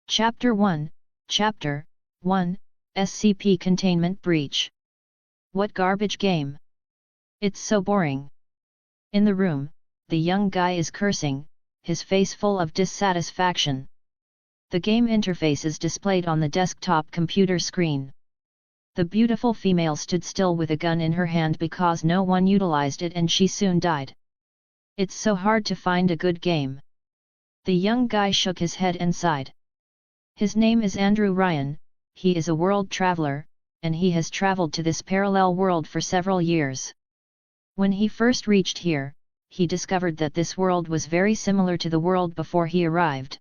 Chapter 1, Chapter 1, SCP Containment Breach. What garbage game? It's so boring. In the room, the young guy is cursing, his face full of dissatisfaction. The game interface is displayed on the desktop computer screen. The beautiful female stood still with a gun in her hand because no one utilized it and she soon died. It's so hard to find a good game. The young guy shook his head and sighed. His name is Andrew Ryan, he is a world traveler, and he has traveled to this parallel world for several years. When he first reached here, he discovered that this world was very similar to the world before he arrived.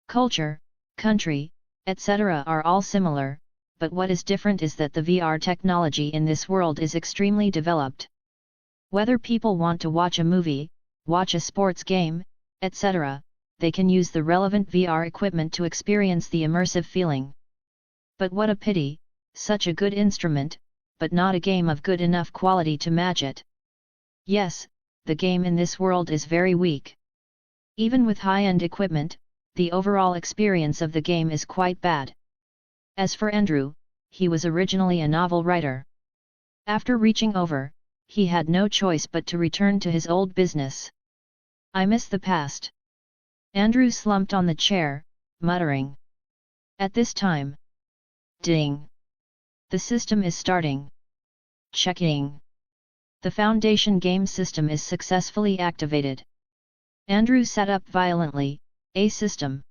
Culture, country, etc. are all similar, but what is different is that the VR technology in this world is extremely developed. Whether people want to watch a movie, watch a sports game, etc., they can use the relevant VR equipment to experience the immersive feeling. But what a pity, such a good instrument, but not a game of good enough quality to match it. Yes, the game in this world is very weak. Even with high-end equipment, the overall experience of the game is quite bad. As for Andrew, he was originally a novel writer. After reaching over, he had no choice but to return to his old business. I miss the past. Andrew slumped on the chair, muttering. At this time. Ding! The system is starting. Checking. The Foundation game system is successfully activated. Andrew sat up violently. A system.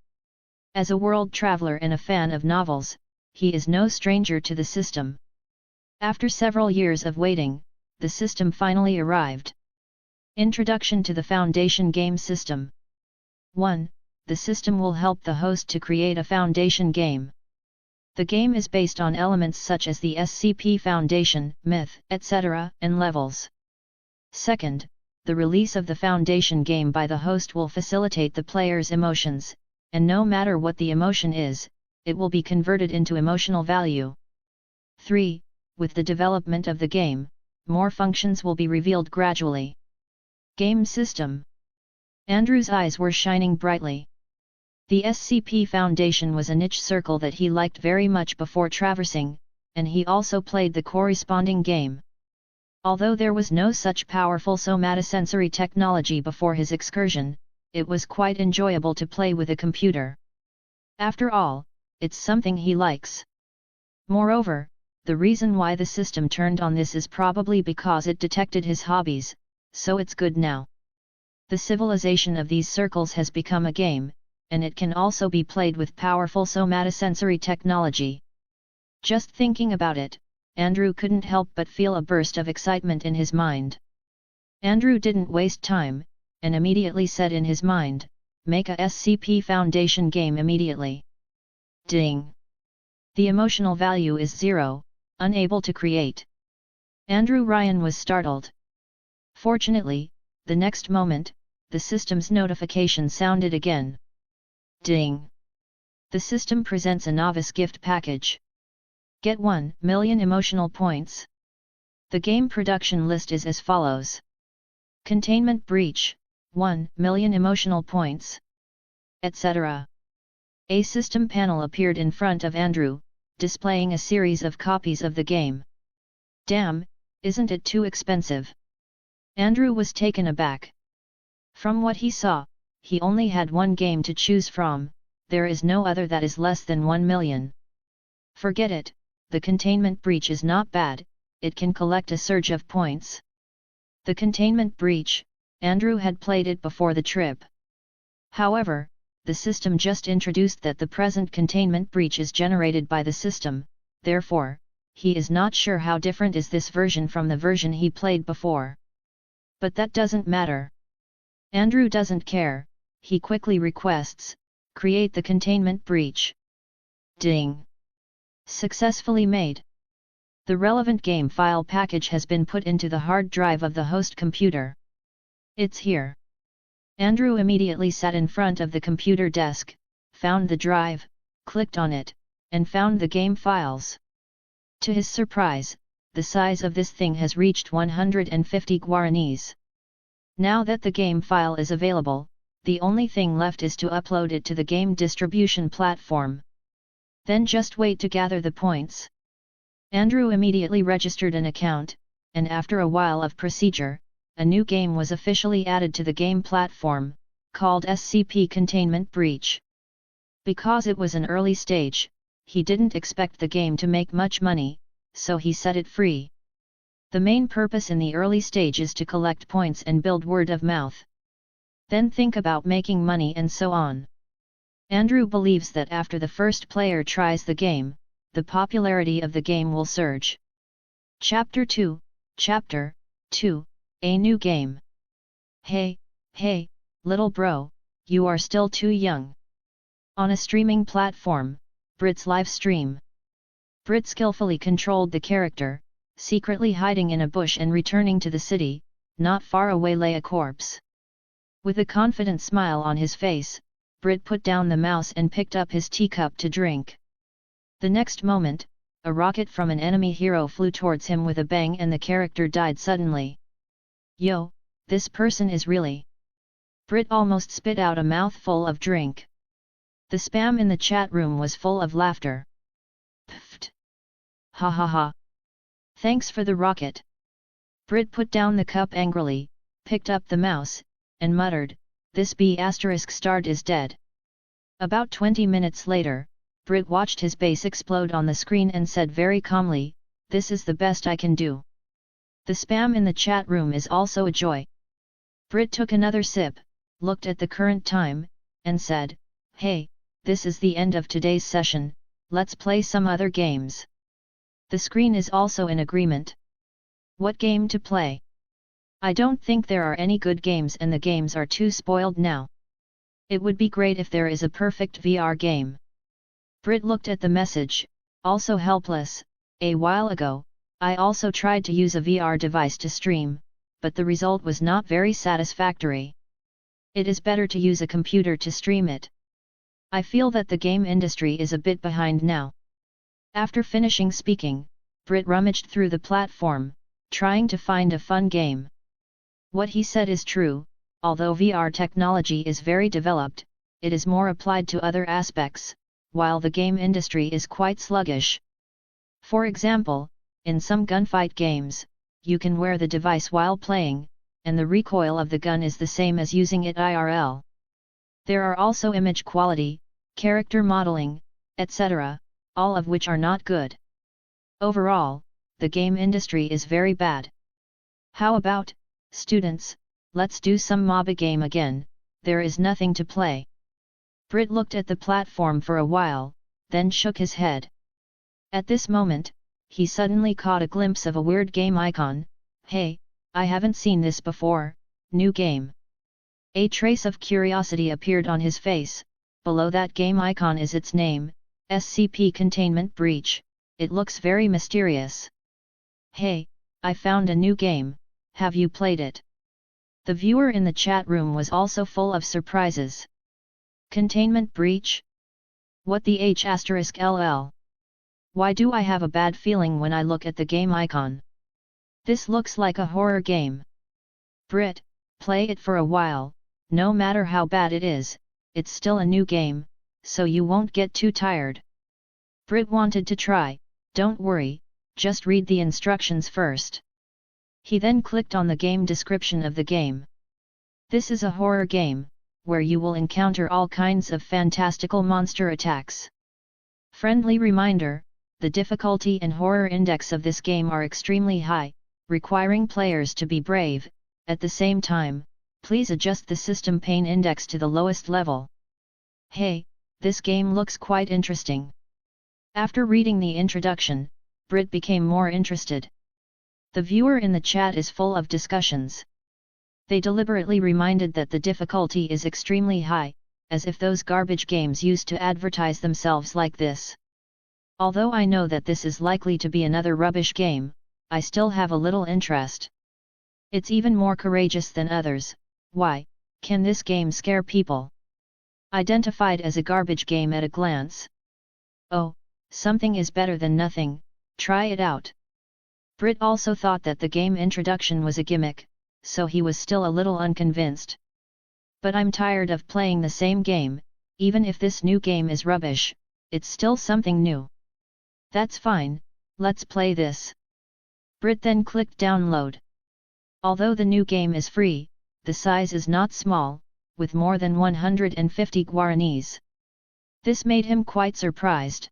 As a world traveler and a fan of novels, he is no stranger to the system. After several years of waiting, the system finally arrived. Introduction to the Foundation game system. 1. The system will help the host to create a Foundation game. The game is based on elements such as the SCP Foundation, myth, etc., and levels. 2. The release of the Foundation game by the host will facilitate the player's emotions, and no matter what the emotion is, it will be converted into emotional value. 3. With the development of the game, more functions will be revealed gradually. Game system. Andrew's eyes were shining brightly. The SCP Foundation was a niche circle that he liked very much before traversing, and he also played the corresponding game. Although there was no such powerful somatosensory technology before his excursion, it was quite enjoyable to play with a computer. After all, it's something he likes. Moreover, the reason why the system turned on this is probably because it detected his hobbies, so it's good now. The civilization of these circles has become a game, and it can also be played with powerful somatosensory technology. Just thinking about it, Andrew couldn't help but feel a burst of excitement in his mind. Andrew didn't waste time, and immediately said in his mind, "Make a SCP Foundation game immediately." Ding! The emotional value is 0, unable to create. Andrew Ryan was startled. Fortunately, the next moment, the system's notification sounded again. Ding! The system presents a novice gift package. Get 1 million emotional points. The game production list is as follows. Containment breach, 1 million emotional points, etc. A system panel appeared in front of Andrew, displaying a series of copies of the game. Damn, isn't it too expensive? Andrew was taken aback. From what he saw, he only had one game to choose from, there is no other that is less than 1 million. Forget it, the containment breach is not bad, it can collect a surge of points. The containment breach, Andrew had played it before the trip. However, the system just introduced that the present containment breach is generated by the system, therefore, he is not sure how different is this version from the version he played before. But that doesn't matter. Andrew doesn't care, he quickly requests, create the containment breach. Ding! Successfully made. The relevant game file package has been put into the hard drive of the host computer. It's here. Andrew immediately sat in front of the computer desk, found the drive, clicked on it, and found the game files. To his surprise, the size of this thing has reached 150 guaranis. Now that the game file is available, the only thing left is to upload it to the game distribution platform. Then just wait to gather the points. Andrew immediately registered an account, and after a while of procedure, a new game was officially added to the game platform, called SCP Containment Breach. Because it was an early stage, he didn't expect the game to make much money, so he set it free. The main purpose in the early stage is to collect points and build word of mouth. Then think about making money and so on. Andrew believes that after the first player tries the game, the popularity of the game will surge. Chapter 2, Chapter 2, A New Game. Hey, little bro, you are still too young. On a streaming platform, Brit's live stream. Brit skillfully controlled the character, secretly hiding in a bush and returning to the city. Not far away lay a corpse. With a confident smile on his face, Brit put down the mouse and picked up his teacup to drink. The next moment, a rocket from an enemy hero flew towards him with a bang and the character died suddenly. Yo, this person is really... Brit almost spit out a mouthful of drink. The spam in the chat room was full of laughter. Pfft! Hahaha! Thanks for the rocket. Brit put down the cup angrily, picked up the mouse, and muttered, this B*** is dead. About 20 minutes later, Brit watched his base explode on the screen and said very calmly, this is the best I can do. The spam in the chat room is also a joy. Brit took another sip, looked at the current time, and said, hey, this is the end of today's session, let's play some other games. The screen is also in agreement. What game to play? I don't think there are any good games and the games are too spoiled now. It would be great if there is a perfect VR game. Brit looked at the message, also helpless. A while ago, I also tried to use a VR device to stream, but the result was not very satisfactory. It is better to use a computer to stream it. I feel that the game industry is a bit behind now. After finishing speaking, Brit rummaged through the platform, trying to find a fun game. What he said is true, although VR technology is very developed, it is more applied to other aspects, while the game industry is quite sluggish. For example, in some gunfight games, you can wear the device while playing, and the recoil of the gun is the same as using it IRL. There are also image quality, character modeling, etc., all of which are not good. Overall, the game industry is very bad. How about, students, let's do some MOBA game again, there is nothing to play. Brit looked at the platform for a while, then shook his head. At this moment, he suddenly caught a glimpse of a weird game icon. Hey, I haven't seen this before, new game. A trace of curiosity appeared on his face. Below that game icon is its name, SCP Containment Breach. It looks very mysterious. Hey, I found a new game, have you played it? The viewer in the chat room was also full of surprises. Containment Breach? What the H*LL? Why do I have a bad feeling when I look at the game icon? This looks like a horror game. Brit, play it for a while, no matter how bad it is, it's still a new game, so you won't get too tired. Brit wanted to try, don't worry, just read the instructions first. He then clicked on the game description of the game. This is a horror game, where you will encounter all kinds of fantastical monster attacks. Friendly reminder, the difficulty and horror index of this game are extremely high, requiring players to be brave. At the same time, please adjust the system pain index to the lowest level. Hey, this game looks quite interesting. After reading the introduction, Brit became more interested. The viewer in the chat is full of discussions. They deliberately reminded that the difficulty is extremely high, as if those garbage games used to advertise themselves like this. Although I know that this is likely to be another rubbish game, I still have a little interest. It's even more courageous than others. Why, can this game scare people? Identified as a garbage game at a glance. Oh, something is better than nothing, try it out. Brit also thought that the game introduction was a gimmick, so he was still a little unconvinced. But I'm tired of playing the same game, even if this new game is rubbish, it's still something new. That's fine, let's play this. Brit then clicked download. Although the new game is free, the size is not small, with more than 150 guaranis. This made him quite surprised.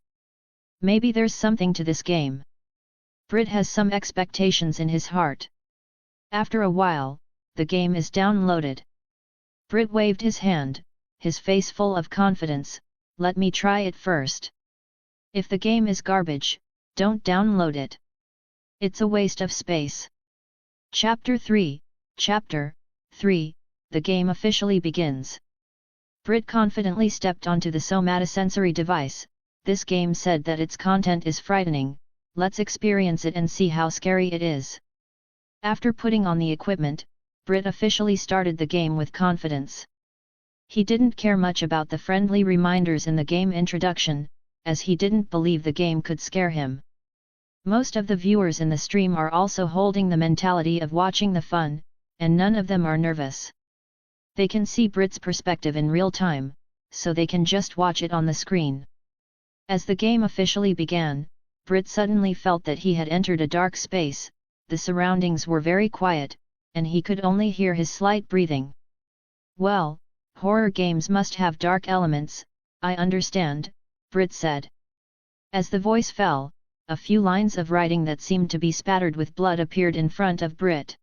Maybe there's something to this game. Brit has some expectations in his heart. After a while, the game is downloaded. Brit waved his hand, his face full of confidence. Let me try it first. If the game is garbage, don't download it. It's a waste of space. Chapter 3, the game officially begins. Brit confidently stepped onto the somatosensory device. This game said that its content is frightening, let's experience it and see how scary it is. After putting on the equipment, Brit officially started the game with confidence. He didn't care much about the friendly reminders in the game introduction, as he didn't believe the game could scare him. Most of the viewers in the stream are also holding the mentality of watching the fun, and none of them are nervous. They can see Brit's perspective in real time, so they can just watch it on the screen. As the game officially began, Brit suddenly felt that he had entered a dark space. The surroundings were very quiet, and he could only hear his slight breathing. Well, horror games must have dark elements, I understand, Brit said. As the voice fell, a few lines of writing that seemed to be spattered with blood appeared in front of Brit.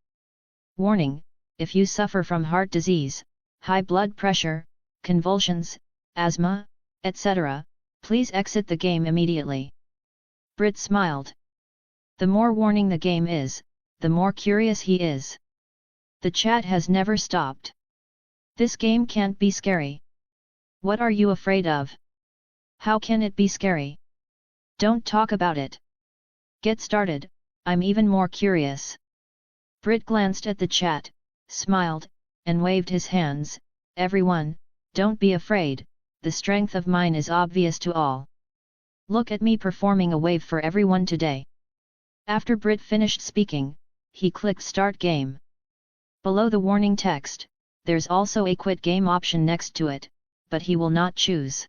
Warning: if you suffer from heart disease, high blood pressure, convulsions, asthma, etc., please exit the game immediately. Brit smiled. The more warning the game is, the more curious he is. The chat has never stopped. This game can't be scary. What are you afraid of? How can it be scary? Don't talk about it. Get started, I'm even more curious. Brit glanced at the chat, smiled, and waved his hands. Everyone, don't be afraid, the strength of mine is obvious to all. Look at me performing a wave for everyone today. After Brit finished speaking, he clicked Start Game. Below the warning text, there's also a Quit Game option next to it, but he will not choose.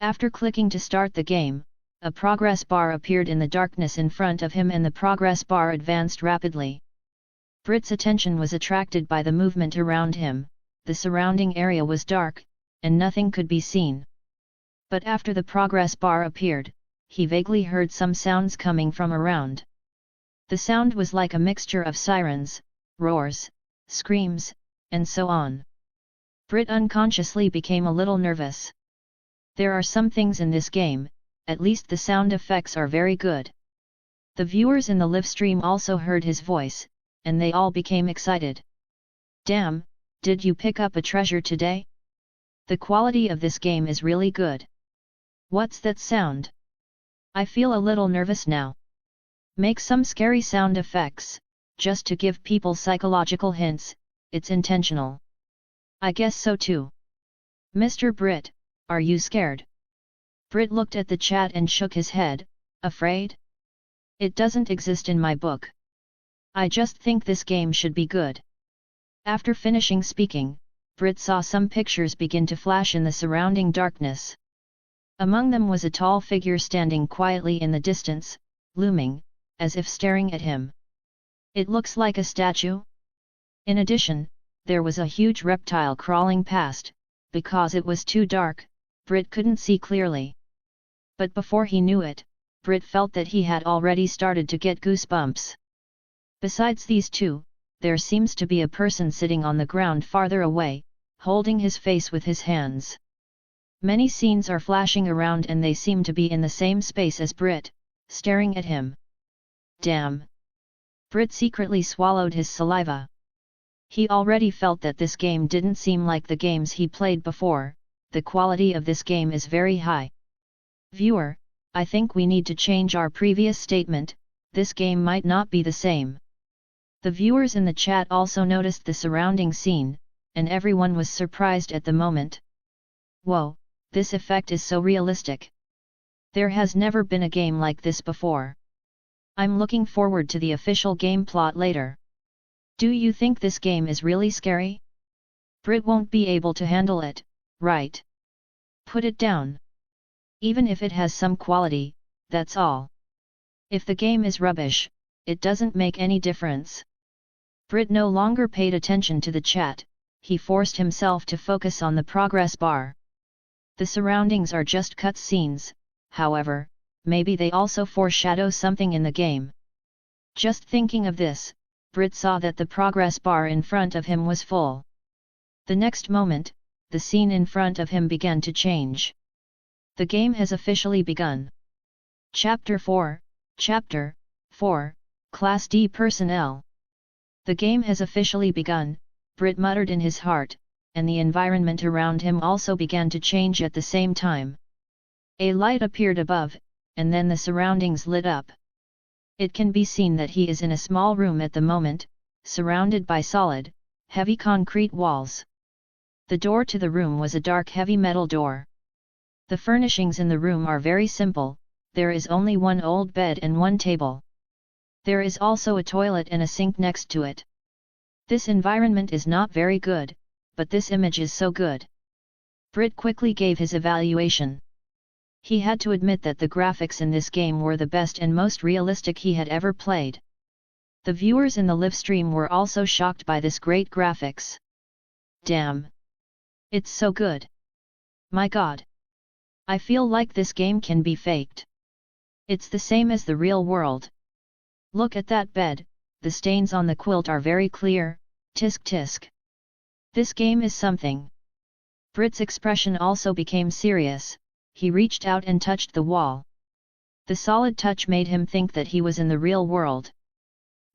After clicking to start the game, a progress bar appeared in the darkness in front of him and the progress bar advanced rapidly. Brit's attention was attracted by the movement around him. The surrounding area was dark, and nothing could be seen. But after the progress bar appeared, he vaguely heard some sounds coming from around. The sound was like a mixture of sirens, roars, screams, and so on. Brit unconsciously became a little nervous. There are some things in this game, at least the sound effects are very good. The viewers in the live stream also heard his voice, and they all became excited. Damn, did you pick up a treasure today? The quality of this game is really good. What's that sound? I feel a little nervous now. Make some scary sound effects, just to give people psychological hints, it's intentional. I guess so too. Mr. Brit, are you scared? Brit looked at the chat and shook his head. Afraid? It doesn't exist in my book. I just think this game should be good. After finishing speaking, Brit saw some pictures begin to flash in the surrounding darkness. Among them was a tall figure standing quietly in the distance, looming, as if staring at him. It looks like a statue. In addition, there was a huge reptile crawling past. Because it was too dark, Brit couldn't see clearly. But before he knew it, Brit felt that he had already started to get goosebumps. Besides these two, there seems to be a person sitting on the ground farther away, holding his face with his hands. Many scenes are flashing around and they seem to be in the same space as Brit, staring at him. Damn! Brit secretly swallowed his saliva. He already felt that this game didn't seem like the games he played before. The quality of this game is very high. Viewer, I think we need to change our previous statement, this game might not be the same. The viewers in the chat also noticed the surrounding scene, and everyone was surprised at the moment. Whoa, this effect is so realistic. There has never been a game like this before. I'm looking forward to the official game plot later. Do you think this game is really scary? Brit won't be able to handle it, right? Put it down. Even if it has some quality, that's all. If the game is rubbish, it doesn't make any difference. Brit no longer paid attention to the chat, he forced himself to focus on the progress bar. The surroundings are just cutscenes, however, maybe they also foreshadow something in the game. Just thinking of this, Brit saw that the progress bar in front of him was full. The next moment, the scene in front of him began to change. The game has officially begun. Chapter 4, Chapter 4, Class D Personnel. The game has officially begun, Brit muttered in his heart, and the environment around him also began to change at the same time. A light appeared above, and then the surroundings lit up. It can be seen that he is in a small room at the moment, surrounded by solid, heavy concrete walls. The door to the room was a dark heavy metal door. The furnishings in the room are very simple, there is only one old bed and one table. There is also a toilet and a sink next to it. This environment is not very good, but this image is so good. Brit quickly gave his evaluation. He had to admit that the graphics in this game were the best and most realistic he had ever played. The viewers in the live stream were also shocked by this great graphics. Damn! It's so good! My god! I feel like this game can be faked. It's the same as the real world. Look at that bed, the stains on the quilt are very clear, tisk tisk. This game is something. Brit's expression also became serious, he reached out and touched the wall. The solid touch made him think that he was in the real world.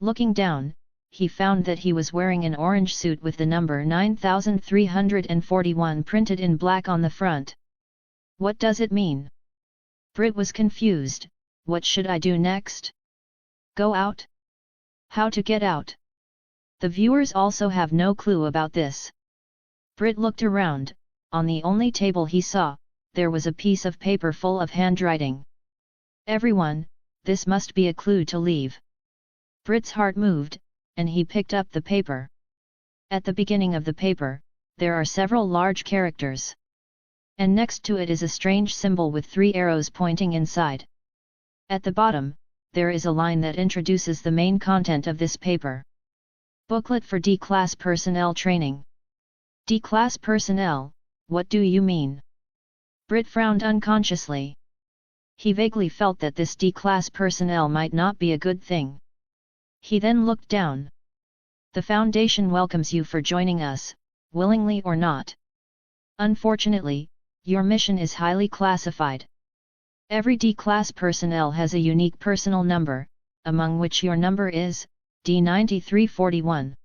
Looking down, he found that he was wearing an orange suit with the number 9341 printed in black on the front. What does it mean? Brit was confused. What should I do next? Go out? How to get out? The viewers also have no clue about this. Brit looked around, on the only table he saw, there was a piece of paper full of handwriting. Everyone, this must be a clue to leave. Brit's heart moved, and he picked up the paper. At the beginning of the paper, there are several large characters. And next to it is a strange symbol with 3 arrows pointing inside. At the bottom, there is a line that introduces the main content of this paper. Booklet for D-Class Personnel Training. D-Class Personnel, what do you mean? Brit frowned unconsciously. He vaguely felt that this D-Class personnel might not be a good thing. He then looked down. The Foundation welcomes you for joining us, willingly or not. Unfortunately, your mission is highly classified. Every D-Class personnel has a unique personal number, among which your number is D9341.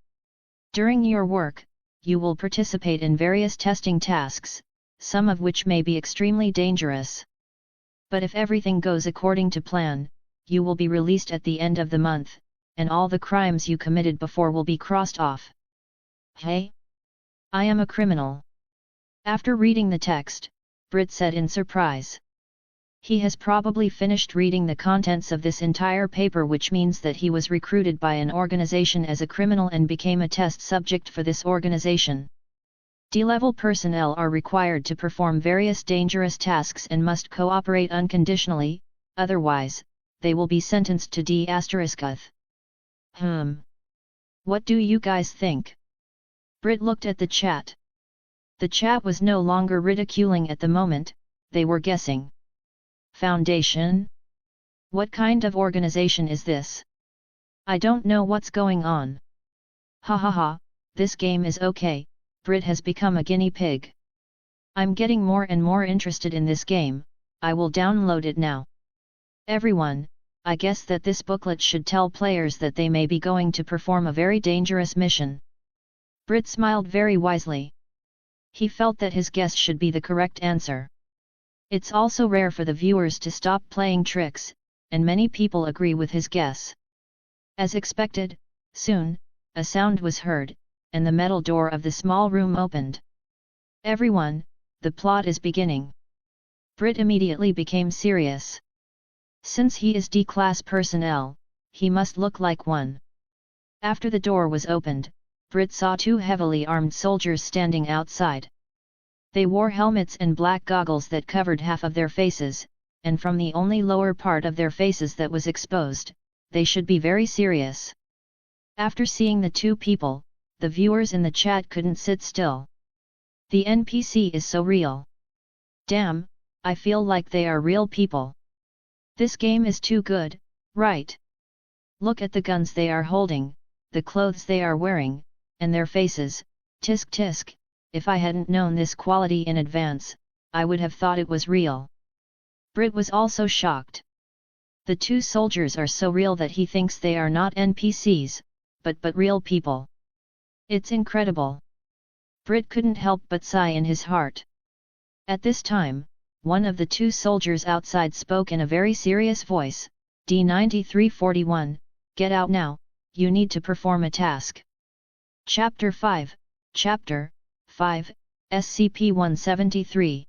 During your work, you will participate in various testing tasks, some of which may be extremely dangerous. But if everything goes according to plan, you will be released at the end of the month, and all the crimes you committed before will be crossed off. Hey? I am a criminal. After reading the text, Brit said in surprise. He has probably finished reading the contents of this entire paper, which means that he was recruited by an organization as a criminal and became a test subject for this organization. D-level personnel are required to perform various dangerous tasks and must cooperate unconditionally, otherwise, they will be sentenced to D***. What do you guys think? Brit looked at the chat. The chat was no longer ridiculing at the moment, they were guessing. Foundation? What kind of organization is this? I don't know what's going on. Hahaha, this game is okay, Brit has become a guinea pig. I'm getting more and more interested in this game, I will download it now. Everyone, I guess that this booklet should tell players that they may be going to perform a very dangerous mission. Brit smiled very wisely. He felt that his guess should be the correct answer. It's also rare for the viewers to stop playing tricks, and many people agree with his guess. As expected, soon, a sound was heard, and the metal door of the small room opened. Everyone, the plot is beginning. Brit immediately became serious. Since he is D-Class personnel, he must look like one. After the door was opened, Brit saw two heavily armed soldiers standing outside. They wore helmets and black goggles that covered half of their faces, and from the only lower part of their faces that was exposed, they should be very serious. After seeing the two people, the viewers in the chat couldn't sit still. The NPC is so real. Damn, I feel like they are real people. This game is too good, right? Look at the guns they are holding, the clothes they are wearing, and their faces. Tisk tisk, if I hadn't known this quality in advance, I would have thought it was real. Brit was also shocked. The two soldiers are so real that he thinks they are not NPCs, but real people. It's incredible. Brit couldn't help but sigh in his heart. At this time, one of the two soldiers outside spoke in a very serious voice, D9341, get out now, you need to perform a task. Chapter 5, Chapter 5, SCP-173.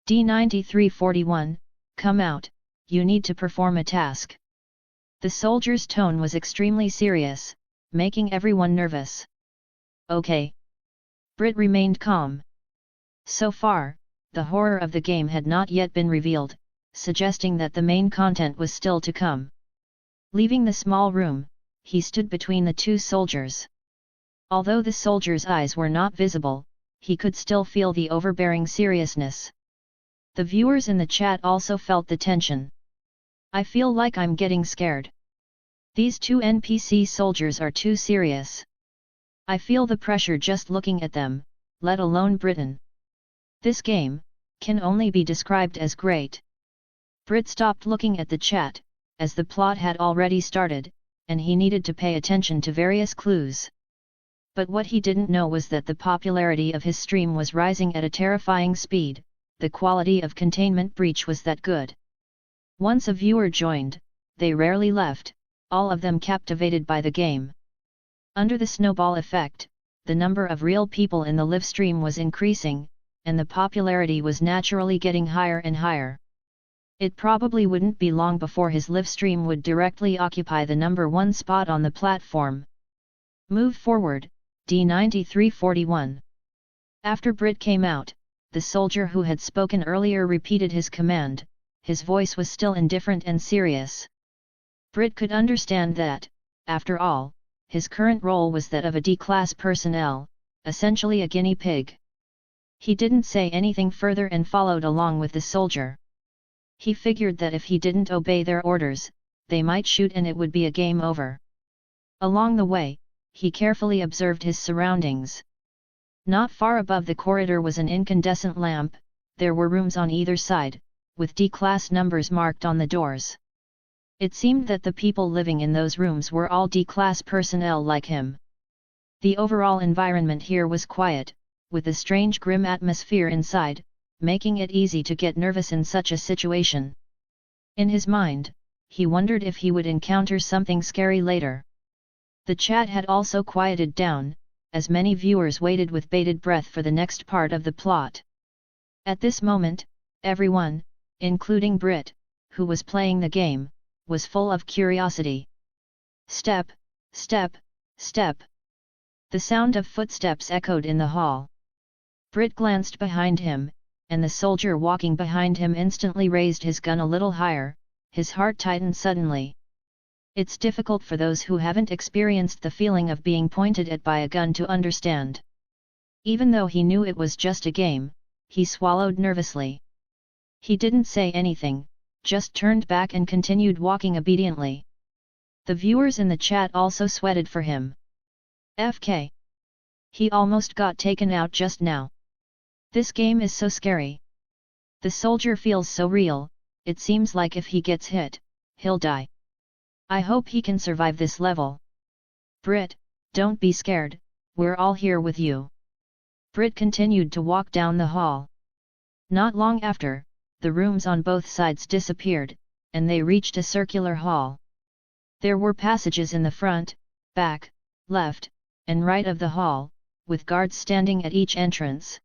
D9341, come out, you need to perform a task. The soldier's tone was extremely serious, making everyone nervous. Okay. Brit remained calm. So far, the horror of the game had not yet been revealed, suggesting that the main content was still to come. Leaving the small room, he stood between the two soldiers. Although the soldier's eyes were not visible, he could still feel the overbearing seriousness. The viewers in the chat also felt the tension. I feel like I'm getting scared. These two NPC soldiers are too serious. I feel the pressure just looking at them, let alone Britain. This game can only be described as great. Brit stopped looking at the chat, as the plot had already started, and he needed to pay attention to various clues. But what he didn't know was that the popularity of his stream was rising at a terrifying speed, the quality of containment breach was that good. Once a viewer joined, they rarely left, all of them captivated by the game. Under the snowball effect, the number of real people in the live stream was increasing, and the popularity was naturally getting higher and higher. It probably wouldn't be long before his live stream would directly occupy the number 1 spot on the platform. Move forward, D9341. After Brit came out, the soldier who had spoken earlier repeated his command, his voice was still indifferent and serious. Brit could understand that, after all, his current role was that of a D-class personnel, essentially a guinea pig. He didn't say anything further and followed along with the soldier. He figured that if he didn't obey their orders, they might shoot and it would be a game over. Along the way, he carefully observed his surroundings. Not far above the corridor was an incandescent lamp, there were rooms on either side, with D-class numbers marked on the doors. It seemed that the people living in those rooms were all D-class personnel like him. The overall environment here was quiet, with a strange grim atmosphere inside, making it easy to get nervous in such a situation. In his mind, he wondered if he would encounter something scary later. The chat had also quieted down, as many viewers waited with bated breath for the next part of the plot. At this moment, everyone, including Brit, who was playing the game, was full of curiosity. Step, step, step. The sound of footsteps echoed in the hall. Brit glanced behind him, and the soldier walking behind him instantly raised his gun a little higher, his heart tightened suddenly. It's difficult for those who haven't experienced the feeling of being pointed at by a gun to understand. Even though he knew it was just a game, he swallowed nervously. He didn't say anything, just turned back and continued walking obediently. The viewers in the chat also sweated for him. FK. He almost got taken out just now. This game is so scary. The soldier feels so real, it seems like if he gets hit, he'll die. I hope he can survive this level. Brit, don't be scared, we're all here with you. Brit continued to walk down the hall. Not long after, the rooms on both sides disappeared, and they reached a circular hall. There were passages in the front, back, left, and right of the hall, with guards standing at each entrance.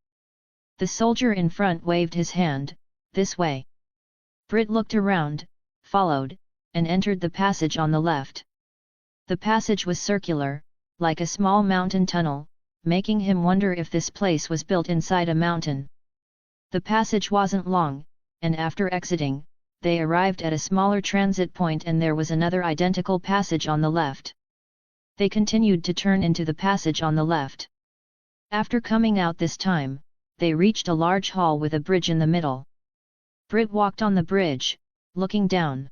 The soldier in front waved his hand, this way. Brit looked around, followed, and entered the passage on the left. The passage was circular, like a small mountain tunnel, making him wonder if this place was built inside a mountain. The passage wasn't long, and after exiting, they arrived at a smaller transit point and there was another identical passage on the left. They continued to turn into the passage on the left. After coming out this time, they reached a large hall with a bridge in the middle. Brit walked on the bridge, looking down.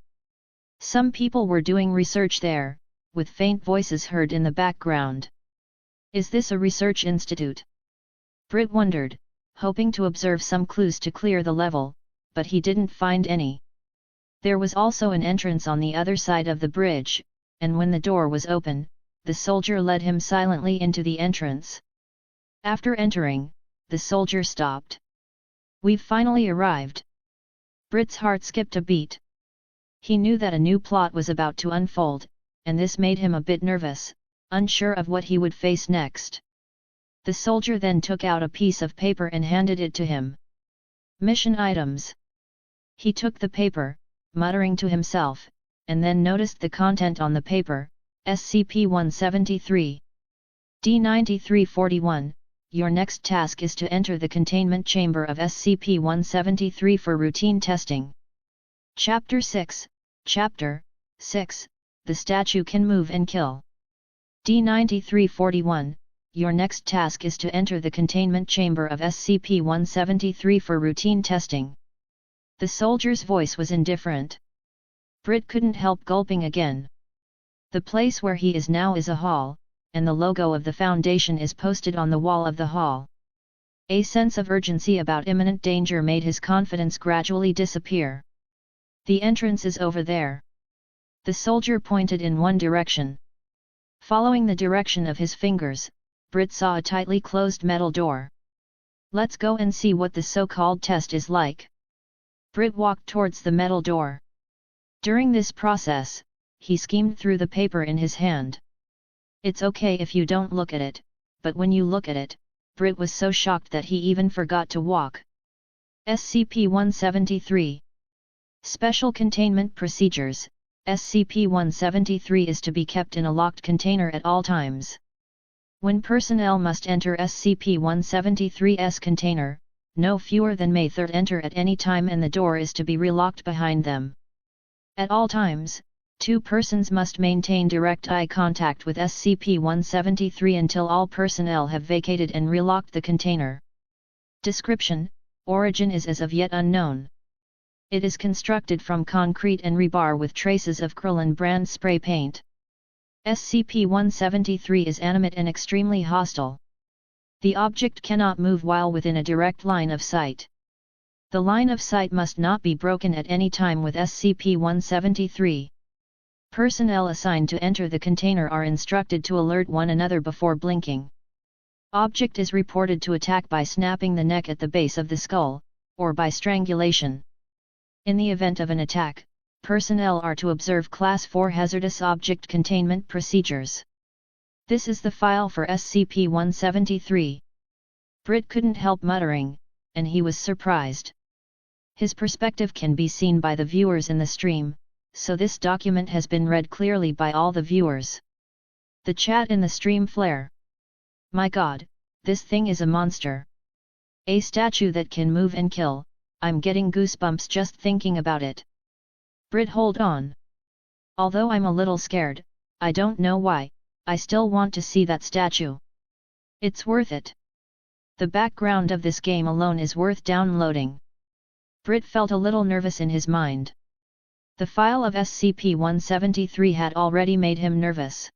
Some people were doing research there, with faint voices heard in the background. Is this a research institute? Brit wondered, hoping to observe some clues to clear the level, but he didn't find any. There was also an entrance on the other side of the bridge, and when the door was open, the soldier led him silently into the entrance. After entering, the soldier stopped. We've finally arrived. Brit's heart skipped a beat. He knew that a new plot was about to unfold, and this made him a bit nervous, unsure of what he would face next. The soldier then took out a piece of paper and handed it to him. Mission items. He took the paper, muttering to himself, and then noticed the content on the paper, SCP-173. D-9341, your next task is to enter the containment chamber of SCP-173 for routine testing. Chapter 6, Chapter 6, the statue can move and kill. D-9341, your next task is to enter the containment chamber of SCP-173 for routine testing. The soldier's voice was indifferent. Brit couldn't help gulping again. The place where he is now is a hall, and the logo of the Foundation is posted on the wall of the hall. A sense of urgency about imminent danger made his confidence gradually disappear. The entrance is over there. The soldier pointed in one direction. Following the direction of his fingers, Brit saw a tightly closed metal door. Let's go and see what the so-called test is like. Brit walked towards the metal door. During this process, he skimmed through the paper in his hand. It's okay if you don't look at it, but when you look at it, Brit was so shocked that he even forgot to walk. SCP-173. Special Containment Procedures. SCP-173 is to be kept in a locked container at all times. When personnel must enter SCP-173's container, no fewer than May 3rd enter at any time and the door is to be relocked behind them. At all times, two persons must maintain direct eye contact with SCP-173 until all personnel have vacated and relocked the container. Description: origin is as of yet unknown. It is constructed from concrete and rebar with traces of Krillin brand spray paint. SCP-173 is animate and extremely hostile. The object cannot move while within a direct line of sight. The line of sight must not be broken at any time with SCP-173. Personnel assigned to enter the container are instructed to alert one another before blinking. Object is reported to attack by snapping the neck at the base of the skull, or by strangulation. In the event of an attack, personnel are to observe Class 4 hazardous object containment procedures. This is the file for SCP-173. Brit couldn't help muttering, and he was surprised. His perspective can be seen by the viewers in the stream, so this document has been read clearly by all the viewers. The chat in the stream flare. My god, this thing is a monster. A statue that can move and kill, I'm getting goosebumps just thinking about it. Brit, hold on. Although I'm a little scared, I don't know why, I still want to see that statue. It's worth it. The background of this game alone is worth downloading. Brit felt a little nervous in his mind. The file of SCP-173 had already made him nervous.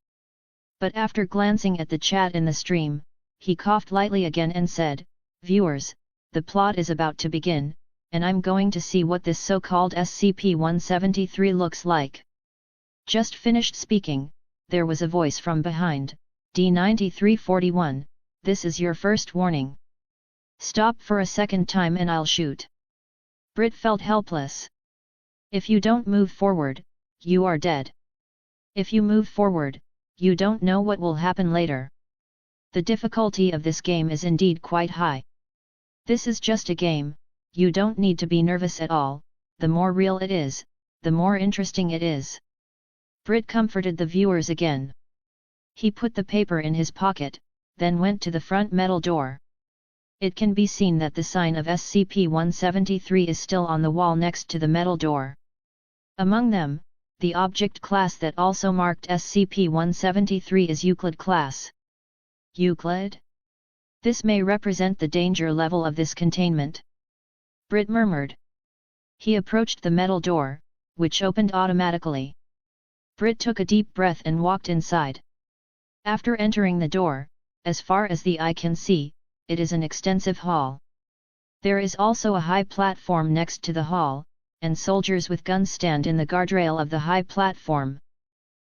But after glancing at the chat in the stream, he coughed lightly again and said, "Viewers, the plot is about to begin, and I'm going to see what this so-called SCP-173 looks like." Just finished speaking, there was a voice from behind, D-9341, "This is your first warning. Stop for a second time and I'll shoot." Brit felt helpless. If you don't move forward, you are dead. If you move forward, you don't know what will happen later. The difficulty of this game is indeed quite high. This is just a game, you don't need to be nervous at all, the more real it is, the more interesting it is. Brit comforted the viewers again. He put the paper in his pocket, then went to the front metal door. It can be seen that the sign of SCP-173 is still on the wall next to the metal door. Among them, the object class that also marked SCP-173 is Euclid class. Euclid? This may represent the danger level of this containment. Brit murmured. He approached the metal door, which opened automatically. Brit took a deep breath and walked inside. After entering the door, as far as the eye can see, it is an extensive hall. There is also a high platform next to the hall, and soldiers with guns stand in the guardrail of the high platform.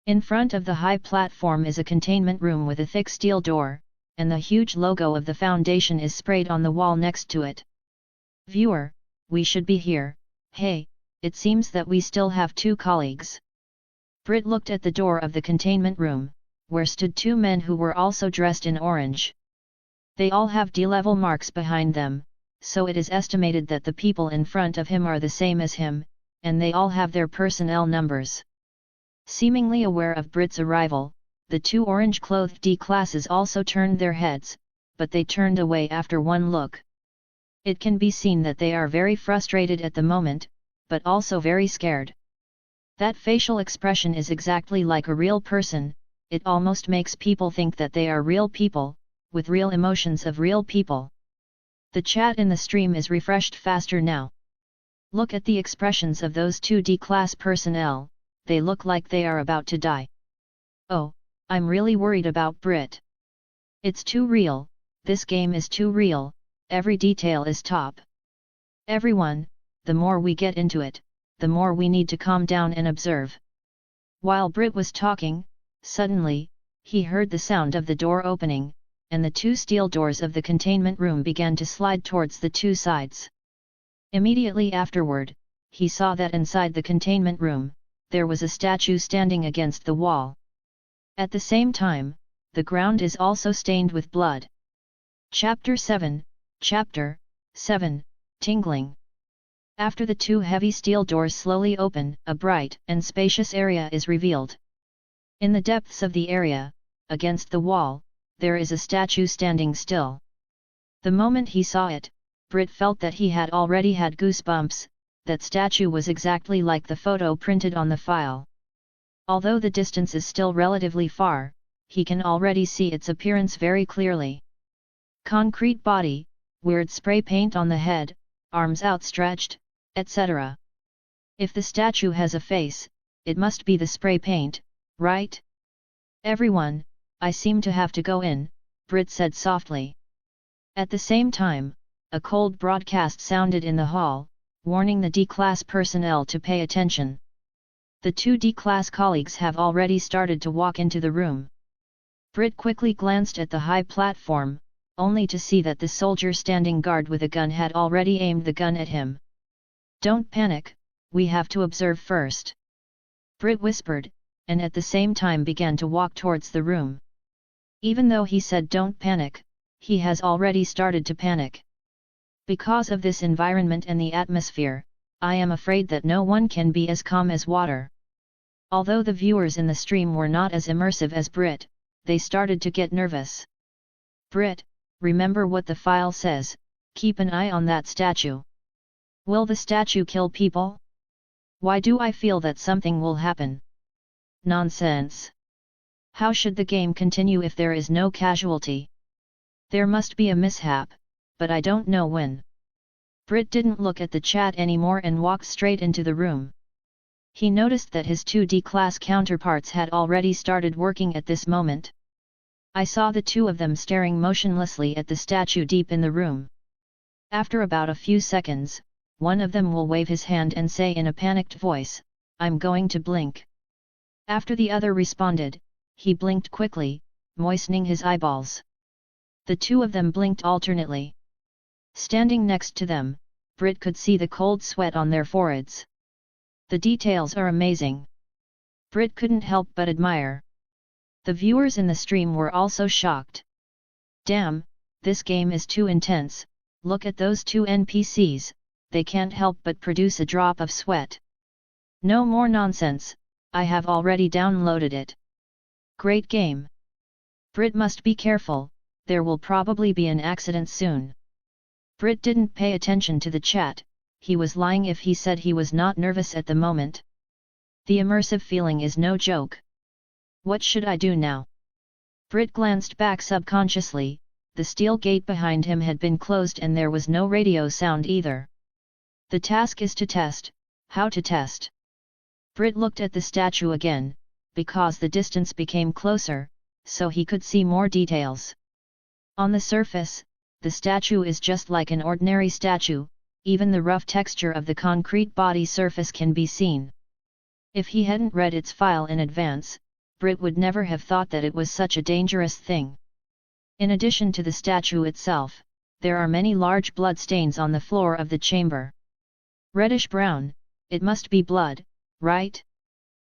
In front of the high platform is a containment room with a thick steel door, and the huge logo of the Foundation is sprayed on the wall next to it. Viewer, we should be here. Hey, it seems that we still have 2 colleagues. Brit looked at the door of the containment room, where stood 2 men who were also dressed in orange. They all have D-level marks behind them, so it is estimated that the people in front of him are the same as him, and they all have their personnel numbers. Seemingly aware of Brit's arrival, the 2 orange-clothed D-classes also turned their heads, but they turned away after one look. It can be seen that they are very frustrated at the moment, but also very scared. That facial expression is exactly like a real person. It almost makes people think that they are real people, with real emotions of real people. The chat in the stream is refreshed faster now. Look at the expressions of those 2 D-class personnel, they look like they are about to die. Oh, I'm really worried about Brit. It's too real, this game is too real, every detail is top. Everyone, the more we get into it, the more we need to calm down and observe. While Brit was talking, suddenly, he heard the sound of the door opening, and the 2 steel doors of the containment room began to slide towards the 2 sides. Immediately afterward, he saw that inside the containment room, there was a statue standing against the wall. At the same time, the ground is also stained with blood. Chapter 7, Tingling. After the 2 heavy steel doors slowly open, a bright and spacious area is revealed. In the depths of the area, against the wall, there is a statue standing still. The moment he saw it, Brit felt that he had already had goosebumps. That statue was exactly like the photo printed on the file. Although the distance is still relatively far, he can already see its appearance very clearly. Concrete body, weird spray paint on the head, arms outstretched, etc. If the statue has a face, it must be the spray paint, right? Everyone, I seem to have to go in, Brit said softly. At the same time, a cold broadcast sounded in the hall, warning the D-class personnel to pay attention. The 2 D-class colleagues have already started to walk into the room. Brit quickly glanced at the high platform, only to see that the soldier standing guard with a gun had already aimed the gun at him. Don't panic, we have to observe first. Brit whispered, and at the same time began to walk towards the room. Even though he said don't panic, he has already started to panic. Because of this environment and the atmosphere, I am afraid that no one can be as calm as water. Although the viewers in the stream were not as immersive as Brit, they started to get nervous. Brit, remember what the file says, keep an eye on that statue. Will the statue kill people? Why do I feel that something will happen? Nonsense. How should the game continue if there is no casualty? There must be a mishap, but I don't know when. Brit didn't look at the chat anymore and walked straight into the room. He noticed that his 2 D-class counterparts had already started working at this moment. I saw the 2 of them staring motionlessly at the statue deep in the room. After about a few seconds, one of them will wave his hand and say in a panicked voice, I'm going to blink. After the other responded, he blinked quickly, moistening his eyeballs. The 2 of them blinked alternately. Standing next to them, Brit could see the cold sweat on their foreheads. The details are amazing. Brit couldn't help but admire. The viewers in the stream were also shocked. Damn, this game is too intense, look at those 2 NPCs, they can't help but produce a drop of sweat. No more nonsense, I have already downloaded it. Great game. Brit must be careful, there will probably be an accident soon. Brit didn't pay attention to the chat, he was lying if he said he was not nervous at the moment. The immersive feeling is no joke. What should I do now? Brit glanced back subconsciously, the steel gate behind him had been closed and there was no radio sound either. The task is to test, how to test? Brit looked at the statue again, because the distance became closer, so he could see more details. On the surface, the statue is just like an ordinary statue, even the rough texture of the concrete body surface can be seen. If he hadn't read its file in advance, Brit would never have thought that it was such a dangerous thing. In addition to the statue itself, there are many large blood stains on the floor of the chamber. Reddish-brown, it must be blood, right?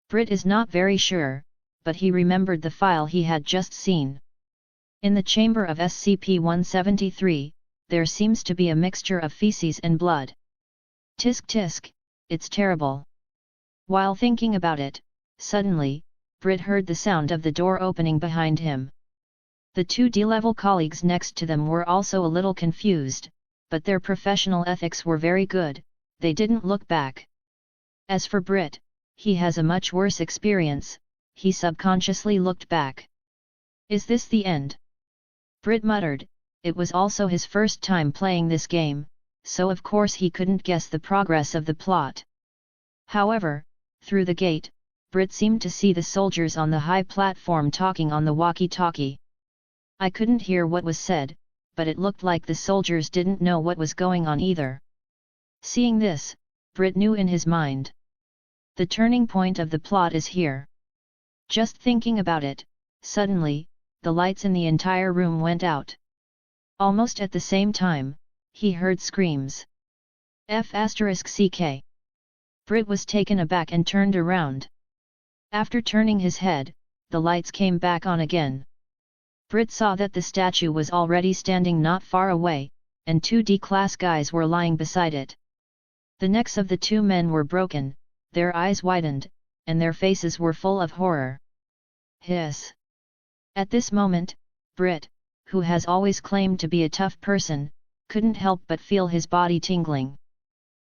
Brit is not very sure, but he remembered the file he had just seen. In the chamber of SCP-173, there seems to be a mixture of feces and blood. Tisk tisk, it's terrible. While thinking about it, suddenly, Brit heard the sound of the door opening behind him. The two D-level colleagues next to them were also a little confused, but their professional ethics were very good, they didn't look back. As for Brit, he has a much worse experience, he subconsciously looked back. Is this the end? Brit muttered, it was also his first time playing this game, so of course he couldn't guess the progress of the plot. However, through the gate, Brit seemed to see the soldiers on the high platform talking on the walkie-talkie. I couldn't hear what was said, but it looked like the soldiers didn't know what was going on either. Seeing this, Brit knew in his mind. The turning point of the plot is here. Just thinking about it, suddenly, the lights in the entire room went out. Almost at the same time, he heard screams. F***ck. Brit was taken aback and turned around. After turning his head, the lights came back on again. Brit saw that the statue was already standing not far away, and two D-class guys were lying beside it. The necks of the two men were broken, their eyes widened, and their faces were full of horror. Hiss! At this moment, Brit, who has always claimed to be a tough person, couldn't help but feel his body tingling.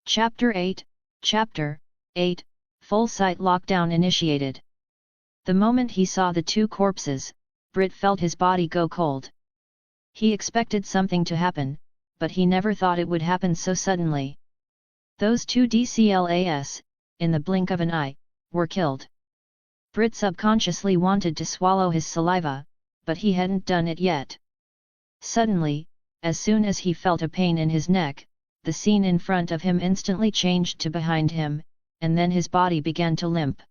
Chapter 8, Full Site Lockdown Initiated. The moment he saw the two corpses, Brit felt his body go cold. He expected something to happen, but he never thought it would happen so suddenly. Those two DCLAS, in the blink of an eye, were killed. Brit subconsciously wanted to swallow his saliva, but he hadn't done it yet. Suddenly, as soon as he felt a pain in his neck, the scene in front of him instantly changed to behind him, and then his body began to limp.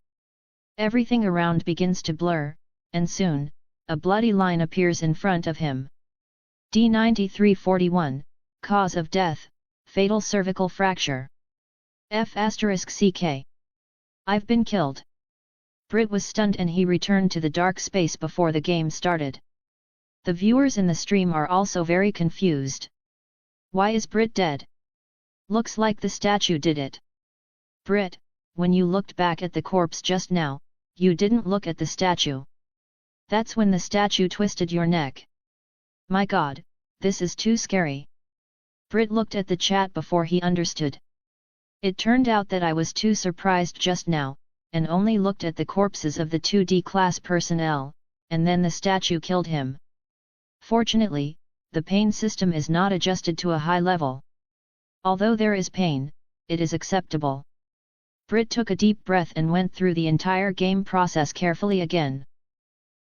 Everything around begins to blur, and soon, a bloody line appears in front of him. D9341, cause of death, fatal cervical fracture. F***ck. I've been killed. Brit was stunned and he returned to the dark space before the game started. The viewers in the stream are also very confused. Why is Brit dead? Looks like the statue did it. Brit, when you looked back at the corpse just now, you didn't look at the statue. That's when the statue twisted your neck. My god, this is too scary. Brit looked at the chat before he understood. It turned out that I was too surprised just now, and only looked at the corpses of the two D-class personnel, and then the statue killed him. Fortunately, the pain system is not adjusted to a high level. Although there is pain, it is acceptable. Brit took a deep breath and went through the entire game process carefully again.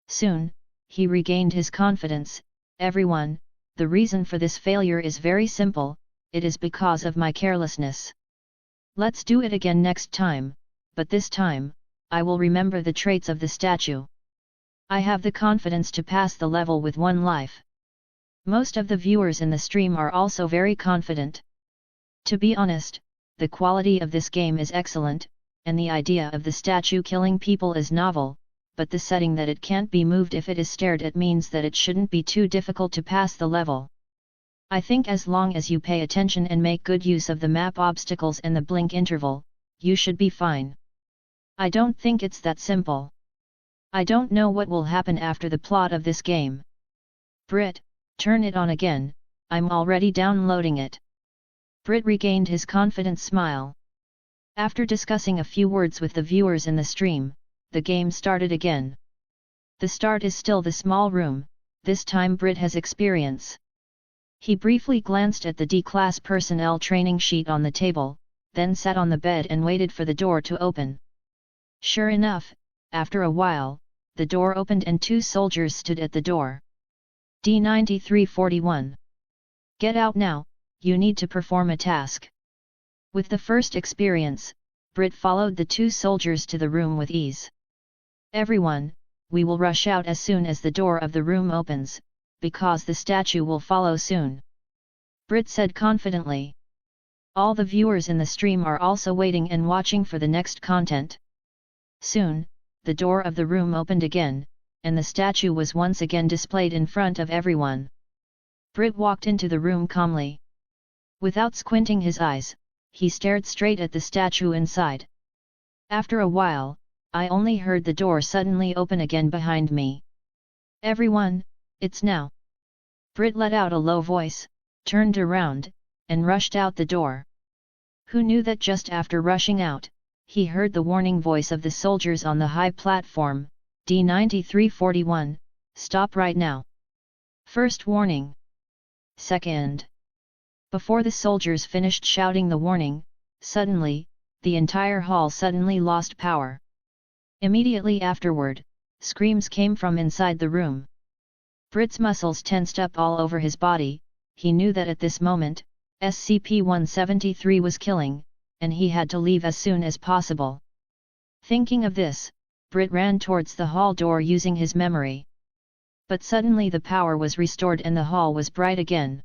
Soon, he regained his confidence. Everyone, the reason for this failure is very simple, it is because of my carelessness. Let's do it again next time, but this time, I will remember the traits of the statue. I have the confidence to pass the level with one life. Most of the viewers in the stream are also very confident. To be honest, the quality of this game is excellent, and the idea of the statue killing people is novel, but the setting that it can't be moved if it is stared at means that it shouldn't be too difficult to pass the level. I think as long as you pay attention and make good use of the map obstacles and the blink interval, you should be fine. I don't think it's that simple. I don't know what will happen after the plot of this game. Brit, turn it on again, I'm already downloading it. Brit regained his confident smile. After discussing a few words with the viewers in the stream, the game started again. The start is still the small room, this time Brit has experience. He briefly glanced at the D-class personnel training sheet on the table, then sat on the bed and waited for the door to open. Sure enough, after a while, the door opened and 2 soldiers stood at the door. D-9341. Get out now, you need to perform a task. With the first experience, Brit followed the 2 soldiers to the room with ease. Everyone, we will rush out as soon as the door of the room opens, because the statue will follow soon. Brit said confidently. All the viewers in the stream are also waiting and watching for the next content. Soon, the door of the room opened again, and the statue was once again displayed in front of everyone. Brit walked into the room calmly. Without squinting his eyes, he stared straight at the statue inside. After a while, I only heard the door suddenly open again behind me. Everyone, it's now. Brit let out a low voice, turned around, and rushed out the door. Who knew that just after rushing out, he heard the warning voice of the soldiers on the high platform, D-9341, stop right now. First warning. Second. Before the soldiers finished shouting the warning, suddenly, the entire hall suddenly lost power. Immediately afterward, screams came from inside the room. Brit's muscles tensed up all over his body. He knew that at this moment, SCP-173 was killing, and he had to leave as soon as possible. Thinking of this, Brit ran towards the hall door using his memory. But suddenly the power was restored and the hall was bright again.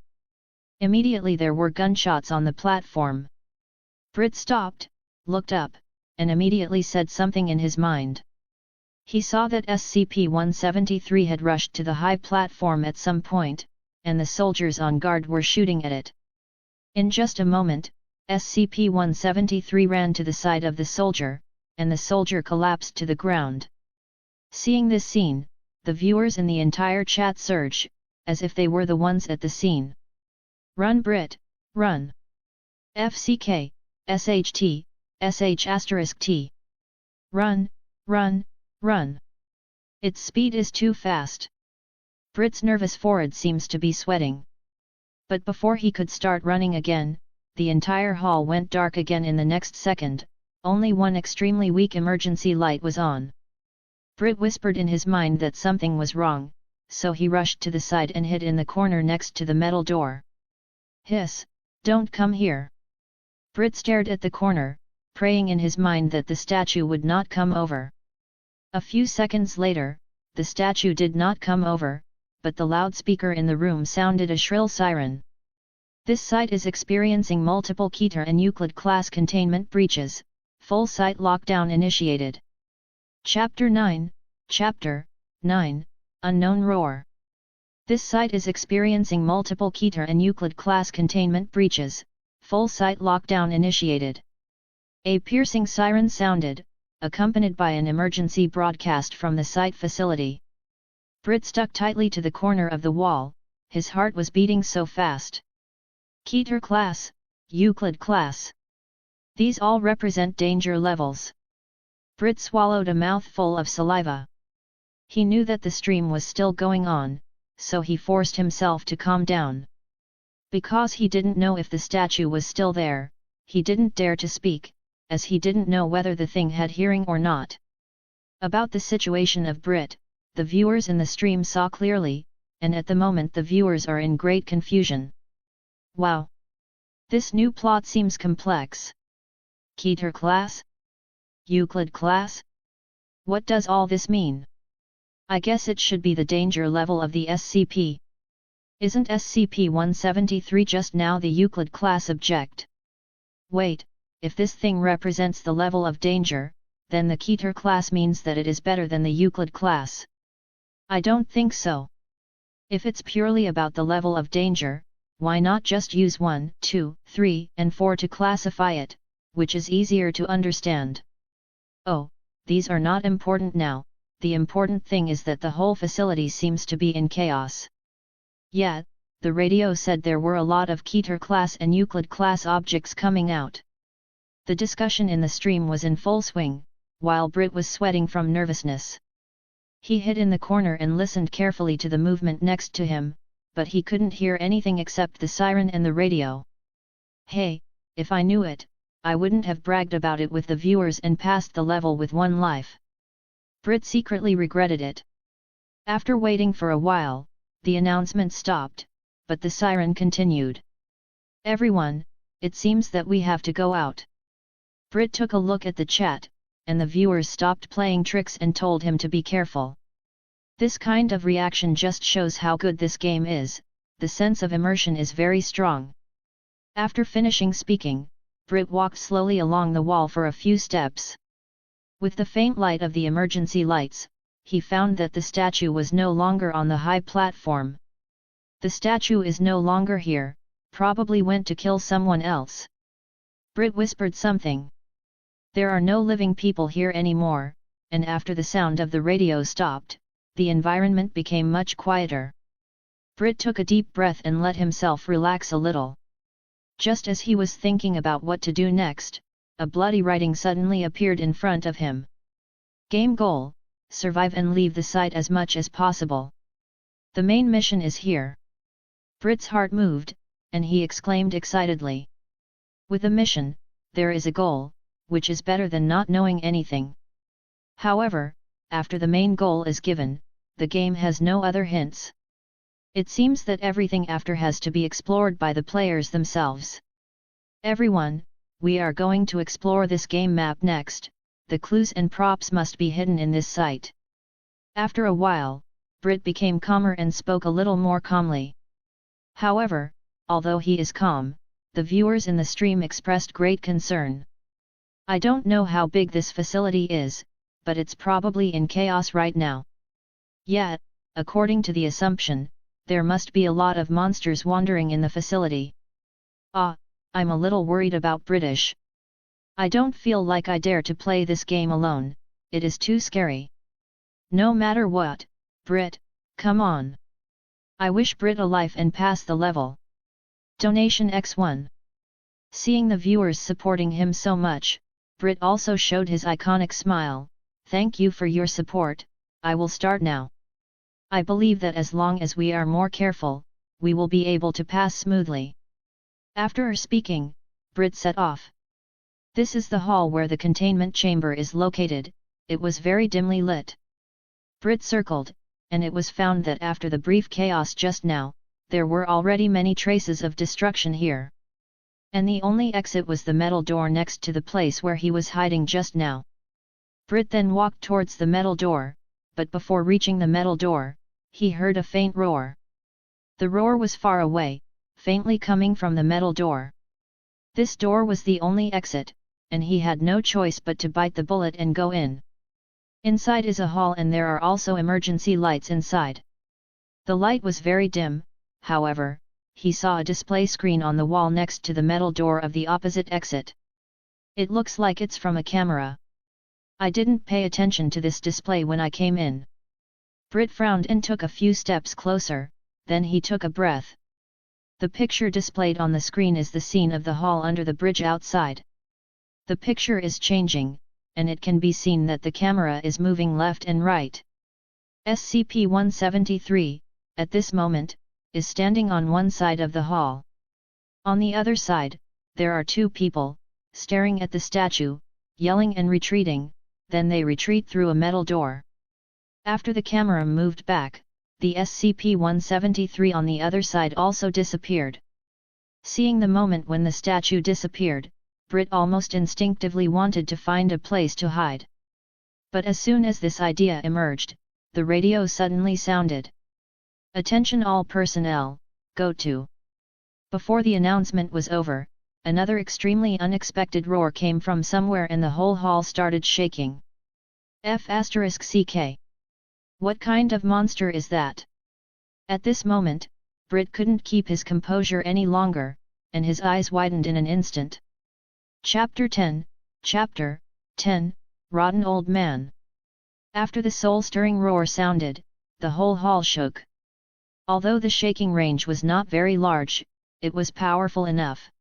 Immediately there were gunshots on the platform. Brit stopped, looked up, and immediately said something in his mind. He saw that SCP-173 had rushed to the high platform at some point, and the soldiers on guard were shooting at it. In just a moment, SCP-173 ran to the side of the soldier, and the soldier collapsed to the ground. Seeing this scene, the viewers in the entire chat surged, as if they were the ones at the scene. Run Brit, run! FCK, SHT, SH*T. Run, run, run! Its speed is too fast. Brit's nervous forehead seems to be sweating. But before he could start running again, the entire hall went dark again in the next second, only one extremely weak emergency light was on. Brit whispered in his mind that something was wrong, so he rushed to the side and hid in the corner next to the metal door. Hiss, don't come here! Brit stared at the corner, praying in his mind that the statue would not come over. A few seconds later, the statue did not come over, but the loudspeaker in the room sounded a shrill siren. This site is experiencing multiple Keter and Euclid class containment breaches. Full site lockdown initiated. Chapter 9, Chapter 9, Unknown Roar. This site is experiencing multiple Keter and Euclid class containment breaches. Full site lockdown initiated. A piercing siren sounded, accompanied by an emergency broadcast from the site facility. Brit stuck tightly to the corner of the wall, his heart was beating so fast. Keter class, Euclid class. These all represent danger levels. Brit swallowed a mouthful of saliva. He knew that the stream was still going on, so he forced himself to calm down. Because he didn't know if the statue was still there, he didn't dare to speak, as he didn't know whether the thing had hearing or not. About the situation of Brit, the viewers in the stream saw clearly, and at the moment the viewers are in great confusion. Wow! This new plot seems complex. Keter class? Euclid class? What does all this mean? I guess it should be the danger level of the SCP. Isn't SCP-173 just now the Euclid class object? Wait, if this thing represents the level of danger, then the Keter class means that it is better than the Euclid class. I don't think so. If it's purely about the level of danger, why not just use 1, 2, 3, and 4 to classify it, which is easier to understand? Oh, these are not important now, the important thing is that the whole facility seems to be in chaos. Yet, the radio said there were a lot of Keter class and Euclid class objects coming out. The discussion in the stream was in full swing, while Brit was sweating from nervousness. He hid in the corner and listened carefully to the movement next to him, but he couldn't hear anything except the siren and the radio. Hey, if I knew it, I wouldn't have bragged about it with the viewers and passed the level with 1 life. Brit secretly regretted it. After waiting for a while, the announcement stopped, but the siren continued. Everyone, it seems that we have to go out. Brit took a look at the chat, and the viewers stopped playing tricks and told him to be careful. This kind of reaction just shows how good this game is, the sense of immersion is very strong. After finishing speaking, Brit walked slowly along the wall for a few steps. With the faint light of the emergency lights, he found that the statue was no longer on the high platform. The statue is no longer here, probably went to kill someone else. Brit whispered something. There are no living people here anymore, and after the sound of the radio stopped, the environment became much quieter. Brit took a deep breath and let himself relax a little. Just as he was thinking about what to do next, a bloody writing suddenly appeared in front of him. Game goal: survive and leave the site as much as possible. The main mission is here. Brit's heart moved, and he exclaimed excitedly. With a mission, there is a goal, which is better than not knowing anything. However, after the main goal is given, the game has no other hints. It seems that everything after has to be explored by the players themselves. Everyone, we are going to explore this game map next, the clues and props must be hidden in this site. After a while, Brit became calmer and spoke a little more calmly. However, although he is calm, the viewers in the stream expressed great concern. I don't know how big this facility is, but it's probably in chaos right now. Yet, according to the assumption, there must be a lot of monsters wandering in the facility. I'm a little worried about British. I don't feel like I dare to play this game alone, it is too scary. No matter what, Brit, come on. I wish Brit a life and pass the level. Donation X1. Seeing the viewers supporting him so much, Brit also showed his iconic smile. Thank you for your support, I will start now. I believe that as long as we are more careful, we will be able to pass smoothly. After speaking, Brit set off. This is the hall where the containment chamber is located, it was very dimly lit. Brit circled, and it was found that after the brief chaos just now, there were already many traces of destruction here. And the only exit was the metal door next to the place where he was hiding just now. Brit then walked towards the metal door, but before reaching the metal door, he heard a faint roar. The roar was far away, faintly coming from the metal door. This door was the only exit, and he had no choice but to bite the bullet and go in. Inside is a hall and there are also emergency lights inside. The light was very dim, however, he saw a display screen on the wall next to the metal door of the opposite exit. It looks like it's from a camera. I didn't pay attention to this display when I came in. Brit frowned and took a few steps closer, then he took a breath. The picture displayed on the screen is the scene of the hall under the bridge outside. The picture is changing, and it can be seen that the camera is moving left and right. SCP-173, at this moment, is standing on one side of the hall. On the other side, there are two people, staring at the statue, yelling and retreating, then they retreat through a metal door. After the camera moved back, the SCP-173 on the other side also disappeared. Seeing the moment when the statue disappeared, Brit almost instinctively wanted to find a place to hide. But as soon as this idea emerged, the radio suddenly sounded. Attention all personnel, go to. Before the announcement was over, another extremely unexpected roar came from somewhere and the whole hall started shaking. F***CK. What kind of monster is that? At this moment, Brit couldn't keep his composure any longer, and his eyes widened in an instant. Chapter 10, Rotten Old Man. After the soul-stirring roar sounded, the whole hall shook. Although the shaking range was not very large, it was powerful enough.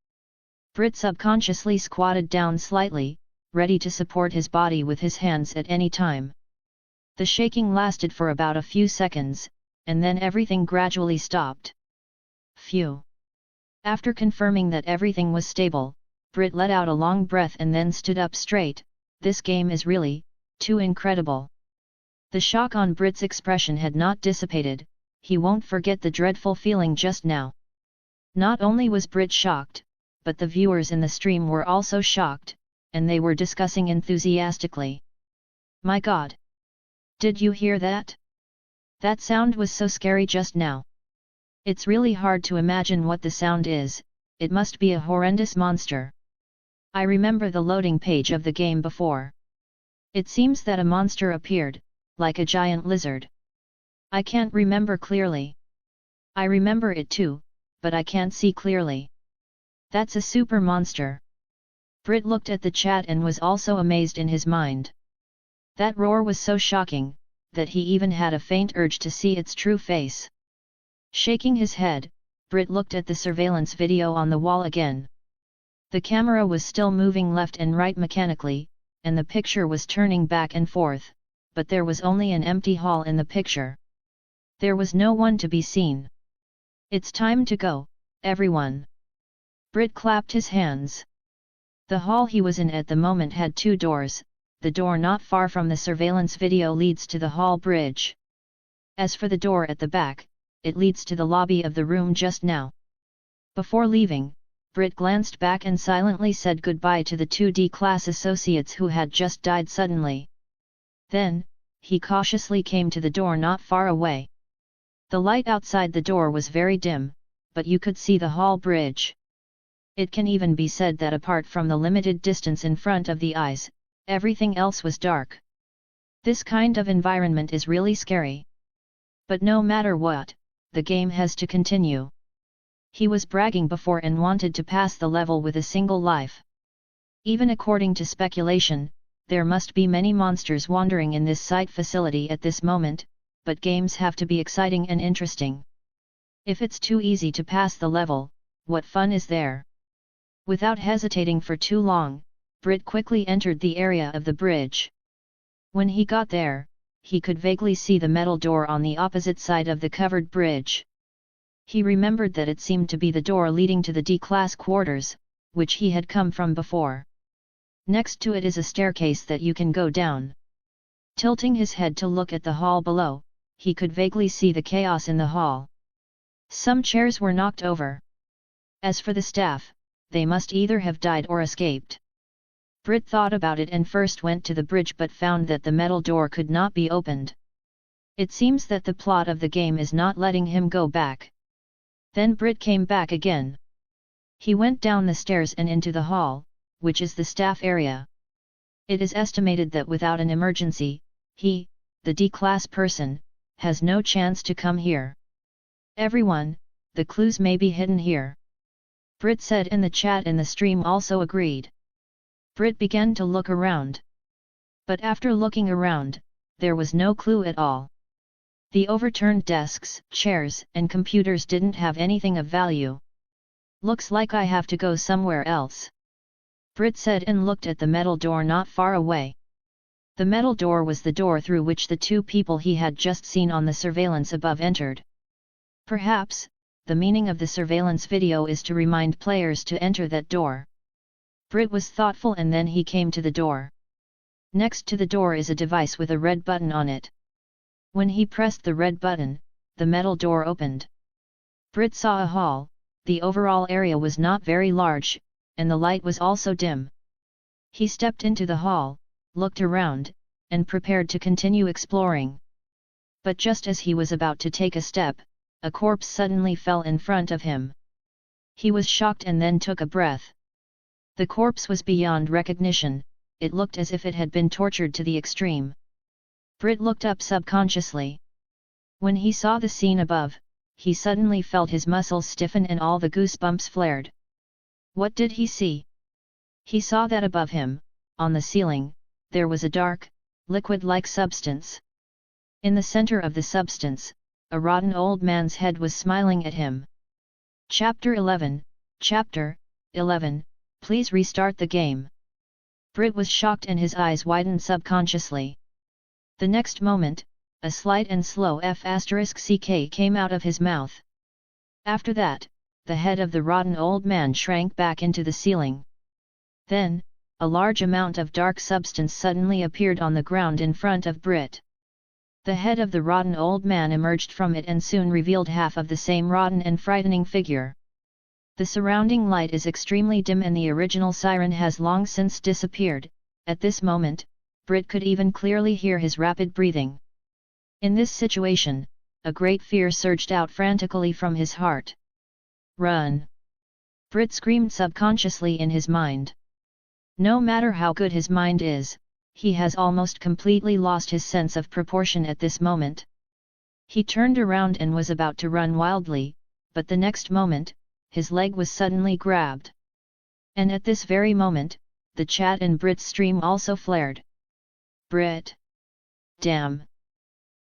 Brit subconsciously squatted down slightly, ready to support his body with his hands at any time. The shaking lasted for about a few seconds, and then everything gradually stopped. Phew! After confirming that everything was stable, Brit let out a long breath and then stood up straight. This game is really too incredible. The shock on Brit's expression had not dissipated. He won't forget the dreadful feeling just now. Not only was Brit shocked, but the viewers in the stream were also shocked, and they were discussing enthusiastically. My God! Did you hear that? That sound was so scary just now. It's really hard to imagine what the sound is. It must be a horrendous monster. I remember the loading page of the game before. It seems that a monster appeared, like a giant lizard. I can't remember clearly. I remember it too, but I can't see clearly. That's a super monster. Brit looked at the chat and was also amazed in his mind. That roar was so shocking, that he even had a faint urge to see its true face. Shaking his head, Brit looked at the surveillance video on the wall again. The camera was still moving left and right mechanically, and the picture was turning back and forth, but there was only an empty hall in the picture. There was no one to be seen. It's time to go, everyone. Brit clapped his hands. The hall he was in at the moment had 2 doors. The door not far from the surveillance video leads to the hall bridge. As for the door at the back, it leads to the lobby of the room just now. Before leaving, Brit glanced back and silently said goodbye to the 2 D-class associates who had just died suddenly. Then, he cautiously came to the door not far away. The light outside the door was very dim, but you could see the hall bridge. It can even be said that apart from the limited distance in front of the eyes, everything else was dark. This kind of environment is really scary. But no matter what, the game has to continue. He was bragging before and wanted to pass the level with a single life. Even according to speculation, there must be many monsters wandering in this site facility at this moment, but games have to be exciting and interesting. If it's too easy to pass the level, what fun is there? Without hesitating for too long, Brit quickly entered the area of the bridge. When he got there, he could vaguely see the metal door on the opposite side of the covered bridge. He remembered that it seemed to be the door leading to the D-class quarters, which he had come from before. Next to it is a staircase that you can go down. Tilting his head to look at the hall below, he could vaguely see the chaos in the hall. Some chairs were knocked over. As for the staff, they must either have died or escaped. Brit thought about it and first went to the bridge but found that the metal door could not be opened. It seems that the plot of the game is not letting him go back. Then Brit came back again. He went down the stairs and into the hall, which is the staff area. It is estimated that without an emergency, he, the D-class person, has no chance to come here. Everyone, the clues may be hidden here. Brit said in the chat and the stream also agreed. Brit began to look around. But after looking around, there was no clue at all. The overturned desks, chairs, and computers didn't have anything of value. Looks like I have to go somewhere else. Brit said and looked at the metal door not far away. The metal door was the door through which the 2 people he had just seen on the surveillance above entered. Perhaps, the meaning of the surveillance video is to remind players to enter that door. Brit was thoughtful and then he came to the door. Next to the door is a device with a red button on it. When he pressed the red button, the metal door opened. Brit saw a hall. The overall area was not very large, and the light was also dim. He stepped into the hall, looked around, and prepared to continue exploring. But just as he was about to take a step, a corpse suddenly fell in front of him. He was shocked and then took a breath. The corpse was beyond recognition, it looked as if it had been tortured to the extreme. Brit looked up subconsciously. When he saw the scene above, he suddenly felt his muscles stiffen and all the goosebumps flared. What did he see? He saw that above him, on the ceiling, there was a dark, liquid-like substance. In the center of the substance, a rotten old man's head was smiling at him. Chapter 11, Please restart the game. Brit was shocked and his eyes widened subconsciously. The next moment, a slight and slow F***ck came out of his mouth. After that, the head of the rotten old man shrank back into the ceiling. Then, a large amount of dark substance suddenly appeared on the ground in front of Brit. The head of the rotten old man emerged from it and soon revealed half of the same rotten and frightening figure. The surrounding light is extremely dim and the original siren has long since disappeared. At this moment, Brit could even clearly hear his rapid breathing. In this situation, a great fear surged out frantically from his heart. Run! Brit screamed subconsciously in his mind. No matter how good his mind is, he has almost completely lost his sense of proportion at this moment. He turned around and was about to run wildly, but the next moment, his leg was suddenly grabbed. And at this very moment, the chat in Brit's stream also flared. Brit! Damn!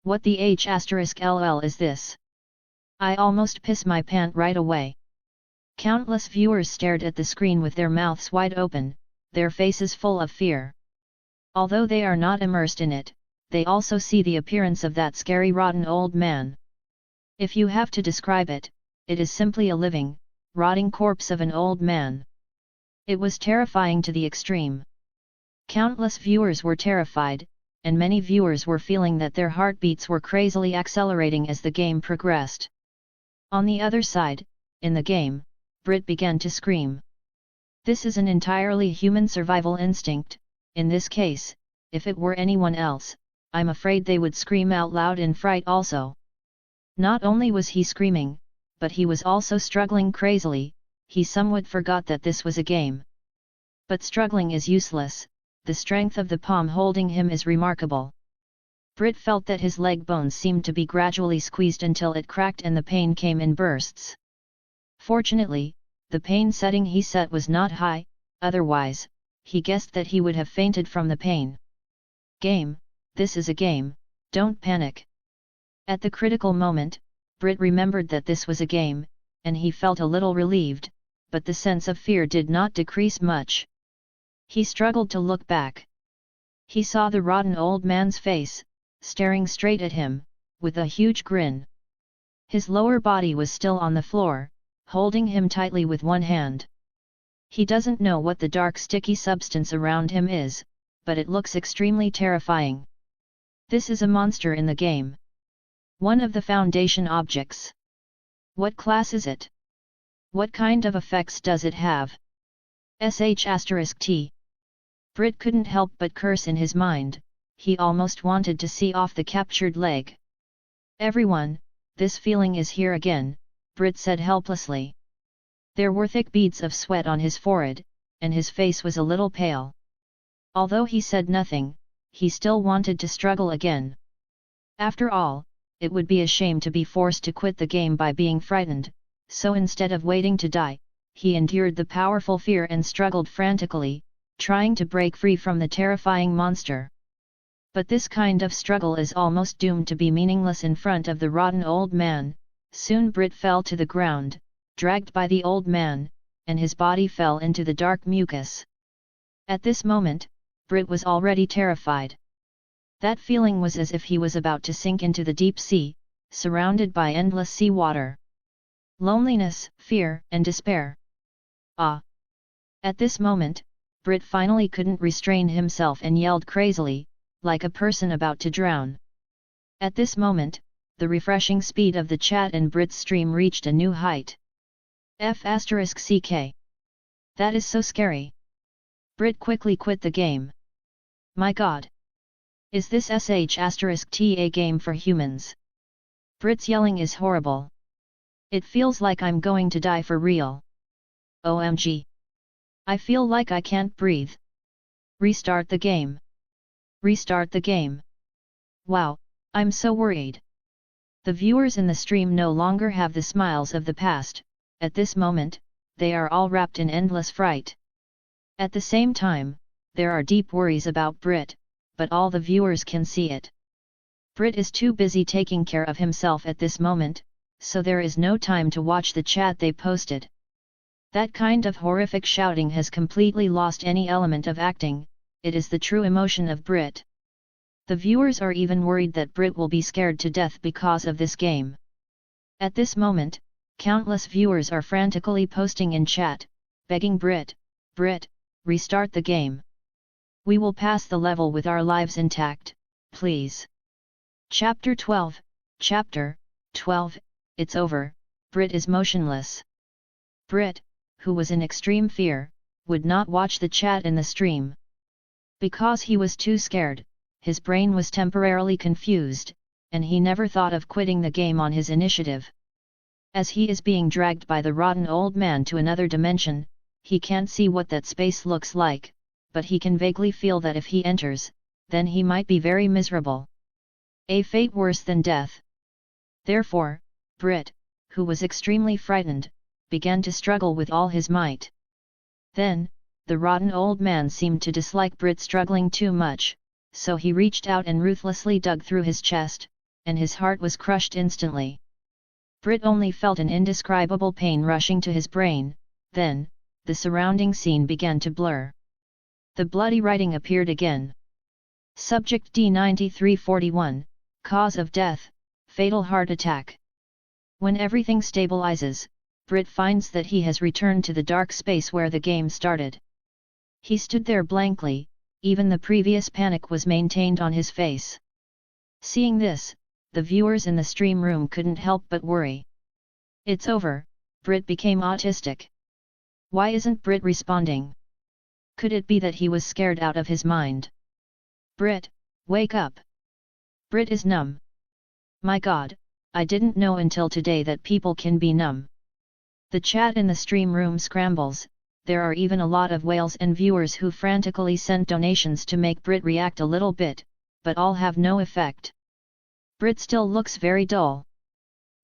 What the h***ll is this? I almost piss my pant right away. Countless viewers stared at the screen with their mouths wide open, their faces full of fear. Although they are not immersed in it, they also see the appearance of that scary rotten old man. If you have to describe it, it is simply a living, rotting corpse of an old man. It was terrifying to the extreme. Countless viewers were terrified, and many viewers were feeling that their heartbeats were crazily accelerating as the game progressed. On the other side, in the game, Brit began to scream. This is an entirely human survival instinct. In this case, if it were anyone else, I'm afraid they would scream out loud in fright also. Not only was he screaming, but he was also struggling crazily. He somewhat forgot that this was a game. But struggling is useless, the strength of the palm holding him is remarkable. Brit felt that his leg bones seemed to be gradually squeezed until it cracked and the pain came in bursts. Fortunately, the pain setting he set was not high, otherwise, he guessed that he would have fainted from the pain. Game, this is a game, don't panic. At the critical moment, Brit remembered that this was a game, and he felt a little relieved, but the sense of fear did not decrease much. He struggled to look back. He saw the rotten old man's face, staring straight at him, with a huge grin. His lower body was still on the floor, holding him tightly with one hand. He doesn't know what the dark sticky substance around him is, but it looks extremely terrifying. This is a monster in the game. One of the Foundation objects. What class is it? What kind of effects does it have? **T. Brit couldn't help but curse in his mind, he almost wanted to see off the captured leg. Everyone, this feeling is here again, Brit said helplessly. There were thick beads of sweat on his forehead, and his face was a little pale. Although he said nothing, he still wanted to struggle again. After all, it would be a shame to be forced to quit the game by being frightened, so instead of waiting to die, he endured the powerful fear and struggled frantically, trying to break free from the terrifying monster. But this kind of struggle is almost doomed to be meaningless in front of the rotten old man. Soon Brit fell to the ground, dragged by the old man, and his body fell into the dark mucus. At this moment, Brit was already terrified. That feeling was as if he was about to sink into the deep sea, surrounded by endless sea water. Loneliness, fear, and despair. Ah! At this moment, Brit finally couldn't restrain himself and yelled crazily, like a person about to drown. At this moment, the refreshing speed of the chat in Brit's stream reached a new height. F***ck. That is so scary. Brit quickly quit the game. My god! Is this **T a game for humans? Brit's yelling is horrible. It feels like I'm going to die for real. OMG. I feel like I can't breathe. Restart the game. Restart the game. Wow, I'm so worried. The viewers in the stream no longer have the smiles of the past. At this moment, they are all wrapped in endless fright. At the same time, there are deep worries about Brit, but all the viewers can see it. Brit is too busy taking care of himself at this moment, so there is no time to watch the chat they posted. That kind of horrific shouting has completely lost any element of acting, it is the true emotion of Brit. The viewers are even worried that Brit will be scared to death because of this game. At this moment, countless viewers are frantically posting in chat, begging Brit, restart the game. We will pass the level with our lives intact, please. Chapter 12, it's over, Brit is motionless. Brit, who was in extreme fear, would not watch the chat in the stream. Because he was too scared, his brain was temporarily confused, and he never thought of quitting the game on his initiative. As he is being dragged by the rotten old man to another dimension, he can't see what that space looks like, but he can vaguely feel that if he enters, then he might be very miserable. A fate worse than death. Therefore, Brit, who was extremely frightened, began to struggle with all his might. Then, the rotten old man seemed to dislike Brit struggling too much, so he reached out and ruthlessly dug through his chest, and his heart was crushed instantly. Brit only felt an indescribable pain rushing to his brain, then, the surrounding scene began to blur. The bloody writing appeared again. Subject D9341, cause of death, fatal heart attack. When everything stabilizes, Brit finds that he has returned to the dark space where the game started. He stood there blankly, even the previous panic was maintained on his face. Seeing this, the viewers in the stream room couldn't help but worry. It's over, Brit became autistic. Why isn't Brit responding? Could it be that he was scared out of his mind? Brit, wake up! Brit is numb. My God, I didn't know until today that people can be numb. The chat in the stream room scrambles, there are even a lot of whales and viewers who frantically sent donations to make Brit react a little bit, but all have no effect. Brit still looks very dull.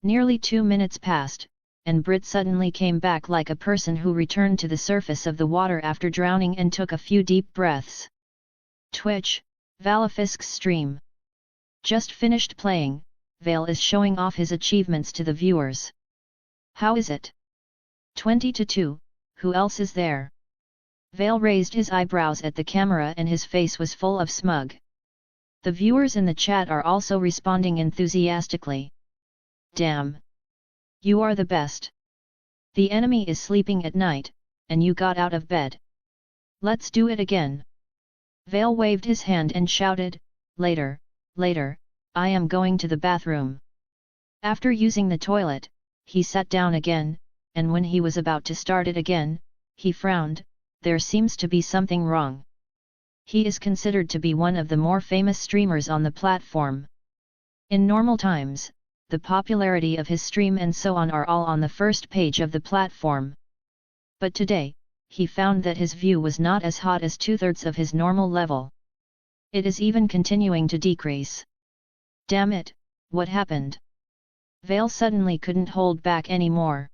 Nearly 2 minutes passed, and Brit suddenly came back like a person who returned to the surface of the water after drowning and took a few deep breaths. Twitch, Valafisk's stream. Just finished playing, Vale is showing off his achievements to the viewers. How is it? 20-2, who else is there? Vale raised his eyebrows at the camera and his face was full of smug. The viewers in the chat are also responding enthusiastically. Damn! You are the best! The enemy is sleeping at night, and you got out of bed. Let's do it again! Vale waved his hand and shouted, later, I am going to the bathroom. After using the toilet, he sat down again, and when he was about to start it again, he frowned, there seems to be something wrong. He is considered to be one of the more famous streamers on the platform. In normal times, the popularity of his stream and so on are all on the first page of the platform. But today, he found that his view was not as hot as 2/3 of his normal level. It is even continuing to decrease. Damn it, what happened? Vale suddenly couldn't hold back anymore.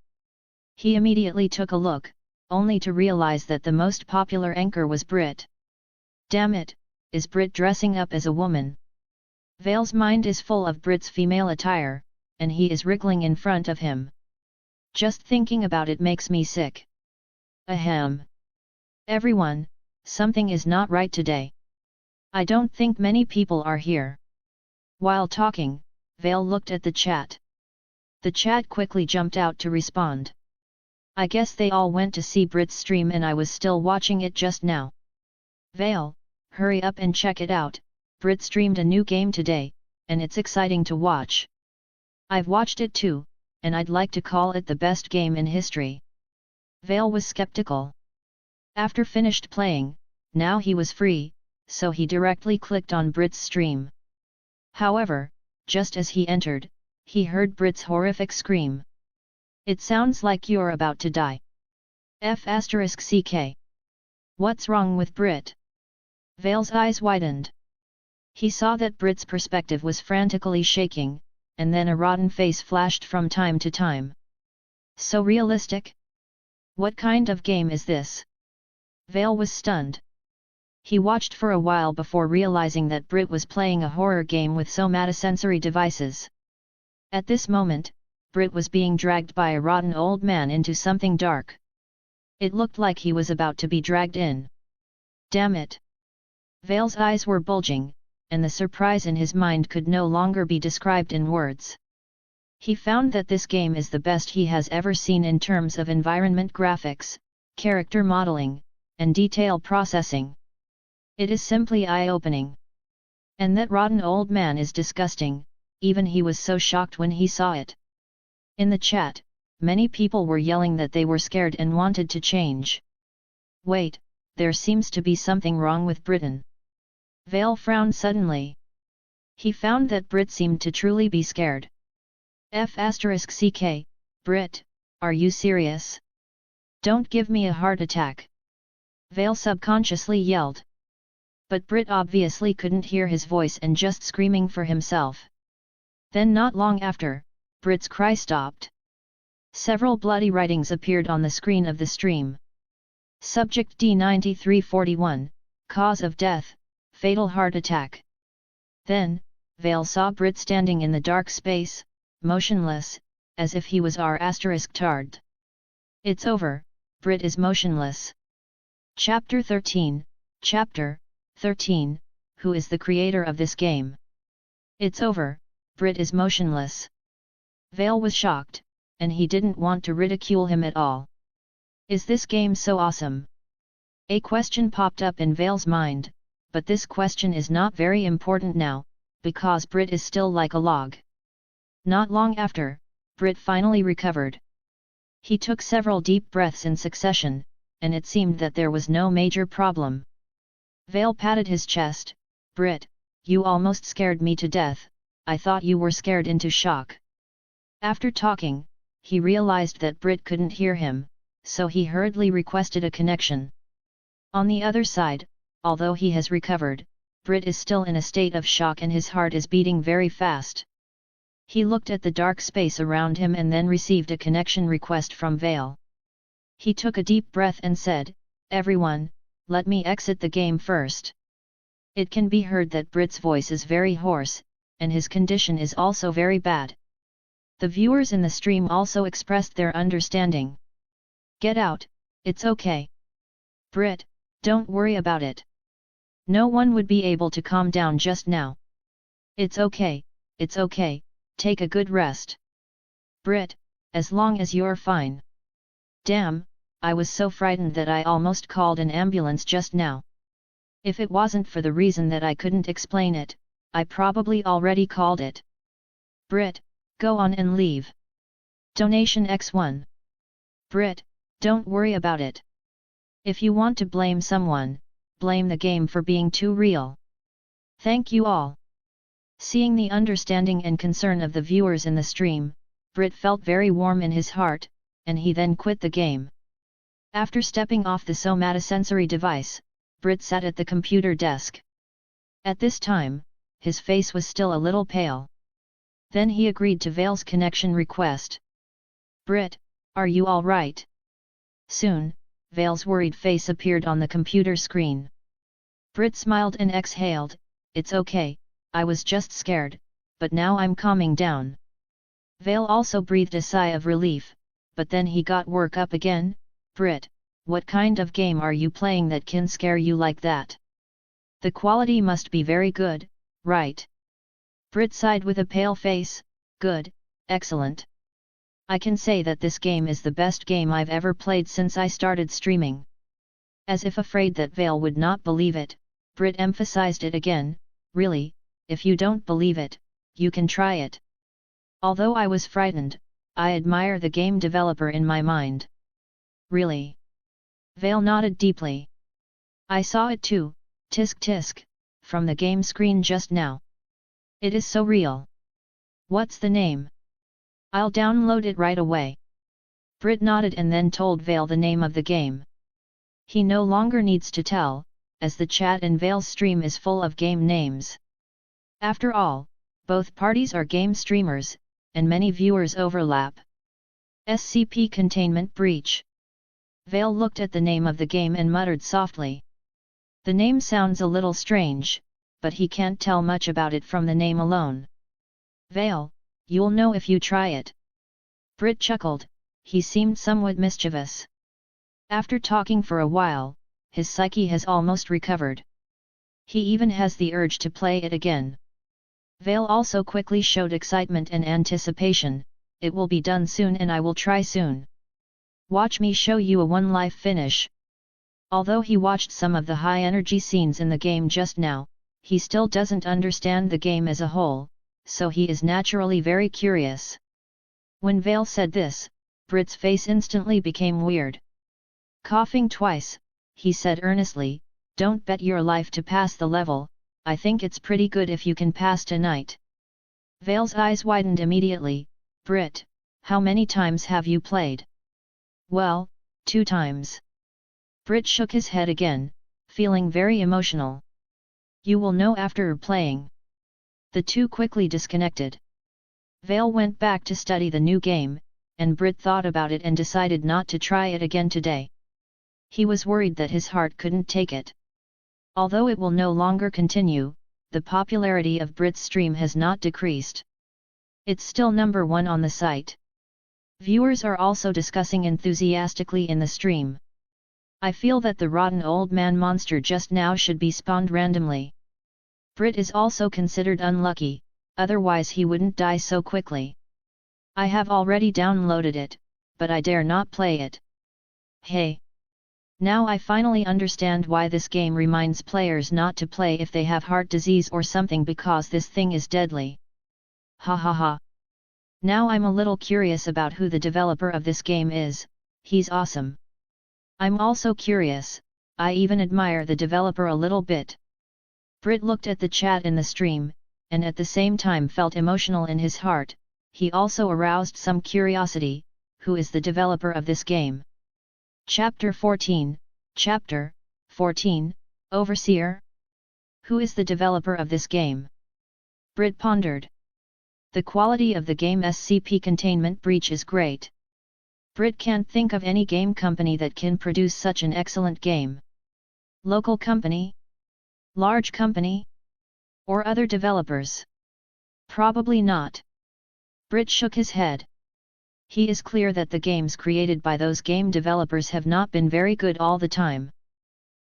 He immediately took a look, only to realize that the most popular anchor was Brit. Damn it, is Brit dressing up as a woman? Vale's mind is full of Brit's female attire, and he is wriggling in front of him. Just thinking about it makes me sick. Ahem. Everyone, something is not right today. I don't think many people are here. While talking, Vale looked at the chat. The chat quickly jumped out to respond. I guess they all went to see Brit's stream and I was still watching it just now. Vale, hurry up and check it out, Brit streamed a new game today, and it's exciting to watch. I've watched it too, and I'd like to call it the best game in history. Vale was skeptical. After finished playing, now he was free, so he directly clicked on Brit's stream. However, just as he entered, he heard Brit's horrific scream. It sounds like you're about to die. F***ck. What's wrong with Brit? Vale's eyes widened. He saw that Brit's perspective was frantically shaking, and then a rotten face flashed from time to time. So realistic? What kind of game is this? Vale was stunned. He watched for a while before realizing that Brit was playing a horror game with somatosensory devices. At this moment, Brit was being dragged by a rotten old man into something dark. It looked like he was about to be dragged in. Damn it! Vale's eyes were bulging, and the surprise in his mind could no longer be described in words. He found that this game is the best he has ever seen in terms of environment graphics, character modeling, and detail processing. It is simply eye-opening. And that rotten old man is disgusting, even he was so shocked when he saw it. In the chat, many people were yelling that they were scared and wanted to change. Wait, there seems to be something wrong with Britain. Vale frowned suddenly. He found that Brit seemed to truly be scared. *CK, Brit, are you serious? Don't give me a heart attack. Vale subconsciously yelled. But Brit obviously couldn't hear his voice and just screaming for himself. Then not long after, Brit's cry stopped. Several bloody writings appeared on the screen of the stream. Subject D9341, cause of death, fatal heart attack. Then, Vale saw Brit standing in the dark space, motionless, as if he was R*****. It's over, Brit is motionless. Chapter 13, Chapter 13, Who is the creator of this game? It's over, Brit is motionless. Vale was shocked, and he didn't want to ridicule him at all. Is this game so awesome? A question popped up in Vale's mind, but this question is not very important now, because Brit is still like a log. Not long after, Brit finally recovered. He took several deep breaths in succession, and it seemed that there was no major problem. Vale patted his chest. Brit, you almost scared me to death, I thought you were scared into shock. After talking, he realized that Brit couldn't hear him, so he hurriedly requested a connection. On the other side, although he has recovered, Brit is still in a state of shock and his heart is beating very fast. He looked at the dark space around him and then received a connection request from Vale. He took a deep breath and said, "Everyone, let me exit the game first." It can be heard that Brit's voice is very hoarse, and his condition is also very bad. The viewers in the stream also expressed their understanding. "Get out, it's okay. Brit, don't worry about it. No one would be able to calm down just now. It's okay, take a good rest. Brit, as long as you're fine." Damn, I was so frightened that I almost called an ambulance just now. If it wasn't for the reason that I couldn't explain it, I probably already called it. Brit, go on and leave. Donation X1. Brit, don't worry about it. If you want to blame someone, blame the game for being too real. Thank you all. Seeing the understanding and concern of the viewers in the stream, Brit felt very warm in his heart, and he then quit the game. After stepping off the somatosensory device, Brit sat at the computer desk. At this time, his face was still a little pale. Then he agreed to Vale's connection request. Brit, are you all right? Soon, Vale's worried face appeared on the computer screen. Brit smiled and exhaled, "It's okay, I was just scared, but now I'm calming down." Vale also breathed a sigh of relief, but then he got work up again. Brit, what kind of game are you playing that can scare you like that? The quality must be very good, right? Brit sighed with a pale face, "Good, excellent. I can say that this game is the best game I've ever played since I started streaming." As if afraid that Vale would not believe it, Brit emphasized it again, "Really, if you don't believe it, you can try it." Although I was frightened, I admire the game developer in my mind. Really? Vale nodded deeply. I saw it too, tisk tisk, from the game screen just now. It is so real. What's the name? I'll download it right away. Brit nodded and then told Vale the name of the game. He no longer needs to tell, as the chat in Vale's stream is full of game names. After all, both parties are game streamers, and many viewers overlap. SCP Containment Breach. Vale looked at the name of the game and muttered softly. The name sounds a little strange, but he can't tell much about it from the name alone. Vale, you'll know if you try it. Brit chuckled, he seemed somewhat mischievous. After talking for a while, his psyche has almost recovered. He even has the urge to play it again. Vale also quickly showed excitement and anticipation, it will be done soon and I will try soon. Watch me show you a one-life finish. Although he watched some of the high-energy scenes in the game just now, he still doesn't understand the game as a whole, so he is naturally very curious. When Vale said this, Brit's face instantly became weird. Coughing twice, he said earnestly, "Don't bet your life to pass the level, I think it's pretty good if you can pass tonight." Vale's eyes widened immediately. "Brit, how many times have you played?" "Well, 2 times. Brit shook his head again, feeling very emotional. "You will know after playing." The two quickly disconnected. Vale went back to study the new game, and Brit thought about it and decided not to try it again today. He was worried that his heart couldn't take it. Although it will no longer continue, the popularity of Brit's stream has not decreased. It's still number 1 on the site. Viewers are also discussing enthusiastically in the stream. "I feel that the rotten old man monster just now should be spawned randomly. Brit is also considered unlucky, otherwise he wouldn't die so quickly. I have already downloaded it, but I dare not play it. Hey! Now I finally understand why this game reminds players not to play if they have heart disease or something, because this thing is deadly. Hahaha. Now I'm a little curious about who the developer of this game is, he's awesome. I'm also curious, I even admire the developer a little bit." Brit looked at the chat in the stream, and at the same time felt emotional in his heart. He also aroused some curiosity, who is the developer of this game? Chapter 14, Chapter 14, Overseer? Who is the developer of this game? Brit pondered. The quality of the game SCP Containment Breach is great. Brit can't think of any game company that can produce such an excellent game. Local company? Large company? Or other developers? Probably not. Brit shook his head. He is clear that the games created by those game developers have not been very good all the time.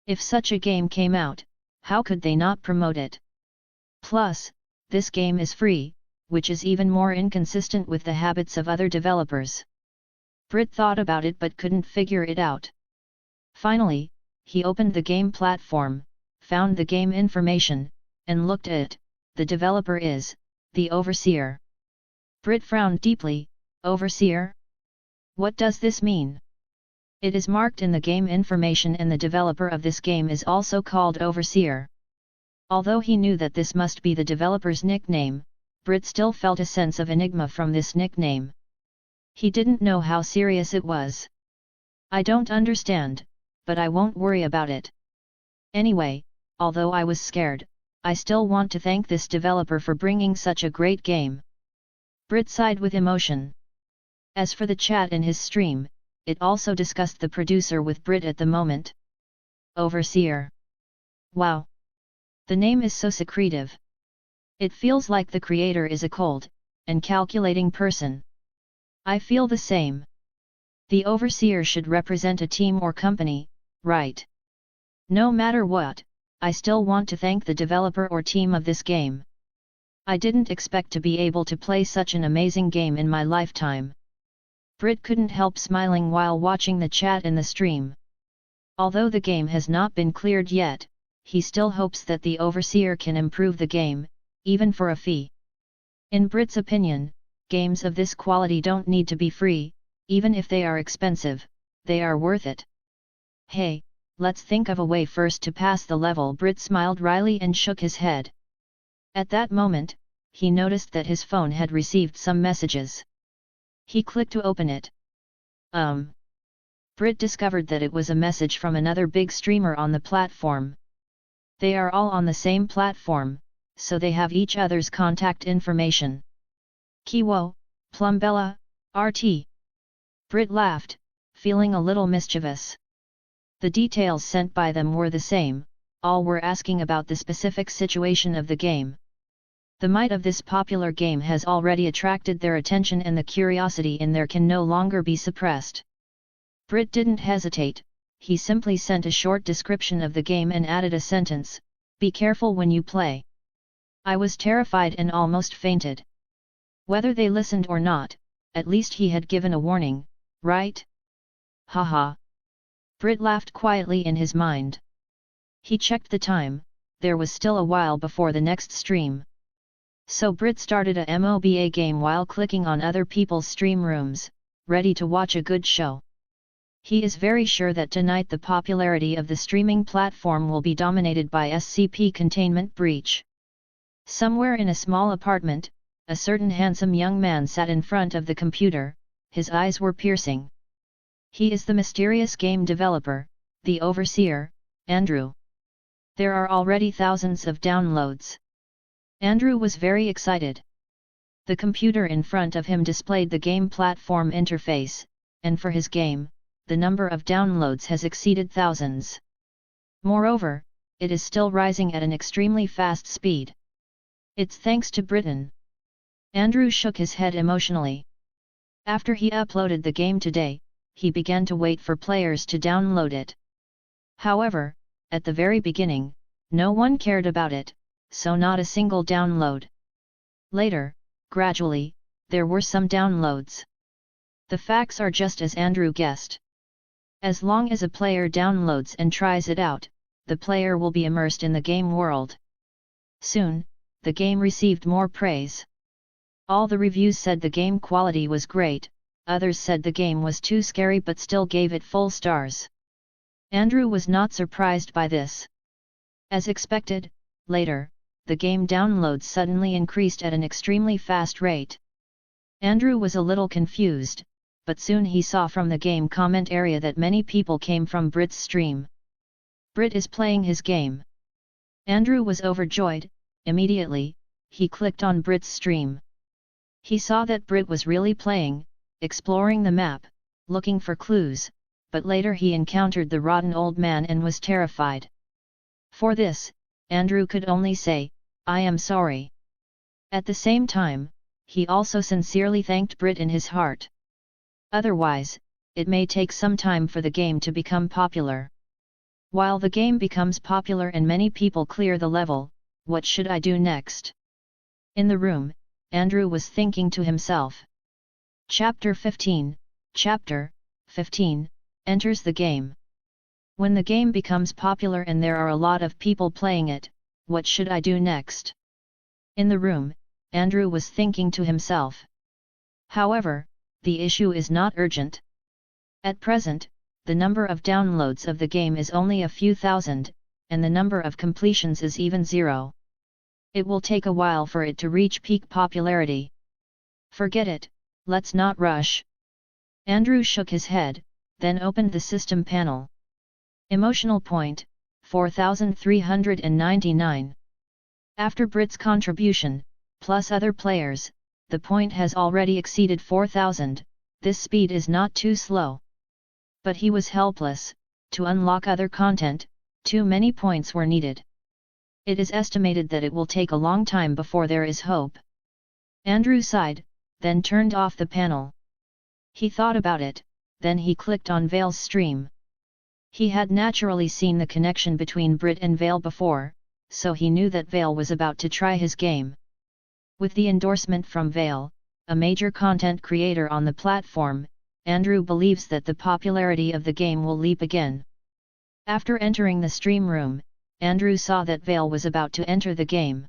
If such a game came out, how could they not promote it? Plus, this game is free, which is even more inconsistent with the habits of other developers. Brit thought about it but couldn't figure it out. Finally, he opened the game platform, found the game information, and looked at it. The developer is the Overseer. Brit frowned deeply. Overseer? What does this mean? It is marked in the game information, and the developer of this game is also called Overseer. Although he knew that this must be the developer's nickname, Brit still felt a sense of enigma from this nickname. He didn't know how serious it was. "I don't understand, but I won't worry about it. Anyway, although I was scared, I still want to thank this developer for bringing such a great game." Brit sighed with emotion. As for the chat in his stream, it also discussed the producer with Brit at the moment. Overseer. Wow! The name is so secretive. It feels like the creator is a cold and calculating person. I feel the same. The Overseer should represent a team or company, right? No matter what, I still want to thank the developer or team of this game. I didn't expect to be able to play such an amazing game in my lifetime. Brit couldn't help smiling while watching the chat in the stream. Although the game has not been cleared yet, he still hopes that the Overseer can improve the game, even for a fee. In Brit's opinion, games of this quality don't need to be free, even if they are expensive, they are worth it. Hey, let's think of a way first to pass the level. Brit smiled wryly and shook his head. At that moment, he noticed that his phone had received some messages. He clicked to open it. Brit discovered that it was a message from another big streamer on the platform. They are all on the same platform, so they have each other's contact information. Kiwo, Plumbella, RT. Brit laughed, feeling a little mischievous. The details sent by them were the same, all were asking about the specific situation of the game. The might of this popular game has already attracted their attention and the curiosity in there can no longer be suppressed. Brit didn't hesitate, he simply sent a short description of the game and added a sentence, "Be careful when you play." I was terrified and almost fainted. Whether they listened or not, at least he had given a warning, right? Haha. Brit laughed quietly in his mind. He checked the time, there was still a while before the next stream. So Brit started a MOBA game while clicking on other people's stream rooms, ready to watch a good show. He is very sure that tonight the popularity of the streaming platform will be dominated by SCP containment breach. Somewhere in a small apartment, a certain handsome young man sat in front of the computer, his eyes were piercing. He is the mysterious game developer, the overseer, Andrew. There are already thousands of downloads. Andrew was very excited. The computer in front of him displayed the game platform interface, and for his game, the number of downloads has exceeded thousands. Moreover, it is still rising at an extremely fast speed. It's thanks to Britain. Andrew shook his head emotionally. After he uploaded the game today, he began to wait for players to download it. However, at the very beginning, no one cared about it, so not a single download. Later, gradually, there were some downloads. The facts are just as Andrew guessed. As long as a player downloads and tries it out, the player will be immersed in the game world. Soon, the game received more praise. All the reviews said the game quality was great, others said the game was too scary but still gave it full stars. Andrew was not surprised by this. As expected, later, the game downloads suddenly increased at an extremely fast rate. Andrew was a little confused, but soon he saw from the game comment area that many people came from Brit's stream. Brit is playing his game. Andrew was overjoyed. Immediately, he clicked on Brit's stream. He saw that Brit was really playing, exploring the map, looking for clues, but later he encountered the rotten old man and was terrified. For this, Andrew could only say, "I am sorry." At the same time, he also sincerely thanked Brit in his heart. Otherwise, it may take some time for the game to become popular. While the game becomes popular and many people clear the level, what should I do next? In the room, Andrew was thinking to himself. Chapter 15, Chapter 15, enters the game. When the game becomes popular and there are a lot of people playing it, what should I do next? In the room, Andrew was thinking to himself. However, the issue is not urgent. At present, the number of downloads of the game is only a few thousand, and the number of completions is even 0. It will take a while for it to reach peak popularity. Forget it, let's not rush. Andrew shook his head, then opened the system panel. Emotional point, 4399. After Brit's contribution, plus other players, the point has already exceeded 4000, this speed is not too slow. But he was helpless, to unlock other content, too many points were needed. It is estimated that it will take a long time before there is hope. Andrew sighed, then turned off the panel. He thought about it, then he clicked on Vale's stream. He had naturally seen the connection between Brit and Vale before, so he knew that Vale was about to try his game. With the endorsement from Vale, a major content creator on the platform, Andrew believes that the popularity of the game will leap again. After entering the stream room, Andrew saw that Vale was about to enter the game.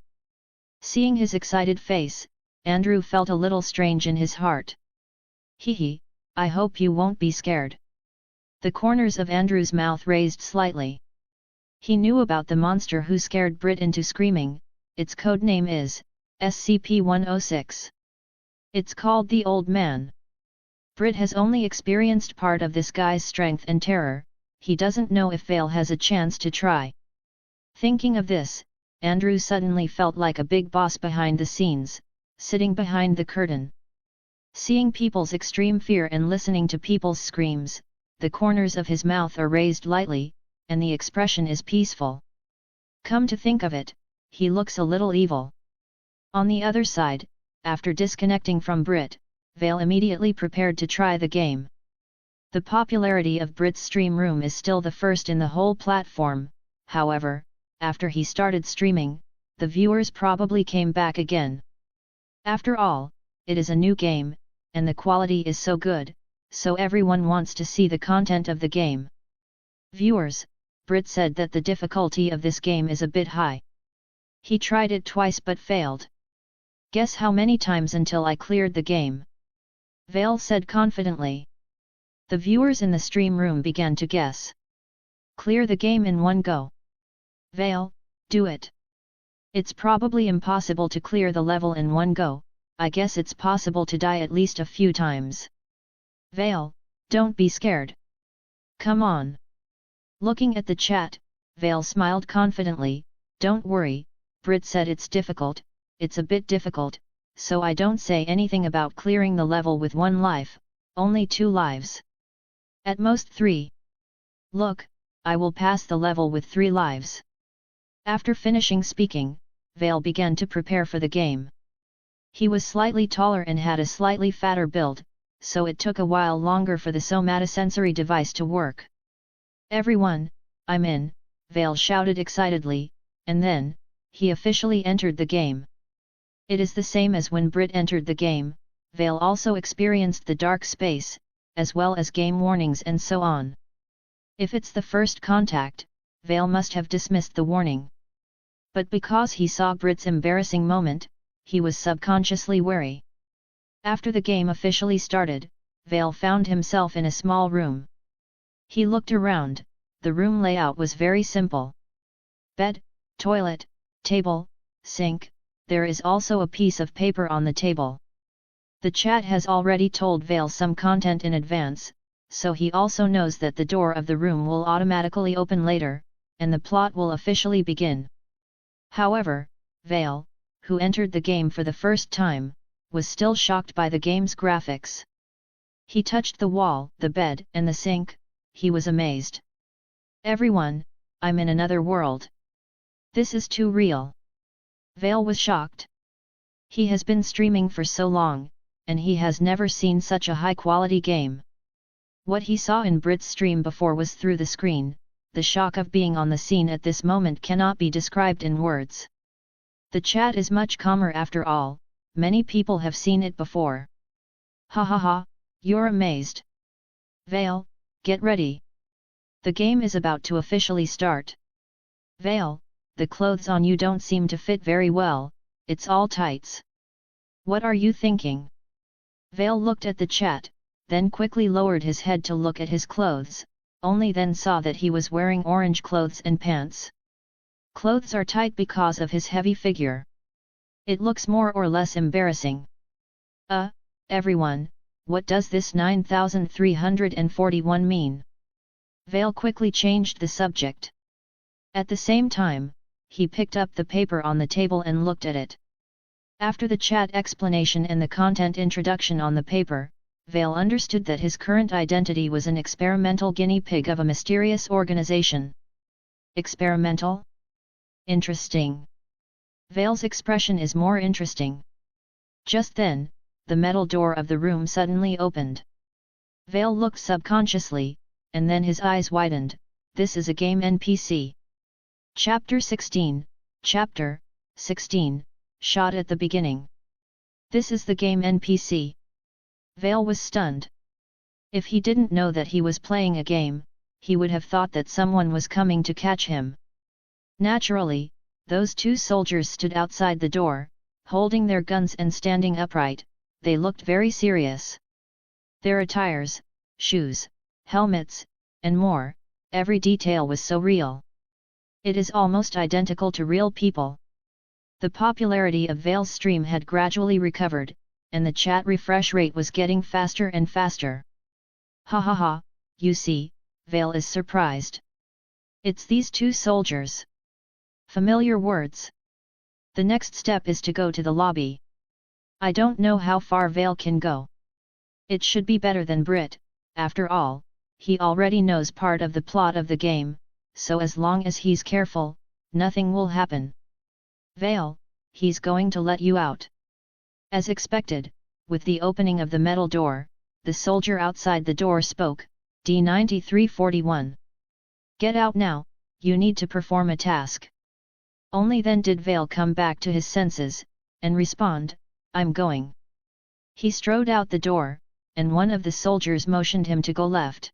Seeing his excited face, Andrew felt a little strange in his heart. Hehe, I hope you won't be scared. The corners of Andrew's mouth raised slightly. He knew about the monster who scared Brit into screaming, its codename is SCP-106. It's called the Old Man. Brit has only experienced part of this guy's strength and terror, he doesn't know if Vale has a chance to try. Thinking of this, Andrew suddenly felt like a big boss behind the scenes, sitting behind the curtain. Seeing people's extreme fear and listening to people's screams, the corners of his mouth are raised lightly, and the expression is peaceful. Come to think of it, he looks a little evil. On the other side, after disconnecting from Brit, Vale immediately prepared to try the game. The popularity of Brit's stream room is still the first in the whole platform, however, after he started streaming, the viewers probably came back again. After all, it is a new game, and the quality is so good, so everyone wants to see the content of the game. Viewers, Brit said that the difficulty of this game is a bit high. He tried it twice but failed. Guess how many times until I cleared the game? Vale said confidently. The viewers in the stream room began to guess. Clear the game in one go. Vale, do it. It's probably impossible to clear the level in one go, I guess it's possible to die at least a few times. Vale, don't be scared. Come on. Looking at the chat, Vale smiled confidently. Don't worry, Brit said it's difficult, it's a bit difficult, so I don't say anything about clearing the level with 1 life, only 2 lives. At most 3. Look, I will pass the level with 3 lives. After finishing speaking, Vale began to prepare for the game. He was slightly taller and had a slightly fatter build, so it took a while longer for the somatosensory device to work. Everyone, I'm in, Vale shouted excitedly, and then, he officially entered the game. It is the same as when Brit entered the game. Vale also experienced the dark space, as well as game warnings and so on. If it's the first contact, Vale must have dismissed the warning. But because he saw Brit's embarrassing moment, he was subconsciously wary. After the game officially started, Vale found himself in a small room. He looked around. The room layout was very simple. Bed, toilet, table, sink, there is also a piece of paper on the table. The chat has already told Vale some content in advance, so he also knows that the door of the room will automatically open later, and the plot will officially begin. However, Vale, who entered the game for the first time, was still shocked by the game's graphics. He touched the wall, the bed, and the sink. He was amazed. Everyone, I'm in another world. This is too real. Vale was shocked. He has been streaming for so long, and he has never seen such a high-quality game. What he saw in Brit's stream before was through the screen. The shock of being on the scene at this moment cannot be described in words. The chat is much calmer after all, many people have seen it before. Hahaha, you're amazed. Vale, get ready. The game is about to officially start. Vale, the clothes on you don't seem to fit very well, it's all tights. What are you thinking? Vale looked at the chat, then quickly lowered his head to look at his clothes, only then saw that he was wearing orange clothes and pants. Clothes are tight because of his heavy figure. It looks more or less embarrassing. Everyone, what does this 9341 mean? Vale quickly changed the subject. At the same time, he picked up the paper on the table and looked at it. After the chat explanation and the content introduction on the paper, Vale understood that his current identity was an experimental guinea pig of a mysterious organization. Experimental? Interesting. Vale's expression is more interesting. Just then, the metal door of the room suddenly opened. Vale looked subconsciously, and then his eyes widened. This is a game NPC. Chapter 16, Chapter 16, Shot at the beginning. This is the game NPC. Vale was stunned. If he didn't know that he was playing a game, he would have thought that someone was coming to catch him. Naturally, those 2 soldiers stood outside the door, holding their guns and standing upright. They looked very serious. Their attires, shoes, helmets, and more, every detail was so real. It is almost identical to real people. The popularity of Vale's stream had gradually recovered, and the chat refresh rate was getting faster and faster. Hahaha, you see, Vale is surprised. It's these 2 soldiers. Familiar words. The next step is to go to the lobby. I don't know how far Vale can go. It should be better than Brit, after all, he already knows part of the plot of the game, so as long as he's careful, nothing will happen. Vale, he's going to let you out. As expected, with the opening of the metal door, the soldier outside the door spoke, D9341. Get out now, you need to perform a task. Only then did Vale come back to his senses, and respond, I'm going. He strode out the door, and one of the soldiers motioned him to go left.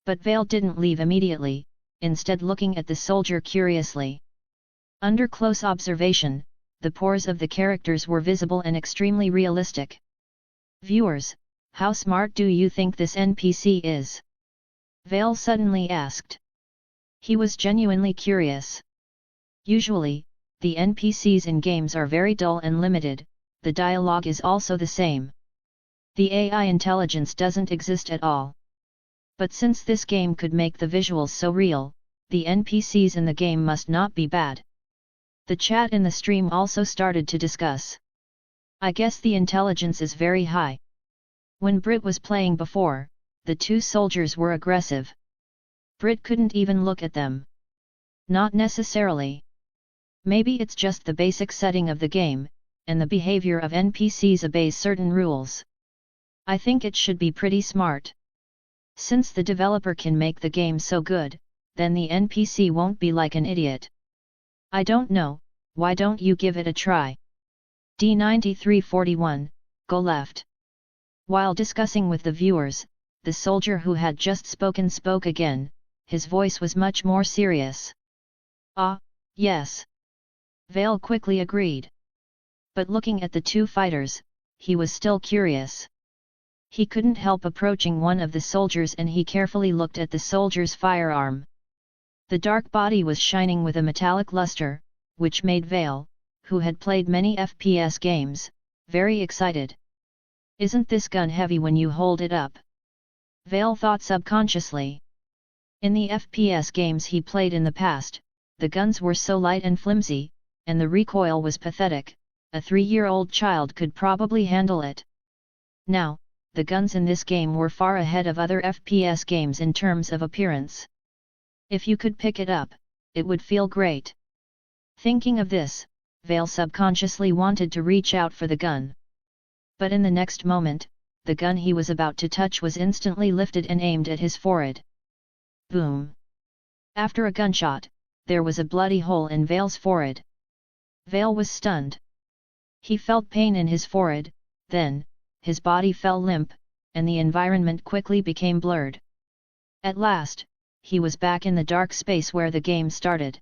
But Vale didn't leave immediately, instead looking at the soldier curiously. Under close observation, the pores of the characters were visible and extremely realistic. Viewers, how smart do you think this NPC is? Vale suddenly asked. He was genuinely curious. Usually, the NPCs in games are very dull and limited, the dialogue is also the same. The AI intelligence doesn't exist at all. But since this game could make the visuals so real, the NPCs in the game must not be bad. The chat in the stream also started to discuss. I guess the intelligence is very high. When Brit was playing before, the two soldiers were aggressive. Brit couldn't even look at them. Not necessarily. Maybe it's just the basic setting of the game, and the behavior of NPCs obeys certain rules. I think it should be pretty smart. Since the developer can make the game so good, then the NPC won't be like an idiot. I don't know, why don't you give it a try? D9341, go left. While discussing with the viewers, the soldier who had just spoken spoke again, his voice was much more serious. Ah, yes. Vale quickly agreed. But looking at the two fighters, he was still curious. He couldn't help approaching one of the soldiers and he carefully looked at the soldier's firearm. The dark body was shining with a metallic luster, which made Vale, who had played many FPS games, very excited. Isn't this gun heavy when you hold it up? Vale thought subconsciously. In the FPS games he played in the past, the guns were so light and flimsy, and the recoil was pathetic, a 3-year-old child could probably handle it. Now, the guns in this game were far ahead of other FPS games in terms of appearance. If you could pick it up, it would feel great. Thinking of this, Vale subconsciously wanted to reach out for the gun. But in the next moment, the gun he was about to touch was instantly lifted and aimed at his forehead. Boom! After a gunshot, there was a bloody hole in Vale's forehead. Vale was stunned. He felt pain in his forehead, then, his body fell limp, and the environment quickly became blurred. At last, he was back in the dark space where the game started.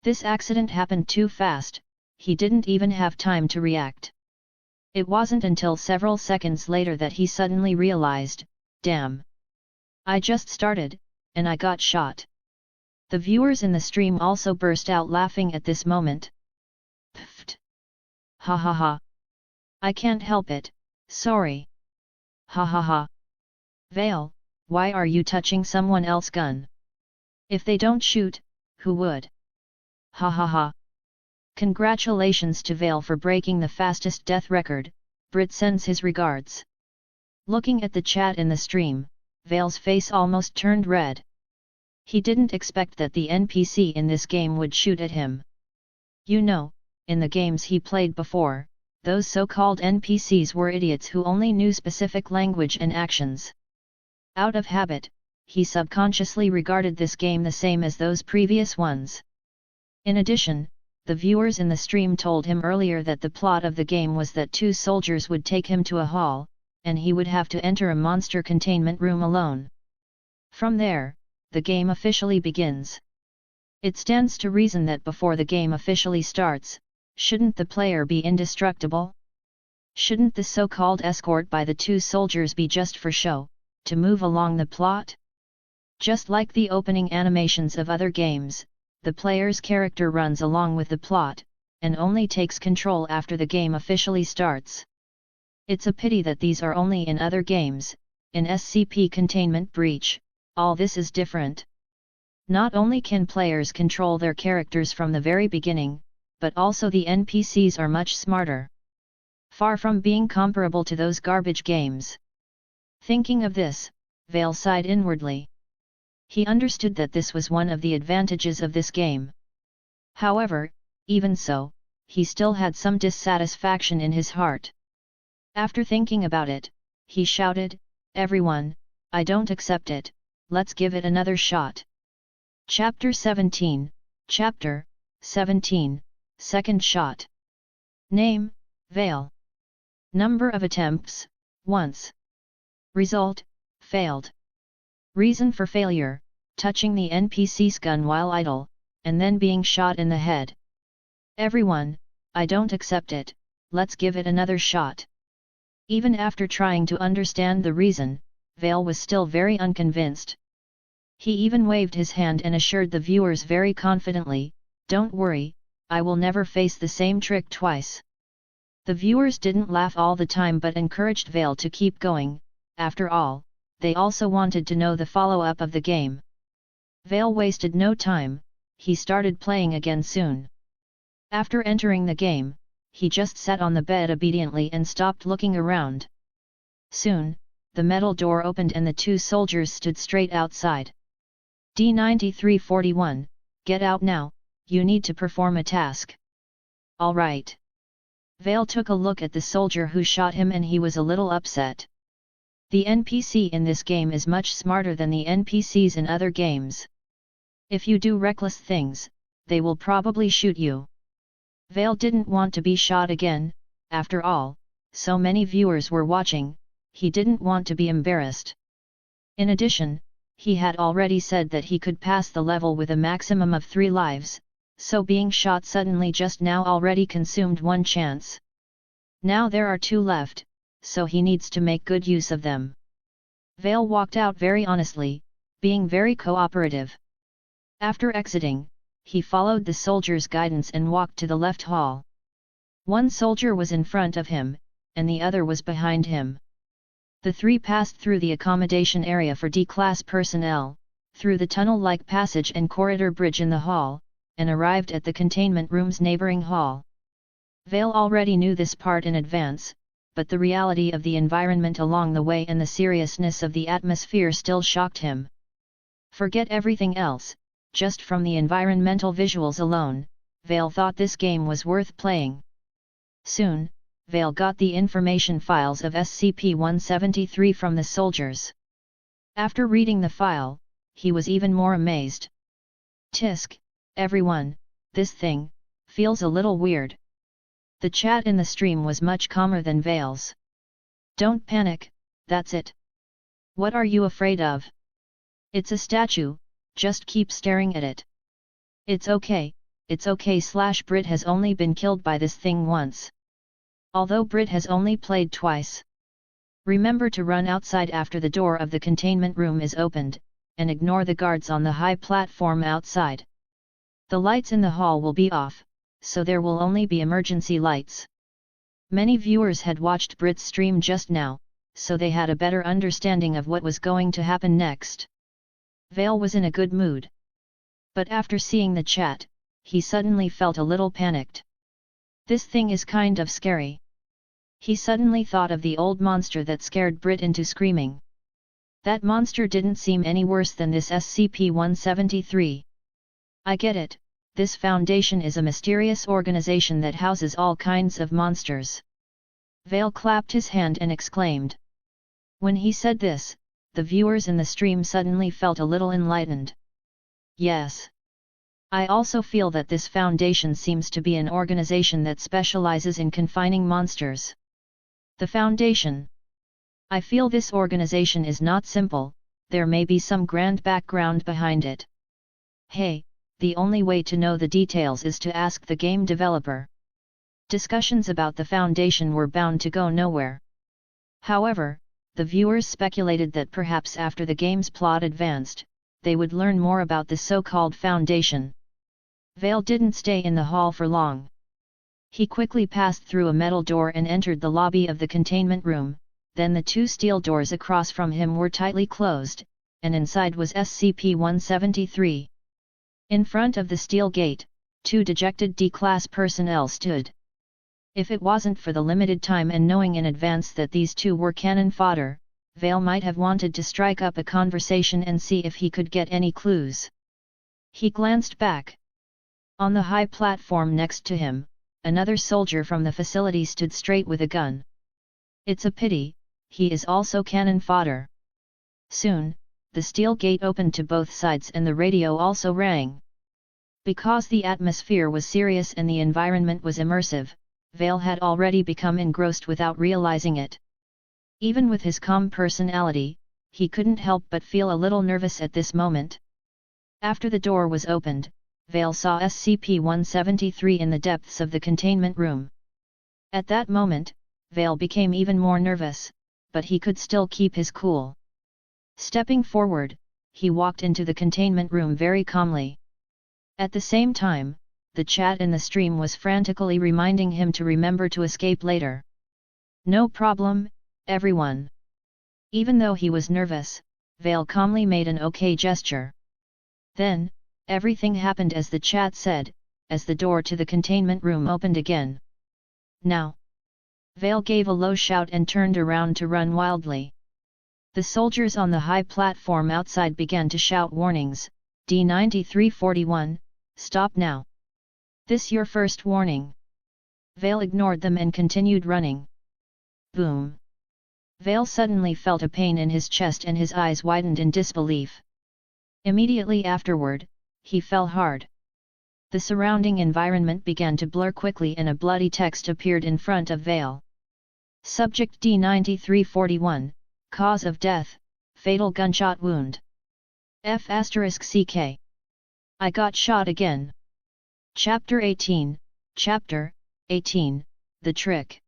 This accident happened too fast, he didn't even have time to react. It wasn't until several seconds later that he suddenly realized, damn! I just started, and I got shot. The viewers in the stream also burst out laughing at this moment. Pfft! Hahaha! I can't help it, sorry. Hahaha! Vale, why are you touching someone else's gun? If they don't shoot, who would? Hahaha! Congratulations to Vale for breaking the fastest death record, Brit sends his regards. Looking at the chat in the stream, Vale's face almost turned red. He didn't expect that the NPC in this game would shoot at him. You know, in the games he played before, those so-called NPCs were idiots who only knew specific language and actions. Out of habit, he subconsciously regarded this game the same as those previous ones. In addition, the viewers in the stream told him earlier that the plot of the game was that two soldiers would take him to a hall, and he would have to enter a monster containment room alone. From there, the game officially begins. It stands to reason that before the game officially starts, shouldn't the player be indestructible? Shouldn't the so-called escort by the two soldiers be just for show, to move along the plot? Just like the opening animations of other games, the player's character runs along with the plot, and only takes control after the game officially starts. It's a pity that these are only in other games. In SCP Containment Breach, all this is different. Not only can players control their characters from the very beginning, but also the NPCs are much smarter. Far from being comparable to those garbage games. Thinking of this, Vale sighed inwardly. He understood that this was one of the advantages of this game. However, even so, he still had some dissatisfaction in his heart. After thinking about it, he shouted, "Everyone, I don't accept it, let's give it another shot." Chapter 17, Chapter 17, Second Shot. Name, Vale. Number of attempts, once. Result, failed. Reason for failure, touching the NPC's gun while idle, and then being shot in the head. Everyone, I don't accept it, let's give it another shot. Even after trying to understand the reason, Vale was still very unconvinced. He even waved his hand and assured the viewers very confidently, "Don't worry, I will never face the same trick twice." The viewers didn't laugh all the time but encouraged Vale to keep going. After all, they also wanted to know the follow-up of the game. Vale wasted no time, he started playing again soon. After entering the game, he just sat on the bed obediently and stopped looking around. Soon, the metal door opened and the two soldiers stood straight outside. D-9341, get out now, you need to perform a task. All right. Vale took a look at the soldier who shot him and he was a little upset. The NPC in this game is much smarter than the NPCs in other games. If you do reckless things, they will probably shoot you. Vale didn't want to be shot again, after all, so many viewers were watching, he didn't want to be embarrassed. In addition, he had already said that he could pass the level with a maximum of 3 lives, so being shot suddenly just now already consumed 1 chance. Now there are 2 left, so he needs to make good use of them. Vale walked out very honestly, being very cooperative. After exiting, he followed the soldier's guidance and walked to the left hall. One soldier was in front of him, and the other was behind him. The 3 passed through the accommodation area for D-class personnel, through the tunnel-like passage and corridor bridge in the hall, and arrived at the containment room's neighboring hall. Vale already knew this part in advance, but the reality of the environment along the way and the seriousness of the atmosphere still shocked him. Forget everything else. Just from the environmental visuals alone, Vale thought this game was worth playing. Soon, Vale got the information files of SCP-173 from the soldiers. After reading the file, he was even more amazed. Tisk, everyone, this thing feels a little weird. The chat in the stream was much calmer than Vale's. Don't panic, that's it. What are you afraid of? It's a statue. Just keep staring at it. It's okay, Brit has only been killed by this thing once. Although Brit has only played twice. Remember to run outside after the door of the containment room is opened, and ignore the guards on the high platform outside. The lights in the hall will be off, so there will only be emergency lights. Many viewers had watched Brit's stream just now, so they had a better understanding of what was going to happen next. Vale was in a good mood. But after seeing the chat, he suddenly felt a little panicked. This thing is kind of scary. He suddenly thought of the old monster that scared Brit into screaming. That monster didn't seem any worse than this SCP-173. I get it, this Foundation is a mysterious organization that houses all kinds of monsters. Vale clapped his hand and exclaimed. When he said this, the viewers in the stream suddenly felt a little enlightened. Yes. I also feel that this Foundation seems to be an organization that specializes in confining monsters. The Foundation. I feel this organization is not simple, there may be some grand background behind it. Hey, the only way to know the details is to ask the game developer. Discussions about the Foundation were bound to go nowhere. However, the viewers speculated that perhaps after the game's plot advanced, they would learn more about the so-called Foundation. Vale didn't stay in the hall for long. He quickly passed through a metal door and entered the lobby of the containment room, then the 2 steel doors across from him were tightly closed, and inside was SCP-173. In front of the steel gate, 2 dejected D-class personnel stood. If it wasn't for the limited time and knowing in advance that these 2 were cannon fodder, Vale might have wanted to strike up a conversation and see if he could get any clues. He glanced back. On the high platform next to him, another soldier from the facility stood straight with a gun. It's a pity, he is also cannon fodder. Soon, the steel gate opened to both sides and the radio also rang. Because the atmosphere was serious and the environment was immersive, Vale had already become engrossed without realizing it. Even with his calm personality, he couldn't help but feel a little nervous at this moment. After the door was opened, Vale saw SCP-173 in the depths of the containment room. At that moment, Vale became even more nervous, but he could still keep his cool. Stepping forward, he walked into the containment room very calmly. At the same time, the chat in the stream was frantically reminding him to remember to escape later. No problem, everyone. Even though he was nervous, Vale calmly made an okay gesture. Then, everything happened as the chat said, as the door to the containment room opened again. Now! Vale gave a low shout and turned around to run wildly. The soldiers on the high platform outside began to shout warnings, D-9341, stop now. This your first warning. Vale ignored them and continued running. Boom! Vale suddenly felt a pain in his chest and his eyes widened in disbelief. Immediately afterward, he fell hard. The surrounding environment began to blur quickly and a bloody text appeared in front of Vale. Subject D-9341, cause of death, fatal gunshot wound. F***CK. I got shot again. Chapter 18, Chapter 18, The Trick.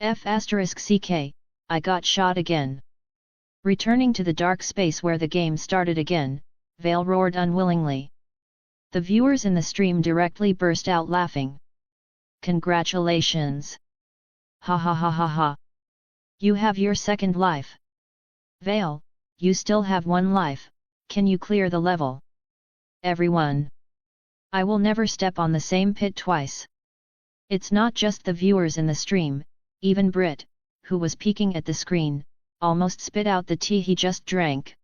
F***CK, I got shot again. Returning to the dark space where the game started again, Vale roared unwillingly. The viewers in the stream directly burst out laughing. Congratulations! Ha ha ha ha ha! You have your second life. Vale, you still have one life, can you clear the level? Everyone! I will never step on the same pit twice. It's not just the viewers in the stream, even Brit, who was peeking at the screen, almost spit out the tea he just drank.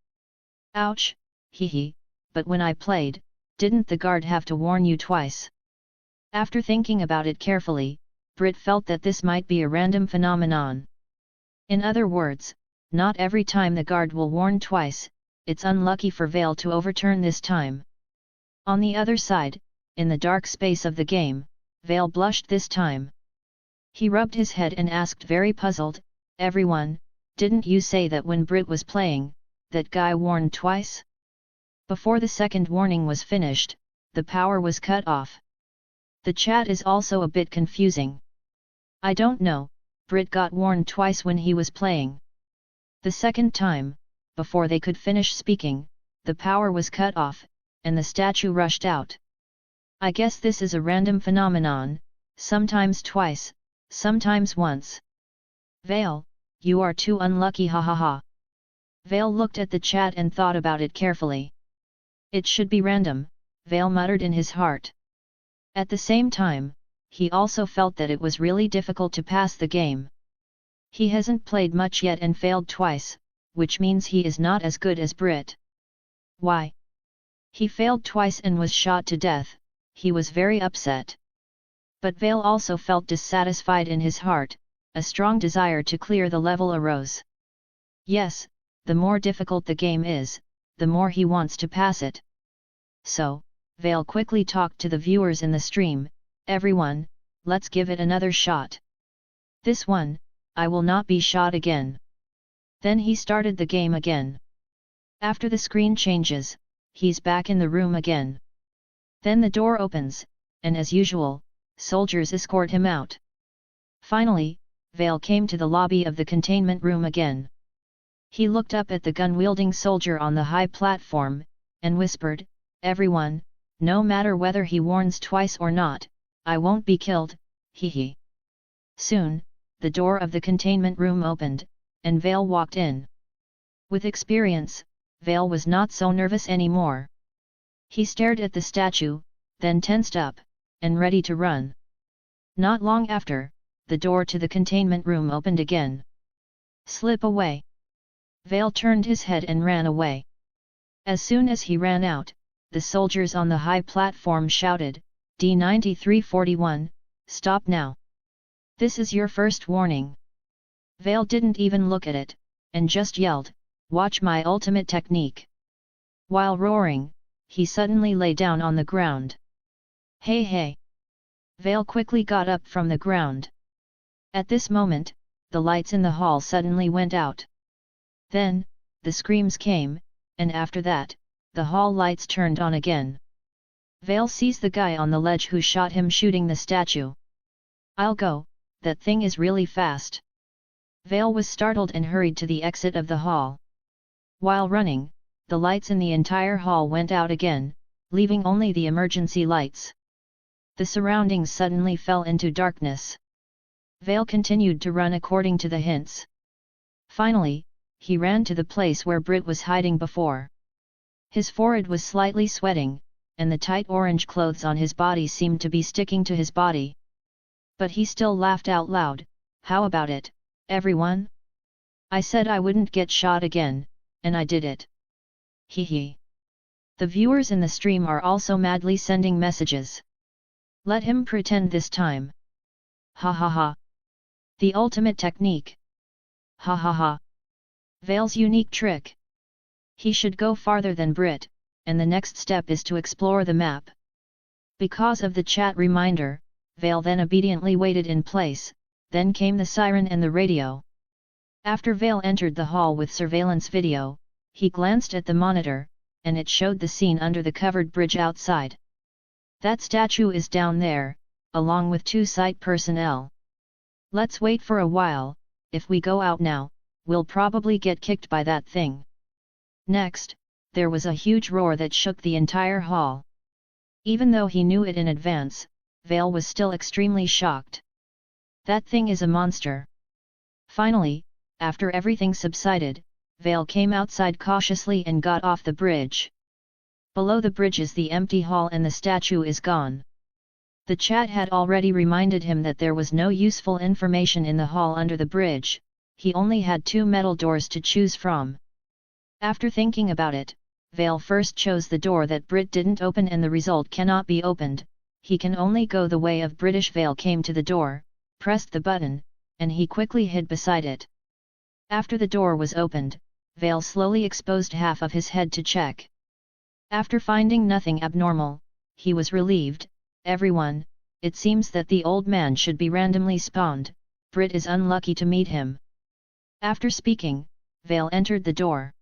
Ouch, hee, but when I played, didn't the guard have to warn you twice? After thinking about it carefully, Brit felt that this might be a random phenomenon. In other words, not every time the guard will warn twice, it's unlucky for Vale to overturn this time. On the other side, in the dark space of the game, Vale blushed this time. He rubbed his head and asked very puzzled, everyone, didn't you say that when Brit was playing, that guy warned twice? Before the second warning was finished, the power was cut off. The chat is also a bit confusing. I don't know, Brit got warned twice when he was playing. The second time, before they could finish speaking, the power was cut off, and the statue rushed out. I guess this is a random phenomenon, sometimes twice, sometimes once. Vale, you are too unlucky, ha ha ha. Vale looked at the chat and thought about it carefully. It should be random, Vale muttered in his heart. At the same time, he also felt that it was really difficult to pass the game. He hasn't played much yet and failed twice, which means he is not as good as Brit. Why? He failed twice and was shot to death, he was very upset. But Vale also felt dissatisfied in his heart, a strong desire to clear the level arose. Yes, the more difficult the game is, the more he wants to pass it. So, Vale quickly talked to the viewers in the stream, everyone, let's give it another shot. This one, I will not be shot again. Then he started the game again. After the screen changes, he's back in the room again. Then the door opens, and as usual, soldiers escort him out. Finally, Vale came to the lobby of the containment room again. He looked up at the gun-wielding soldier on the high platform, and whispered, everyone, no matter whether he warns twice or not, I won't be killed, hee. Soon, the door of the containment room opened, and Vale walked in. With experience, Vale was not so nervous anymore. He stared at the statue, then tensed up, and ready to run. Not long after, the door to the containment room opened again. Slip away. Vale turned his head and ran away. As soon as he ran out, the soldiers on the high platform shouted, D9341, stop now. This is your first warning. Vale didn't even look at it, and just yelled, watch my ultimate technique. While roaring, he suddenly lay down on the ground. Hey hey! Vale quickly got up from the ground. At this moment, the lights in the hall suddenly went out. Then, the screams came, and after that, the hall lights turned on again. Vale sees the guy on the ledge who shot him shooting the statue. I'll go, that thing is really fast. Vale was startled and hurried to the exit of the hall. While running, the lights in the entire hall went out again, leaving only the emergency lights. The surroundings suddenly fell into darkness. Vale continued to run according to the hints. Finally, he ran to the place where Brit was hiding before. His forehead was slightly sweating, and the tight orange clothes on his body seemed to be sticking to his body. But he still laughed out loud, how about it, everyone? I said I wouldn't get shot again, and I did it. Hee hee. The viewers in the stream are also madly sending messages. Let him pretend this time. Ha ha ha. The ultimate technique. Ha ha ha. Vale's unique trick. He should go farther than Brit, and the next step is to explore the map. Because of the chat reminder, Vale then obediently waited in place, then came the siren and the radio. After Vale entered the hall with surveillance video, he glanced at the monitor, and it showed the scene under the covered bridge outside. That statue is down there, along with 2 site personnel. Let's wait for a while, if we go out now, we'll probably get kicked by that thing. Next, there was a huge roar that shook the entire hall. Even though he knew it in advance, Vale was still extremely shocked. That thing is a monster. Finally, after everything subsided, Vale came outside cautiously and got off the bridge. Below the bridge is the empty hall and the statue is gone. The chat had already reminded him that there was no useful information in the hall under the bridge, he only had 2 metal doors to choose from. After thinking about it, Vale first chose the door that Brit didn't open and the result cannot be opened, he can only go the way of British. Vale came to the door, pressed the button, and he quickly hid beside it. After the door was opened, Vale slowly exposed half of his head to check. After finding nothing abnormal, he was relieved. Everyone, it seems that the old man should be randomly spawned, Brit is unlucky to meet him. After speaking, Vale entered the door.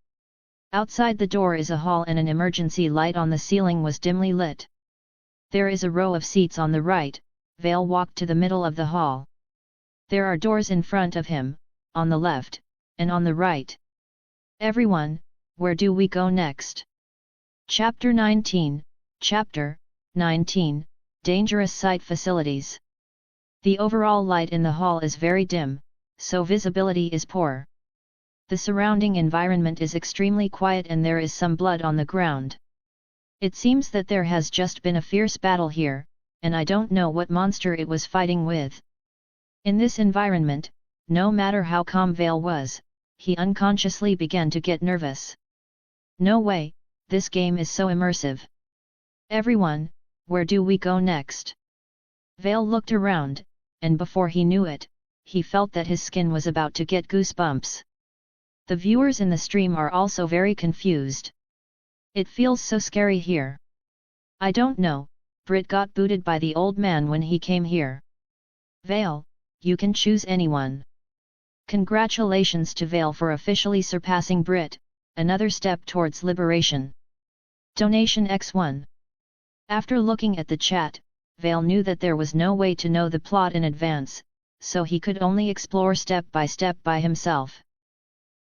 Outside the door is a hall and an emergency light on the ceiling was dimly lit. There is a row of seats on the right. Vale walked to the middle of the hall. There are doors in front of him, on the left, and on the right. Everyone, where do we go next? Chapter 19, Chapter 19, Dangerous Site Facilities. The overall light in the hall is very dim, so visibility is poor. The surrounding environment is extremely quiet and there is some blood on the ground. It seems that there has just been a fierce battle here, and I don't know what monster it was fighting with. In this environment, no matter how calm Vale was, he unconsciously began to get nervous. No way, this game is so immersive. Everyone, where do we go next? Vale looked around, and before he knew it, he felt that his skin was about to get goosebumps. The viewers in the stream are also very confused. It feels so scary here. I don't know, Brit got booted by the old man when he came here. Vale, you can choose anyone. Congratulations to Vale for officially surpassing Brit, another step towards liberation. Donation X1. After looking at the chat, Vale knew that there was no way to know the plot in advance, so he could only explore step by himself.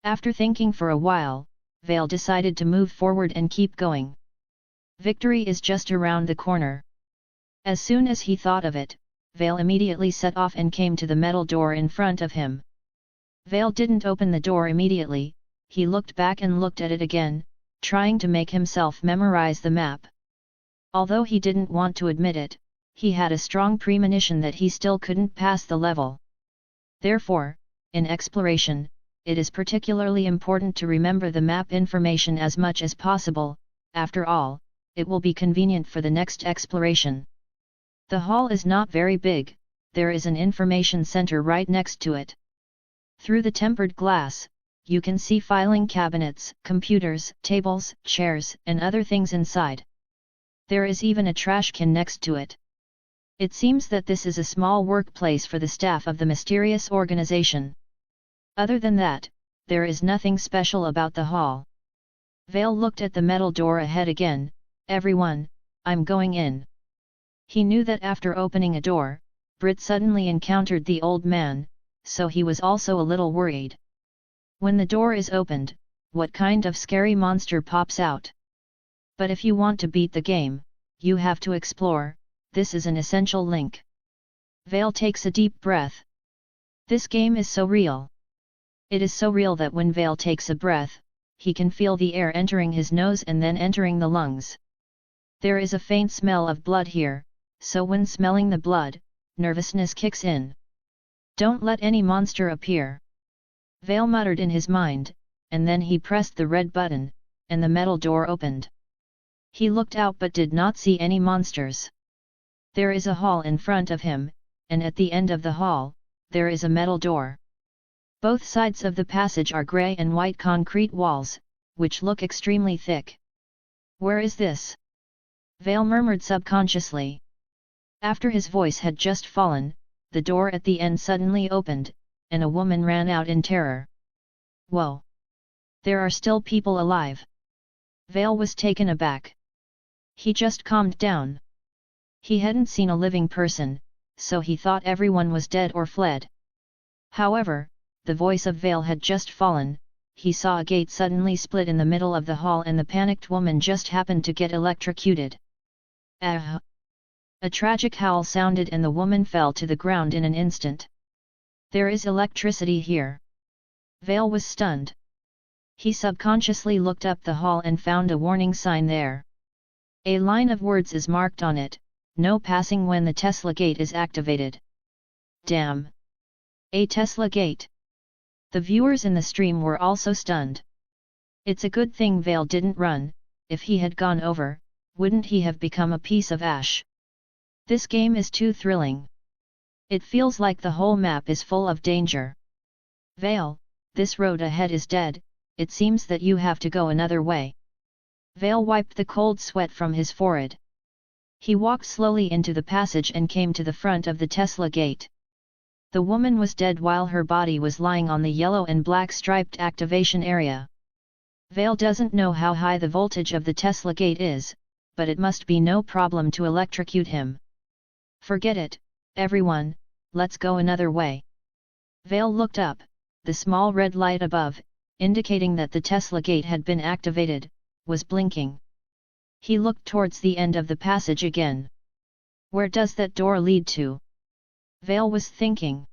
After thinking for a while, Vale decided to move forward and keep going. Victory is just around the corner. As soon as he thought of it, Vale immediately set off and came to the metal door in front of him. Vale didn't open the door immediately, he looked back and looked at it again, trying to make himself memorize the map. Although he didn't want to admit it, he had a strong premonition that he still couldn't pass the level. Therefore, in exploration, it is particularly important to remember the map information as much as possible, after all, it will be convenient for the next exploration. The hall is not very big, there is an information center right next to it. Through the tempered glass, you can see filing cabinets, computers, tables, chairs, and other things inside. There is even a trash can next to it. It seems that this is a small workplace for the staff of the mysterious organization. Other than that, there is nothing special about the hall. Vale looked at the metal door ahead again. Everyone, I'm going in. He knew that after opening a door, Brit suddenly encountered the old man, so he was also a little worried. When the door is opened, what kind of scary monster pops out? But if you want to beat the game, you have to explore, this is an essential link. Vale takes a deep breath. This game is so real. It is so real that when Vale takes a breath, he can feel the air entering his nose and then entering the lungs. There is a faint smell of blood here, so when smelling the blood, nervousness kicks in. Don't let any monster appear. Vale muttered in his mind, and then he pressed the red button, and the metal door opened. He looked out but did not see any monsters. There is a hall in front of him, and at the end of the hall, there is a metal door. Both sides of the passage are grey and white concrete walls, which look extremely thick. Where is this? Vale murmured subconsciously. After his voice had just fallen, the door at the end suddenly opened, and a woman ran out in terror. Whoa! There are still people alive. Vale was taken aback. He just calmed down. He hadn't seen a living person, so he thought everyone was dead or fled. However, the voice of Vale had just fallen. He saw a gate suddenly split in the middle of the hall and the panicked woman just happened to get electrocuted. Ah! A tragic howl sounded and the woman fell to the ground in an instant. There is electricity here. Vale was stunned. He subconsciously looked up the hall and found a warning sign there. A line of words is marked on it, no passing when the Tesla gate is activated. Damn! A Tesla gate! The viewers in the stream were also stunned. It's a good thing Vale didn't run, if he had gone over, wouldn't he have become a piece of ash? This game is too thrilling. It feels like the whole map is full of danger. Vale, this road ahead is dead, it seems that you have to go another way. Vale wiped the cold sweat from his forehead. He walked slowly into the passage and came to the front of the Tesla gate. The woman was dead while her body was lying on the yellow and black striped activation area. Vale doesn't know how high the voltage of the Tesla gate is, but it must be no problem to electrocute him. Forget it, everyone, let's go another way. Vale looked up, the small red light above, indicating that the Tesla gate had been activated, was blinking. He looked towards the end of the passage again. Where does that door lead to? Vale was thinking.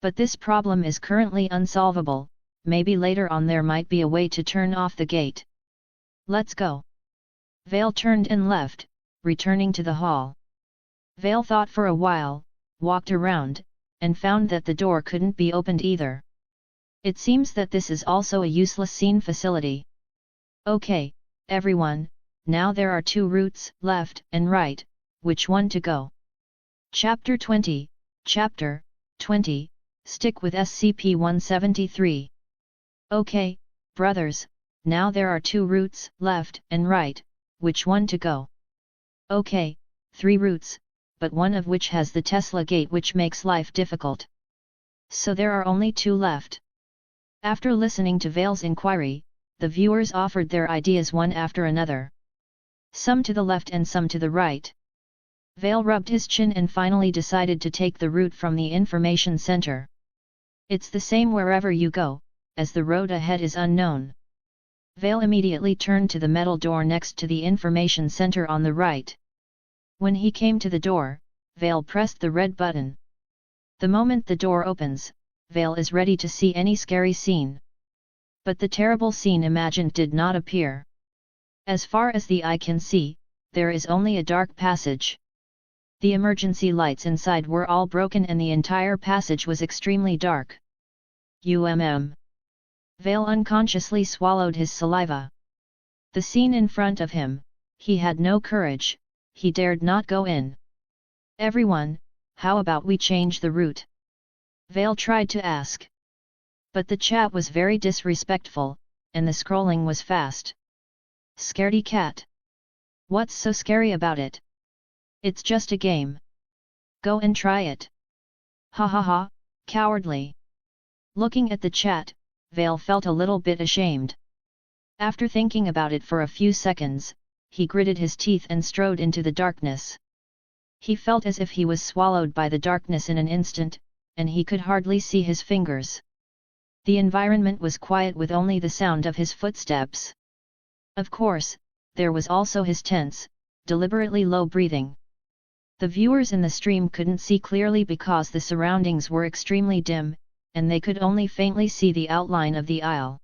But this problem is currently unsolvable, maybe later on there might be a way to turn off the gate. Let's go. Vale turned and left, returning to the hall. Vale thought for a while, walked around, and found that the door couldn't be opened either. It seems that this is also a useless scene facility. Okay, everyone, now there are two routes, left and right, which one to go? Chapter 20, Chapter 20, Stick with SCP-173. Okay, brothers, now there are two routes, left and right, which one to go? Okay, three routes, but one of which has the Tesla gate which makes life difficult. So there are only two left. After listening to Vale's inquiry, the viewers offered their ideas one after another. Some to the left and some to the right. Vale rubbed his chin and finally decided to take the route from the information center. It's the same wherever you go, as the road ahead is unknown. Vale immediately turned to the metal door next to the information center on the right. When he came to the door, Vale pressed the red button. The moment the door opens, Vale is ready to see any scary scene. But the terrible scene imagined did not appear. As far as the eye can see, there is only a dark passage. The emergency lights inside were all broken and the entire passage was extremely dark. Vale unconsciously swallowed his saliva. The scene in front of him, he had no courage, he dared not go in. Everyone, how about we change the route? Vale tried to ask. But the chat was very disrespectful, and the scrolling was fast. Scaredy cat. What's so scary about it? It's just a game. Go and try it. Hahaha, cowardly. Looking at the chat, Vale felt a little bit ashamed. After thinking about it for a few seconds, he gritted his teeth and strode into the darkness. He felt as if he was swallowed by the darkness in an instant, and he could hardly see his fingers. The environment was quiet with only the sound of his footsteps. Of course, there was also his tense, deliberately low breathing. The viewers in the stream couldn't see clearly because the surroundings were extremely dim, and they could only faintly see the outline of the aisle.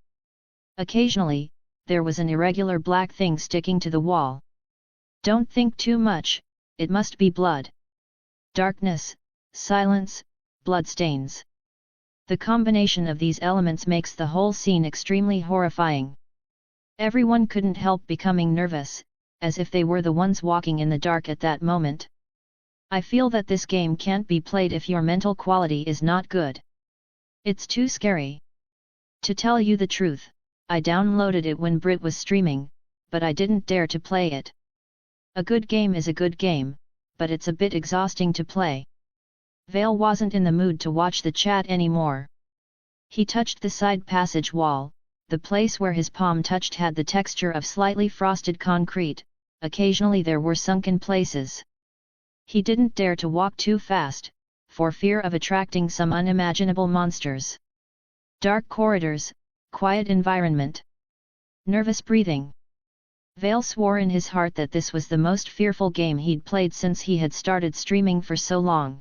Occasionally, there was an irregular black thing sticking to the wall. Don't think too much, it must be blood. Darkness, silence, bloodstains. The combination of these elements makes the whole scene extremely horrifying. Everyone couldn't help becoming nervous, as if they were the ones walking in the dark at that moment. I feel that this game can't be played if your mental quality is not good. It's too scary. To tell you the truth, I downloaded it when Brit was streaming, but I didn't dare to play it. A good game is a good game, but it's a bit exhausting to play. Vale wasn't in the mood to watch the chat anymore. He touched the side passage wall. The place where his palm touched had the texture of slightly frosted concrete, occasionally there were sunken places. He didn't dare to walk too fast, for fear of attracting some unimaginable monsters. Dark corridors, quiet environment. Nervous breathing. Vale swore in his heart that this was the most fearful game he'd played since he had started streaming for so long.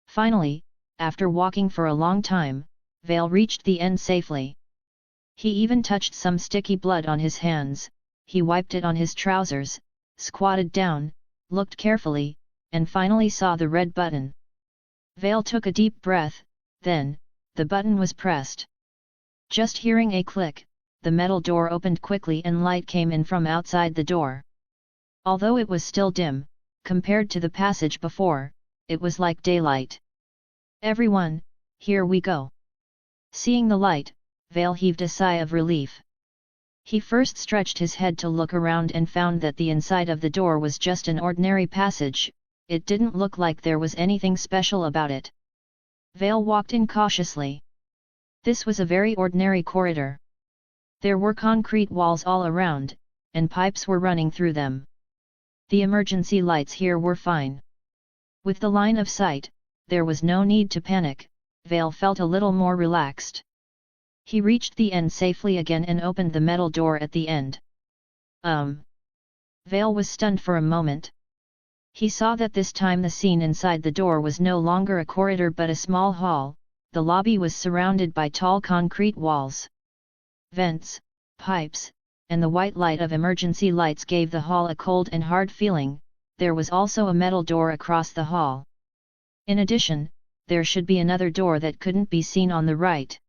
Finally, after walking for a long time, Vale reached the end safely. He even touched some sticky blood on his hands, he wiped it on his trousers, squatted down, looked carefully, and finally saw the red button. Vale took a deep breath, then, the button was pressed. Just hearing a click, the metal door opened quickly and light came in from outside the door. Although it was still dim, compared to the passage before, it was like daylight. Everyone, here we go. Seeing the light, Vale heaved a sigh of relief. He first stretched his head to look around and found that the inside of the door was just an ordinary passage, it didn't look like there was anything special about it. Vale walked in cautiously. This was a very ordinary corridor. There were concrete walls all around, and pipes were running through them. The emergency lights here were fine. With the line of sight, there was no need to panic. Vale felt a little more relaxed. He reached the end safely again and opened the metal door at the end. Vale was stunned for a moment. He saw that this time the scene inside the door was no longer a corridor but a small hall. The lobby was surrounded by tall concrete walls. Vents, pipes, and the white light of emergency lights gave the hall a cold and hard feeling. There was also a metal door across the hall. In addition, there should be another door that couldn't be seen on the right.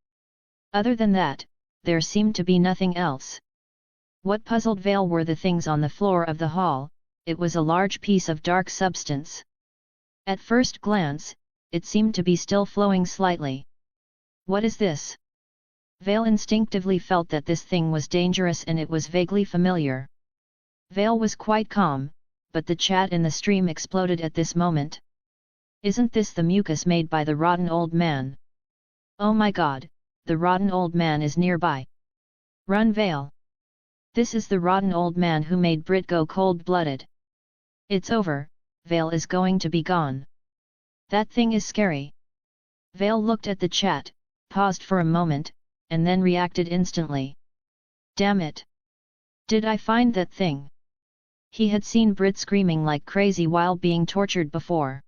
Other than that, there seemed to be nothing else. What puzzled Vale were the things on the floor of the hall. It was a large piece of dark substance. At first glance, it seemed to be still flowing slightly. What is this? Vale instinctively felt that this thing was dangerous and it was vaguely familiar. Vale was quite calm, but the chat in the stream exploded at this moment. Isn't this the mucus made by the rotten old man? Oh my god, the rotten old man is nearby. Run Vale! This is the rotten old man who made Brit go cold-blooded. It's over, Vale is going to be gone. That thing is scary. Vale looked at the chat, paused for a moment, and then reacted instantly. Damn it! Did I find that thing? He had seen Brit screaming like crazy while being tortured before.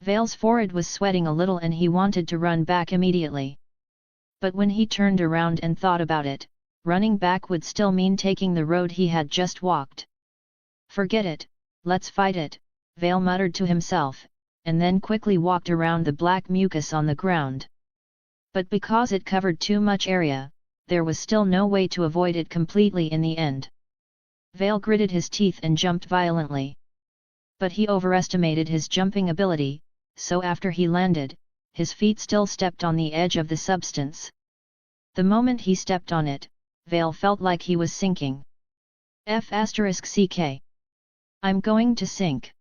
Vale's forehead was sweating a little and he wanted to run back immediately. But when he turned around and thought about it, running back would still mean taking the road he had just walked. Forget it, let's fight it, Vale muttered to himself, and then quickly walked around the black mucus on the ground. But because it covered too much area, there was still no way to avoid it completely in the end. Vale gritted his teeth and jumped violently. But he overestimated his jumping ability, so after he landed, his feet still stepped on the edge of the substance. The moment he stepped on it, Vale felt like he was sinking. F***ck. I'm going to sink.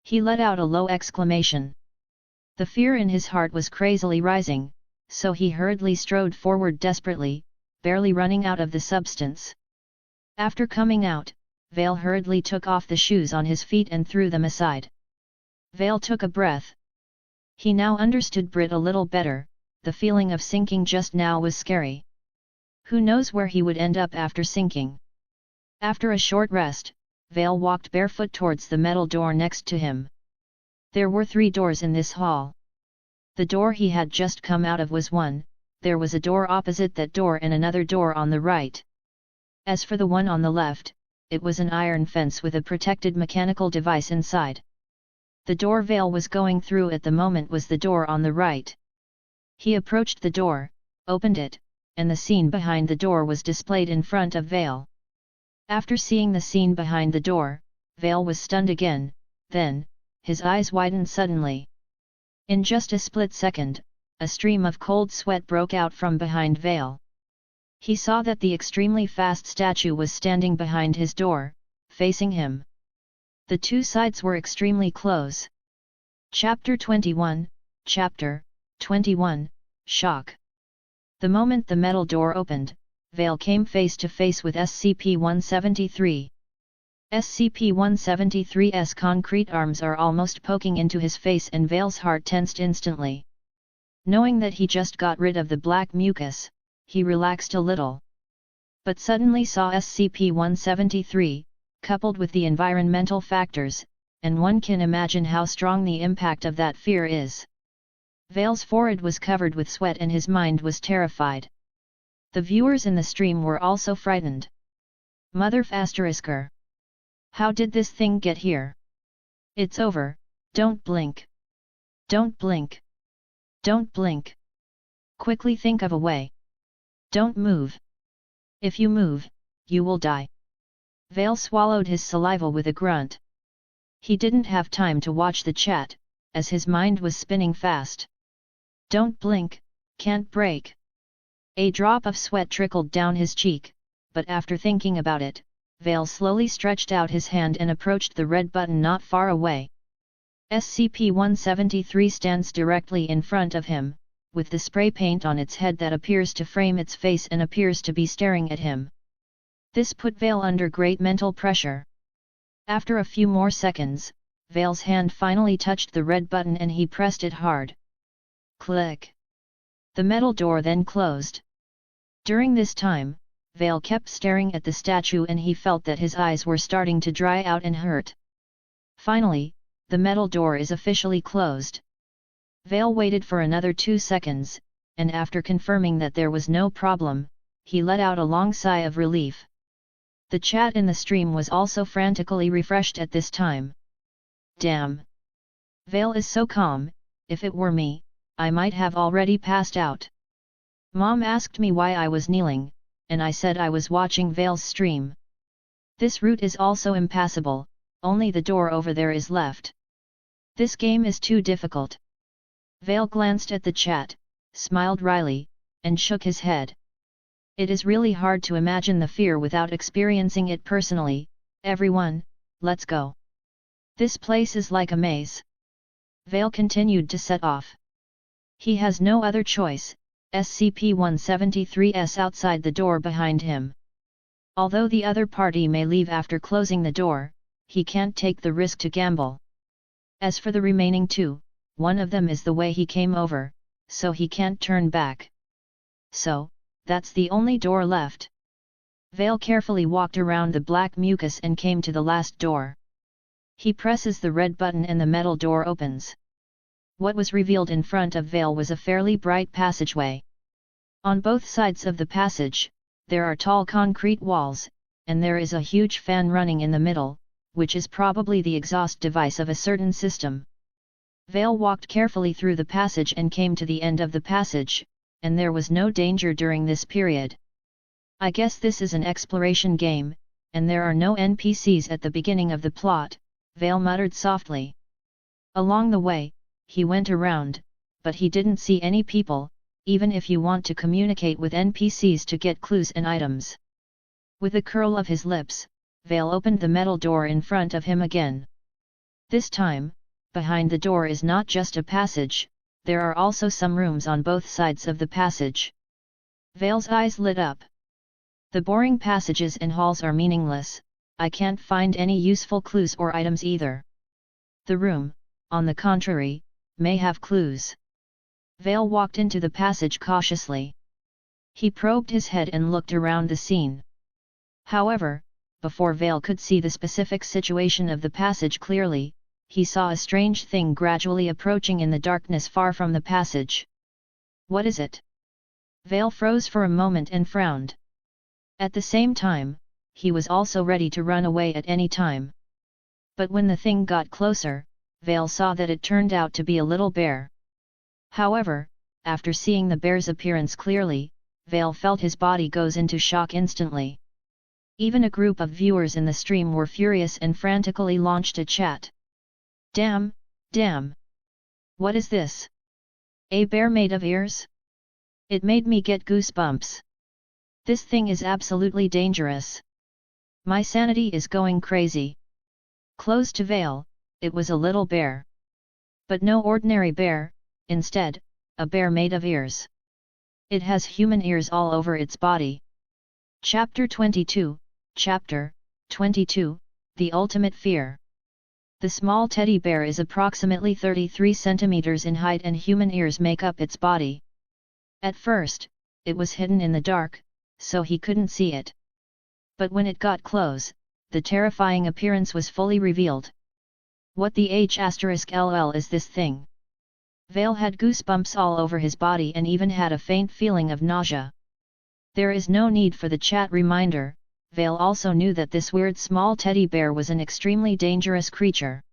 He let out a low exclamation. The fear in his heart was crazily rising, so he hurriedly strode forward desperately, barely running out of the substance. After coming out, Vale hurriedly took off the shoes on his feet and threw them aside. Vale took a breath. He now understood Brit a little better. The feeling of sinking just now was scary. Who knows where he would end up after sinking? After a short rest, Vale walked barefoot towards the metal door next to him. There were 3 doors in this hall. The door he had just come out of was one, there was a door opposite that door and another door on the right. As for the one on the left, it was an iron fence with a protected mechanical device inside. The door Vale was going through at the moment was the door on the right. He approached the door, opened it, and the scene behind the door was displayed in front of Vale. After seeing the scene behind the door, Vale was stunned again, then, his eyes widened suddenly. In just a split second, a stream of cold sweat broke out from behind Vale. He saw that the extremely fast statue was standing behind his door, facing him. The 2 sides were extremely close. Chapter 21, Chapter 21, Shock. The moment the metal door opened, Vale came face to face with SCP-173. SCP-173's concrete arms are almost poking into his face and Vale's heart tensed instantly. Knowing that he just got rid of the black mucus, he relaxed a little. But suddenly saw SCP-173, coupled with the environmental factors, and one can imagine how strong the impact of that fear is. Vale's forehead was covered with sweat and his mind was terrified. The viewers in the stream were also frightened. Mother***er. How did this thing get here? It's over, don't blink. Don't blink. Don't blink. Quickly think of a way. Don't move. If you move, you will die. Vale swallowed his saliva with a grunt. He didn't have time to watch the chat, as his mind was spinning fast. Don't blink, can't break. A drop of sweat trickled down his cheek, but after thinking about it, Vale slowly stretched out his hand and approached the red button not far away. SCP-173 stands directly in front of him, with the spray paint on its head that appears to frame its face and appears to be staring at him. This put Vale under great mental pressure. After a few more seconds, Vale's hand finally touched the red button and he pressed it hard. Click! The metal door then closed. During this time, Vale kept staring at the statue and he felt that his eyes were starting to dry out and hurt. Finally, the metal door is officially closed. Vale waited for another 2 seconds, and after confirming that there was no problem, he let out a long sigh of relief. The chat in the stream was also frantically refreshed at this time. Damn! Vale is so calm, if it were me, I might have already passed out. Mom asked me why I was kneeling, and I said I was watching Vale's stream. This route is also impassable, only the door over there is left. This game is too difficult. Vale glanced at the chat, smiled wryly, and shook his head. It is really hard to imagine the fear without experiencing it personally. Everyone, let's go. This place is like a maze. Vale continued to set off. He has no other choice. SCP-173's outside the door behind him. Although the other party may leave after closing the door, he can't take the risk to gamble. As for the remaining 2, one of them is the way he came over, so he can't turn back. So, that's the only door left. Vale carefully walked around the black mucus and came to the last door. He presses the red button and the metal door opens. What was revealed in front of Vale was a fairly bright passageway. On both sides of the passage, there are tall concrete walls, and there is a huge fan running in the middle, which is probably the exhaust device of a certain system. Vale walked carefully through the passage and came to the end of the passage, and there was no danger during this period. I guess this is an exploration game, and there are no NPCs at the beginning of the plot, Vale muttered softly. Along the way, he went around, but he didn't see any people, even if you want to communicate with NPCs to get clues and items. With a curl of his lips, Vale opened the metal door in front of him again. This time, behind the door is not just a passage, there are also some rooms on both sides of the passage. Vale's eyes lit up. The boring passages and halls are meaningless, I can't find any useful clues or items either. The room, on the contrary, may have clues. Vale walked into the passage cautiously. He probed his head and looked around the scene. However, before Vale could see the specific situation of the passage clearly, he saw a strange thing gradually approaching in the darkness far from the passage. What is it? Vale froze for a moment and frowned. At the same time, he was also ready to run away at any time. But when the thing got closer, Vale saw that it turned out to be a little bear. However, after seeing the bear's appearance clearly, Vale felt his body goes into shock instantly. Even a group of viewers in the stream were furious and frantically launched a chat. Damn, damn! What is this? A bear made of ears? It made me get goosebumps. This thing is absolutely dangerous. My sanity is going crazy. Close to Vale, it was a little bear. But no ordinary bear, instead, a bear made of ears. It has human ears all over its body. Chapter 22, Chapter 22, The Ultimate Fear. The small teddy bear is approximately 33 centimeters in height and human ears make up its body. At first, it was hidden in the dark, so he couldn't see it. But when it got close, the terrifying appearance was fully revealed. What the HLL is this thing? Vale had goosebumps all over his body and even had a faint feeling of nausea. There is no need for the chat reminder, Vale also knew that this weird small teddy bear was an extremely dangerous creature.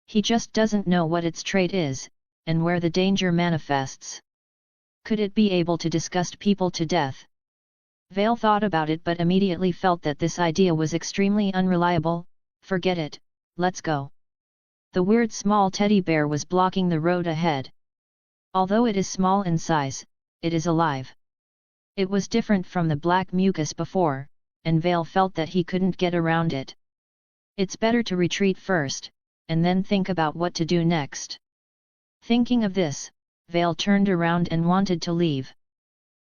He just doesn't know what its trait is, and where the danger manifests. Could it be able to disgust people to death? Vale thought about it but immediately felt that this idea was extremely unreliable. Forget it, let's go. The weird small teddy bear was blocking the road ahead. Although it is small in size, it is alive. It was different from the black mucus before, and Vale felt that he couldn't get around it. It's better to retreat first, and then think about what to do next. Thinking of this, Vale turned around and wanted to leave.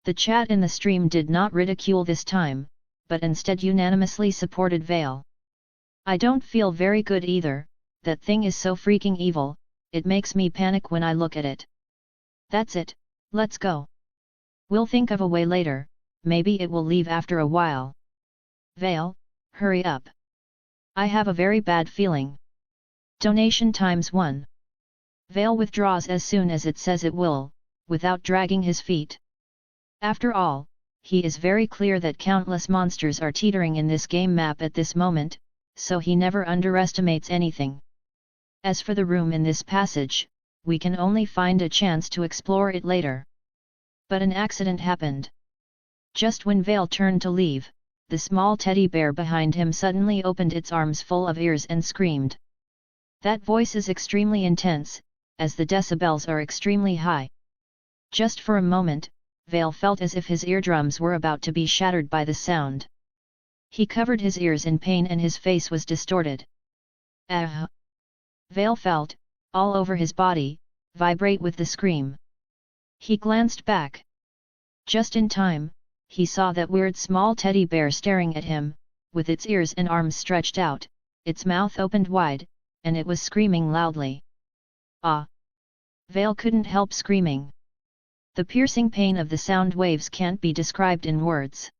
The chat in the stream did not ridicule this time, but instead unanimously supported Vale. I don't feel very good either, that thing is so freaking evil, it makes me panic when I look at it. That's it, let's go. We'll think of a way later, maybe it will leave after a while. Vale, hurry up. I have a very bad feeling. Donation ×1. Vale withdraws as soon as it says it will, without dragging his feet. After all, he is very clear that countless monsters are teetering in this game map at this moment, so he never underestimates anything. As for the room in this passage, we can only find a chance to explore it later. But an accident happened. Just when Vale turned to leave, the small teddy bear behind him suddenly opened its arms full of ears and screamed. That voice is extremely intense, as the decibels are extremely high. Just for a moment, Vale felt as if his eardrums were about to be shattered by the sound. He covered his ears in pain and his face was distorted. Ah! Vale felt, all over his body, vibrate with the scream. He glanced back. Just in time, he saw that weird small teddy bear staring at him, with its ears and arms stretched out, its mouth opened wide, and it was screaming loudly. Ah! Vale couldn't help screaming. The piercing pain of the sound waves can't be described in words.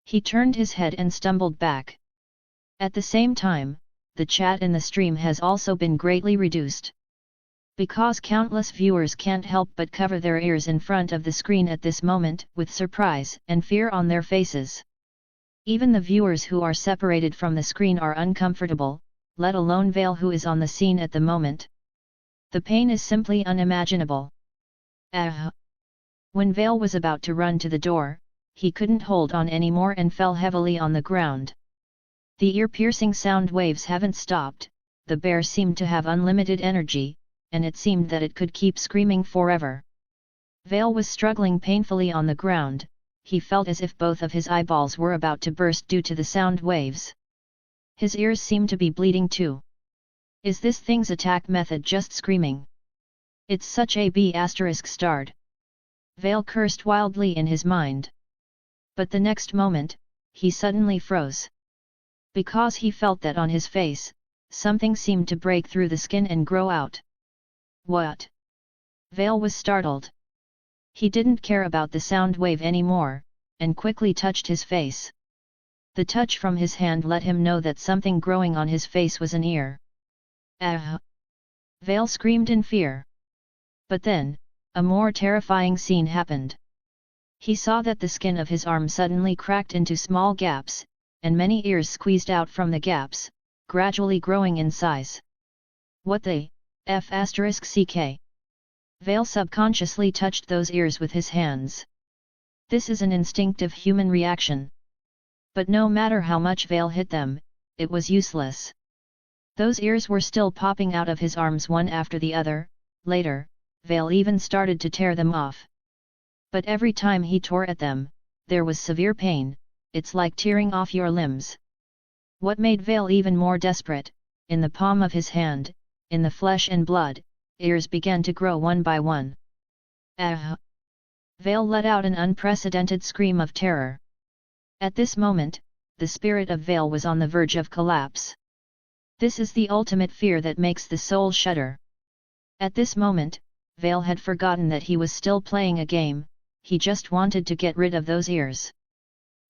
He turned his head and stumbled back. At the same time, the chat in the stream has also been greatly reduced. Because countless viewers can't help but cover their ears in front of the screen at this moment with surprise and fear on their faces. Even the viewers who are separated from the screen are uncomfortable, let alone Vale who is on the scene at the moment. The pain is simply unimaginable. Ah! When Vale was about to run to the door, he couldn't hold on anymore and fell heavily on the ground. The ear-piercing sound waves haven't stopped, the bear seemed to have unlimited energy, and it seemed that it could keep screaming forever. Vale was struggling painfully on the ground. He felt as if both of his eyeballs were about to burst due to the sound waves. His ears seemed to be bleeding too. Is this thing's attack method just screaming? It's such a B*****. Vale cursed wildly in his mind. But the next moment, he suddenly froze. Because he felt that on his face, something seemed to break through the skin and grow out. What? Vale was startled. He didn't care about the sound wave anymore, and quickly touched his face. The touch from his hand let him know that something growing on his face was an ear. Ah! Vale screamed in fear. But then, a more terrifying scene happened. He saw that the skin of his arm suddenly cracked into small gaps, and many ears squeezed out from the gaps, gradually growing in size. What the f***ck? Vale subconsciously touched those ears with his hands. This is an instinctive human reaction. But no matter how much Vale hit them, it was useless. Those ears were still popping out of his arms one after the other. Later, Vale even started to tear them off. But every time he tore at them, there was severe pain. It's like tearing off your limbs. What made Vale even more desperate, in the palm of his hand, in the flesh and blood, ears began to grow one by one. Ah! Vale let out an unprecedented scream of terror. At this moment, the spirit of Vale was on the verge of collapse. This is the ultimate fear that makes the soul shudder. At this moment, Vale had forgotten that he was still playing a game. He just wanted to get rid of those ears.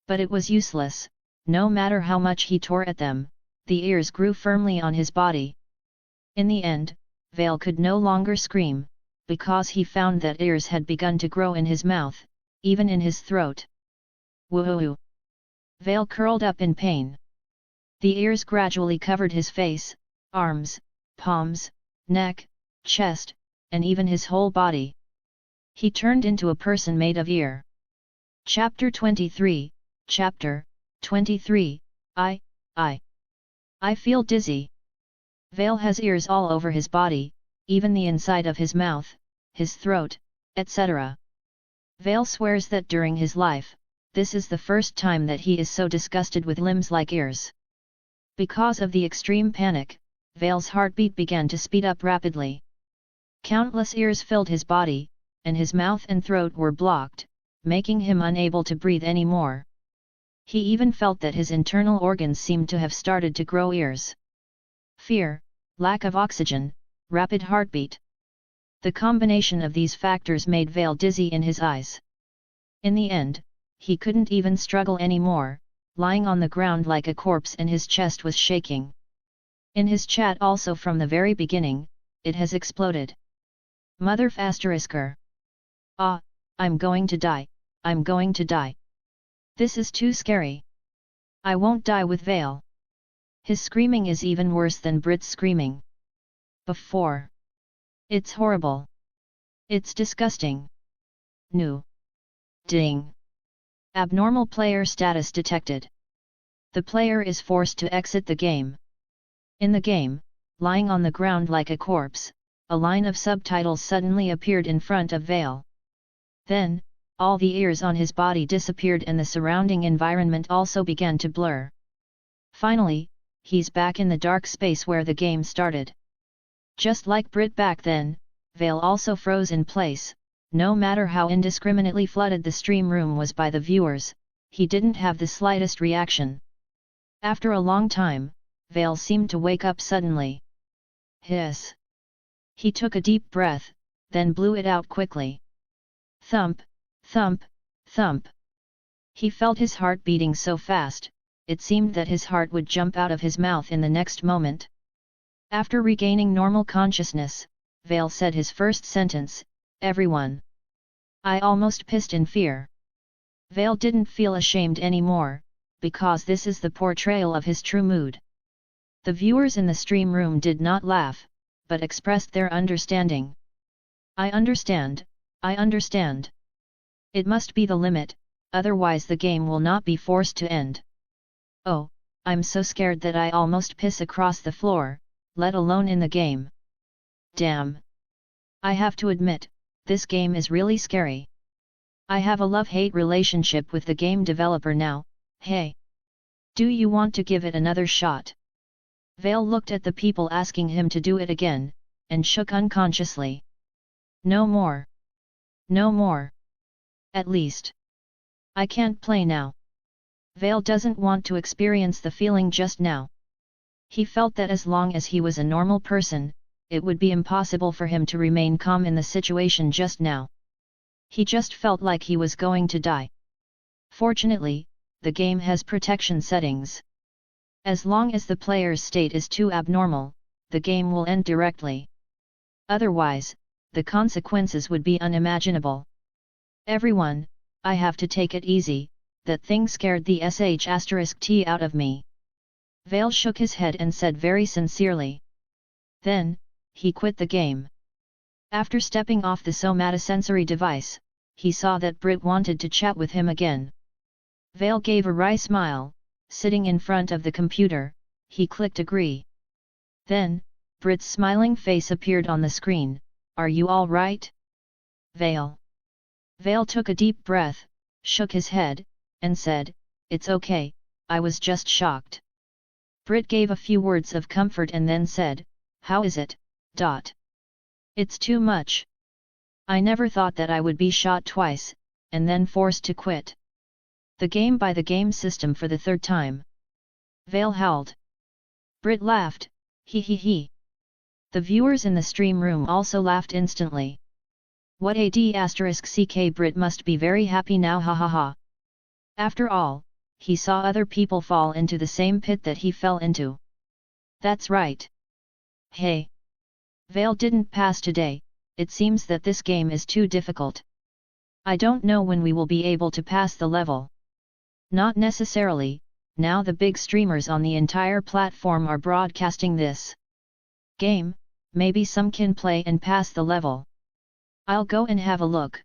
But it was useless. No matter how much he tore at them, the ears grew firmly on his body. In the end, Vale could no longer scream, because he found that ears had begun to grow in his mouth, even in his throat. Woohoo! Vale curled up in pain. The ears gradually covered his face, arms, palms, neck, chest, and even his whole body. He turned into a person made of ear. Chapter 23, Chapter 23, I feel dizzy. Vale has ears all over his body, even the inside of his mouth, his throat, etc. Vale swears that during his life, this is the first time that he is so disgusted with limbs like ears. Because of the extreme panic, Vale's heartbeat began to speed up rapidly. Countless ears filled his body, and his mouth and throat were blocked, making him unable to breathe anymore. He even felt that his internal organs seemed to have started to grow ears. Fear, lack of oxygen, rapid heartbeat. The combination of these factors made Vale dizzy in his eyes. In the end, he couldn't even struggle anymore, lying on the ground like a corpse and his chest was shaking. In his chat also from the very beginning, it has exploded. Mother ****. Ah, I'm going to die, I'm going to die. This is too scary. I won't die with Vale. His screaming is even worse than Brit's screaming before. It's horrible. It's disgusting. New. Ding. Abnormal player status detected. The player is forced to exit the game. In the game, lying on the ground like a corpse, a line of subtitles suddenly appeared in front of Vale. Then, all the ears on his body disappeared and the surrounding environment also began to blur. Finally, he's back in the dark space where the game started. Just like Brit back then, Vale also froze in place. No matter how indiscriminately flooded the stream room was by the viewers, he didn't have the slightest reaction. After a long time, Vale seemed to wake up suddenly. Hiss! He took a deep breath, then blew it out quickly. Thump, thump, thump. He felt his heart beating so fast, it seemed that his heart would jump out of his mouth in the next moment. After regaining normal consciousness, Vale said his first sentence, "Everyone." I almost pissed in fear. Vale didn't feel ashamed anymore, because this is the portrayal of his true mood. The viewers in the stream room did not laugh, but expressed their understanding. I understand, I understand. It must be the limit, otherwise the game will not be forced to end. Oh, I'm so scared that I almost piss across the floor, let alone in the game. Damn. I have to admit, this game is really scary. I have a love-hate relationship with the game developer now. Hey. Do you want to give it another shot? Vale looked at the people asking him to do it again, and shook unconsciously. No more. No more. At least. I can't play now. Vale doesn't want to experience the feeling just now. He felt that as long as he was a normal person, it would be impossible for him to remain calm in the situation just now. He just felt like he was going to die. Fortunately, the game has protection settings. As long as the player's state is too abnormal, the game will end directly. Otherwise, the consequences would be unimaginable. Everyone, I have to take it easy, that thing scared the sh*t out of me. Vale shook his head and said very sincerely. Then, he quit the game. After stepping off the somatosensory device, he saw that Brit wanted to chat with him again. Vale gave a wry smile. Sitting in front of the computer, he clicked agree. Then, Brit's smiling face appeared on the screen. Are you all right? Vale. Vale took a deep breath, shook his head, and said, It's okay, I was just shocked. Brit gave a few words of comfort and then said, How is it? It's too much. I never thought that I would be shot twice, and then forced to quit the game by the game system for the third time. Vale howled. Brit laughed, hee hee hee. The viewers in the stream room also laughed instantly. What a d*ck Brit must be very happy now, hahaha. After all, he saw other people fall into the same pit that he fell into. That's right. Hey. Vale didn't pass today, it seems that this game is too difficult. I don't know when we will be able to pass the level. Not necessarily, now the big streamers on the entire platform are broadcasting this game, maybe some can play and pass the level. I'll go and have a look.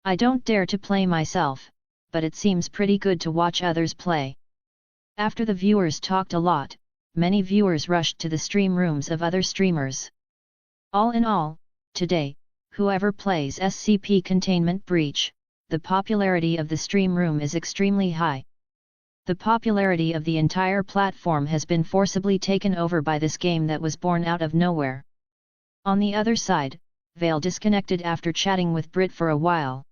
I don't dare to play myself, but it seems pretty good to watch others play. After the viewers talked a lot, many viewers rushed to the stream rooms of other streamers. All in all, today, whoever plays SCP Containment Breach, the popularity of the stream room is extremely high. The popularity of the entire platform has been forcibly taken over by this game that was born out of nowhere. On the other side, Vale disconnected after chatting with Brit for a while.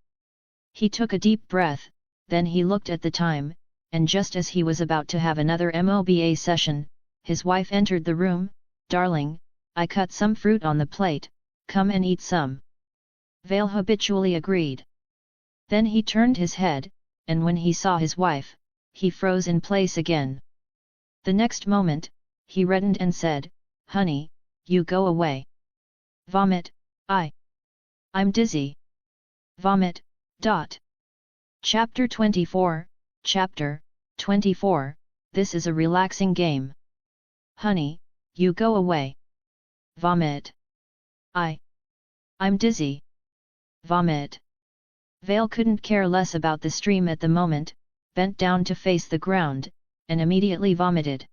He took a deep breath, then he looked at the time, and just as he was about to have another MOBA session, his wife entered the room. Darling, I cut some fruit on the plate, come and eat some. Vale habitually agreed. Then he turned his head, and when he saw his wife, he froze in place again. The next moment, he reddened and said, Honey, you go away. Vomit, I'm dizzy. Vomit, Chapter 24, Chapter 24, This is a relaxing game. Honey, you go away. Vomit. I'm dizzy. Vomit. Vale couldn't care less about the stream at the moment, bent down to face the ground, and immediately vomited.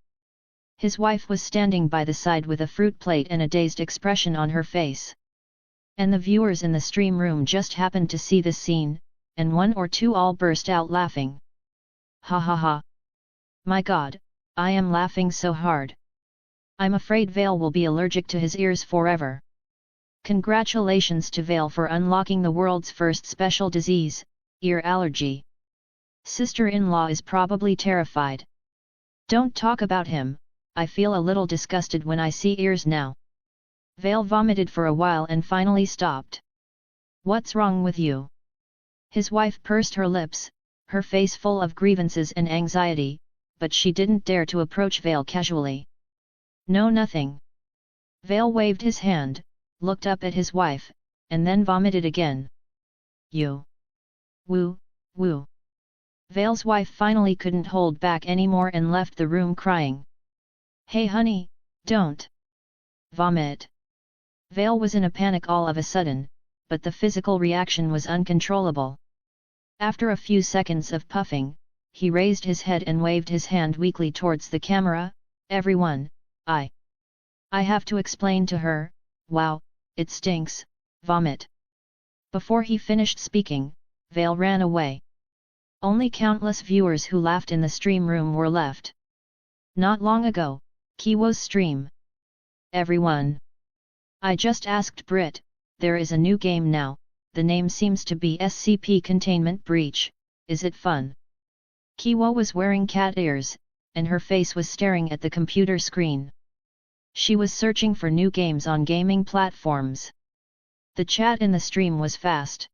His wife was standing by the side with a fruit plate and a dazed expression on her face. And the viewers in the stream room just happened to see this scene, and one or two all burst out laughing. Ha ha ha. My God, I am laughing so hard. I'm afraid Vale will be allergic to his ears forever. Congratulations to Vale for unlocking the world's first special disease, ear allergy. Sister-in-law is probably terrified. Don't talk about him, I feel a little disgusted when I see ears now. Vale vomited for a while and finally stopped. What's wrong with you? His wife pursed her lips, her face full of grievances and anxiety, but she didn't dare to approach Vale casually. No, nothing. Vale waved his hand, looked up at his wife, and then vomited again. You. Woo, woo. Vale's wife finally couldn't hold back anymore and left the room crying. Hey honey, don't vomit. Vale was in a panic all of a sudden, but the physical reaction was uncontrollable. After a few seconds of puffing, he raised his head and waved his hand weakly towards the camera. Everyone, I have to explain to her, wow, it stinks, vomit. Before he finished speaking, Vale ran away. Only countless viewers who laughed in the stream room were left. Not long ago, Kiwo's stream. Everyone. I just asked Brit, there is a new game now, the name seems to be SCP Containment Breach, is it fun? Kiwo was wearing cat ears, and her face was staring at the computer screen. She was searching for new games on gaming platforms. The chat in the stream was fast.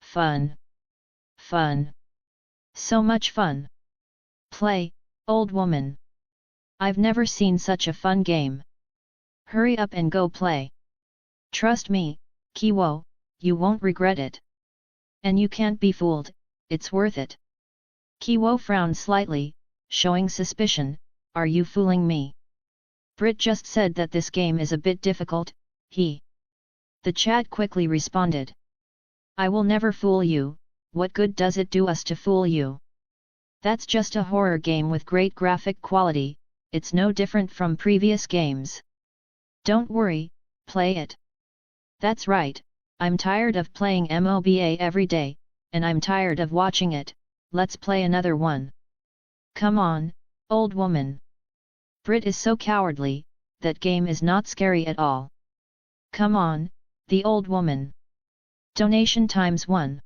Fun. Fun. So much fun. Play, old woman. I've never seen such a fun game. Hurry up and go play. Trust me, Kiwo, you won't regret it. And you can't be fooled, it's worth it. Kiwo frowned slightly, showing suspicion, are you fooling me? Brit just said that this game is a bit difficult, The chat quickly responded. I will never fool you, what good does it do us to fool you? That's just a horror game with great graphic quality, it's no different from previous games. Don't worry, play it. That's right, I'm tired of playing MOBA every day, and I'm tired of watching it, let's play another one. Come on, old woman. Brit is so cowardly, that game is not scary at all. Come on, the old woman. Donation ×1.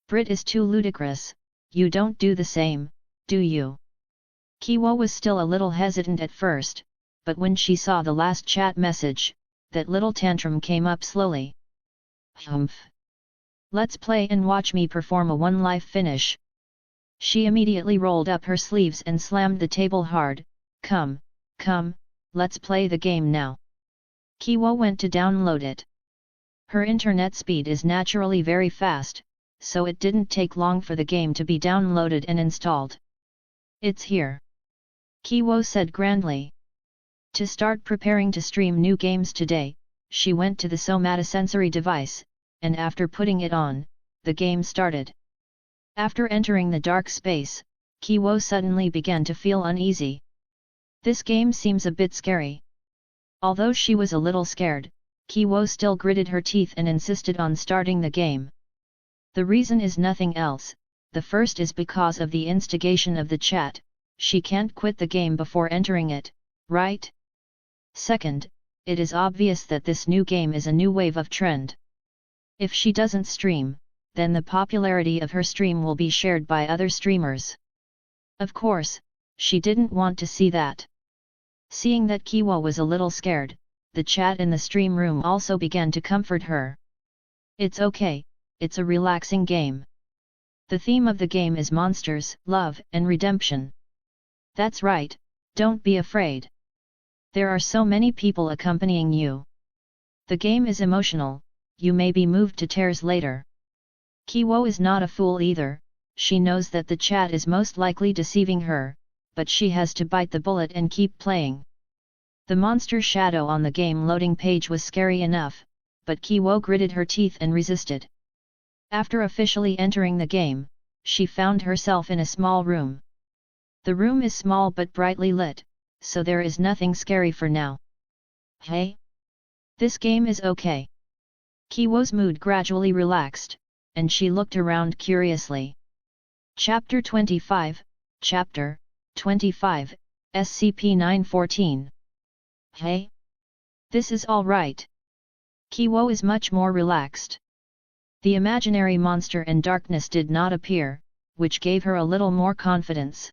Brit is too ludicrous, you don't do the same, do you? Kiwo was still a little hesitant at first, but when she saw the last chat message, that little tantrum came up slowly. Humph. Let's play and watch me perform a one-life finish. She immediately rolled up her sleeves and slammed the table hard. Come, let's play the game now. Kiwo went to download it. Her internet speed is naturally very fast, so it didn't take long for the game to be downloaded and installed. It's here. Kiwo said grandly. To start preparing to stream new games today, she went to the somatosensory device, and after putting it on, the game started. After entering the dark space, Kiwo suddenly began to feel uneasy. This game seems a bit scary. Although she was a little scared, Kiwo still gritted her teeth and insisted on starting the game. The reason is nothing else, the first is because of the instigation of the chat, she can't quit the game before entering it, right? Second, it is obvious that this new game is a new wave of trend. If she doesn't stream, then the popularity of her stream will be shared by other streamers. Of course, she didn't want to see that. Seeing that Kiwo was a little scared, the chat in the stream room also began to comfort her. It's okay, it's a relaxing game. The theme of the game is monsters, love, and redemption. That's right, don't be afraid. There are so many people accompanying you. The game is emotional, you may be moved to tears later. Kiwo is not a fool either, she knows that the chat is most likely deceiving her, but she has to bite the bullet and keep playing. The monster shadow on the game loading page was scary enough, but Kiwo gritted her teeth and resisted. After officially entering the game, she found herself in a small room. The room is small but brightly lit, so there is nothing scary for now. Hey? This game is okay. Kiwo's mood gradually relaxed, and she looked around curiously. Chapter 25, Chapter 25, SCP-914. Hey? This is all right. Kiwo is much more relaxed. The imaginary monster and darkness did not appear, which gave her a little more confidence.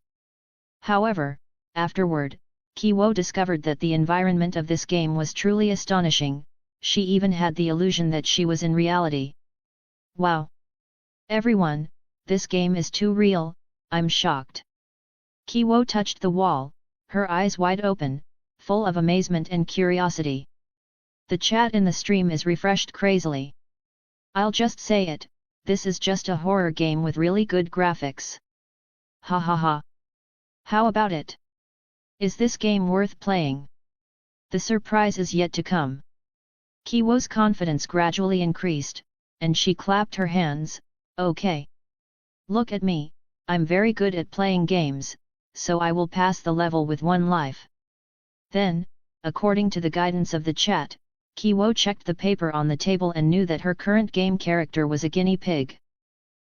However, afterward, Kiwo discovered that the environment of this game was truly astonishing, she even had the illusion that she was in reality. Wow! Everyone, this game is too real, I'm shocked. Kiwo touched the wall, her eyes wide open, full of amazement and curiosity. The chat in the stream is refreshed crazily. I'll just say it, this is just a horror game with really good graphics. Hahaha. How about it? Is this game worth playing? The surprise is yet to come. Kiwo's confidence gradually increased, and she clapped her hands. Okay. Look at me, I'm very good at playing games, so I will pass the level with one life. Then, according to the guidance of the chat, Kiwo checked the paper on the table and knew that her current game character was a guinea pig.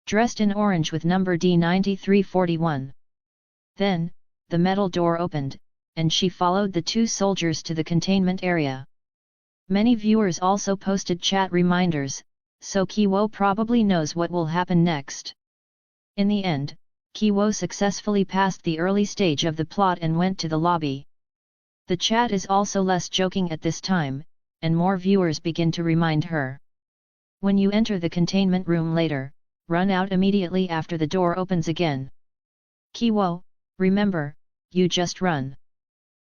Dressed in orange with number D9341. Then, the metal door opened, and she followed the two soldiers to the containment area. Many viewers also posted chat reminders, so Kiwo probably knows what will happen next. In the end, Kiwo successfully passed the early stage of the plot and went to the lobby. The chat is also less joking at this time, and more viewers begin to remind her. When you enter the containment room later, run out immediately after the door opens again. Kiwo, remember, you just run.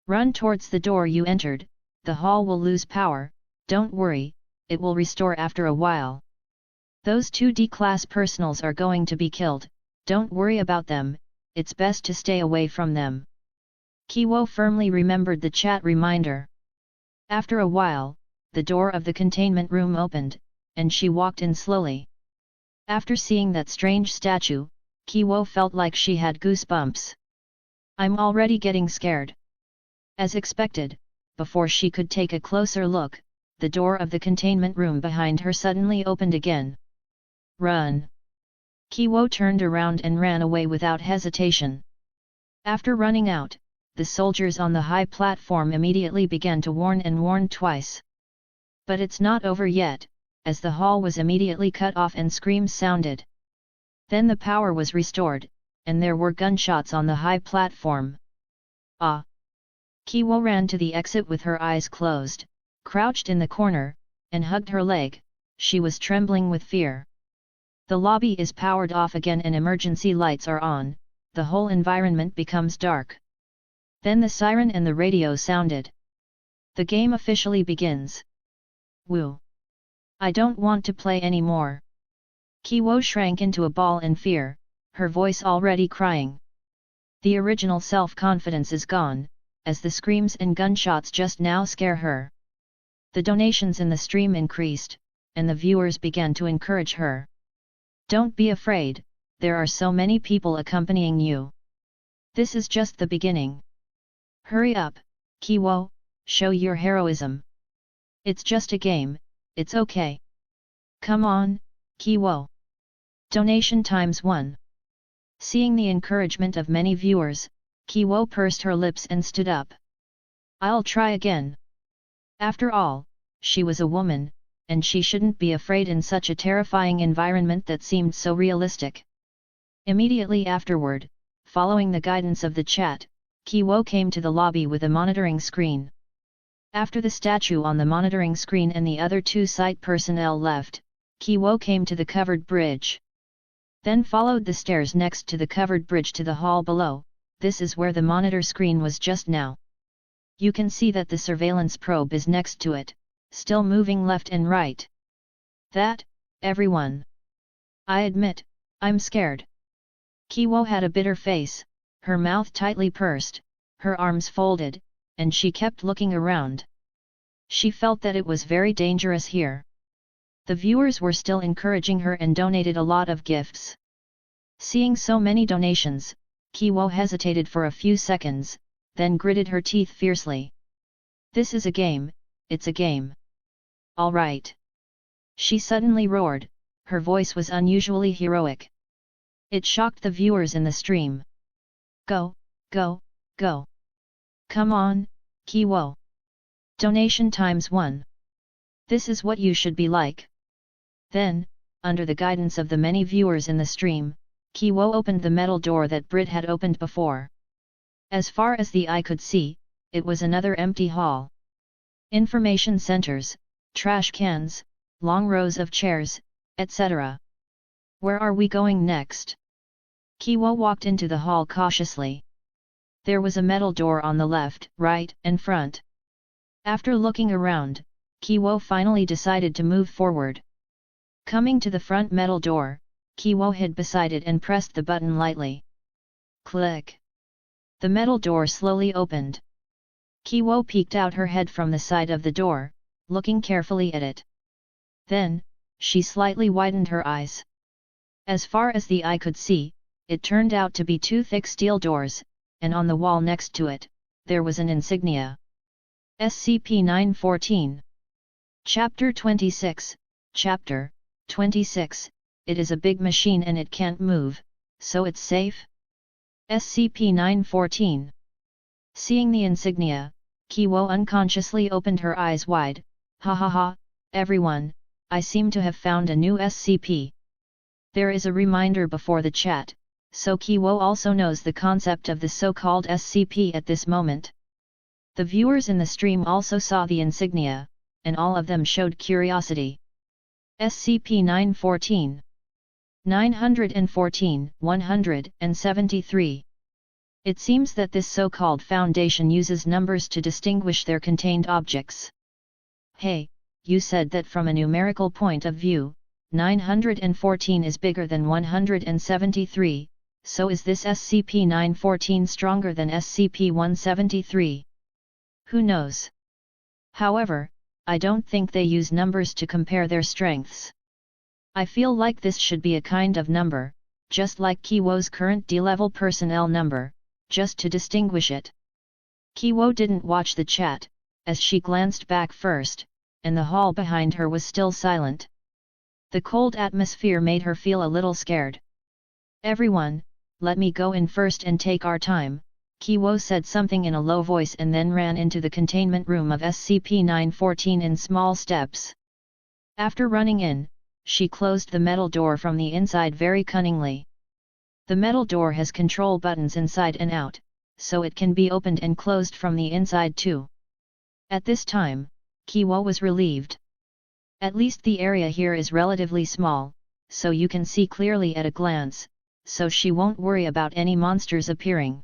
Run towards the door you entered, the hall will lose power, don't worry, it will restore after a while. Those two D-class personals are going to be killed, don't worry about them, it's best to stay away from them. Kiwo firmly remembered the chat reminder. After a while, the door of the containment room opened, and she walked in slowly. After seeing that strange statue, Kiwo felt like she had goosebumps. I'm already getting scared. As expected, before she could take a closer look, the door of the containment room behind her suddenly opened again. Run! Kiwo turned around and ran away without hesitation. After running out, the soldiers on the high platform immediately began to warn twice. But it's not over yet, as the hall was immediately cut off and screams sounded. Then the power was restored, and there were gunshots on the high platform. Ah! Kiwo ran to the exit with her eyes closed, crouched in the corner, and hugged her leg. She was trembling with fear. The lobby is powered off again and emergency lights are on, the whole environment becomes dark. Then the siren and the radio sounded. The game officially begins. Woo! I don't want to play anymore. Kiwo shrank into a ball in fear, her voice already crying. The original self-confidence is gone, as the screams and gunshots just now scare her. The donations in the stream increased, and the viewers began to encourage her. Don't be afraid, there are so many people accompanying you. This is just the beginning. Hurry up, Kiwo, show your heroism. It's just a game, it's okay. Come on, Kiwo. Donation ×1. Seeing the encouragement of many viewers, Kiwo pursed her lips and stood up. I'll try again. After all, she was a woman, and she shouldn't be afraid in such a terrifying environment that seemed so realistic. Immediately afterward, following the guidance of the chat, Kiwo came to the lobby with a monitoring screen. After the statue on the monitoring screen and the other two site personnel left, Kiwo came to the covered bridge. Then followed the stairs next to the covered bridge to the hall below. This is where the monitor screen was just now. You can see that the surveillance probe is next to it, still moving left and right. That, everyone. I admit, I'm scared. Kiwo had a bitter face, her mouth tightly pursed, her arms folded, and she kept looking around. She felt that it was very dangerous here. The viewers were still encouraging her and donated a lot of gifts. Seeing so many donations, Kiwo hesitated for a few seconds, then gritted her teeth fiercely. This is a game, it's a game. All right. She suddenly roared, her voice was unusually heroic. It shocked the viewers in the stream. Go, go, go. Come on, Kiwo. Donation ×1. This is what you should be like. Then, under the guidance of the many viewers in the stream, Kiwo opened the metal door that Brit had opened before. As far as the eye could see, it was another empty hall. Information centers, trash cans, long rows of chairs, etc. Where are we going next? Kiwo walked into the hall cautiously. There was a metal door on the left, right, and front. After looking around, Kiwo finally decided to move forward. Coming to the front metal door, Kiwo hid beside it and pressed the button lightly. Click. The metal door slowly opened. Kiwo peeked out her head from the side of the door, looking carefully at it. Then, she slightly widened her eyes. As far as the eye could see, it turned out to be two thick steel doors, and on the wall next to it, there was an insignia. SCP-914. Chapter 26, Chapter 26, It is a big machine and it can't move, so it's safe? SCP-914. Seeing the insignia, Kiwo unconsciously opened her eyes wide. Hahaha, everyone, I seem to have found a new SCP. There is a reminder before the chat, so Kiwo also knows the concept of the so-called SCP at this moment. The viewers in the stream also saw the insignia, and all of them showed curiosity. SCP-914. 914, 173. It seems that this so-called Foundation uses numbers to distinguish their contained objects. Hey, you said that from a numerical point of view, 914 is bigger than 173, so is this SCP-914 stronger than SCP-173? Who knows? However, I don't think they use numbers to compare their strengths. I feel like this should be a kind of number, just like Kiwo's current D-level personnel number, just to distinguish it. Kiwo didn't watch the chat, as she glanced back first, and the hall behind her was still silent. The cold atmosphere made her feel a little scared. Everyone, let me go in first and take our time, Kiwo said something in a low voice and then ran into the containment room of SCP-914 in small steps. After running in, she closed the metal door from the inside very cunningly. The metal door has control buttons inside and out, so it can be opened and closed from the inside too. At this time, Kiwo was relieved. At least the area here is relatively small, so you can see clearly at a glance, so she won't worry about any monsters appearing.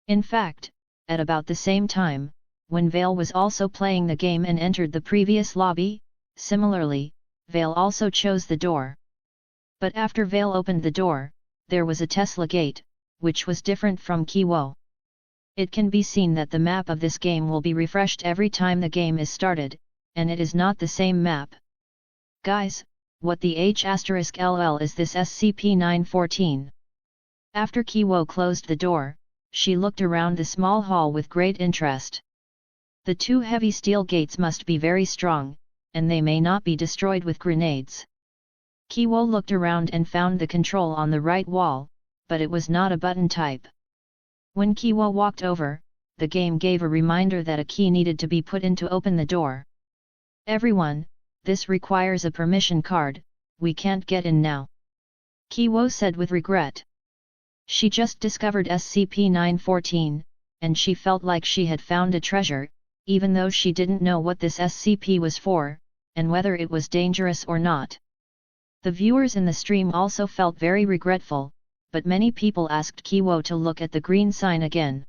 In fact, at about the same time, when Vale was also playing the game and entered the previous lobby, similarly, Vale also chose the door. But after Vale opened the door, there was a Tesla gate, which was different from Kiwo. It can be seen that the map of this game will be refreshed every time the game is started, and it is not the same map. Guys, what the H*LL is this SCP-914? After Kiwo closed the door, she looked around the small hall with great interest. The two heavy steel gates must be very strong, and they may not be destroyed with grenades. Kiwo looked around and found the control on the right wall, but it was not a button type. When Kiwo walked over, the game gave a reminder that a key needed to be put in to open the door. Everyone, this requires a permission card, we can't get in now, Kiwo said with regret. She just discovered SCP-914, and she felt like she had found a treasure, even though she didn't know what this SCP was for, and whether it was dangerous or not. The viewers in the stream also felt very regretful, but many people asked Kiwo to look at the green sign again.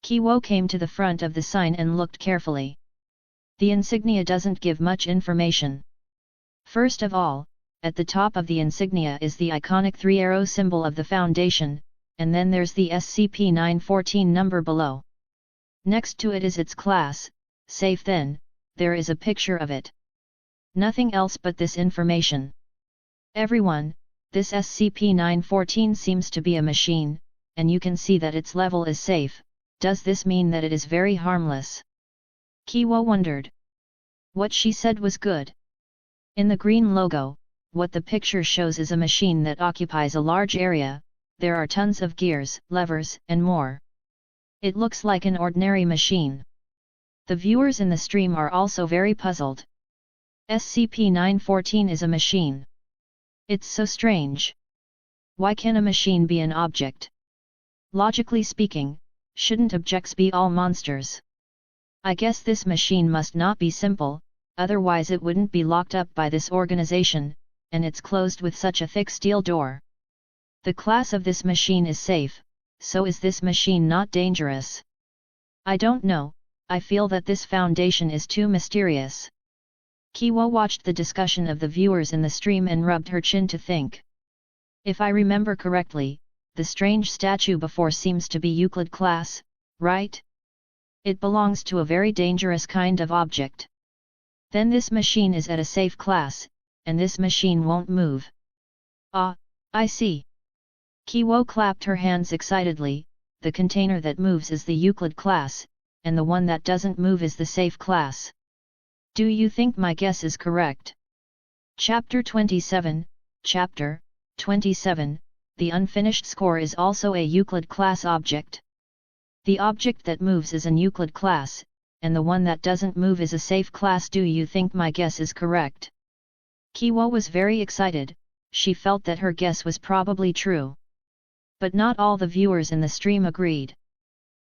Kiwo came to the front of the sign and looked carefully. The insignia doesn't give much information. First of all, at the top of the insignia is the iconic three-arrow symbol of the Foundation, and then there's the SCP-914 number below. Next to it is its class, safe, then there is a picture of it. Nothing else but this information. Everyone, this SCP-914 seems to be a machine, and you can see that its level is safe. Does this mean that it is very harmless? Kiwo wondered. What she said was good. In the green logo, what the picture shows is a machine that occupies a large area. There are tons of gears, levers, and more. It looks like an ordinary machine. The viewers in the stream are also very puzzled. SCP-914 is a machine. It's so strange. Why can a machine be an object? Logically speaking, shouldn't objects be all monsters? I guess this machine must not be simple, otherwise it wouldn't be locked up by this organization, and it's closed with such a thick steel door. The class of this machine is safe, so is this machine not dangerous? I don't know, I feel that this Foundation is too mysterious. Kiwo watched the discussion of the viewers in the stream and rubbed her chin to think. If I remember correctly, the strange statue before seems to be Euclid class, right? It belongs to a very dangerous kind of object. Then this machine is at a safe class, and this machine won't move. Ah, I see. Kiwo clapped her hands excitedly. The container that moves is the Euclid class, and the one that doesn't move is the safe class. Do you think my guess is correct? Chapter 27, Chapter 27, the unfinished score is also a Euclid class object. The object that moves is an Euclid class, and the one that doesn't move is a safe class. Do you think my guess is correct? Kiwo was very excited, she felt that her guess was probably true. But not all the viewers in the stream agreed.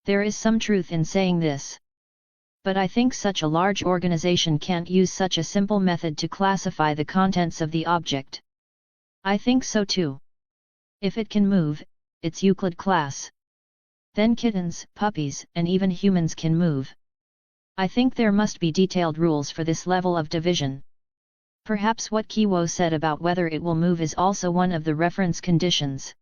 There is some truth in saying this. But I think such a large organization can't use such a simple method to classify the contents of the object. I think so too. If it can move, it's Euclid class. Then kittens, puppies, and even humans can move. I think there must be detailed rules for this level of division. Perhaps what Kiwo said about whether it will move is also one of the reference conditions.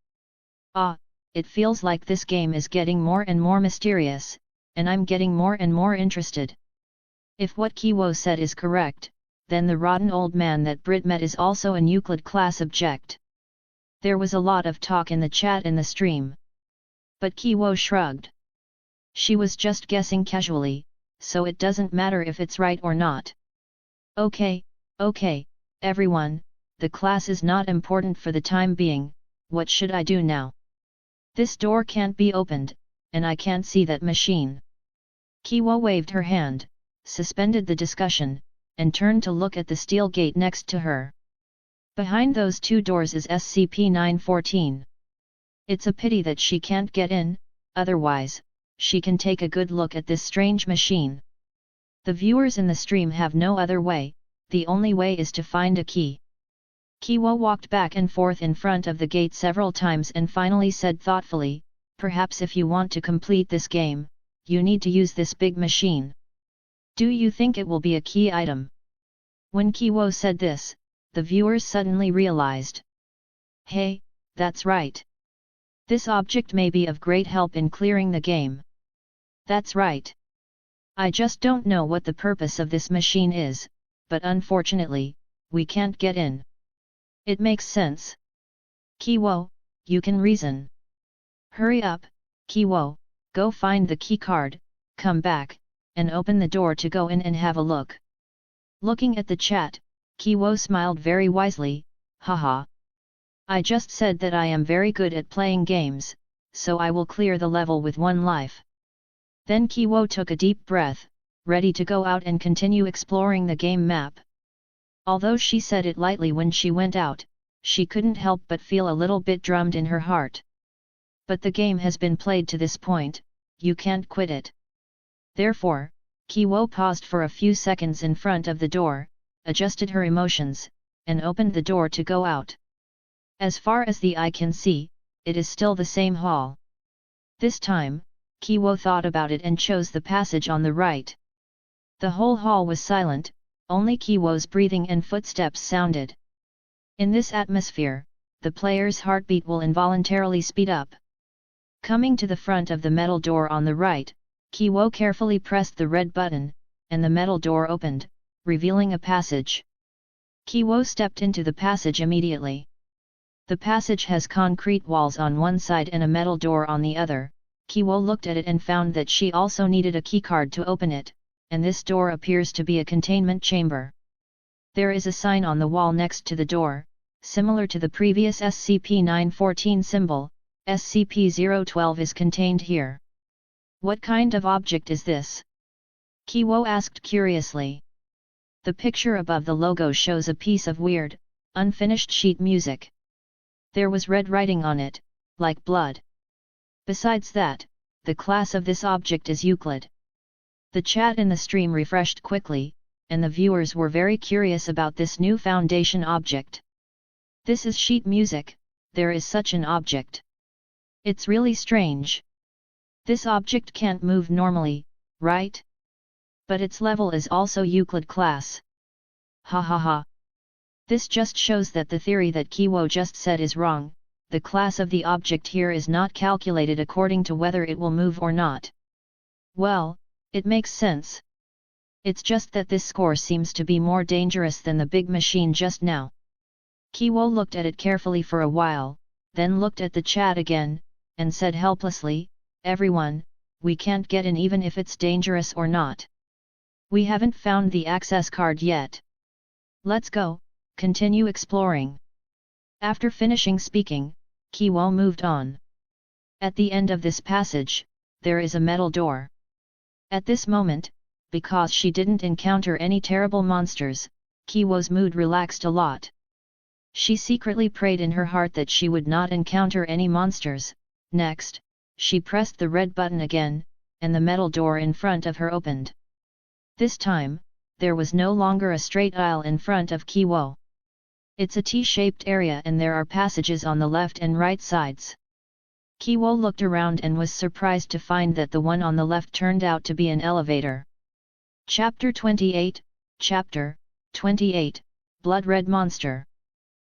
Ah, it feels like this game is getting more and more mysterious, and I'm getting more and more interested. If what Kiwo said is correct, then the rotten old man that Brit met is also an Euclid class object. There was a lot of talk in the chat in the stream. But Kiwo shrugged. She was just guessing casually, so it doesn't matter if it's right or not. Okay, everyone, the class is not important for the time being. What should I do now? This door can't be opened, and I can't see that machine. Kiwo waved her hand, suspended the discussion, and turned to look at the steel gate next to her. Behind those two doors is SCP-914. It's a pity that she can't get in, otherwise, she can take a good look at this strange machine. The viewers in the stream have no other way, the only way is to find a key. Kiwo walked back and forth in front of the gate several times and finally said thoughtfully, perhaps if you want to complete this game, you need to use this big machine. Do you think it will be a key item? When Kiwo said this, the viewers suddenly realized. Hey, that's right. This object may be of great help in clearing the game. That's right. I just don't know what the purpose of this machine is, but unfortunately, we can't get in. It makes sense. Kiwo, you can reason. Hurry up, Kiwo, go find the key card, come back, and open the door to go in and have a look. Looking at the chat, Kiwo smiled very wisely, haha. I just said that I am very good at playing games, so I will clear the level with 1 life. Then Kiwo took a deep breath, ready to go out and continue exploring the game map. Although she said it lightly when she went out, she couldn't help but feel a little bit drummed in her heart. But the game has been played to this point, you can't quit it. Therefore, Kiwo paused for a few seconds in front of the door, adjusted her emotions, and opened the door to go out. As far as the eye can see, it is still the same hall. This time, Kiwo thought about it and chose the passage on the right. The whole hall was silent, only Kiwo's breathing and footsteps sounded. In this atmosphere, the player's heartbeat will involuntarily speed up. Coming to the front of the metal door on the right, Kiwo carefully pressed the red button, and the metal door opened, revealing a passage. Kiwo stepped into the passage immediately. The passage has concrete walls on one side and a metal door on the other. Kiwo looked at it and found that she also needed a keycard to open it, and this door appears to be a containment chamber. There is a sign on the wall next to the door, similar to the previous SCP-914 symbol, SCP-012 is contained here. What kind of object is this? Kiwo asked curiously. The picture above the logo shows a piece of weird, unfinished sheet music. There was red writing on it, like blood. Besides that, the class of this object is Euclid. The chat in the stream refreshed quickly, and the viewers were very curious about this new Foundation object. This is sheet music, there is such an object. It's really strange. This object can't move normally, right? But its level is also Euclid class. Hahaha. This just shows that the theory that Kiwo just said is wrong. The class of the object here is not calculated according to whether it will move or not. Well, it makes sense. It's just that this score seems to be more dangerous than the big machine just now. Kiwo looked at it carefully for a while, then looked at the chat again, and said helplessly, everyone, we can't get in even if it's dangerous or not. We haven't found the access card yet. Let's go, continue exploring. After finishing speaking, Kiwo moved on. At the end of this passage, there is a metal door. At this moment, because she didn't encounter any terrible monsters, Kiwo's mood relaxed a lot. She secretly prayed in her heart that she would not encounter any monsters. Next, she pressed the red button again, and the metal door in front of her opened. This time, there was no longer a straight aisle in front of Kiwo. It's a T-shaped area and there are passages on the left and right sides. Kiwo looked around and was surprised to find that the one on the left turned out to be an elevator. Chapter 28, Chapter 28, Blood Red Monster.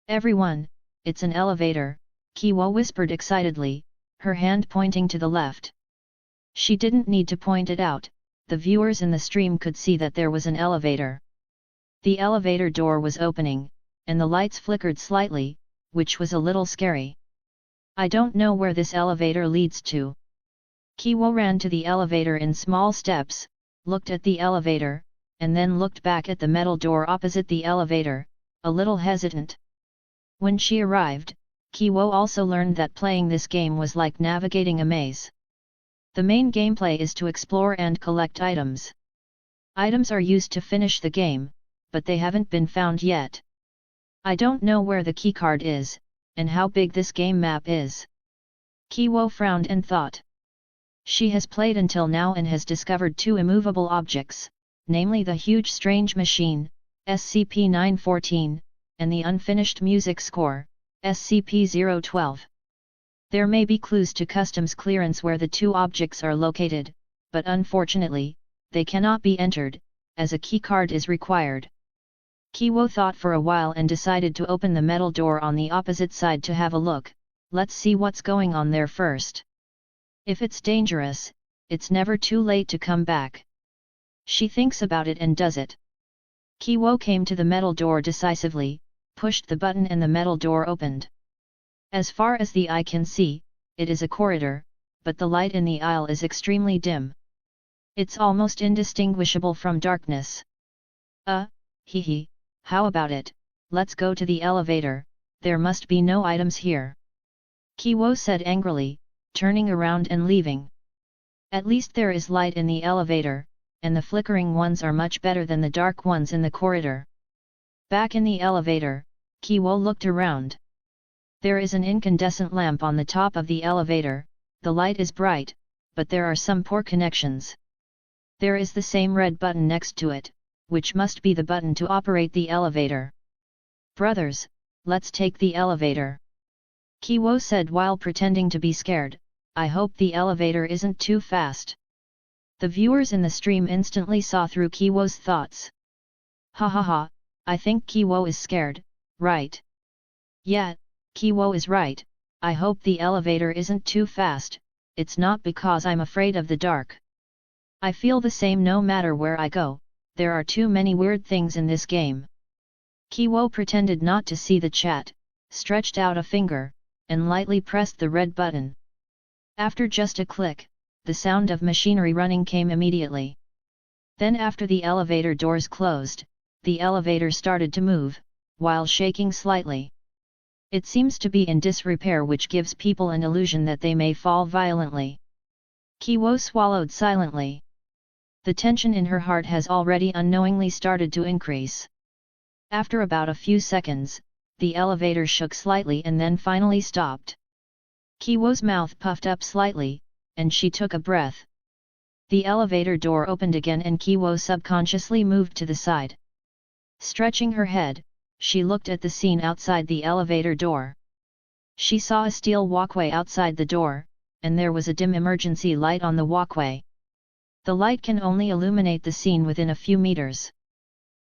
Everyone, it's an elevator, Kiwo whispered excitedly, her hand pointing to the left. She didn't need to point it out, the viewers in the stream could see that there was an elevator. The elevator door was opening, and the lights flickered slightly, which was a little scary. I don't know where this elevator leads to. Kiwo ran to the elevator in small steps, looked at the elevator, and then looked back at the metal door opposite the elevator, a little hesitant. When she arrived, Kiwo also learned that playing this game was like navigating a maze. The main gameplay is to explore and collect items. Items are used to finish the game, but they haven't been found yet. I don't know where the keycard is, and how big this game map is. Kiwo frowned and thought. She has played until now and has discovered two immovable objects, namely the huge strange machine, SCP-914, and the unfinished music score, SCP-012. There may be clues to customs clearance where the two objects are located, but unfortunately, they cannot be entered, as a keycard is required. Kiwo thought for a while and decided to open the metal door on the opposite side to have a look. Let's see what's going on there first. If it's dangerous, it's never too late to come back. She thinks about it and does it. Kiwo came to the metal door decisively, pushed the button and the metal door opened. As far as the eye can see, it is a corridor, but the light in the aisle is extremely dim. It's almost indistinguishable from darkness. Hee. How about it, let's go to the elevator, there must be no items here. Kiwo said angrily, turning around and leaving. At least there is light in the elevator, and the flickering ones are much better than the dark ones in the corridor. Back in the elevator, Kiwo looked around. There is an incandescent lamp on the top of the elevator, the light is bright, but there are some poor connections. There is the same red button next to it, which must be the button to operate the elevator. Brothers, let's take the elevator. Kiwo said while pretending to be scared, I hope the elevator isn't too fast. The viewers in the stream instantly saw through Kiwo's thoughts. Hahaha, I think Kiwo is scared, right? Yeah, Kiwo is right, I hope the elevator isn't too fast, it's not because I'm afraid of the dark. I feel the same no matter where I go. There are too many weird things in this game. Kiwo pretended not to see the chat, stretched out a finger, and lightly pressed the red button. After just a click, the sound of machinery running came immediately. Then after the elevator doors closed, the elevator started to move, while shaking slightly. It seems to be in disrepair, which gives people an illusion that they may fall violently. Kiwo swallowed silently. The tension in her heart has already unknowingly started to increase. After about a few seconds, the elevator shook slightly and then finally stopped. Kiwo's mouth puffed up slightly, and she took a breath. The elevator door opened again and Kiwo subconsciously moved to the side. Stretching her head, she looked at the scene outside the elevator door. She saw a steel walkway outside the door, and there was a dim emergency light on the walkway. The light can only illuminate the scene within a few meters.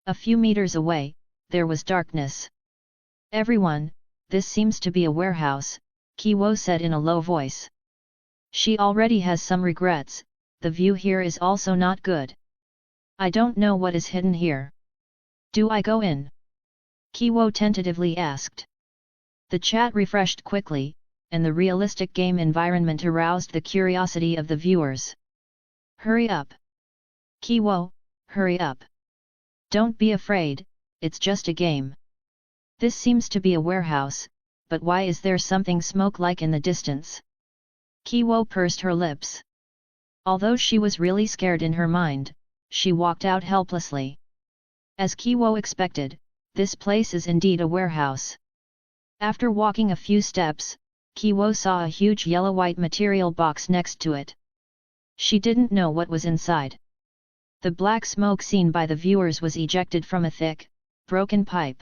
A few meters away, there was darkness. Everyone, this seems to be a warehouse, Kiwo said in a low voice. She already has some regrets, the view here is also not good. I don't know what is hidden here. Do I go in? Kiwo tentatively asked. The chat refreshed quickly, and the realistic game environment aroused the curiosity of the viewers. Hurry up. Kiwo, hurry up. Don't be afraid, it's just a game. This seems to be a warehouse, but why is there something smoke-like in the distance? Kiwo pursed her lips. Although she was really scared in her mind, she walked out helplessly. As Kiwo expected, this place is indeed a warehouse. After walking a few steps, Kiwo saw a huge yellow-white material box next to it. She didn't know what was inside. The black smoke seen by the viewers was ejected from a thick, broken pipe.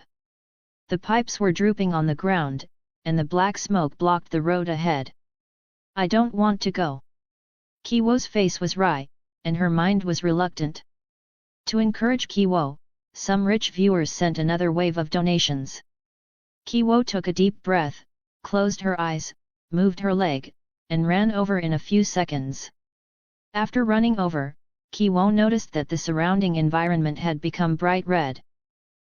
The pipes were drooping on the ground, and the black smoke blocked the road ahead. I don't want to go. Kiwo's face was wry, and her mind was reluctant. To encourage Kiwo, some rich viewers sent another wave of donations. Kiwo took a deep breath, closed her eyes, moved her leg, and ran over in a few seconds. After running over, Kiwo noticed that the surrounding environment had become bright red.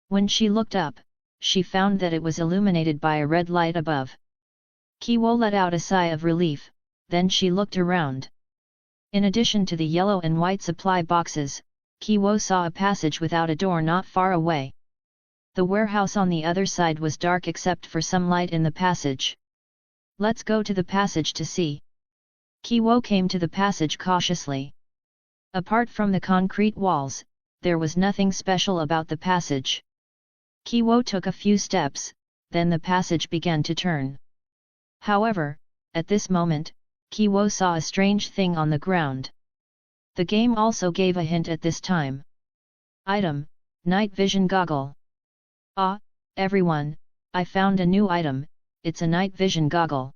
When she looked up, she found that it was illuminated by a red light above. Kiwo let out a sigh of relief, then she looked around. In addition to the yellow and white supply boxes, Kiwo saw a passage without a door not far away. The warehouse on the other side was dark except for some light in the passage. Let's go to the passage to see. Kiwo came to the passage cautiously. Apart from the concrete walls, there was nothing special about the passage. Kiwo took a few steps, then the passage began to turn. However, at this moment, Kiwo saw a strange thing on the ground. The game also gave a hint at this time. Item: Night Vision Goggle. Ah, everyone, I found a new item, it's a night vision goggle.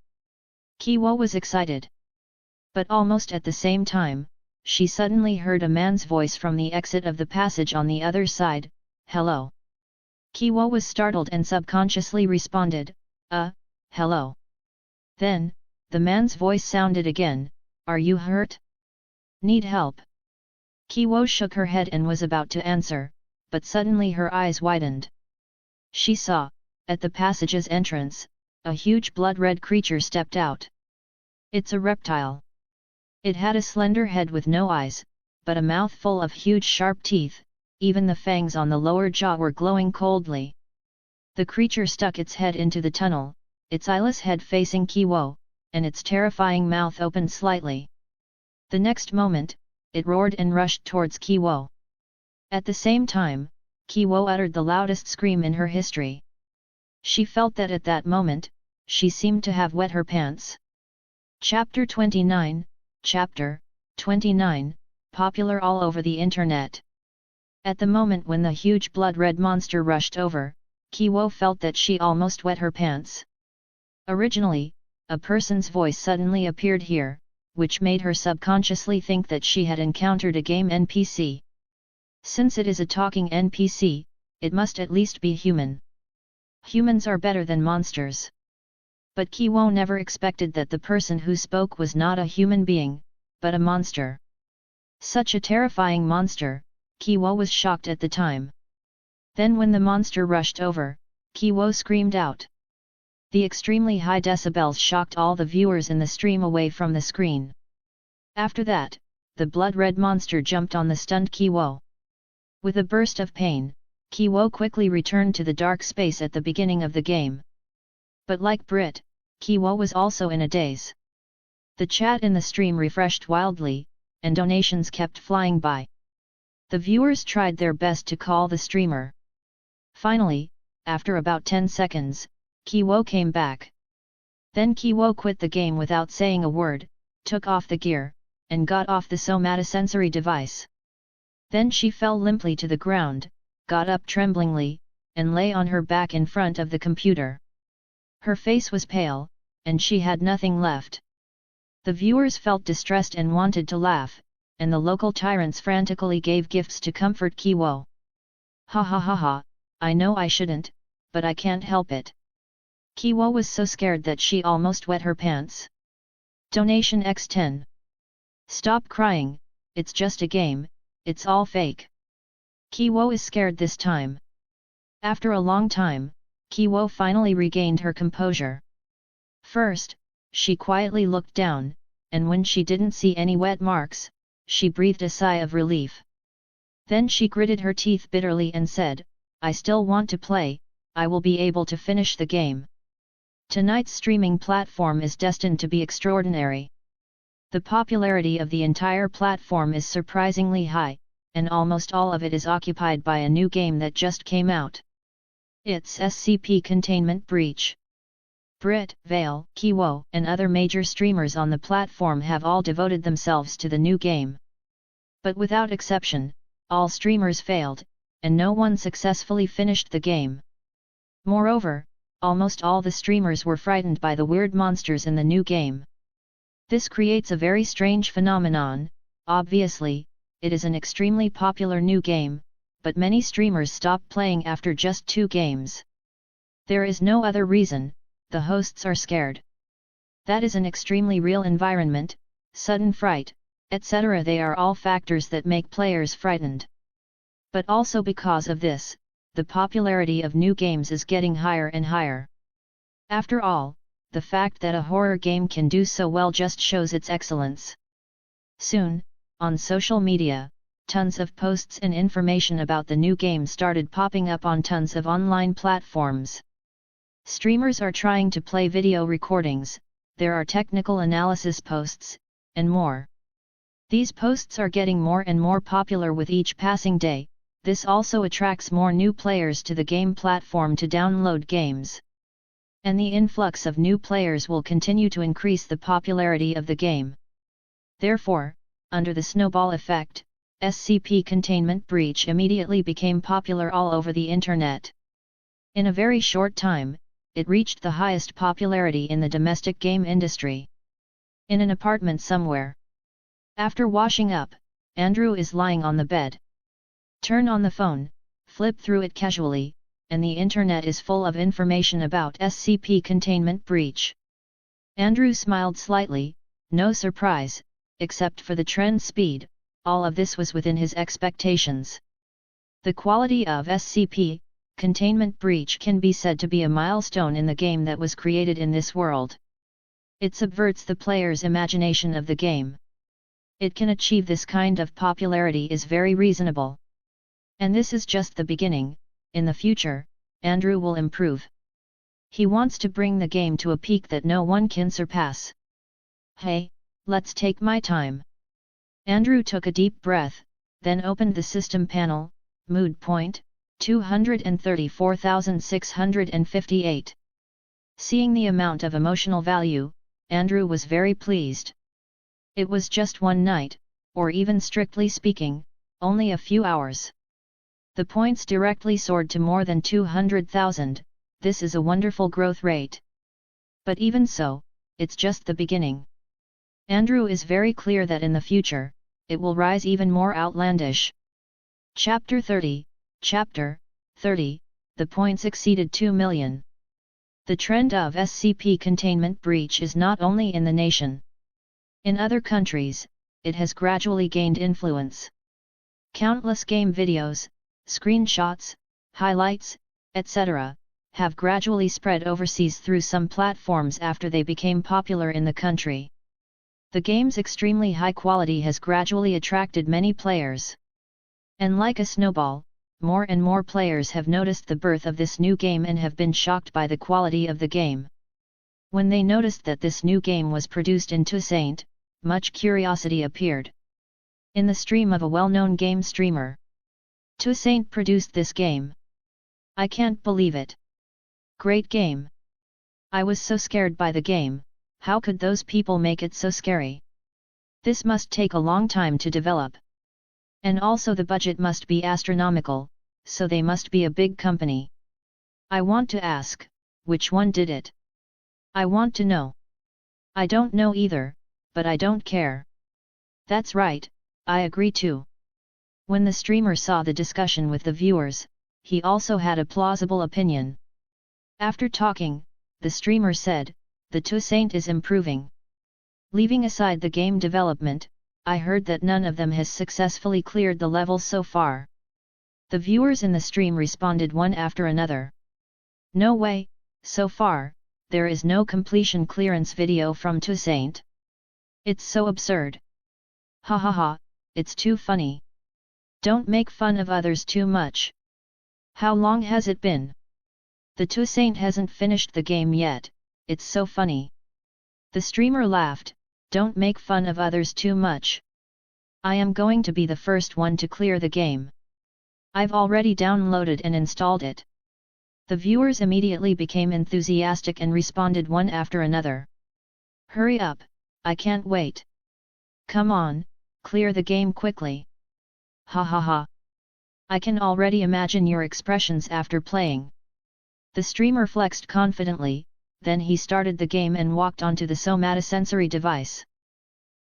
Kiwo was excited. But almost at the same time, she suddenly heard a man's voice from the exit of the passage on the other side, hello. Kiwo was startled and subconsciously responded, hello. Then, the man's voice sounded again, are you hurt? Need help? Kiwo shook her head and was about to answer, but suddenly her eyes widened. She saw, at the passage's entrance, a huge blood-red creature stepped out. It's a reptile. It had a slender head with no eyes, but a mouth full of huge sharp teeth, even the fangs on the lower jaw were glowing coldly. The creature stuck its head into the tunnel, its eyeless head facing Kiwo, and its terrifying mouth opened slightly. The next moment, it roared and rushed towards Kiwo. At the same time, Kiwo uttered the loudest scream in her history. She felt that at that moment, she seemed to have wet her pants. Chapter 29, Chapter 29, popular all over the internet. At the moment when the huge blood-red monster rushed over, Kiwo felt that she almost wet her pants. Originally, a person's voice suddenly appeared here, which made her subconsciously think that she had encountered a game NPC. Since it is a talking NPC, it must at least be human. Humans are better than monsters. But Kiwo never expected that the person who spoke was not a human being, but a monster. Such a terrifying monster, Kiwo was shocked at the time. Then when the monster rushed over, Kiwo screamed out. The extremely high decibels shocked all the viewers in the stream away from the screen. After that, the blood-red monster jumped on the stunned Kiwo. With a burst of pain, Kiwo quickly returned to the dark space at the beginning of the game. But like Brit, Kiwo was also in a daze. The chat in the stream refreshed wildly, and donations kept flying by. The viewers tried their best to call the streamer. Finally, after about 10 seconds, Kiwo came back. Then Kiwo quit the game without saying a word, took off the gear, and got off the somatosensory device. Then she fell limply to the ground, got up tremblingly, and lay on her back in front of the computer. Her face was pale, and she had nothing left. The viewers felt distressed and wanted to laugh, and the local tyrants frantically gave gifts to comfort Kiwo. Ha, I know I shouldn't, but I can't help it. Kiwo was so scared that she almost wet her pants. Donation X10. Stop crying, it's just a game, it's all fake. Kiwo is scared this time. After a long time, Kiwo finally regained her composure. First, she quietly looked down, and when she didn't see any wet marks, she breathed a sigh of relief. Then she gritted her teeth bitterly and said, "I still want to play, I will be able to finish the game. Tonight's streaming platform is destined to be extraordinary. The popularity of the entire platform is surprisingly high, and almost all of it is occupied by a new game that just came out. It's SCP Containment Breach. Brit, Vale, Kiwo, and other major streamers on the platform have all devoted themselves to the new game. But without exception, all streamers failed, and no one successfully finished the game. Moreover, almost all the streamers were frightened by the weird monsters in the new game. This creates a very strange phenomenon. Obviously, it is an extremely popular new game, but many streamers stop playing after just 2 games. There is no other reason, the hosts are scared. That is an extremely real environment, sudden fright, etc. They are all factors that make players frightened. But also because of this, the popularity of new games is getting higher and higher. After all, the fact that a horror game can do so well just shows its excellence. Soon, on social media, tons of posts and information about the new game started popping up on tons of online platforms. Streamers are trying to play video recordings, there are technical analysis posts, and more. These posts are getting more and more popular with each passing day. This also attracts more new players to the game platform to download games. And the influx of new players will continue to increase the popularity of the game. Therefore, under the snowball effect, SCP Containment Breach immediately became popular all over the internet. In a very short time, it reached the highest popularity in the domestic game industry. In an apartment somewhere. After washing up, Andrew is lying on the bed. Turn on the phone, flip through it casually, and the internet is full of information about SCP Containment Breach. Andrew smiled slightly, no surprise, except for the trend speed, all of this was within his expectations. The quality of SCP Containment Breach can be said to be a milestone in the game that was created in this world. It subverts the player's imagination of the game. It can achieve this kind of popularity is very reasonable. And this is just the beginning. In the future, Andrew will improve. He wants to bring the game to a peak that no one can surpass. Hey, let's take my time. Andrew took a deep breath, then opened the system panel, mood point, 234,658. Seeing the amount of emotional value, Andrew was very pleased. It was just one night, or even strictly speaking, only a few hours. The points directly soared to more than 200,000, this is a wonderful growth rate. But even so, it's just the beginning. Andrew is very clear that in the future, it will rise even more outlandish. Chapter 30, Chapter 30, the points exceeded 2 million. The trend of SCP Containment Breach is not only in the nation. In other countries, it has gradually gained influence. Countless game videos, screenshots, highlights, etc., have gradually spread overseas through some platforms after they became popular in the country. The game's extremely high quality has gradually attracted many players. And like a snowball, more and more players have noticed the birth of this new game and have been shocked by the quality of the game. When they noticed that this new game was produced in Toussaint, much curiosity appeared. In the stream of a well-known game streamer, Toussaint produced this game. I can't believe it. Great game. I was so scared by the game, how could those people make it so scary? This must take a long time to develop. And also the budget must be astronomical, so they must be a big company. I want to ask, which one did it? I want to know. I don't know either, but I don't care. That's right, I agree too. When the streamer saw the discussion with the viewers, he also had a plausible opinion. After talking, the streamer said, the Toussaint is improving. Leaving aside the game development, I heard that none of them has successfully cleared the level so far. The viewers in the stream responded one after another. No way, so far, there is no completion clearance video from Toussaint. It's so absurd. Hahaha, it's too funny. Don't make fun of others too much. How long has it been? The Toussaint hasn't finished the game yet, it's so funny. The streamer laughed, don't make fun of others too much. I am going to be the first one to clear the game. I've already downloaded and installed it. The viewers immediately became enthusiastic and responded one after another. Hurry up, I can't wait. Come on, clear the game quickly. Hahaha. I can already imagine your expressions after playing. The streamer flexed confidently, then he started the game and walked onto the somatosensory device.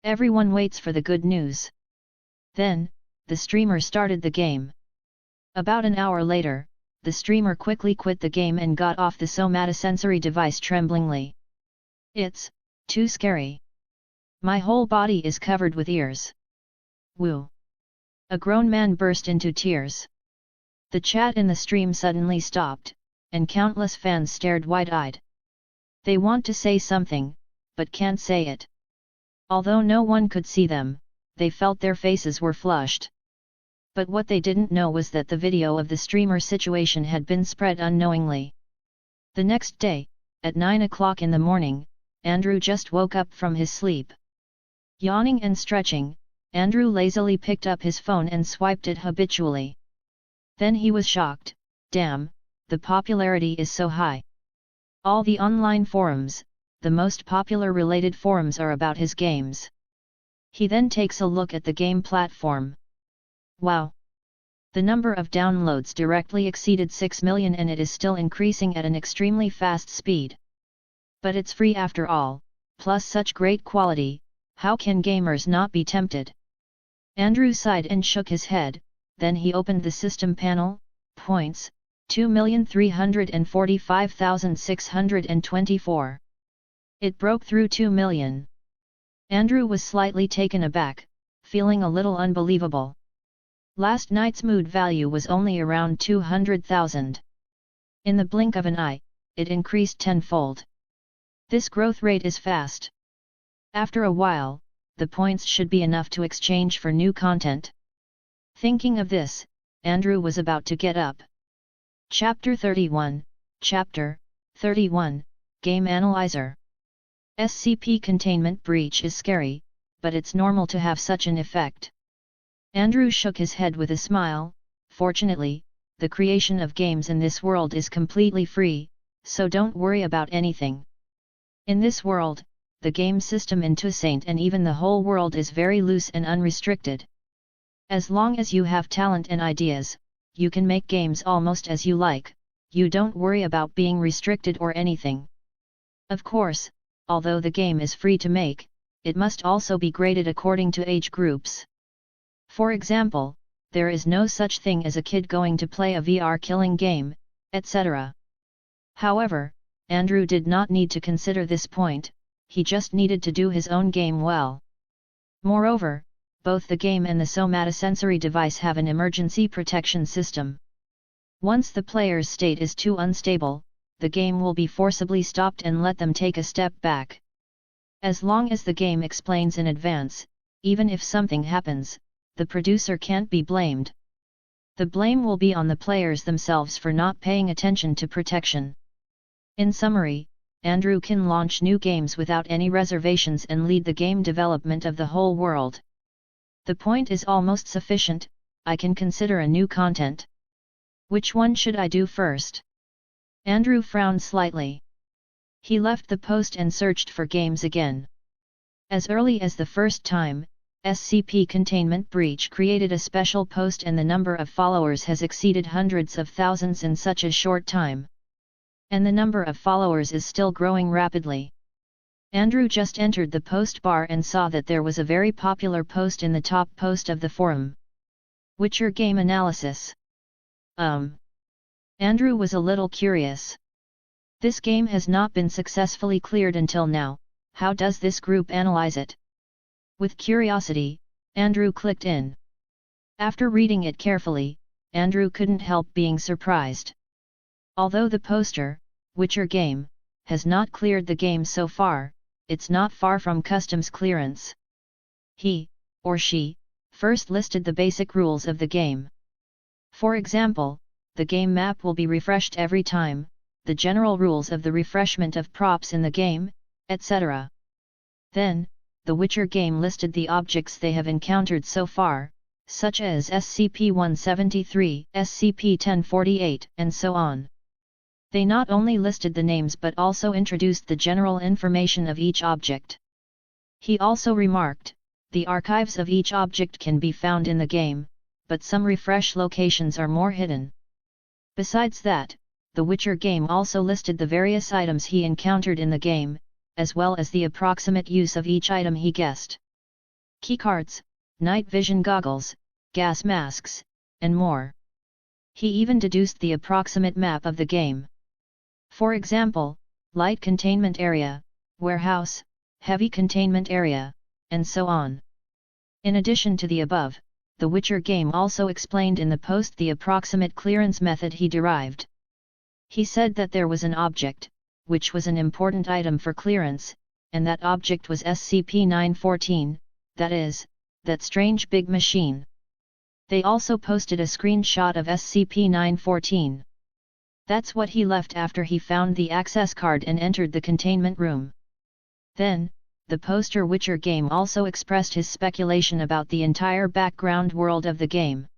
Everyone waits for the good news. Then, the streamer started the game. About an hour later, the streamer quickly quit the game and got off the somatosensory device tremblingly. It's too scary. My whole body is covered with ears. Woo! A grown man burst into tears. The chat in the stream suddenly stopped, and countless fans stared wide-eyed. They want to say something, but can't say it. Although no one could see them, they felt their faces were flushed. But what they didn't know was that the video of the streamer situation had been spread unknowingly. The next day, at 9 o'clock in the morning, Andrew just woke up from his sleep. Yawning and stretching, Andrew lazily picked up his phone and swiped it habitually. Then he was shocked, damn, the popularity is so high. All the online forums, the most popular related forums are about his games. He then takes a look at the game platform. Wow! The number of downloads directly exceeded 6 million and it is still increasing at an extremely fast speed. But it's free after all, plus such great quality, how can gamers not be tempted? Andrew sighed and shook his head, then he opened the system panel, points, 2,345,624. It broke through 2 million. Andrew was slightly taken aback, feeling a little unbelievable. Last night's mood value was only around 200,000. In the blink of an eye, it increased tenfold. This growth rate is fast. After a while, the points should be enough to exchange for new content. Thinking of this, Andrew was about to get up. Chapter 31, Chapter 31, Game Analyzer. SCP containment breach is scary, but it's normal to have such an effect. Andrew shook his head with a smile. Fortunately, the creation of games in this world is completely free, so don't worry about anything. In this world, the game system in Toussaint and even the whole world is very loose and unrestricted. As long as you have talent and ideas, you can make games almost as you like, you don't worry about being restricted or anything. Of course, although the game is free to make, it must also be graded according to age groups. For example, there is no such thing as a kid going to play a VR killing game, etc. However, Andrew did not need to consider this point, he just needed to do his own game well. Moreover, both the game and the somatosensory device have an emergency protection system. Once the player's state is too unstable, the game will be forcibly stopped and let them take a step back. As long as the game explains in advance, even if something happens, the producer can't be blamed. The blame will be on the players themselves for not paying attention to protection. In summary, Andrew can launch new games without any reservations and lead the game development of the whole world. The point is almost sufficient, I can consider a new content. Which one should I do first? Andrew frowned slightly. He left the post and searched for games again. As early as the first time, SCP Containment Breach created a special post and the number of followers has exceeded hundreds of thousands in such a short time. And the number of followers is still growing rapidly. Andrew just entered the post bar and saw that there was a very popular post in the top post of the forum. Witcher game analysis. Andrew was a little curious. This game has not been successfully cleared until now, how does this group analyze it? With curiosity, Andrew clicked in. After reading it carefully, Andrew couldn't help being surprised. Although the poster, Witcher game, has not cleared the game so far, it's not far from customs clearance. He, or she, first listed the basic rules of the game. For example, the game map will be refreshed every time, the general rules of the refreshment of props in the game, etc. Then, the Witcher game listed the objects they have encountered so far, such as SCP-173, SCP-1048, and so on. They not only listed the names but also introduced the general information of each object. He also remarked, the archives of each object can be found in the game, but some refresh locations are more hidden. Besides that, the Witcher game also listed the various items he encountered in the game, as well as the approximate use of each item he guessed. Keycards, night vision goggles, gas masks, and more. He even deduced the approximate map of the game. For example, light containment area, warehouse, heavy containment area, and so on. In addition to the above, the Witcher game also explained in the post the approximate clearance method he derived. He said that there was an object, which was an important item for clearance, and that object was SCP-914, that is, that strange big machine. They also posted a screenshot of SCP-914. That's what he left after he found the access card and entered the containment room. Then, the poster Witcher game also expressed his speculation about the entire background world of the game.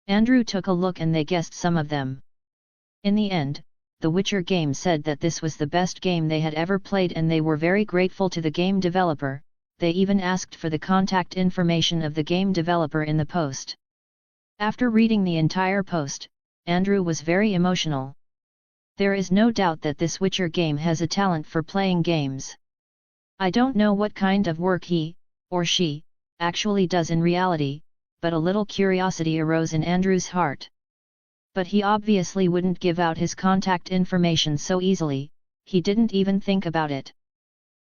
Andrew took a look and they guessed some of them. In the end, the Witcher game said that this was the best game they had ever played and they were very grateful to the game developer. They even asked for the contact information of the game developer in the post. After reading the entire post, Andrew was very emotional. There is no doubt that this Witcher game has a talent for playing games. I don't know what kind of work he, or she, actually does in reality, but a little curiosity arose in Andrew's heart. But he obviously wouldn't give out his contact information so easily, he didn't even think about it.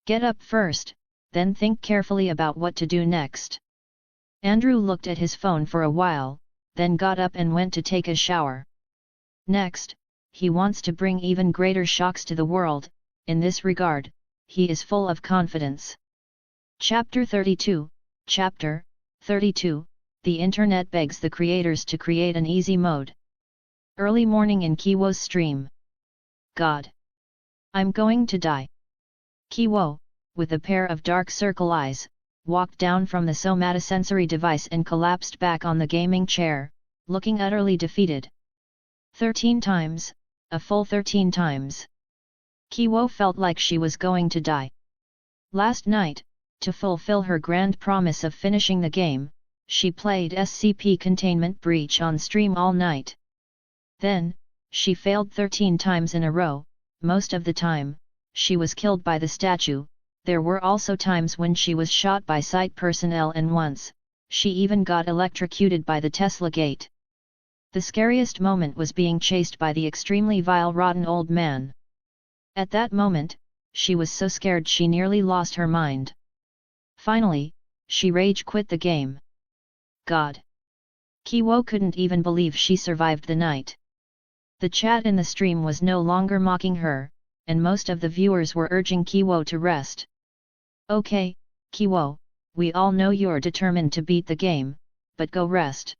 Get up first, then think carefully about what to do next. Andrew looked at his phone for a while, then got up and went to take a shower. Next, he wants to bring even greater shocks to the world. In this regard, he is full of confidence. Chapter 32, Chapter 32, The Internet begs the creators to create an easy mode. Early morning in Kiwo's stream. God! I'm going to die. Kiwo, with a pair of dark circle eyes, walked down from the somatosensory device and collapsed back on the gaming chair, looking utterly defeated. 13 times, a full 13 times. Kiwo felt like she was going to die. Last night, to fulfill her grand promise of finishing the game, she played SCP Containment Breach on stream all night. Then, she failed 13 times in a row. Most of the time, she was killed by the statue. There were also times when she was shot by site personnel and once, she even got electrocuted by the Tesla gate. The scariest moment was being chased by the extremely vile rotten old man. At that moment, she was so scared she nearly lost her mind. Finally, she rage quit the game. God! Kiwo couldn't even believe she survived the night. The chat in the stream was no longer mocking her, and most of the viewers were urging Kiwo to rest. Okay, Kiwo, we all know you're determined to beat the game, but go rest.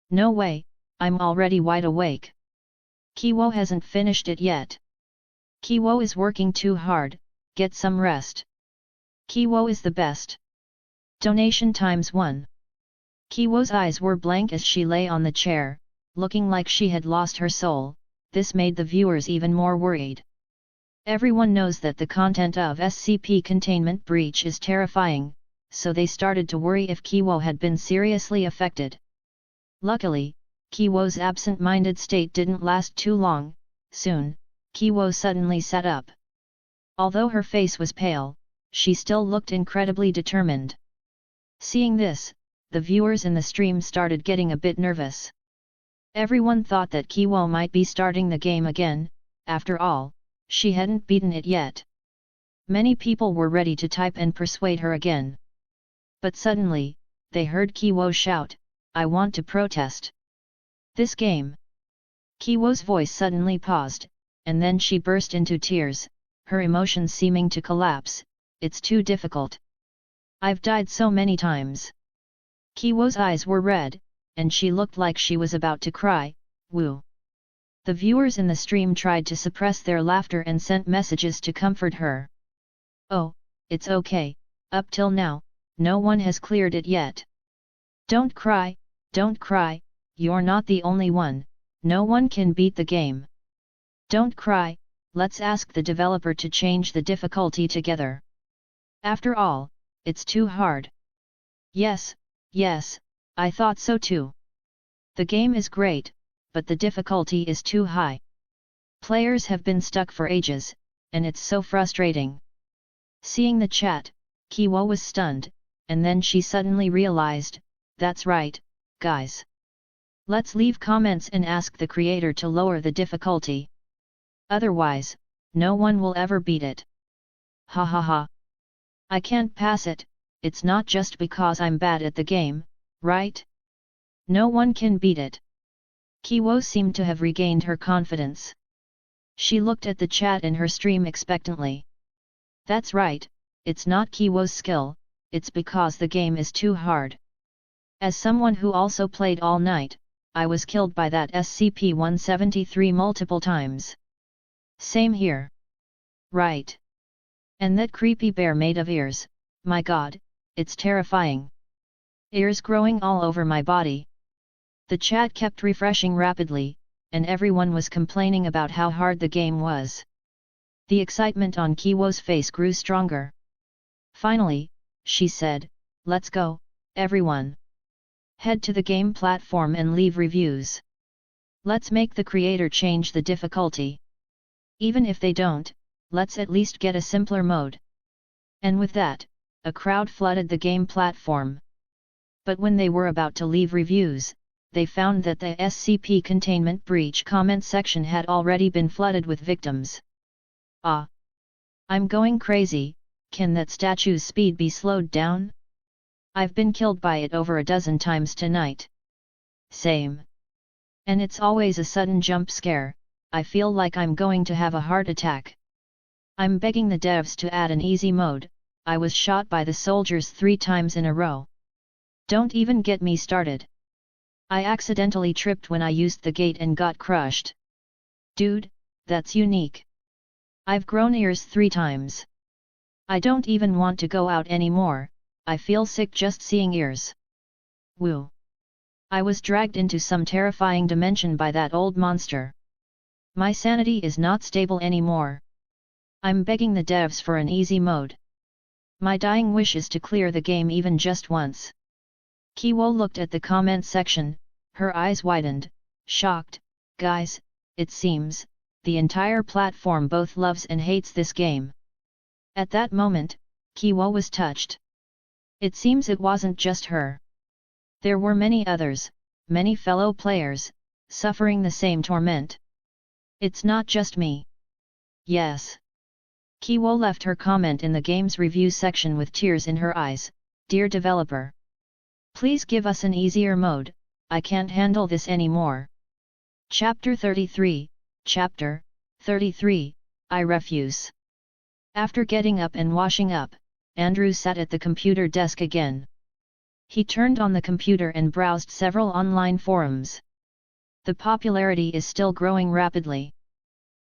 No way, I'm already wide awake. Kiwo hasn't finished it yet. Kiwo is working too hard, get some rest. Kiwo is the best. Donation ×1. Kiwo's eyes were blank as she lay on the chair, looking like she had lost her soul. This made the viewers even more worried. Everyone knows that the content of SCP Containment Breach is terrifying, so they started to worry if Kiwo had been seriously affected. Luckily, Kiwo's absent-minded state didn't last too long. Soon, Kiwo suddenly sat up. Although her face was pale, she still looked incredibly determined. Seeing this, the viewers in the stream started getting a bit nervous. Everyone thought that Kiwo might be starting the game again. After all, she hadn't beaten it yet. Many people were ready to type and persuade her again. But suddenly, they heard Kiwo shout, "I want to protest. This game." Kiwo's voice suddenly paused, and then she burst into tears, her emotions seeming to collapse. "It's too difficult. I've died so many times. Kiwo's eyes were red, and she looked like she was about to cry. Woo! The viewers in the stream tried to suppress their laughter and sent messages to comfort her. Oh, it's okay, up till now, no one has cleared it yet. Don't cry, you're not the only one, no one can beat the game. Don't cry, let's ask the developer to change the difficulty together. After all, it's too hard. Yes, I thought so too. The game is great, but the difficulty is too high. Players have been stuck for ages, and it's so frustrating. Seeing the chat, Kiwo was stunned, and then she suddenly realized, that's right, guys. Let's leave comments and ask the creator to lower the difficulty. Otherwise, no one will ever beat it. Hahaha. I can't pass it, it's not just because I'm bad at the game, right? No one can beat it. Kiwo seemed to have regained her confidence. She looked at the chat in her stream expectantly. That's right, it's not Kiwo's skill, it's because the game is too hard. As someone who also played all night, I was killed by that SCP-173 multiple times. Same here. Right. And that creepy bear made of ears, my god, it's terrifying. Ears growing all over my body. The chat kept refreshing rapidly, and everyone was complaining about how hard the game was. The excitement on Kiwo's face grew stronger. Finally, she said, let's go, everyone. Head to the game platform and leave reviews. Let's make the creator change the difficulty. Even if they don't, let's at least get a simpler mode. And with that, a crowd flooded the game platform. But when they were about to leave reviews, they found that the SCP Containment Breach comment section had already been flooded with victims. Ah! I'm going crazy, can that statue's speed be slowed down? I've been killed by it over a dozen times tonight. Same. And it's always a sudden jump scare, I feel like I'm going to have a heart attack. I'm begging the devs to add an easy mode, I was shot by the soldiers 3 times in a row. Don't even get me started. I accidentally tripped when I used the gate and got crushed. Dude, that's unique. I've grown ears 3 times. I don't even want to go out anymore, I feel sick just seeing ears. Woo. I was dragged into some terrifying dimension by that old monster. My sanity is not stable anymore. I'm begging the devs for an easy mode. My dying wish is to clear the game even just once. Kiwo looked at the comment section, her eyes widened, shocked. Guys, it seems, the entire platform both loves and hates this game. At that moment, Kiwo was touched. It seems it wasn't just her. There were many others, many fellow players, suffering the same torment. It's not just me. Yes. Kiwo left her comment in the game's review section with tears in her eyes. Dear developer, please give us an easier mode, I can't handle this anymore. Chapter 33, Chapter 33, I Refuse. After getting up and washing up, Andrew sat at the computer desk again. He turned on the computer and browsed several online forums. The popularity is still growing rapidly.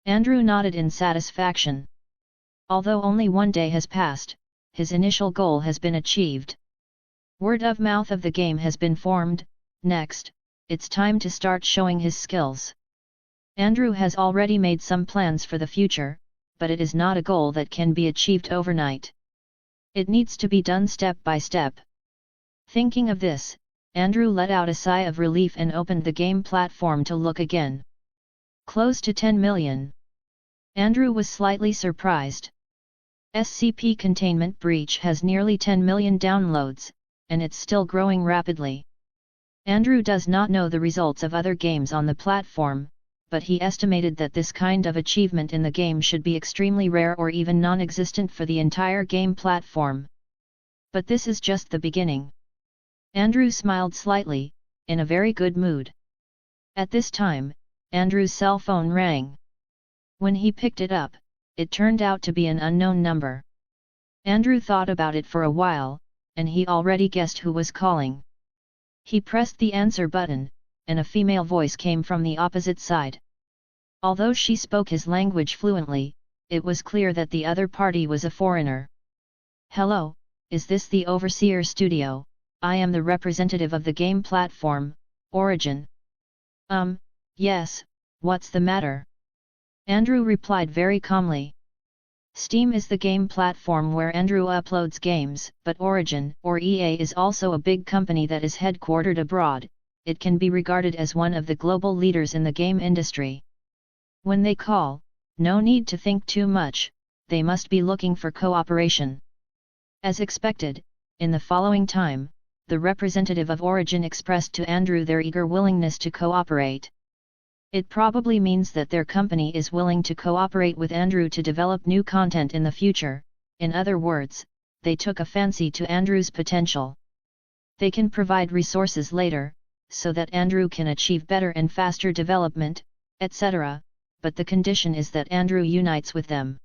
Andrew nodded in satisfaction. Although only 1 day has passed, his initial goal has been achieved. Word of mouth of the game has been formed. Next, it's time to start showing his skills. Andrew has already made some plans for the future, but it is not a goal that can be achieved overnight. It needs to be done step by step. Thinking of this, Andrew let out a sigh of relief and opened the game platform to look again. Close to 10 million. Andrew was slightly surprised. SCP Containment Breach has nearly 10 million downloads, and it's still growing rapidly. Andrew does not know the results of other games on the platform, but he estimated that this kind of achievement in the game should be extremely rare or even non-existent for the entire game platform. But this is just the beginning. Andrew smiled slightly, in a very good mood. At this time, Andrew's cell phone rang. When he picked it up, it turned out to be an unknown number. Andrew thought about it for a while, and he already guessed who was calling. He pressed the answer button, and a female voice came from the opposite side. Although she spoke his language fluently, it was clear that the other party was a foreigner. "Hello, is this the Overseer Studio? I am the representative of the game platform, Origin." Yes, what's the matter?" Andrew replied very calmly. Steam is the game platform where Andrew uploads games, but Origin, or EA, is also a big company that is headquartered abroad. It can be regarded as one of the global leaders in the game industry. When they call, no need to think too much, they must be looking for cooperation. As expected, in the following time, the representative of Origin expressed to Andrew their eager willingness to cooperate. It probably means that their company is willing to cooperate with Andrew to develop new content in the future. In other words, they took a fancy to Andrew's potential. They can provide resources later, so that Andrew can achieve better and faster development, etc., but the condition is that Andrew unites with them.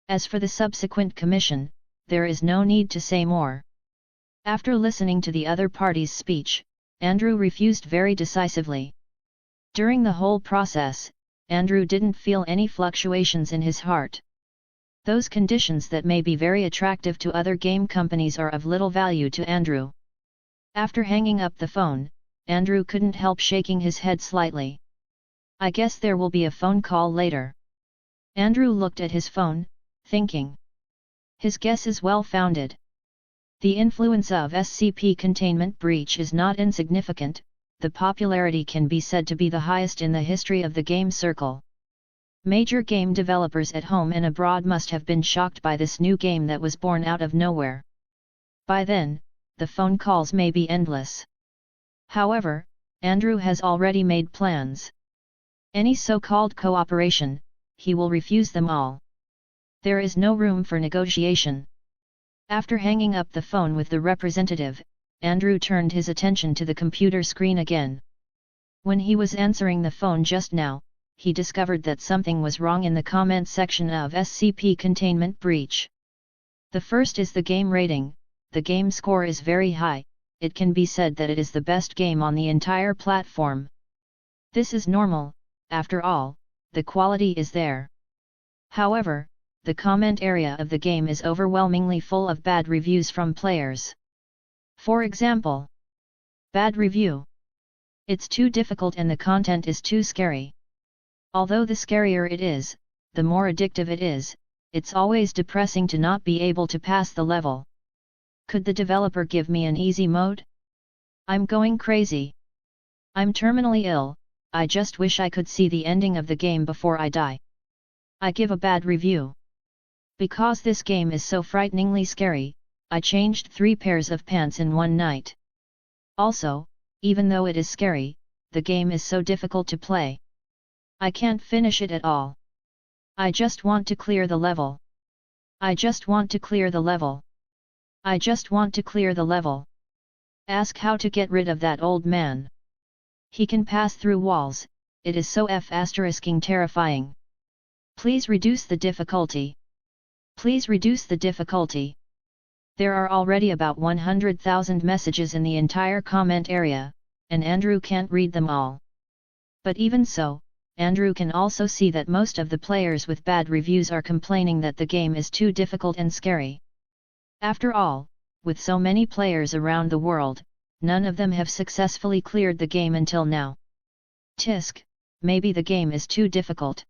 As for the subsequent commission, there is no need to say more. After listening to the other party's speech, Andrew refused very decisively. During the whole process, Andrew didn't feel any fluctuations in his heart. Those conditions that may be very attractive to other game companies are of little value to Andrew. After hanging up the phone, Andrew couldn't help shaking his head slightly. "I guess there will be a phone call later." Andrew looked at his phone, thinking. His guess is well founded. The influence of SCP containment breach is not insignificant. The popularity can be said to be the highest in the history of the game circle. Major game developers at home and abroad must have been shocked by this new game that was born out of nowhere. By then, the phone calls may be endless. However, Andrew has already made plans. Any so-called cooperation, he will refuse them all. There is no room for negotiation. After hanging up the phone with the representative, Andrew turned his attention to the computer screen again. When he was answering the phone just now, he discovered that something was wrong in the comment section of SCP containment breach. The first is the game rating. The game score is very high. It can be said that it is the best game on the entire platform. This is normal, after all, the quality is there. However, the comment area of the game is overwhelmingly full of bad reviews from players. For example, bad review. It's too difficult and the content is too scary. Although the scarier it is, the more addictive it is, it's always depressing to not be able to pass the level. Could the developer give me an easy mode? I'm going crazy. I'm terminally ill, I just wish I could see the ending of the game before I die. I give a bad review. Because this game is so frighteningly scary, I changed 3 pairs of pants in one night. Also, even though it is scary, the game is so difficult to play. I can't finish it at all. I just want to clear the level. I just want to clear the level. I just want to clear the level. Ask how to get rid of that old man. He can pass through walls, it is so f***ing terrifying. Please reduce the difficulty. Please reduce the difficulty. There are already about 100,000 messages in the entire comment area, and Andrew can't read them all. But even so, Andrew can also see that most of the players with bad reviews are complaining that the game is too difficult and scary. After all, with so many players around the world, none of them have successfully cleared the game until now. Tisk, maybe the game is too difficult.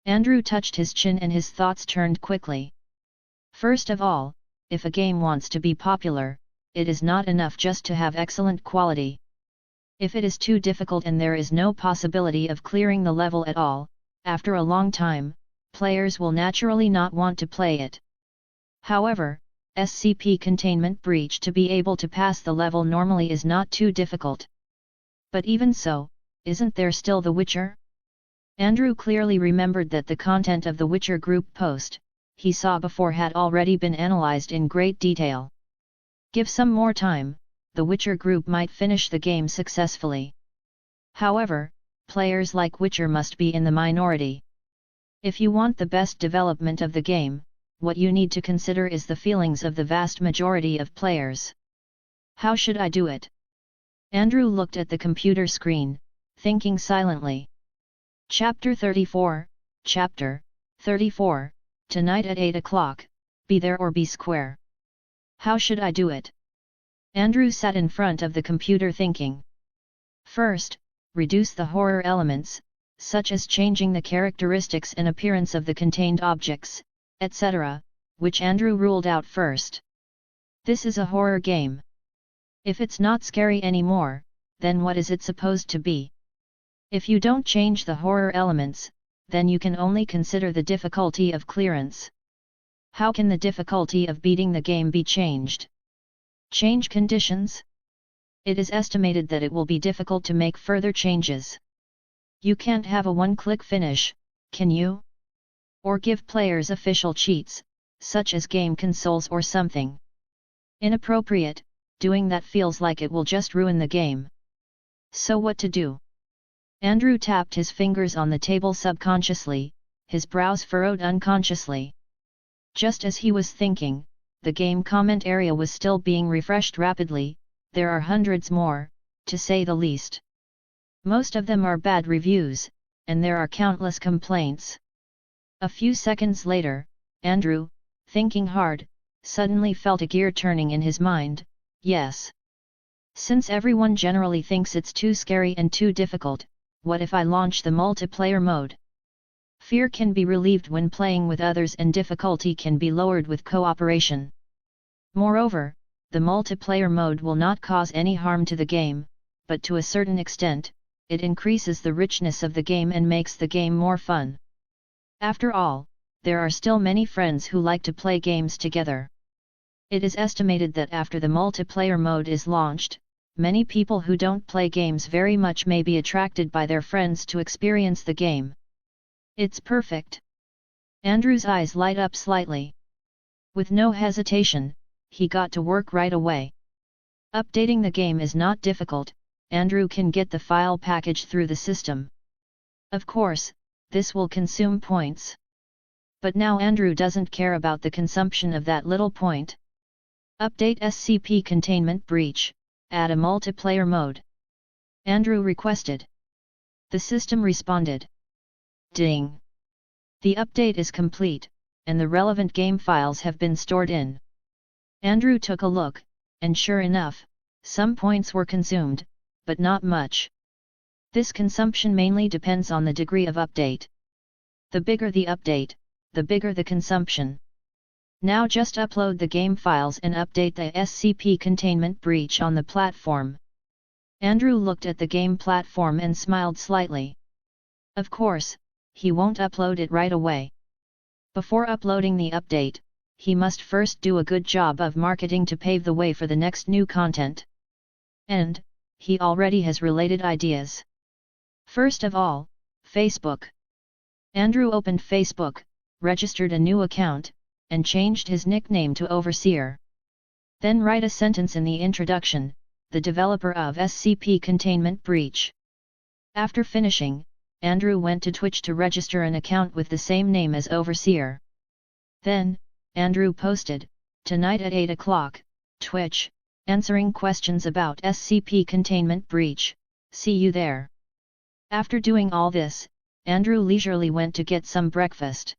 Andrew touched his chin and his thoughts turned quickly. First of all, if a game wants to be popular, it is not enough just to have excellent quality. If it is too difficult and there is no possibility of clearing the level at all, after a long time, players will naturally not want to play it. However, SCP containment breach to be able to pass the level normally is not too difficult. But even so, isn't there still The Witcher? Andrew clearly remembered that the content of the Witcher group post he saw before had already been analyzed in great detail. Give some more time, the Witcher group might finish the game successfully. However, players like Witcher must be in the minority. If you want the best development of the game, what you need to consider is the feelings of the vast majority of players. How should I do it? Andrew looked at the computer screen, thinking silently. Chapter 34, Chapter 34, Tonight at 8 o'clock, be there or be square. How should I do it? Andrew sat in front of the computer thinking. First, reduce the horror elements, such as changing the characteristics and appearance of the contained objects, etc., which Andrew ruled out first. This is a horror game. If it's not scary anymore, then what is it supposed to be? If you don't change the horror elements, then you can only consider the difficulty of clearance. How can the difficulty of beating the game be changed? Change conditions? It is estimated that it will be difficult to make further changes. You can't have a one-click finish, can you? Or give players official cheats, such as game consoles or something. Inappropriate, doing that feels like it will just ruin the game. So what to do? Andrew tapped his fingers on the table subconsciously, his brows furrowed unconsciously. Just as he was thinking, the game comment area was still being refreshed rapidly. There are hundreds more, to say the least. Most of them are bad reviews, and there are countless complaints. A few seconds later, Andrew, thinking hard, suddenly felt a gear turning in his mind. Yes. Since everyone generally thinks it's too scary and too difficult, what if I launch the multiplayer mode? Fear can be relieved when playing with others and difficulty can be lowered with cooperation. Moreover, the multiplayer mode will not cause any harm to the game, but to a certain extent, it increases the richness of the game and makes the game more fun. After all, there are still many friends who like to play games together. It is estimated that after the multiplayer mode is launched, many people who don't play games very much may be attracted by their friends to experience the game. It's perfect. Andrew's eyes light up slightly. With no hesitation, he got to work right away. Updating the game is not difficult. Andrew can get the file package through the system. Of course, this will consume points. But now Andrew doesn't care about the consumption of that little point. Update SCP Containment Breach, add a multiplayer mode. Andrew requested. The system responded. Ding! The update is complete, and the relevant game files have been stored in. Andrew took a look, and sure enough, some points were consumed, but not much. This consumption mainly depends on the degree of update. The bigger the update, the bigger the consumption. Now just upload the game files and update the SCP Containment Breach on the platform. Andrew looked at the game platform and smiled slightly. Of course, he won't upload it right away. Before uploading the update, he must first do a good job of marketing to pave the way for the next new content. And, he already has related ideas. First of all, Facebook. Andrew opened Facebook, registered a new account, and changed his nickname to Overseer. Then write a sentence in the introduction, the developer of SCP Containment Breach. After finishing, Andrew went to Twitch to register an account with the same name as Overseer. Then, Andrew posted, "Tonight at 8 o'clock, Twitch, answering questions about SCP Containment Breach, see you there." After doing all this, Andrew leisurely went to get some breakfast.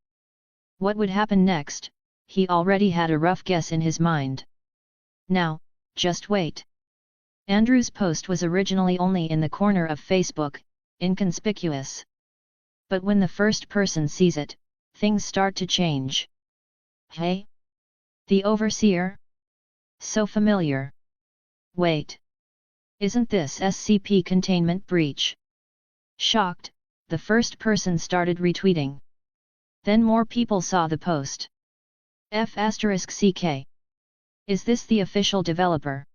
What would happen next? He already had a rough guess in his mind. Now, just wait. Andrew's post was originally only in the corner of Facebook, inconspicuous. But when the first person sees it, things start to change. Hey? The Overseer? So familiar. Wait. Isn't this SCP Containment Breach? Shocked, the first person started retweeting. Then more people saw the post. F***CK. Is this the official developer?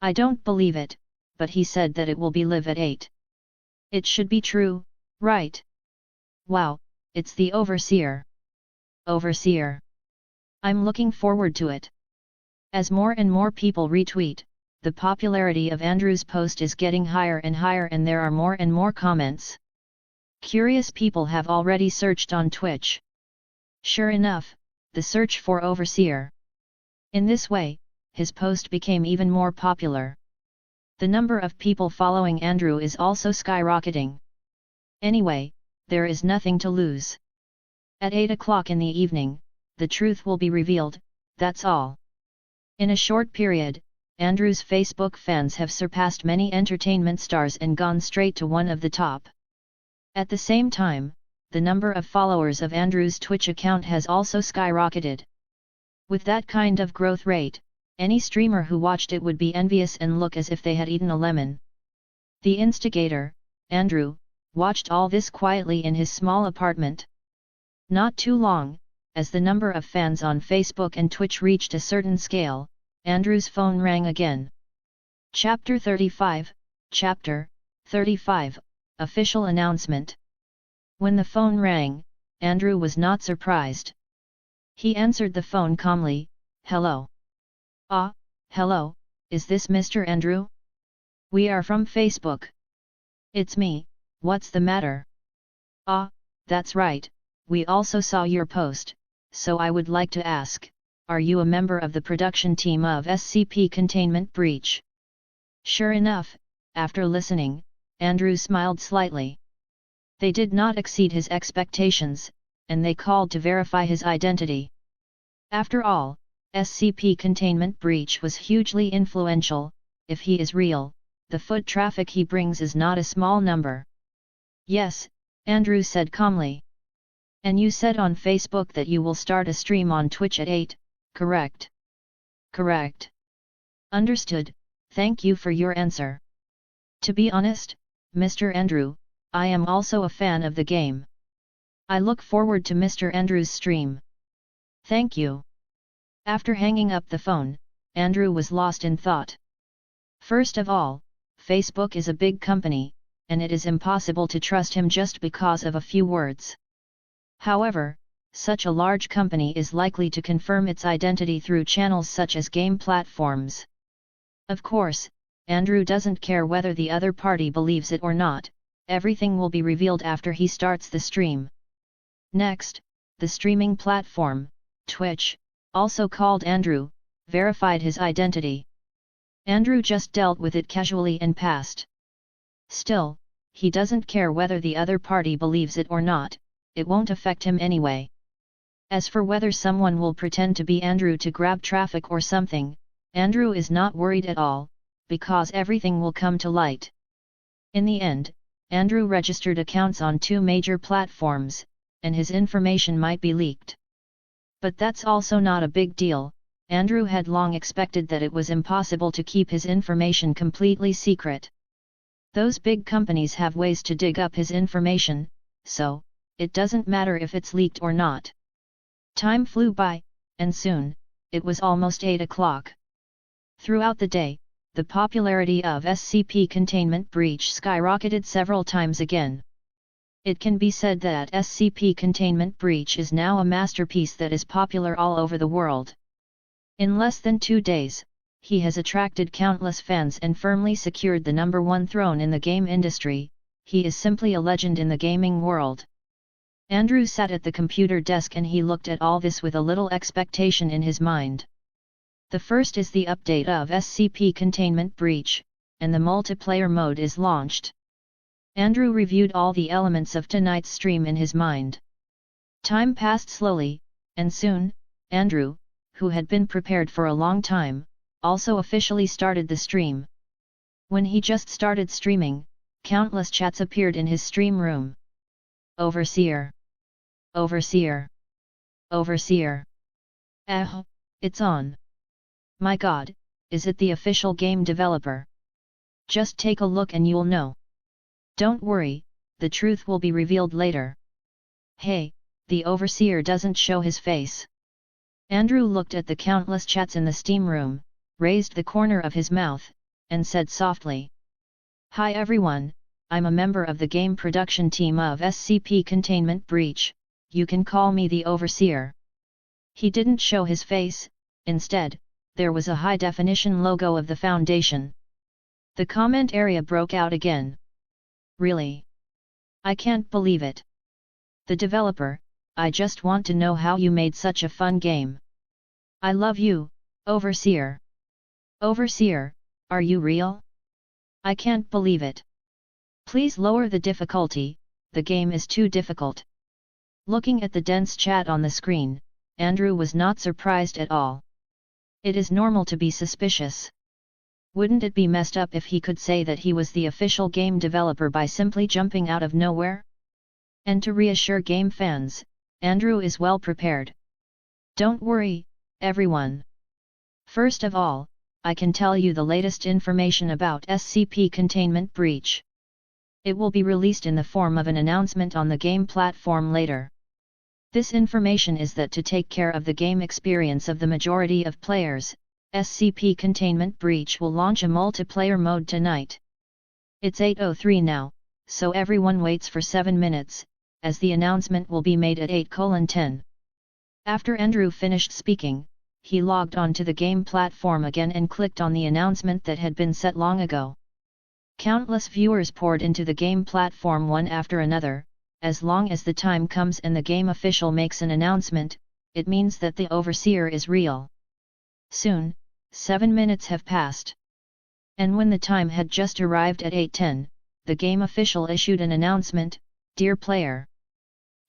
I don't believe it, but he said that it will be live at 8. It should be true, right? Wow, it's the Overseer. Overseer. I'm looking forward to it. As more and more people retweet, the popularity of Andrew's post is getting higher and higher, and there are more and more comments. Curious people have already searched on Twitch. Sure enough, the search for Overseer. In this way, his post became even more popular. The number of people following Andrew is also skyrocketing. Anyway, there is nothing to lose. At 8 o'clock in the evening, the truth will be revealed, that's all. In a short period, Andrew's Facebook fans have surpassed many entertainment stars and gone straight to one of the top. At the same time, the number of followers of Andrew's Twitch account has also skyrocketed. With that kind of growth rate, any streamer who watched it would be envious and look as if they had eaten a lemon. The instigator, Andrew, watched all this quietly in his small apartment. Not too long, as the number of fans on Facebook and Twitch reached a certain scale, Andrew's phone rang again. Chapter 35, Chapter 35, Official Announcement. When the phone rang, Andrew was not surprised. He answered the phone calmly, "Hello." "Ah, hello, is this Mr. Andrew? We are from Facebook." "It's me, what's the matter?" "Ah, that's right, we also saw your post, so I would like to ask, are you a member of the production team of SCP Containment Breach?" Sure enough, after listening, Andrew smiled slightly. They did not exceed his expectations, and they called to verify his identity. After all, SCP Containment Breach was hugely influential. If he is real, the foot traffic he brings is not a small number. "Yes," Andrew said calmly. "And you said on Facebook that you will start a stream on Twitch at 8, correct?" "Correct." "Understood, thank you for your answer. To be honest, Mr. Andrew, I am also a fan of the game. I look forward to Mr. Andrew's stream." "Thank you." After hanging up the phone, Andrew was lost in thought. First of all, Facebook is a big company, and it is impossible to trust him just because of a few words. However, such a large company is likely to confirm its identity through channels such as game platforms. Of course, Andrew doesn't care whether the other party believes it or not, everything will be revealed after he starts the stream. Next, the streaming platform, Twitch, also called Andrew, verified his identity. Andrew just dealt with it casually and passed. Still, he doesn't care whether the other party believes it or not, it won't affect him anyway. As for whether someone will pretend to be Andrew to grab traffic or something, Andrew is not worried at all, because everything will come to light. In the end, Andrew registered accounts on 2 major platforms, and his information might be leaked. But that's also not a big deal. Andrew had long expected that it was impossible to keep his information completely secret. Those big companies have ways to dig up his information, so it doesn't matter if it's leaked or not. Time flew by, and soon, it was almost 8 o'clock. Throughout the day, the popularity of SCP Containment Breach skyrocketed several times again. It can be said that SCP Containment Breach is now a masterpiece that is popular all over the world. In less than 2 days, he has attracted countless fans and firmly secured the #1 throne in the game industry. He is simply a legend in the gaming world. Andrew sat at the computer desk and he looked at all this with a little expectation in his mind. The first is the update of SCP Containment Breach, and the multiplayer mode is launched. Andrew reviewed all the elements of tonight's stream in his mind. Time passed slowly, and soon, Andrew, who had been prepared for a long time, also officially started the stream. When he just started streaming, countless chats appeared in his stream room. "Overseer! Overseer! Overseer! It's on! My God, is it the official game developer? Just take a look and you'll know. Don't worry, the truth will be revealed later. Hey, the Overseer doesn't show his face." Andrew looked at the countless chats in the steam room, raised the corner of his mouth, and said softly, "Hi everyone, I'm a member of the game production team of SCP Containment Breach, you can call me the Overseer." He didn't show his face, instead, there was a high-definition logo of the Foundation. The comment area broke out again. "Really? I can't believe it. The developer, I just want to know how you made such a fun game. I love you, Overseer. Overseer, are you real? I can't believe it. Please lower the difficulty, the game is too difficult. Looking at the dense chat on the screen, Andrew was not surprised at all. It is normal to be suspicious. Wouldn't it be messed up if he could say that he was the official game developer by simply jumping out of nowhere? And to reassure game fans, Andrew is well prepared. Don't worry, everyone. First of all, I can tell you the latest information about SCP containment breach. It will be released in the form of an announcement on the game platform later. This information is that to take care of the game experience of the majority of players, SCP Containment Breach will launch a multiplayer mode tonight. It's 8:03 now, so everyone waits for 7 minutes, as the announcement will be made at 8:10. After Andrew finished speaking, he logged on to the game platform again and clicked on the announcement that had been set long ago. Countless viewers poured into the game platform one after another. As long as the time comes and the game official makes an announcement, it means that the overseer is real. Soon, 7 minutes have passed. And when the time had just arrived at 8:10, the game official issued an announcement, "Dear player.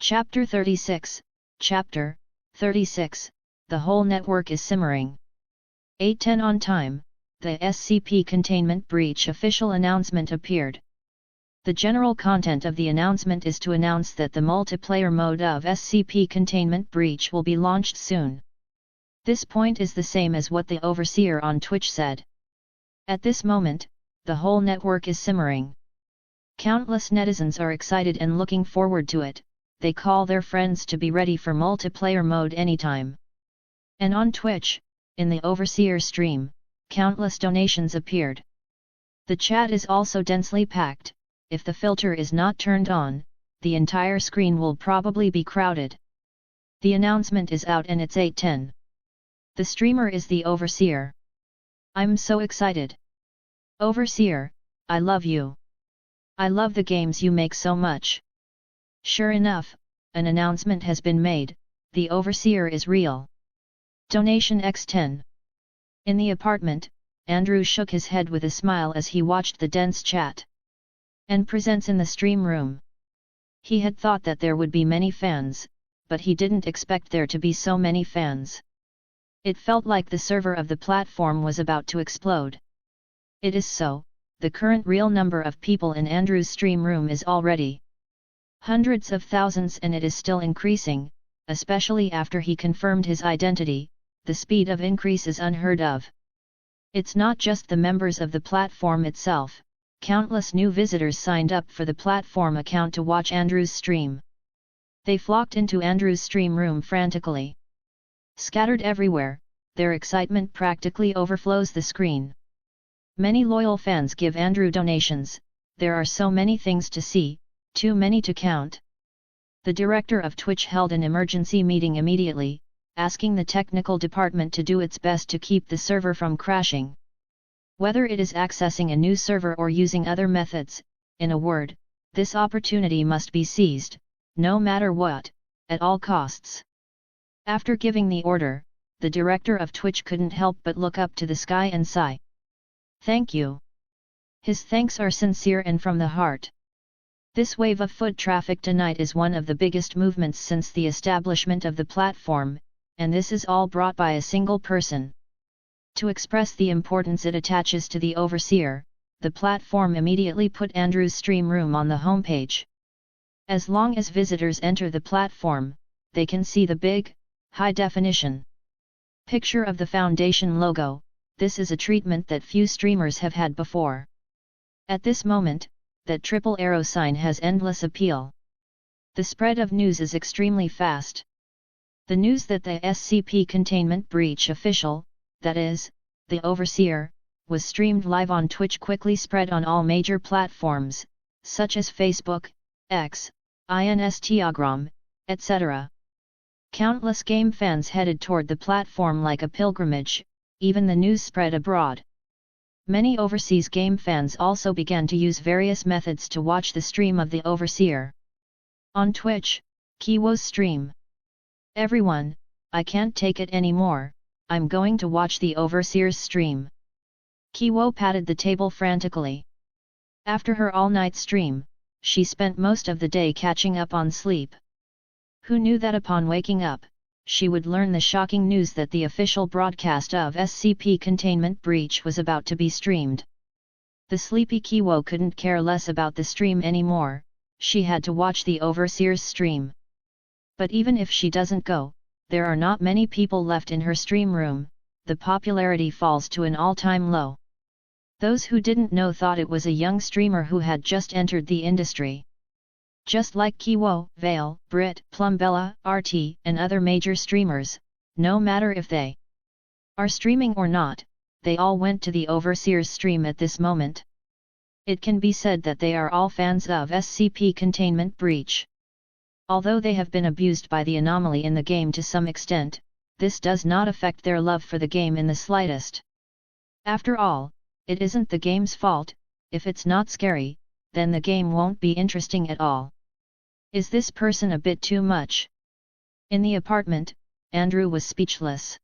Chapter 36, Chapter 36, the whole network is simmering." 8:10 on time, the SCP Containment Breach official announcement appeared. The general content of the announcement is to announce that the multiplayer mode of SCP Containment Breach will be launched soon. This point is the same as what the overseer on Twitch said. At this moment, the whole network is simmering. Countless netizens are excited and looking forward to it. They call their friends to be ready for multiplayer mode anytime. And on Twitch, in the overseer stream, countless donations appeared. The chat is also densely packed. If the filter is not turned on, the entire screen will probably be crowded. The announcement is out and it's 8:10. The streamer is the overseer. I'm so excited. Overseer, I love you. I love the games you make so much. Sure enough, an announcement has been made, the overseer is real. Donation X10. In the apartment, Andrew shook his head with a smile as he watched the dense chat and presence in the stream room. He had thought that there would be many fans, but he didn't expect there to be so many fans. It felt like the server of the platform was about to explode. It is so, the current real number of people in Andrew's stream room is already hundreds of thousands, and it is still increasing, especially after he confirmed his identity. The speed of increase is unheard of. It's not just the members of the platform itself. Countless new visitors signed up for the platform account to watch Andrew's stream. They flocked into Andrew's stream room frantically. Scattered everywhere, their excitement practically overflows the screen. Many loyal fans give Andrew donations. There are so many things to see, too many to count. The director of Twitch held an emergency meeting immediately, asking the technical department to do its best to keep the server from crashing. Whether it is accessing a new server or using other methods, in a word, this opportunity must be seized, no matter what, at all costs. After giving the order, the director of Twitch couldn't help but look up to the sky and sigh. Thank you. His thanks are sincere and from the heart. This wave of foot traffic tonight is one of the biggest movements since the establishment of the platform, and this is all brought by a single person. To express the importance it attaches to the overseer, the platform immediately put Andrew's stream room on the homepage. As long as visitors enter the platform, they can see the big, high-definition picture of the Foundation logo. This is a treatment that few streamers have had before. At this moment, that triple arrow sign has endless appeal. The spread of news is extremely fast. The news that the SCP Containment Breach official, that is, the overseer, was streamed live on Twitch quickly spread on all major platforms, such as Facebook, X, Instagram, etc. Countless game fans headed toward the platform like a pilgrimage. Even the news spread abroad. Many overseas game fans also began to use various methods to watch the stream of the overseer. On Twitch, Kiwo's stream. Everyone, I can't take it anymore, I'm going to watch the overseer's stream. Kiwo patted the table frantically. After her all-night stream, she spent most of the day catching up on sleep. Who knew that upon waking up, she would learn the shocking news that the official broadcast of SCP Containment Breach was about to be streamed. The sleepy Kiwo couldn't care less about the stream anymore, she had to watch the Overseer's stream. But even if she doesn't go, there are not many people left in her stream room, the popularity falls to an all-time low. Those who didn't know thought it was a young streamer who had just entered the industry. Just like Kiwo, Vale, Brit, Plumbella, RT, and other major streamers, no matter if they are streaming or not, they all went to the Overseer's stream at this moment. It can be said that they are all fans of SCP Containment Breach. Although they have been abused by the anomaly in the game to some extent, this does not affect their love for the game in the slightest. After all, it isn't the game's fault. If it's not scary, then the game won't be interesting at all. Is this person a bit too much? In the apartment, Andrew was speechless.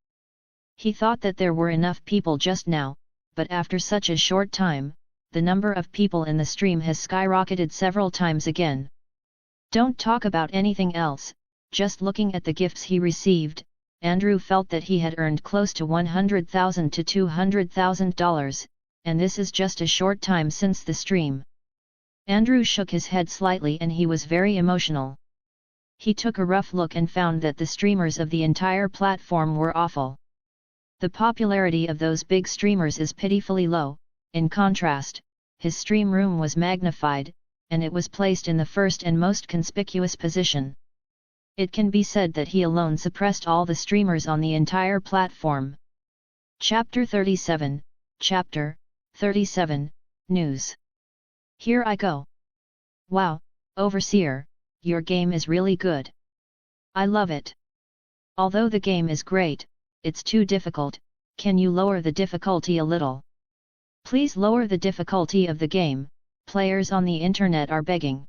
He thought that there were enough people just now, but after such a short time, the number of people in the stream has skyrocketed several times again. Don't talk about anything else, just looking at the gifts he received, Andrew felt that he had earned close to $100,000 to $200,000, and this is just a short time since the stream. Andrew shook his head slightly and he was very emotional. He took a rough look and found that the streamers of the entire platform were awful. The popularity of those big streamers is pitifully low. In contrast, his stream room was magnified, and it was placed in the first and most conspicuous position. It can be said that he alone suppressed all the streamers on the entire platform. Chapter 37, Chapter 37, News. Here I go. Wow, Overseer, your game is really good. I love it. Although the game is great, it's too difficult. Can you lower the difficulty a little? Please lower the difficulty of the game, players on the internet are begging.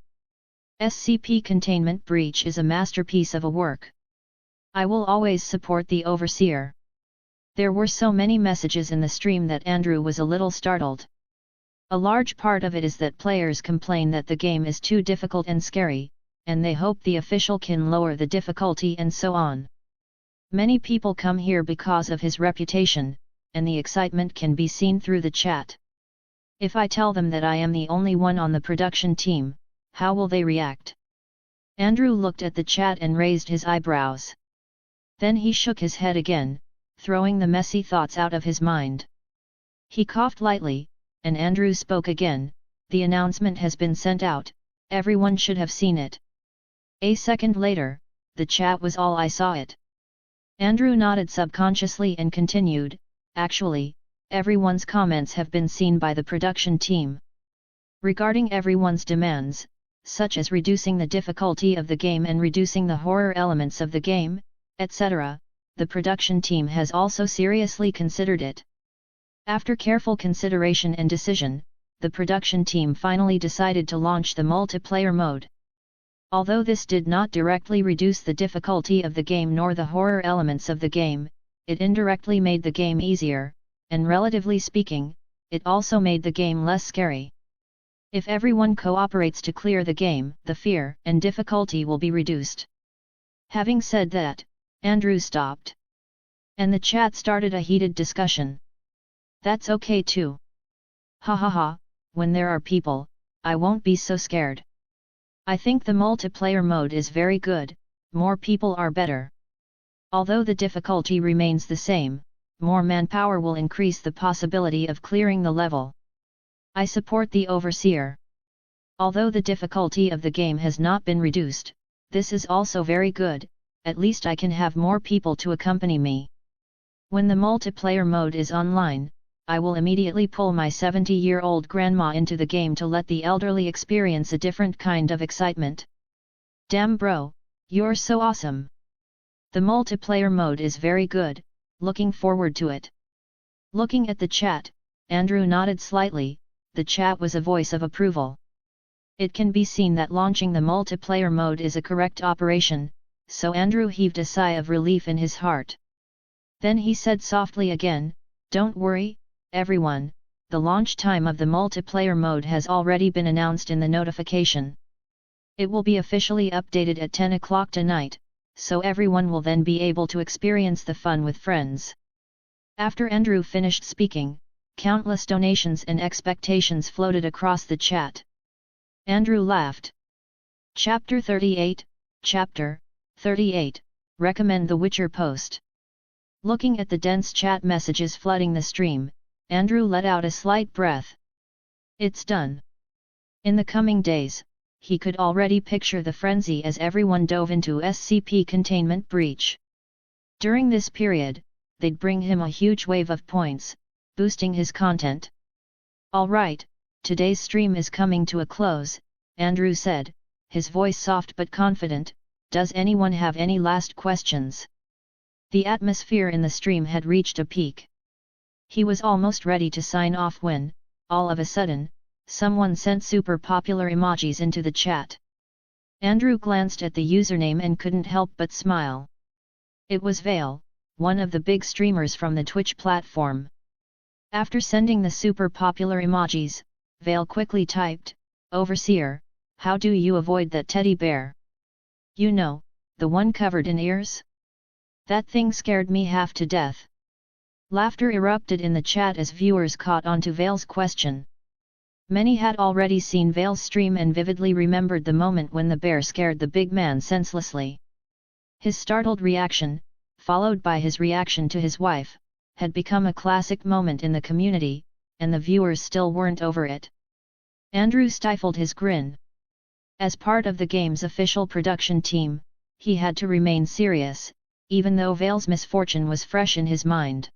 SCP Containment Breach is a masterpiece of a work. I will always support the Overseer. There were so many messages in the stream that Andrew was a little startled. A large part of it is that players complain that the game is too difficult and scary, and they hope the official can lower the difficulty and so on. Many people come here because of his reputation, and the excitement can be seen through the chat. If I tell them that I am the only one on the production team, how will they react? Andrew looked at the chat and raised his eyebrows. Then he shook his head again, throwing the messy thoughts out of his mind. He coughed lightly, and Andrew spoke again. The announcement has been sent out, everyone should have seen it. A second later, the chat was all I saw it. Andrew nodded subconsciously and continued, actually, everyone's comments have been seen by the production team. Regarding everyone's demands, such as reducing the difficulty of the game and reducing the horror elements of the game, etc., the production team has also seriously considered it. After careful consideration and decision, the production team finally decided to launch the multiplayer mode. Although this did not directly reduce the difficulty of the game nor the horror elements of the game, it indirectly made the game easier, and relatively speaking, it also made the game less scary. If everyone cooperates to clear the game, the fear and difficulty will be reduced. Having said that, Andrew stopped. And the chat started a heated discussion. That's okay too. Hahaha, when there are people, I won't be so scared. I think the multiplayer mode is very good, more people are better. Although the difficulty remains the same, more manpower will increase the possibility of clearing the level. I support the Overseer. Although the difficulty of the game has not been reduced, this is also very good, at least I can have more people to accompany me. When the multiplayer mode is online, I will immediately pull my 70-year-old grandma into the game to let the elderly experience a different kind of excitement. Damn bro, you're so awesome. The multiplayer mode is very good, looking forward to it. Looking at the chat, Andrew nodded slightly, the chat was a voice of approval. It can be seen that launching the multiplayer mode is a correct operation, so Andrew heaved a sigh of relief in his heart. Then he said softly again, don't worry, everyone, the launch time of the multiplayer mode has already been announced in the notification. It will be officially updated at 10 o'clock tonight, so everyone will then be able to experience the fun with friends. After Andrew finished speaking, countless donations and expectations floated across the chat. Andrew laughed. Chapter 38, Chapter 38, Recommend the Witcher post. Looking at the dense chat messages flooding the stream, Andrew let out a slight breath. It's done. In the coming days, he could already picture the frenzy as everyone dove into SCP containment breach. During this period, they'd bring him a huge wave of points, boosting his content. Alright, today's stream is coming to a close, Andrew said, his voice soft but confident. Does anyone have any last questions? The atmosphere in the stream had reached a peak. He was almost ready to sign off when, all of a sudden, someone sent super popular emojis into the chat. Andrew glanced at the username and couldn't help but smile. It was Vale, one of the big streamers from the Twitch platform. After sending the super popular emojis, Vale quickly typed, "Overseer, how do you avoid that teddy bear? You know, the one covered in ears? That thing scared me half to death." Laughter erupted in the chat as viewers caught on to Vale's question. Many had already seen Vale's stream and vividly remembered the moment when the bear scared the big man senselessly. His startled reaction, followed by his reaction to his wife, had become a classic moment in the community, and the viewers still weren't over it. Andrew stifled his grin. As part of the game's official production team, he had to remain serious, even though Vale's misfortune was fresh in his mind.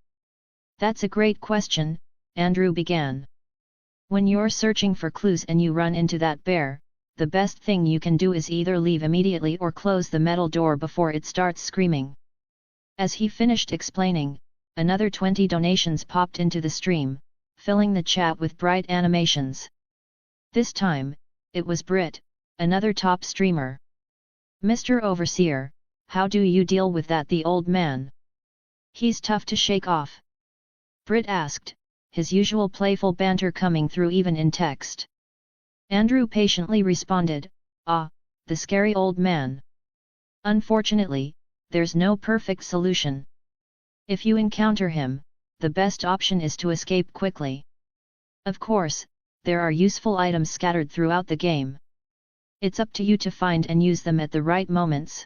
"That's a great question," Andrew began. "When you're searching for clues and you run into that bear, the best thing you can do is either leave immediately or close the metal door before it starts screaming." As he finished explaining, another 20 donations popped into the stream, filling the chat with bright animations. This time, it was Brit, another top streamer. "Mr. Overseer, how do you deal with that the old man? He's tough to shake off?" Brit asked, his usual playful banter coming through even in text. Andrew patiently responded, "Ah, the scary old man. Unfortunately, there's no perfect solution. If you encounter him, the best option is to escape quickly. Of course, there are useful items scattered throughout the game. It's up to you to find and use them at the right moments."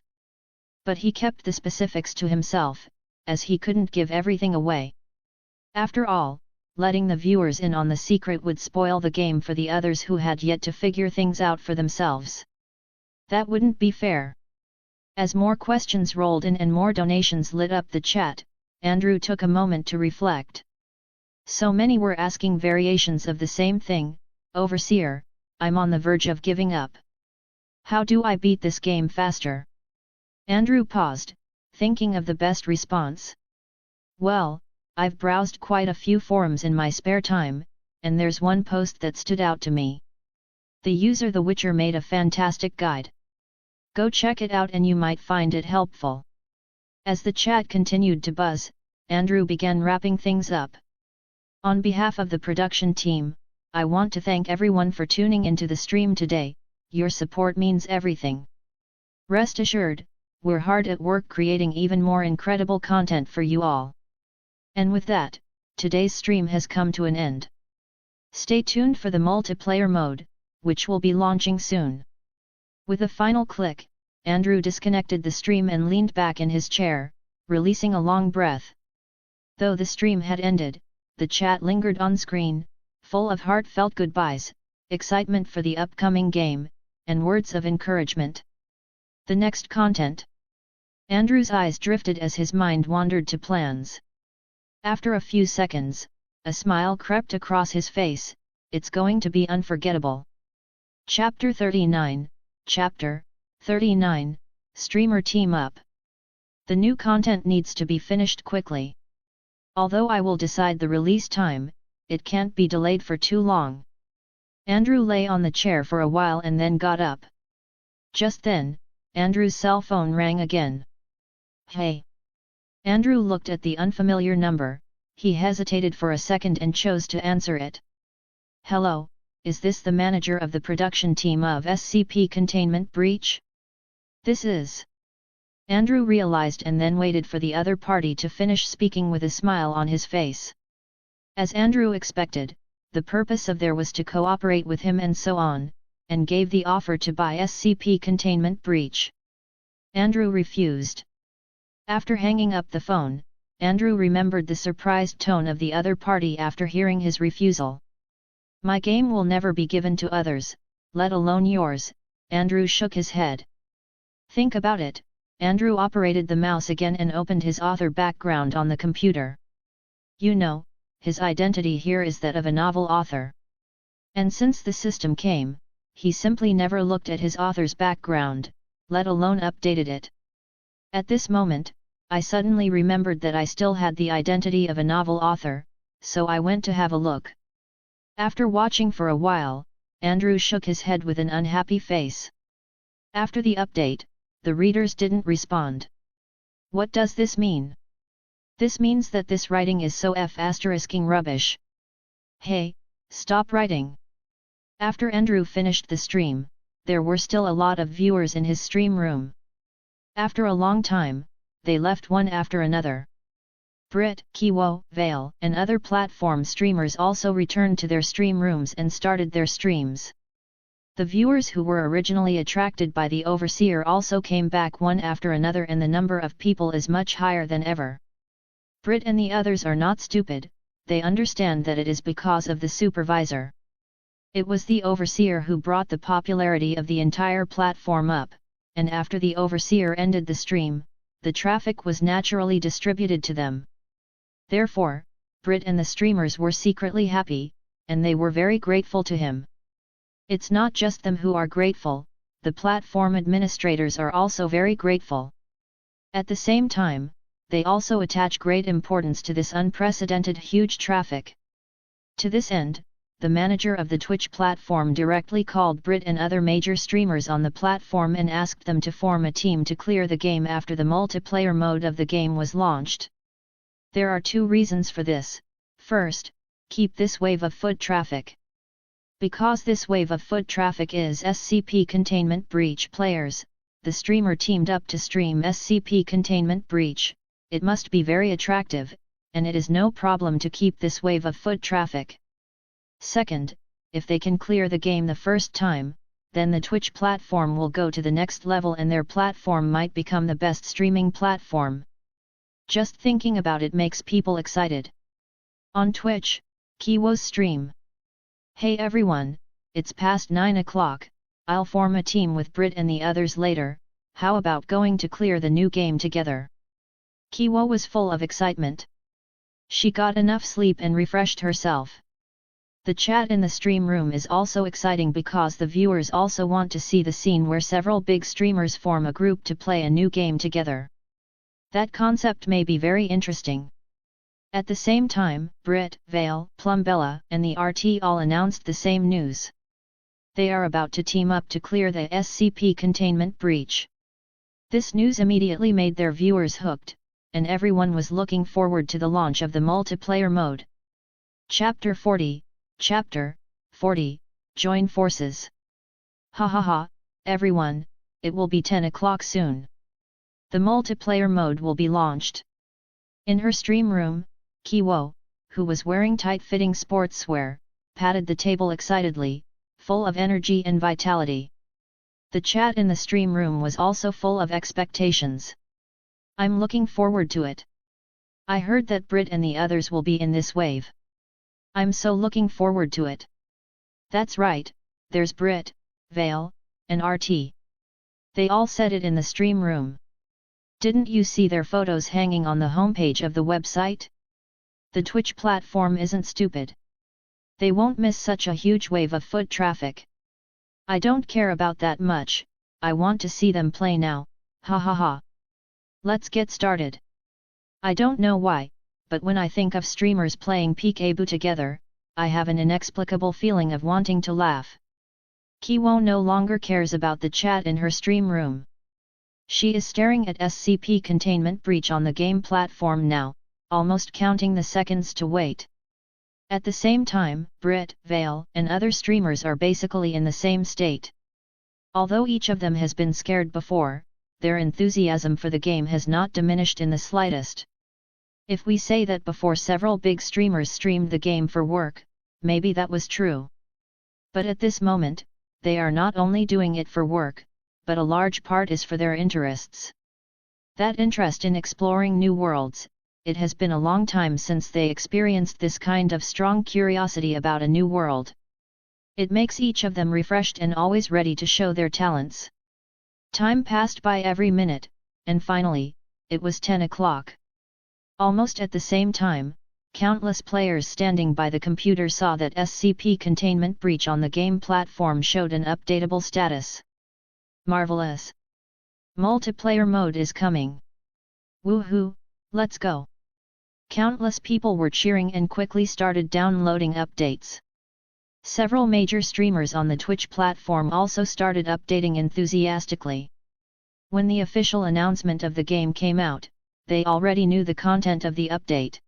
But he kept the specifics to himself, as he couldn't give everything away. After all, letting the viewers in on the secret would spoil the game for the others who had yet to figure things out for themselves. That wouldn't be fair. As more questions rolled in and more donations lit up the chat, Andrew took a moment to reflect. So many were asking variations of the same thing. "Overseer, I'm on the verge of giving up. How do I beat this game faster?" Andrew paused, thinking of the best response. "Well, I've browsed quite a few forums in my spare time, and there's one post that stood out to me. The user The Witcher made a fantastic guide. Go check it out and you might find it helpful." As the chat continued to buzz, Andrew began wrapping things up. "On behalf of the production team, I want to thank everyone for tuning into the stream today. Your support means everything. Rest assured, we're hard at work creating even more incredible content for you all. And with that, today's stream has come to an end. Stay tuned for the multiplayer mode, which will be launching soon." With a final click, Andrew disconnected the stream and leaned back in his chair, releasing a long breath. Though the stream had ended, the chat lingered on screen, full of heartfelt goodbyes, excitement for the upcoming game, and words of encouragement. The next content. Andrew's eyes drifted as his mind wandered to plans. After a few seconds, a smile crept across his face. It's going to be unforgettable. Chapter 39, Chapter 39, Streamer Team Up. The new content needs to be finished quickly. Although I will decide the release time, it can't be delayed for too long. Andrew lay on the chair for a while and then got up. Just then, Andrew's cell phone rang again. "Hey!" Andrew looked at the unfamiliar number, He hesitated for a second and chose to answer it. "Hello, is this the manager of the production team of SCP Containment Breach?" "This is." Andrew realized and then waited for the other party to finish speaking with a smile on his face. As Andrew expected, the purpose of there was to cooperate with him and so on, and gave the offer to buy SCP Containment Breach. Andrew refused. After hanging up the phone, Andrew remembered the surprised tone of the other party after hearing his refusal. "My game will never be given to others, let alone yours," Andrew shook his head. "Think about it." Andrew operated the mouse again and opened his author background on the computer. "You know, his identity here is that of a novel author. And since the system came, he simply never looked at his author's background, let alone updated it. At this moment, I suddenly remembered that I still had the identity of a novel author, so I went to have a look." After watching for a while, Andrew shook his head with an unhappy face. After the update, the readers didn't respond. "What does this mean?" "This means that this writing is so f***ing rubbish. Hey, stop writing." After Andrew finished the stream, there were still a lot of viewers in his stream room. After a long time, they left one after another. Brit, Kiwo, Vale, and other platform streamers also returned to their stream rooms and started their streams. The viewers who were originally attracted by the Overseer also came back one after another, and the number of people is much higher than ever. Brit and the others are not stupid, they understand that it is because of the supervisor. It was the Overseer who brought the popularity of the entire platform up, and after the Overseer ended the stream, the traffic was naturally distributed to them. Therefore, Brit and the streamers were secretly happy, and they were very grateful to him. It's not just them who are grateful, the platform administrators are also very grateful. At the same time, they also attach great importance to this unprecedented huge traffic. To this end, the manager of the Twitch platform directly called Brit and other major streamers on the platform and asked them to form a team to clear the game after the multiplayer mode of the game was launched. There are two reasons for this. First, keep this wave of foot traffic. Because this wave of foot traffic is SCP Containment Breach players, the streamer teamed up to stream SCP Containment Breach. It must be very attractive, and it is no problem to keep this wave of foot traffic. Second, if they can clear the game the first time, then the Twitch platform will go to the next level and their platform might become the best streaming platform. Just thinking about it makes people excited. On Twitch, Kiwo's stream. "Hey everyone, it's past 9 o'clock, I'll form a team with Brit and the others later, how about going to clear the new game together?" Kiwo was full of excitement. She got enough sleep and refreshed herself. The chat in the stream room is also exciting because the viewers also want to see the scene where several big streamers form a group to play a new game together. That concept may be very interesting. At the same time, Brit, Vale, Plumbella, and the RT all announced the same news. They are about to team up to clear the SCP Containment Breach. This news immediately made their viewers hooked, and everyone was looking forward to the launch of the multiplayer mode. Chapter 40, Chapter 40, Join Forces. Hahaha, everyone, it will be 10 o'clock soon. The multiplayer mode will be launched. In her stream room, Kiwo, who was wearing tight-fitting sportswear, patted the table excitedly, full of energy and vitality. The chat in the stream room was also full of expectations. "I'm looking forward to it. I heard that Brit and the others will be in this wave. I'm so looking forward to it." "That's right, there's Brit, Vale, and RT. They all said it in the stream room. Didn't you see their photos hanging on the homepage of the website? The Twitch platform isn't stupid. They won't miss such a huge wave of foot traffic. I don't care about that much, I want to see them play now, hahaha. Let's get started." I don't know why, but when I think of streamers playing peekaboo together, I have an inexplicable feeling of wanting to laugh. Kiwo no longer cares about the chat in her stream room. She is staring at SCP Containment Breach on the game platform now, almost counting the seconds to wait. At the same time, Brit, Vale, and other streamers are basically in the same state. Although each of them has been scared before, their enthusiasm for the game has not diminished in the slightest. If we say that before several big streamers streamed the game for work, maybe that was true. But at this moment, they are not only doing it for work, but a large part is for their interests. That interest in exploring new worlds, it has been a long time since they experienced this kind of strong curiosity about a new world. It makes each of them refreshed and always ready to show their talents. Time passed by every minute, and finally, it was 10 o'clock. Almost at the same time, countless players standing by the computer saw that SCP containment breach on the game platform showed an updatable status. Marvelous! Multiplayer mode is coming! Woohoo, let's go! Countless people were cheering and quickly started downloading updates. Several major streamers on the Twitch platform also started updating enthusiastically. When the official announcement of the game came out, they already knew the content of the update.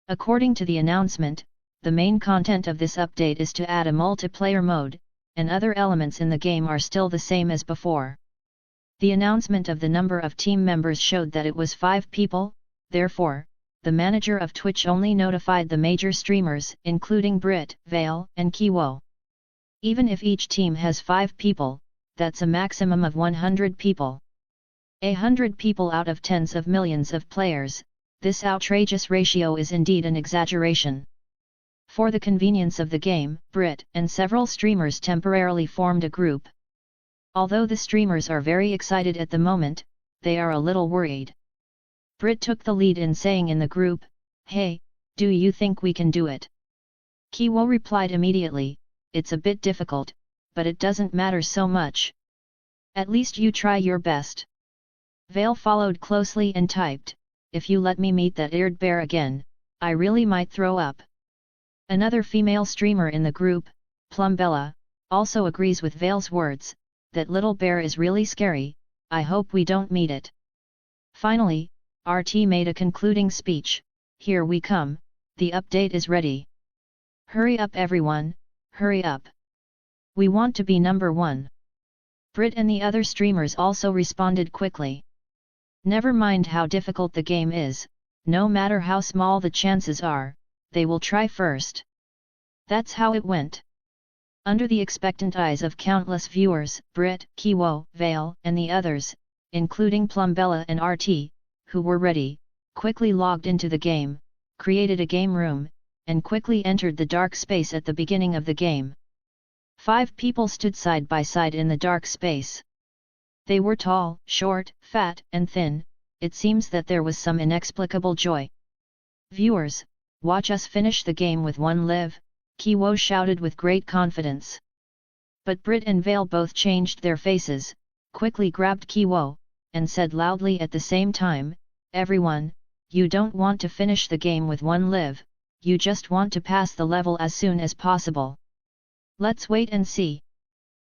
According to the announcement, the main content of this update is to add a multiplayer mode, and other elements in the game are still the same as before. The announcement of the number of team members showed that it was 5 people, therefore, the manager of Twitch only notified the major streamers, including Brit, Vale, and Kiwo. Even if each team has 5 people, that's a maximum of 100 people. 100 people out of tens of millions of players, this outrageous ratio is indeed an exaggeration. For the convenience of the game, Brit and several streamers temporarily formed a group. Although the streamers are very excited at the moment, they are a little worried. Brit took the lead in saying in the group, "Hey, do you think we can do it?" Kiwo replied immediately, "It's a bit difficult, but it doesn't matter so much. At least you try your best." Vale followed closely and typed, "If you let me meet that eared bear again, I really might throw up." Another female streamer in the group, Plumbella, also agrees with Vale's words, "That little bear is really scary, I hope we don't meet it." Finally, RT made a concluding speech, "Here we come, the update is ready. Hurry up everyone, hurry up. We want to be number 1. Brit and the other streamers also responded quickly. Never mind how difficult the game is, no matter how small the chances are, they will try first. That's how it went. Under the expectant eyes of countless viewers, Brit, Kiwo, Vale, and the others, including Plumbella and RT, who were ready, quickly logged into the game, created a game room, and quickly entered the dark space at the beginning of the game. 5 people stood side by side in the dark space. They were tall, short, fat, and thin. It seems that there was some inexplicable joy. "Viewers, watch us finish the game with 1 live, Kiwo shouted with great confidence. But Brit and Vale both changed their faces, quickly grabbed Kiwo, and said loudly at the same time, "Everyone, you don't want to finish the game with 1 live, you just want to pass the level as soon as possible. Let's wait and see.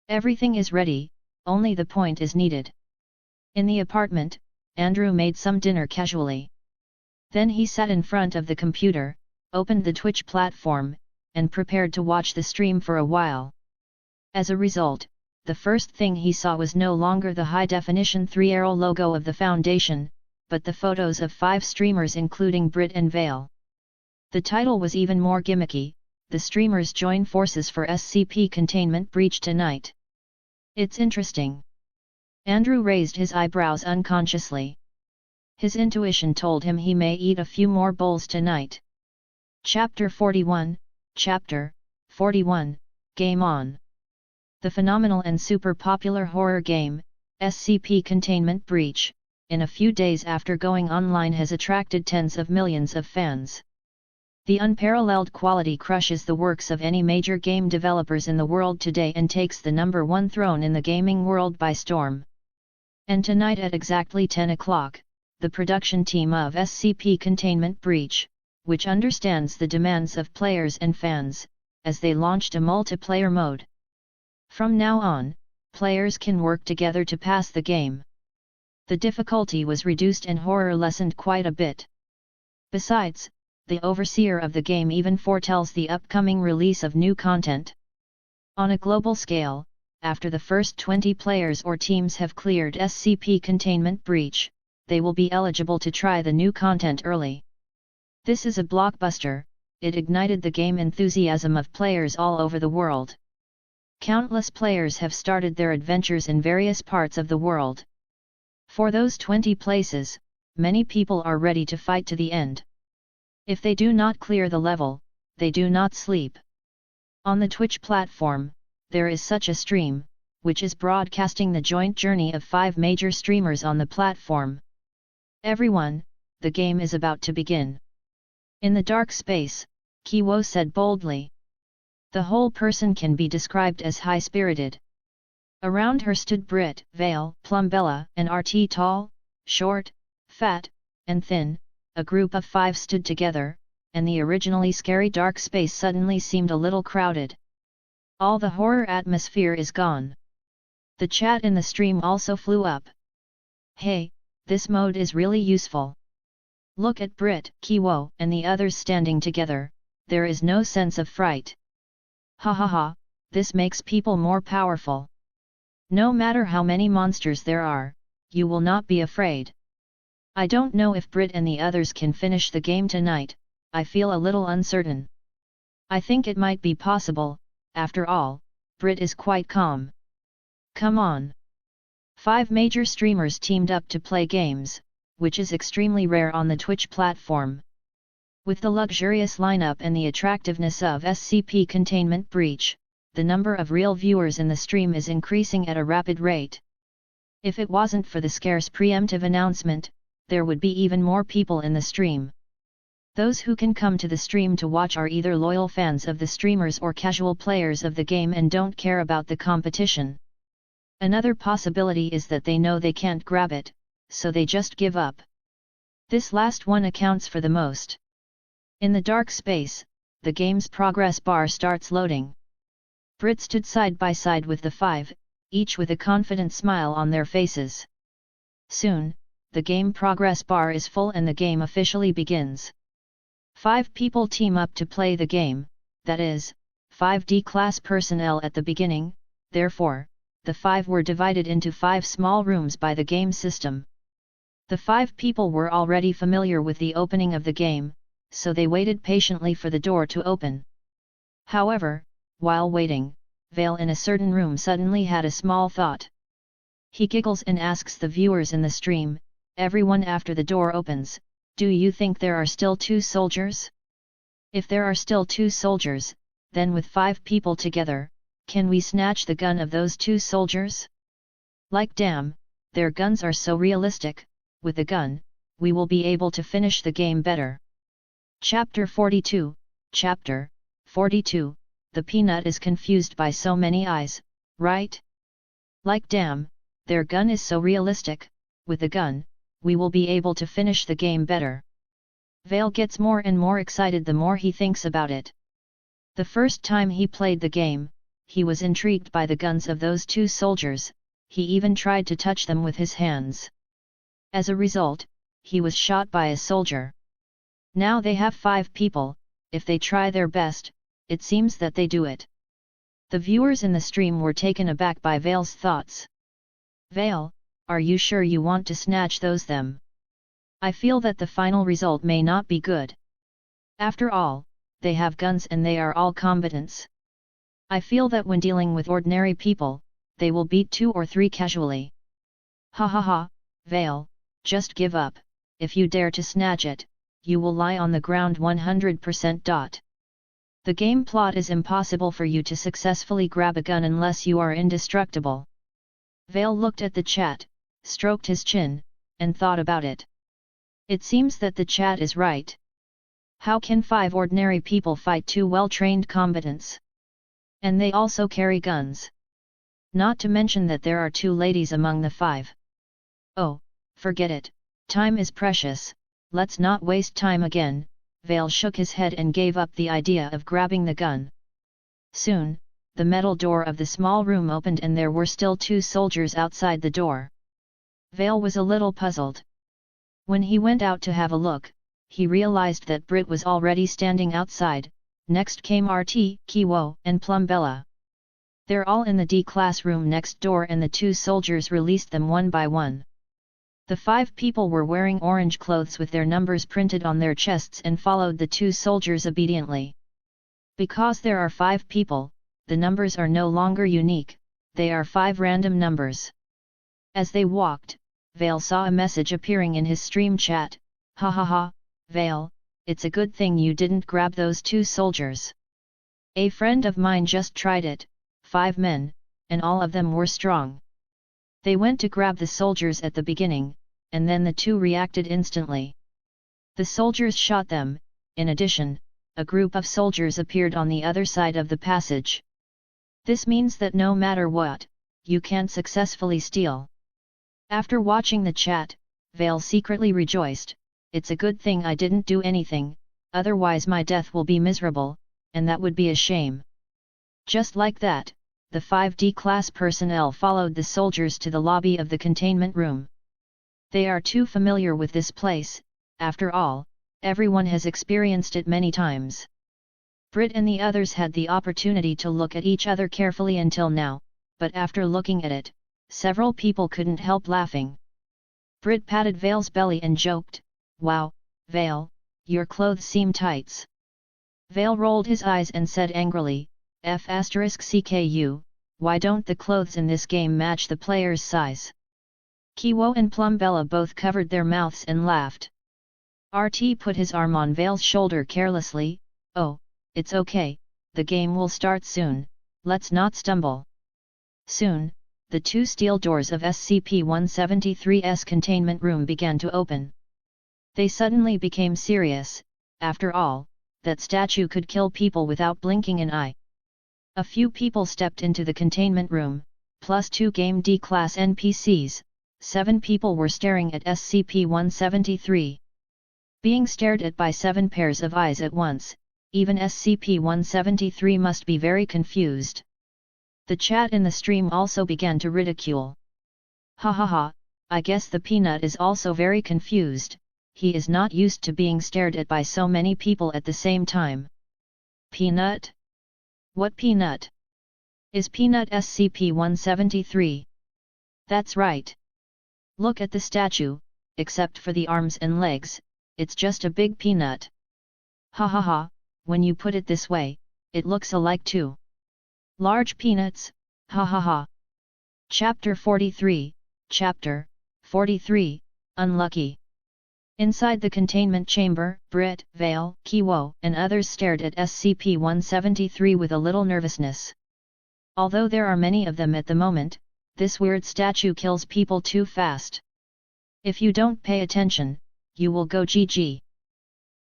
Everything is ready, only the point is needed." In the apartment, Andrew made some dinner casually. Then he sat in front of the computer, opened the Twitch platform, and prepared to watch the stream for a while. As a result, the first thing he saw was no longer the high-definition 3-arrow logo of the Foundation, but the photos of 5 streamers including Brit and Vale. The title was even more gimmicky, "The streamers join forces for SCP containment breach tonight." It's interesting. Andrew raised his eyebrows unconsciously. His intuition told him he may eat a few more bowls tonight. Chapter 41, Chapter 41, Game On. The phenomenal and super popular horror game, SCP Containment Breach, in a few days after going online has attracted tens of millions of fans. The unparalleled quality crushes the works of any major game developers in the world today and takes the number 1 throne in the gaming world by storm. And tonight at exactly 10 o'clock, the production team of SCP Containment Breach, which understands the demands of players and fans, as they launched a multiplayer mode. From now on, players can work together to pass the game. The difficulty was reduced and horror lessened quite a bit. Besides, the overseer of the game even foretells the upcoming release of new content. On a global scale, after the first 20 players or teams have cleared SCP Containment Breach, they will be eligible to try the new content early. This is a blockbuster. It ignited the game enthusiasm of players all over the world. Countless players have started their adventures in various parts of the world. For those 20 places, many people are ready to fight to the end. If they do not clear the level, they do not sleep. On the Twitch platform, there is such a stream, which is broadcasting the joint journey of 5 major streamers on the platform. Everyone, the game is about to begin. In the dark space, Kiwo said boldly. The whole person can be described as high-spirited. Around her stood Brit, Vale, Plumbella, and RT tall, short, fat, and thin. A group of 5 stood together, and the originally scary dark space suddenly seemed a little crowded. All the horror atmosphere is gone. The chat in the stream also flew up. Hey, this mode is really useful. Look at Brit, Kiwo, and the others standing together, there is no sense of fright. Hahaha, this makes people more powerful. No matter how many monsters there are, you will not be afraid. I don't know if Brit and the others can finish the game tonight, I feel a little uncertain. I think it might be possible, after all, Brit is quite calm. Come on. 5 major streamers teamed up to play games, which is extremely rare on the Twitch platform. With the luxurious lineup and the attractiveness of SCP Containment Breach, the number of real viewers in the stream is increasing at a rapid rate. If it wasn't for the scarce preemptive announcement, there would be even more people in the stream. Those who can come to the stream to watch are either loyal fans of the streamers or casual players of the game and don't care about the competition. Another possibility is that they know they can't grab it, so they just give up. This last one accounts for the most. In the dark space, the game's progress bar starts loading. Brit stood side by side with the 5, each with a confident smile on their faces. Soon, the game progress bar is full and the game officially begins. 5 people team up to play the game, that is, 5 D-class personnel at the beginning, therefore, the 5 were divided into 5 small rooms by the game system. The 5 people were already familiar with the opening of the game, so they waited patiently for the door to open. However, while waiting, Vale in a certain room suddenly had a small thought. He giggles and asks the viewers in the stream, everyone after the door opens, do you think there are still 2 soldiers? If there are still 2 soldiers, then with 5 people together, can we snatch the gun of those 2 soldiers? Like damn, their guns are so realistic, with the gun, we will be able to finish the game better. Chapter 42, Chapter 42, the peanut is confused by so many eyes, right? Like damn, their gun is so realistic, with the gun, we will be able to finish the game better. Vale gets more and more excited the more he thinks about it. The first time he played the game, he was intrigued by the guns of those 2 soldiers, he even tried to touch them with his hands. As a result, he was shot by a soldier. Now they have 5 people, if they try their best, it seems that they do it. The viewers in the stream were taken aback by Vale's thoughts. Vale, are you sure you want to snatch those them? I feel that the final result may not be good. After all, they have guns and they are all combatants. I feel that when dealing with ordinary people, they will beat 2 or 3 casually. Hahaha, Vale, just give up, if you dare to snatch it, you will lie on the ground 100%. The game plot is impossible for you to successfully grab a gun unless you are indestructible. Vale looked at the chat, stroked his chin, and thought about it. It seems that the chat is right. How can 5 ordinary people fight 2 well-trained combatants? And they also carry guns. Not to mention that there are 2 ladies among the 5. Oh, forget it, time is precious, let's not waste time again. Vale shook his head and gave up the idea of grabbing the gun. Soon, the metal door of the small room opened and there were still 2 soldiers outside the door. Vale was a little puzzled. When he went out to have a look, he realized that Brit was already standing outside. Next came RT, Kiwo, and Plumbella. They're all in the D-class room next door and the 2 soldiers released them one by one. The 5 people were wearing orange clothes with their numbers printed on their chests and followed the 2 soldiers obediently. Because there are 5 people, the numbers are no longer unique, they are 5 random numbers. As they walked, Vale saw a message appearing in his stream chat. Hahaha, Vale, it's a good thing you didn't grab those 2 soldiers. A friend of mine just tried it, 5 men, and all of them were strong. They went to grab the soldiers at the beginning, and then the 2 reacted instantly. The soldiers shot them. In addition, a group of soldiers appeared on the other side of the passage. This means that no matter what, you can't successfully steal. After watching the chat, Vale secretly rejoiced. It's a good thing I didn't do anything, otherwise my death will be miserable, and that would be a shame. Just like that, the 5D class personnel followed the soldiers to the lobby of the containment room. They are too familiar with this place, after all, everyone has experienced it many times. Brit and the others had the opportunity to look at each other carefully until now, but after looking at it, several people couldn't help laughing. Brit patted Vale's belly and joked, "Wow, Vale, your clothes seem tights." Vale rolled his eyes and said angrily, "F***CKU, why don't the clothes in this game match the player's size?" Kiwo and Plumbella both covered their mouths and laughed. RT put his arm on Vale's shoulder carelessly. "Oh, it's okay, the game will start soon, let's not stumble." Soon, the 2 steel doors of SCP-173's containment room began to open. They suddenly became serious. After all, that statue could kill people without blinking an eye. A few people stepped into the containment room, plus 2 Game D-class NPCs. 7 people were staring at SCP-173. Being stared at by 7 pairs of eyes at once, even SCP-173 must be very confused. The chat in the stream also began to ridicule. "Hahaha, I guess the peanut is also very confused, he is not used to being stared at by so many people at the same time." Peanut? What peanut? Is peanut SCP-173? That's right. Look at the statue, except for the arms and legs, it's just a big peanut. Hahaha, when you put it this way, it looks alike too. Large peanuts, hahaha. Chapter 43, Chapter 43, Unlucky. Inside the containment chamber, Brit, Vale, Kiwo, and others stared at SCP-173 with a little nervousness. Although there are many of them at the moment, this weird statue kills people too fast. If you don't pay attention, you will go GG.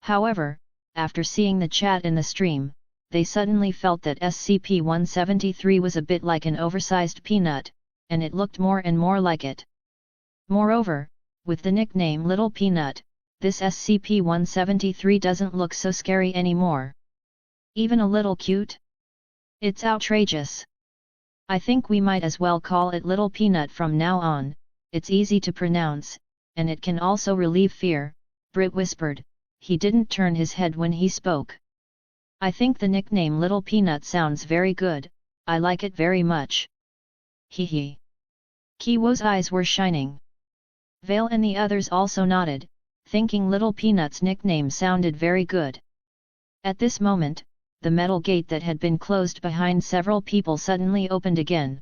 However, after seeing the chat in the stream, they suddenly felt that SCP-173 was a bit like an oversized peanut, and it looked more and more like it. Moreover, with the nickname Little Peanut, this SCP-173 doesn't look so scary anymore. Even a little cute? It's outrageous. I think we might as well call it Little Peanut from now on, it's easy to pronounce, and it can also relieve fear, Brit whispered. He didn't turn his head when he spoke. I think the nickname Little Peanut sounds very good, I like it very much. Hehe. Kiwo's eyes were shining. Vale and the others also nodded, thinking Little Peanut's nickname sounded very good. At this moment, the metal gate that had been closed behind several people suddenly opened again.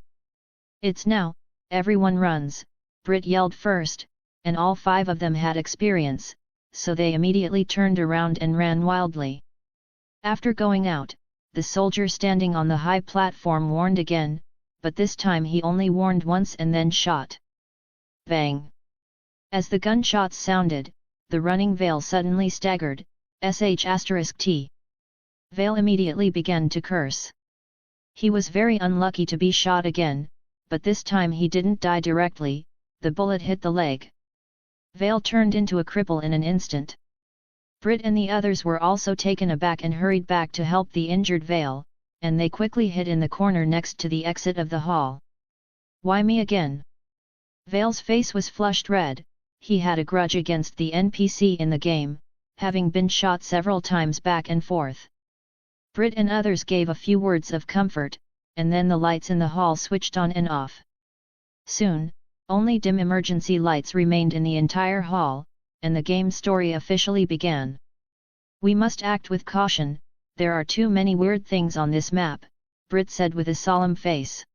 "It's now, everyone runs," Brit yelled first, and all 5 of them had experience, so they immediately turned around and ran wildly. After going out, the soldier standing on the high platform warned again, but this time he only warned once and then shot. Bang! As the gunshots sounded, the running Vale suddenly staggered, **T. Vale immediately began to curse. He was very unlucky to be shot again, but this time he didn't die directly, the bullet hit the leg. Vale turned into a cripple in an instant. Brit and the others were also taken aback and hurried back to help the injured Vale, and they quickly hid in the corner next to the exit of the hall. "Why me again?" Vale's face was flushed red, he had a grudge against the NPC in the game, having been shot several times back and forth. Brit and others gave a few words of comfort, and then the lights in the hall switched on and off. Soon, only dim emergency lights remained in the entire hall, and the game story officially began. "We must act with caution, there are too many weird things on this map," Brit said with a solemn face.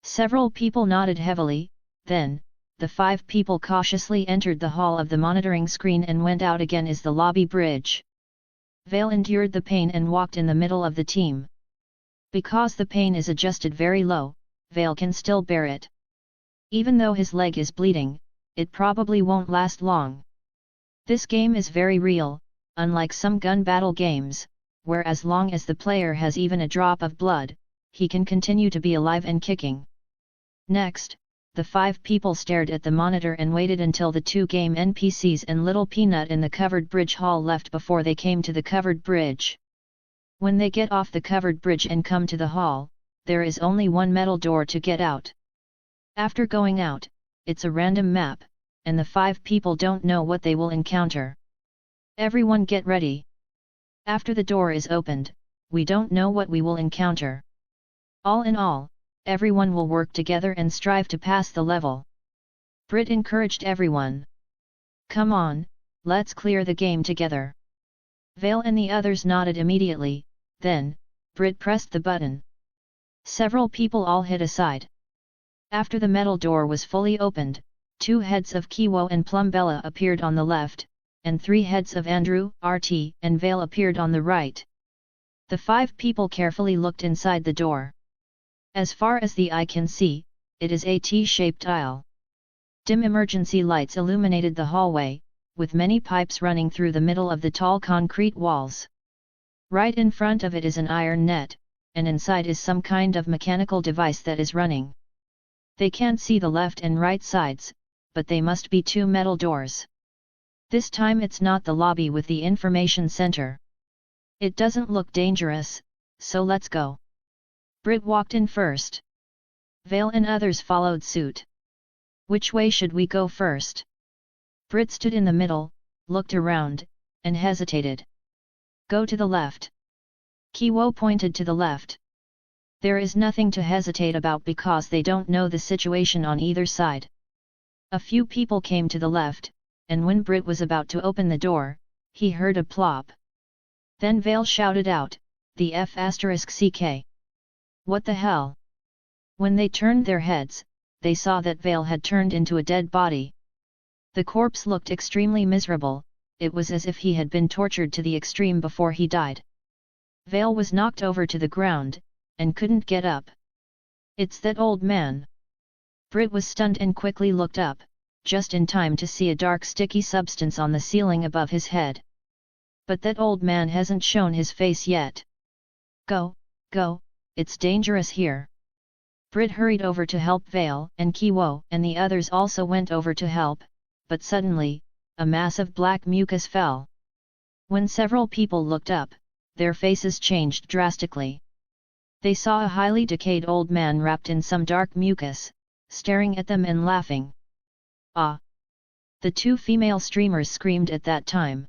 Several people nodded heavily. Then, the 5 people cautiously entered the hall of the monitoring screen and went out again as the lobby bridge. Vale endured the pain and walked in the middle of the team. Because the pain is adjusted very low, Vale can still bear it. Even though his leg is bleeding, it probably won't last long. This game is very real, unlike some gun battle games, where as long as the player has even a drop of blood, he can continue to be alive and kicking. Next, the 5 people stared at the monitor and waited until the 2 game NPCs and Little Peanut in the covered bridge hall left before they came to the covered bridge. When they get off the covered bridge and come to the hall, there is only one metal door to get out. After going out, it's a random map, and the 5 people don't know what they will encounter. Everyone get ready. After the door is opened, we don't know what we will encounter. All in all, everyone will work together and strive to pass the level. Brit encouraged everyone. "Come on, let's clear the game together." Vale and the others nodded immediately. Then, Brit pressed the button. Several people all hid aside. After the metal door was fully opened, 2 heads of Kiwo and Plumbella appeared on the left, and 3 heads of Andrew, RT, and Vale appeared on the right. The 5 people carefully looked inside the door. As far as the eye can see, it is a T-shaped aisle. Dim emergency lights illuminated the hallway, with many pipes running through the middle of the tall concrete walls. Right in front of it is an iron net, and inside is some kind of mechanical device that is running. They can't see the left and right sides, but they must be 2 metal doors. This time it's not the lobby with the information center. It doesn't look dangerous, so let's go. Brit walked in first. Vale and others followed suit. "Which way should we go first?" Brit stood in the middle, looked around, and hesitated. "Go to the left." Kiwo pointed to the left. There is nothing to hesitate about because they don't know the situation on either side. A few people came to the left, and when Brit was about to open the door, he heard a plop. Then Vale shouted out, "The F***CK. What the hell?" When they turned their heads, they saw that Vale had turned into a dead body. The corpse looked extremely miserable, it was as if he had been tortured to the extreme before he died. Vale was knocked over to the ground, and couldn't get up. "It's that old man." Brit was stunned and quickly looked up, just in time to see a dark sticky substance on the ceiling above his head. But that old man hasn't shown his face yet. Go, it's dangerous here." Brit hurried over to help Vale, and Kiwo and the others also went over to help, but suddenly, a mass of black mucus fell. When several people looked up, their faces changed drastically. They saw a highly decayed old man wrapped in some dark mucus, staring at them and laughing. "Ah!" The 2 female streamers screamed at that time.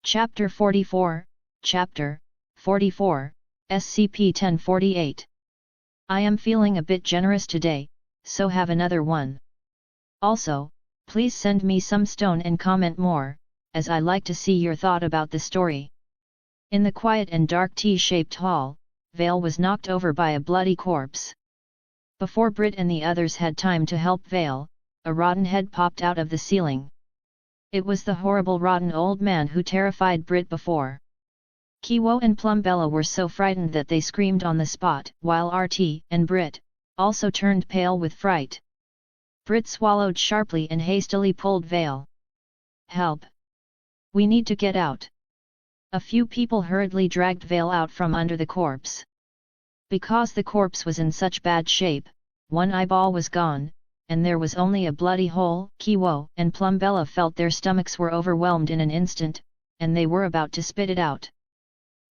Chapter 44, Chapter 44, SCP-1048. I am feeling a bit generous today, so have another one. Also, please send me some stone and comment more, as I like to see your thought about the story. In the quiet and dark T-shaped hall, Vale was knocked over by a bloody corpse. Before Brit and the others had time to help Vale, a rotten head popped out of the ceiling. It was the horrible rotten old man who terrified Brit before. Kiwo and Plumbella were so frightened that they screamed on the spot, while RT and Brit also turned pale with fright. Brit swallowed sharply and hastily pulled Vale. "Help! We need to get out." A few people hurriedly dragged Vale out from under the corpse. Because the corpse was in such bad shape, one eyeball was gone, and there was only a bloody hole. Kiwo and Plumbella felt their stomachs were overwhelmed in an instant, and they were about to spit it out.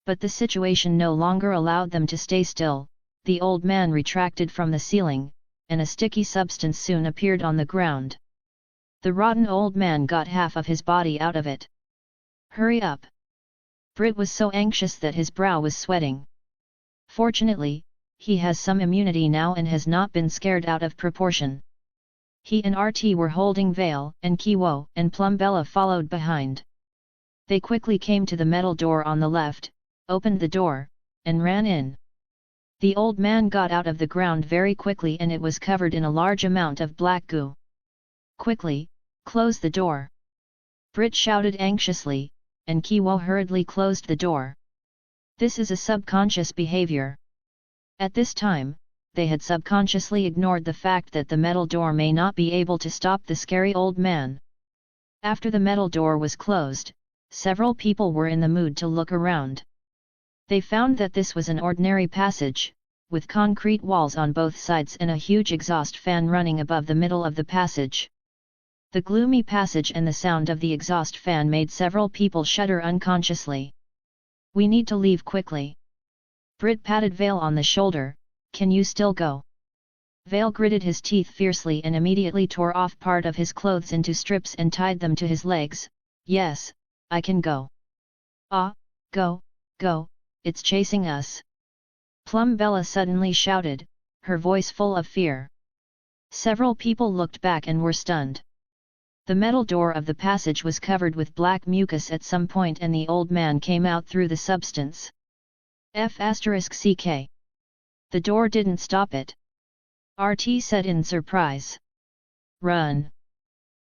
But the situation no longer allowed them to stay still. The old man retracted from the ceiling, and a sticky substance soon appeared on the ground. The rotten old man got half of his body out of it. Hurry up! Brit was so anxious that his brow was sweating. Fortunately, he has some immunity now and has not been scared out of proportion. He and RT were holding Vale, and Kiwo and Plumbella followed behind. They quickly came to the metal door on the left, opened the door, and ran in. The old man got out of the ground very quickly and it was covered in a large amount of black goo. Quickly, close the door! Brit shouted anxiously, and Kiwo hurriedly closed the door. This is a subconscious behavior. At this time, they had subconsciously ignored the fact that the metal door may not be able to stop the scary old man. After the metal door was closed, several people were in the mood to look around. They found that this was an ordinary passage, with concrete walls on both sides and a huge exhaust fan running above the middle of the passage. The gloomy passage and the sound of the exhaust fan made several people shudder unconsciously. We need to leave quickly. Brit patted Vale on the shoulder. Can you still go? Vale gritted his teeth fiercely and immediately tore off part of his clothes into strips and tied them to his legs. Yes, I can go. Ah, go, go, it's chasing us! Plumbella suddenly shouted, her voice full of fear. Several people looked back and were stunned. The metal door of the passage was covered with black mucus at some point and the old man came out through the substance. F***ck. The door didn't stop it. RT said in surprise. Run!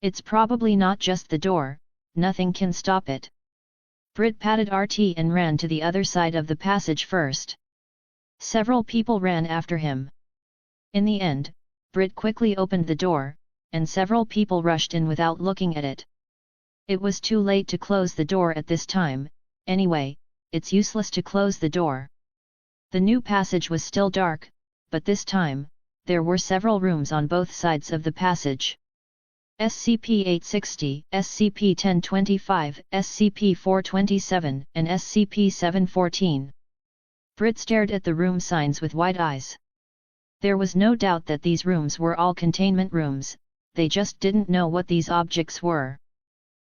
It's probably not just the door, nothing can stop it. Brit patted RT and ran to the other side of the passage first. Several people ran after him. In the end, Brit quickly opened the door, and several people rushed in without looking at it. It was too late to close the door at this time, anyway, it's useless to close the door. The new passage was still dark, but this time, there were several rooms on both sides of the passage. SCP-860, SCP-1025, SCP-427, and SCP-714. Brit stared at the room signs with wide eyes. There was no doubt that these rooms were all containment rooms, they just didn't know what these objects were.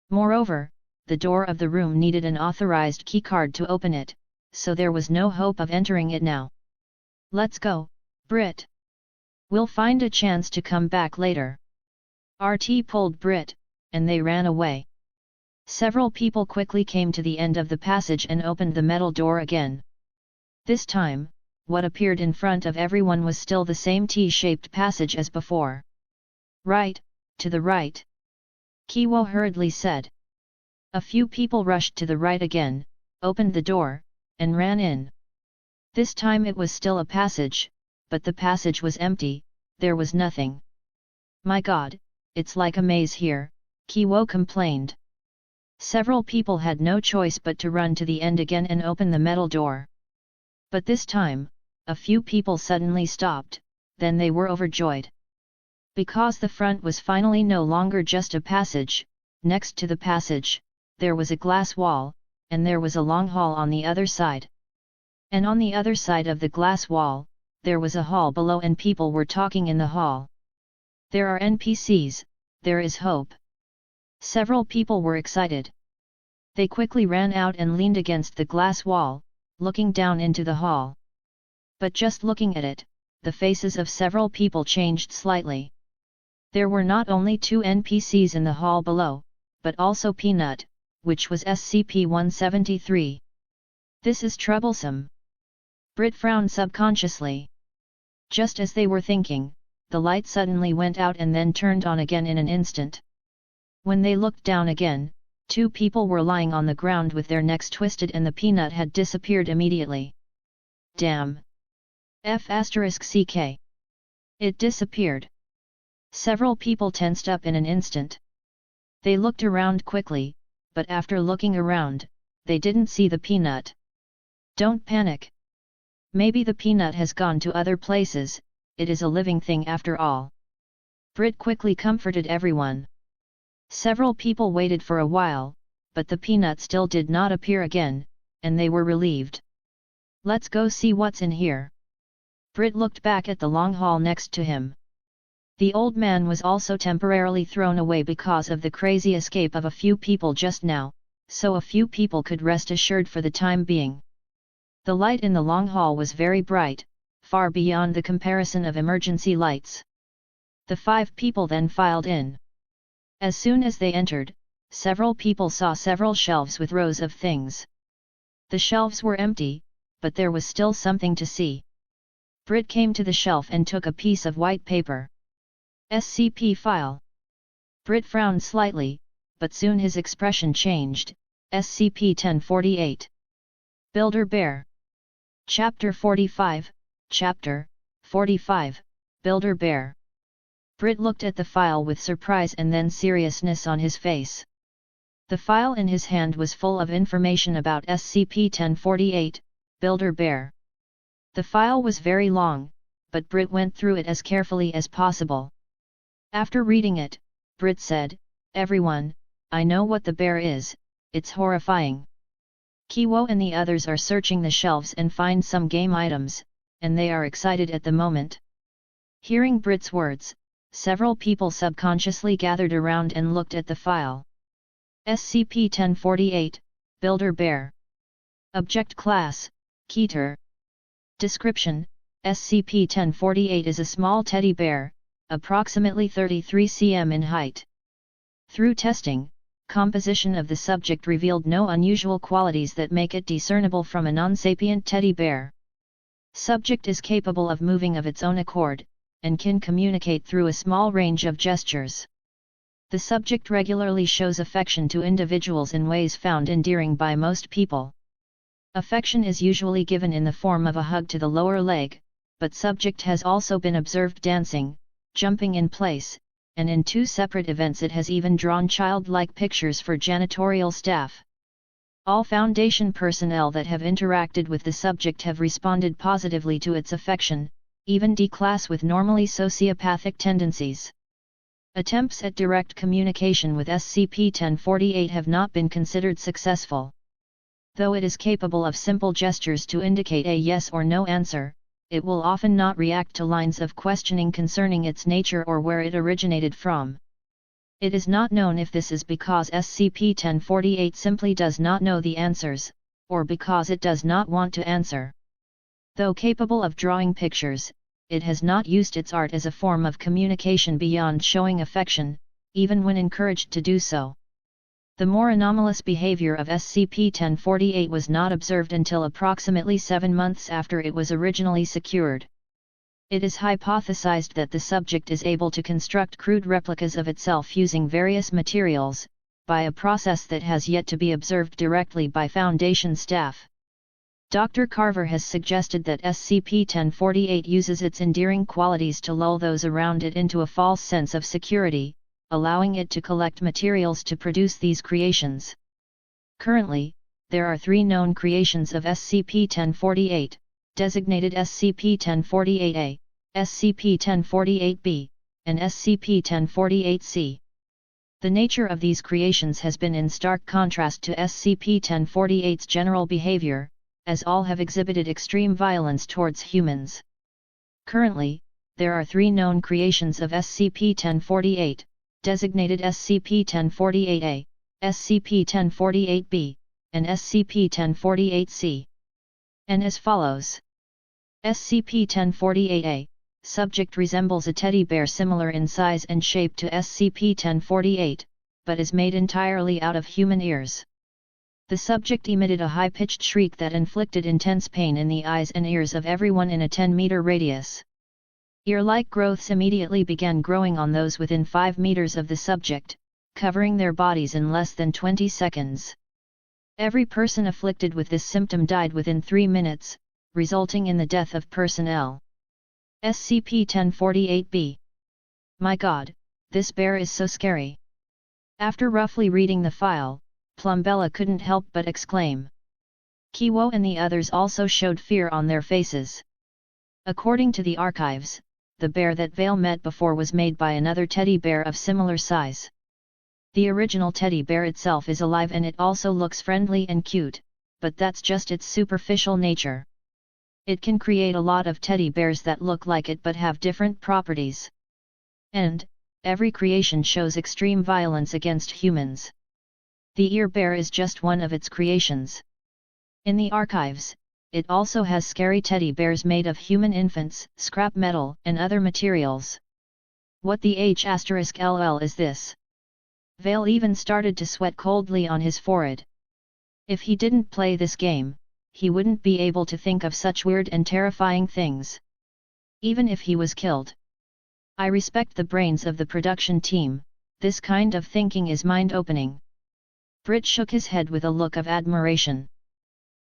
Moreover, the door of the room needed an authorized keycard to open it, so there was no hope of entering it now. Let's go, Brit. We'll find a chance to come back later. RT pulled Brit, and they ran away. Several people quickly came to the end of the passage and opened the metal door again. This time, what appeared in front of everyone was still the same T-shaped passage as before. Right, to the right. Kiwo hurriedly said. A few people rushed to the right again, opened the door, and ran in. This time it was still a passage, but the passage was empty, there was nothing. My God, it's like a maze here, Kiwo complained. Several people had no choice but to run to the end again and open the metal door. But this time, a few people suddenly stopped, then they were overjoyed. Because the front was finally no longer just a passage, next to the passage, there was a glass wall, and there was a long hall on the other side. And on the other side of the glass wall, there was a hall below and people were talking in the hall. There are NPCs, there is hope. Several people were excited. They quickly ran out and leaned against the glass wall, looking down into the hall. But just looking at it, the faces of several people changed slightly. There were not only 2 NPCs in the hall below, but also Peanut, which was SCP-173. This is troublesome. Brit frowned subconsciously. Just as they were thinking, the light suddenly went out and then turned on again in an instant. When they looked down again, 2 people were lying on the ground with their necks twisted and the Peanut had disappeared immediately. Damn! F***ck. It disappeared. Several people tensed up in an instant. They looked around quickly, but after looking around, they didn't see the Peanut. Don't panic. Maybe the Peanut has gone to other places, it is a living thing after all. Brit quickly comforted everyone. Several people waited for a while, but the Peanut still did not appear again, and they were relieved. Let's go see what's in here. Brit looked back at the long hall next to him. The old man was also temporarily thrown away because of the crazy escape of a few people just now, so a few people could rest assured for the time being. The light in the long hall was very bright, far beyond the comparison of emergency lights. The 5 people then filed in. As soon as they entered, several people saw several shelves with rows of things. The shelves were empty, but there was still something to see. Brit came to the shelf and took a piece of white paper. SCP file. Brit frowned slightly, but soon his expression changed. SCP-1048. Builder Bear. Chapter 45, Chapter 45, Builder Bear. Brit looked at the file with surprise and then seriousness on his face. The file in his hand was full of information about SCP-1048, Builder Bear. The file was very long, but Brit went through it as carefully as possible. After reading it, Brit said, "Everyone, I know what the bear is, it's horrifying." Kiwo and the others are searching the shelves and find some game items, and they are excited at the moment. Hearing Brit's words, several people subconsciously gathered around and looked at the file. SCP-1048, Builder Bear. Object Class, Keter. Description: SCP-1048 is a small teddy bear, approximately 33 cm in height. Through testing, composition of the subject revealed no unusual qualities that make it discernible from a non-sapient teddy bear. Subject is capable of moving of its own accord, and can communicate through a small range of gestures. The subject regularly shows affection to individuals in ways found endearing by most people. Affection is usually given in the form of a hug to the lower leg, but subject has also been observed dancing, jumping in place, and in 2 separate events it has even drawn childlike pictures for janitorial staff. All Foundation personnel that have interacted with the subject have responded positively to its affection, even D-class with normally sociopathic tendencies. Attempts at direct communication with SCP-1048 have not been considered successful. Though it is capable of simple gestures to indicate a yes or no answer, it will often not react to lines of questioning concerning its nature or where it originated from. It is not known if this is because SCP-1048 simply does not know the answers, or because it does not want to answer. Though capable of drawing pictures, it has not used its art as a form of communication beyond showing affection, even when encouraged to do so. The more anomalous behavior of SCP-1048 was not observed until approximately 7 months after it was originally secured. It is hypothesized that the subject is able to construct crude replicas of itself using various materials, by a process that has yet to be observed directly by Foundation staff. Dr. Carver has suggested that SCP-1048 uses its endearing qualities to lull those around it into a false sense of security, allowing it to collect materials to produce these creations. Currently, there are 3 known creations of SCP-1048, designated SCP-1048-A, SCP-1048-B, and SCP-1048-C. The nature of these creations has been in stark contrast to SCP-1048's general behavior, as all have exhibited extreme violence towards humans. Currently, there are 3 known creations of SCP-1048, designated SCP-1048-A, SCP-1048-B, and SCP-1048-C. And as follows. SCP-1048-A, subject resembles a teddy bear similar in size and shape to SCP-1048, but is made entirely out of human ears. The subject emitted a high-pitched shriek that inflicted intense pain in the eyes and ears of everyone in a 10-meter radius. Ear-like growths immediately began growing on those within 5 meters of the subject, covering their bodies in less than 20 seconds. Every person afflicted with this symptom died within 3 minutes, resulting in the death of personnel. SCP-1048-B. My God, this bear is so scary. After roughly reading the file, Plumbella couldn't help but exclaim. Kiwo and the others also showed fear on their faces. According to the archives, the bear that Vale met before was made by another teddy bear of similar size. The original teddy bear itself is alive and it also looks friendly and cute, but that's just its superficial nature. It can create a lot of teddy bears that look like it but have different properties. And, every creation shows extreme violence against humans. The ear bear is just one of its creations. In the archives, it also has scary teddy bears made of human infants, scrap metal, and other materials. What the H*LL is this? Vale even started to sweat coldly on his forehead. If he didn't play this game, he wouldn't be able to think of such weird and terrifying things. Even if he was killed. I respect the brains of the production team, this kind of thinking is mind-opening. Brit shook his head with a look of admiration.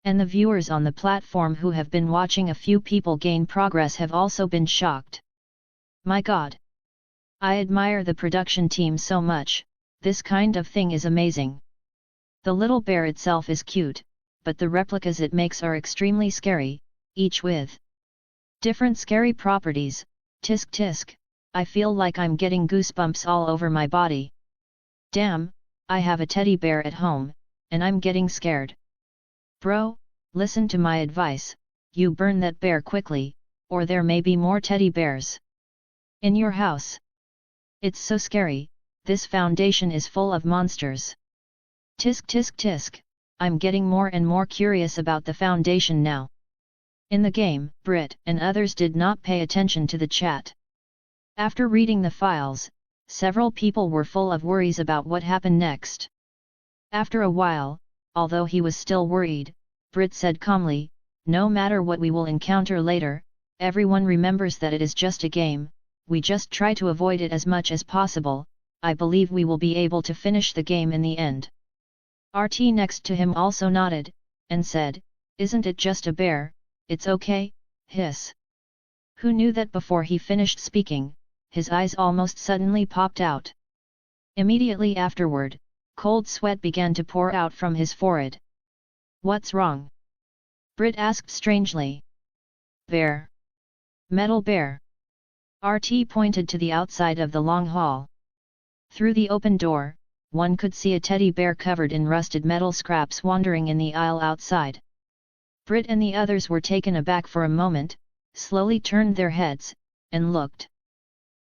And the viewers on the platform who have been watching a few people gain progress have also been shocked. My God! I admire the production team so much, this kind of thing is amazing. The little bear itself is cute, but the replicas it makes are extremely scary, each with different scary properties. Tisk tisk, I feel like I'm getting goosebumps all over my body. Damn, I have a teddy bear at home, and I'm getting scared. Bro, listen to my advice, you burn that bear quickly, or there may be more teddy bears in your house. It's so scary, this Foundation is full of monsters. Tisk tisk tisk, I'm getting more and more curious about the Foundation now. In the game, Brit and others did not pay attention to the chat. After reading the files, several people were full of worries about what happened next. After a while, although he was still worried, Brit said calmly, no matter what we will encounter later, everyone remembers that it is just a game, we just try to avoid it as much as possible. I believe we will be able to finish the game in the end. RT next to him also nodded, and said, isn't it just a bear, it's okay, hiss. Who knew that before he finished speaking, his eyes almost suddenly popped out. Immediately afterward, cold sweat began to pour out from his forehead. What's wrong? Brit asked strangely. Bear. Metal bear. RT pointed to the outside of the long hall. Through the open door, one could see a teddy bear covered in rusted metal scraps wandering in the aisle outside. Brit and the others were taken aback for a moment, slowly turned their heads, and looked.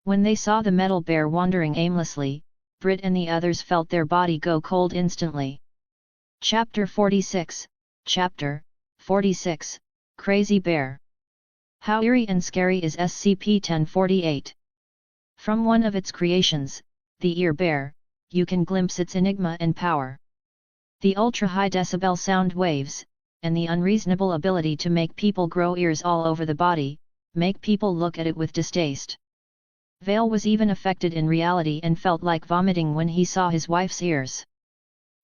When they saw the metal bear wandering aimlessly, Brit and the others felt their body go cold instantly. Chapter 46, Chapter 46, Crazy Bear. How eerie and scary is SCP-1048? From one of its creations, the ear bear, you can glimpse its enigma and power. The ultra-high decibel sound waves, and the unreasonable ability to make people grow ears all over the body, make people look at it with distaste. Vale was even affected in reality and felt like vomiting when he saw his wife's ears.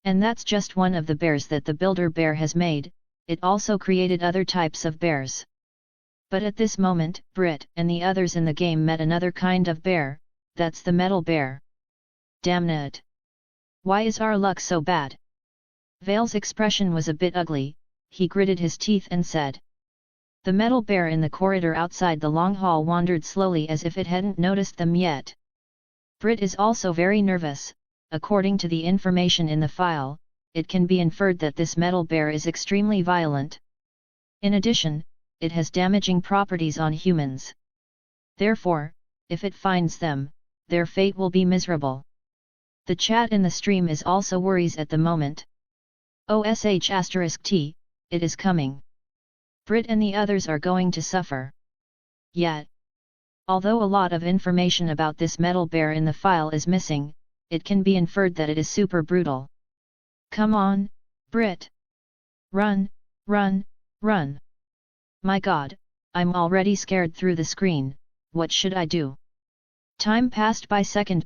And that's just one of the bears that the builder bear has made, it also created other types of bears. But at this moment, Brit and the others in the game met another kind of bear, that's the metal bear. Damn it! Why is our luck so bad? Vale's expression was a bit ugly, he gritted his teeth and said. The metal bear in the corridor outside the long hall wandered slowly as if it hadn't noticed them yet. Brit is also very nervous. According to the information in the file, it can be inferred that this metal bear is extremely violent. In addition, it has damaging properties on humans. Therefore, if it finds them, their fate will be miserable. The chat in the stream is also worries at the moment. OSH*T, it is coming. Brit and the others are going to suffer. Yet, although a lot of information about this metal bear in the file is missing, it can be inferred that it is super brutal. Come on, Brit! Run, run, run! My God, I'm already scared through the screen, what should I do? Time passed by second,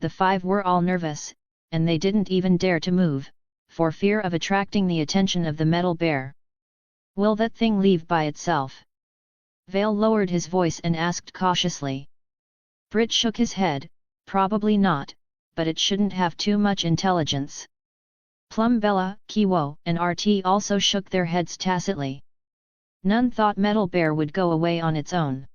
the five were all nervous, and they didn't even dare to move, for fear of attracting the attention of the metal bear. Will that thing leave by itself? Vale lowered his voice and asked cautiously. Brit shook his head, probably not, but it shouldn't have too much intelligence. Plumbella, Kiwo, and RT also shook their heads tacitly. None thought metal bear would go away on its own.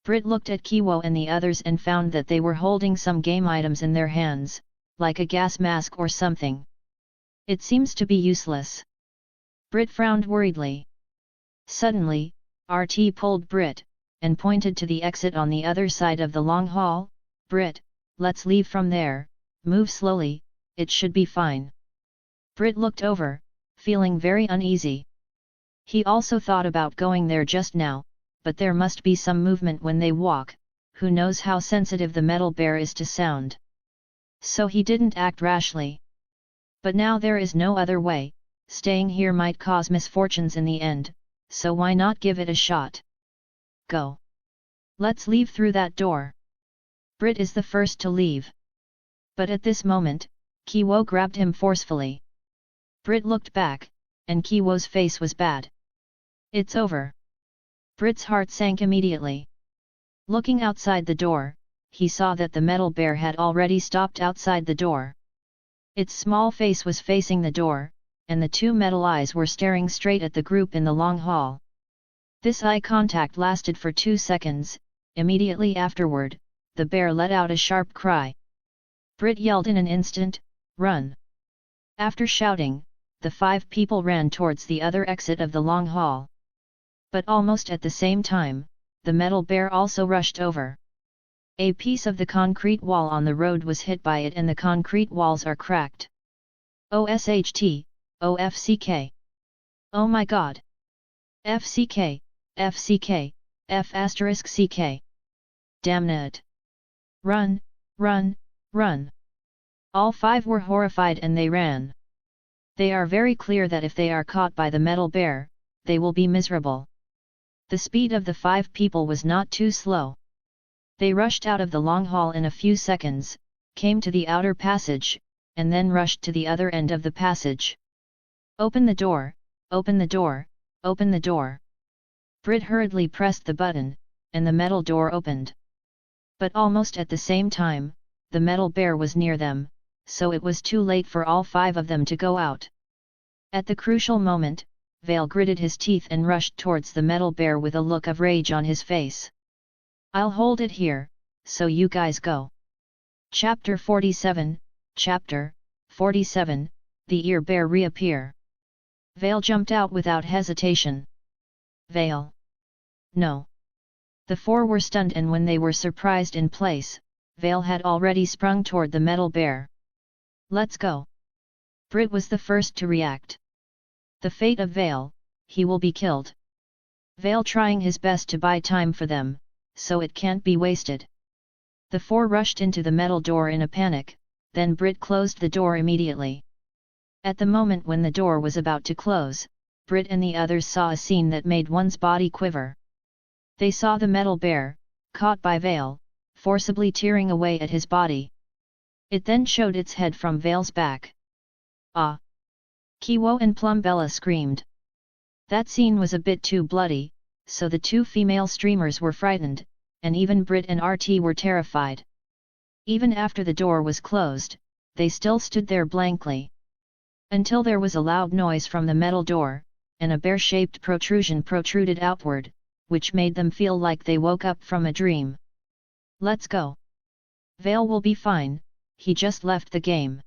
Brit looked at Kiwo and the others and found that they were holding some game items in their hands, like a gas mask or something. It seems to be useless. Brit frowned worriedly. Suddenly, RT pulled Brit, and pointed to the exit on the other side of the long hall. Brit, let's leave from there, move slowly, it should be fine. Brit looked over, feeling very uneasy. He also thought about going there just now, but there must be some movement when they walk, who knows how sensitive the metal bear is to sound. So he didn't act rashly. But now there is no other way, staying here might cause misfortunes in the end, so why not give it a shot? Go. Let's leave through that door. Brit is the first to leave. But at this moment, Kiwo grabbed him forcefully. Brit looked back, and Kiwo's face was bad. It's over. Brit's heart sank immediately. Looking outside the door, he saw that the metal bear had already stopped outside the door. Its small face was facing the door, and the two metal eyes were staring straight at the group in the long hall. This eye contact lasted for 2 seconds. Immediately afterward, the bear let out a sharp cry. Brit yelled in an instant, "Run!" After shouting, the 5 people ran towards the other exit of the long hall. But almost at the same time, the metal bear also rushed over. A piece of the concrete wall on the road was hit by it and the concrete walls are cracked. OSHT, OFCK. Oh my god! FCK, FCK, F***CK. Damn it! Run, run, run! All 5 were horrified and they ran. They are very clear that if they are caught by the metal bear, they will be miserable. The speed of the 5 people was not too slow. They rushed out of the long hall in a few seconds, came to the outer passage, and then rushed to the other end of the passage. Open the door, open the door, open the door. Brit hurriedly pressed the button, and the metal door opened. But almost at the same time, the metal bear was near them, so it was too late for all 5 of them to go out. At the crucial moment, Vale gritted his teeth and rushed towards the metal bear with a look of rage on his face. I'll hold it here, so you guys go. Chapter 47, Chapter 47, The Ear Bear Reappear. Vale jumped out without hesitation. Vale. No. The 4 were stunned and when they were surprised in place, Vale had already sprung toward the metal bear. Let's go. Brit was the first to react. The fate of Vale, he will be killed. Vale trying his best to buy time for them, so it can't be wasted. The 4 rushed into the metal door in a panic, then Brit closed the door immediately. At the moment when the door was about to close, Brit and the others saw a scene that made one's body quiver. They saw the metal bear, caught by Vale, forcibly tearing away at his body. It then showed its head from Vale's back. Ah! Kiwo and Plumbella screamed. That scene was a bit too bloody, so the 2 female streamers were frightened, and even Brit and RT were terrified. Even after the door was closed, they still stood there blankly. Until there was a loud noise from the metal door, and a bear-shaped protrusion protruded outward, which made them feel like they woke up from a dream. Let's go. Vale will be fine, he just left the game.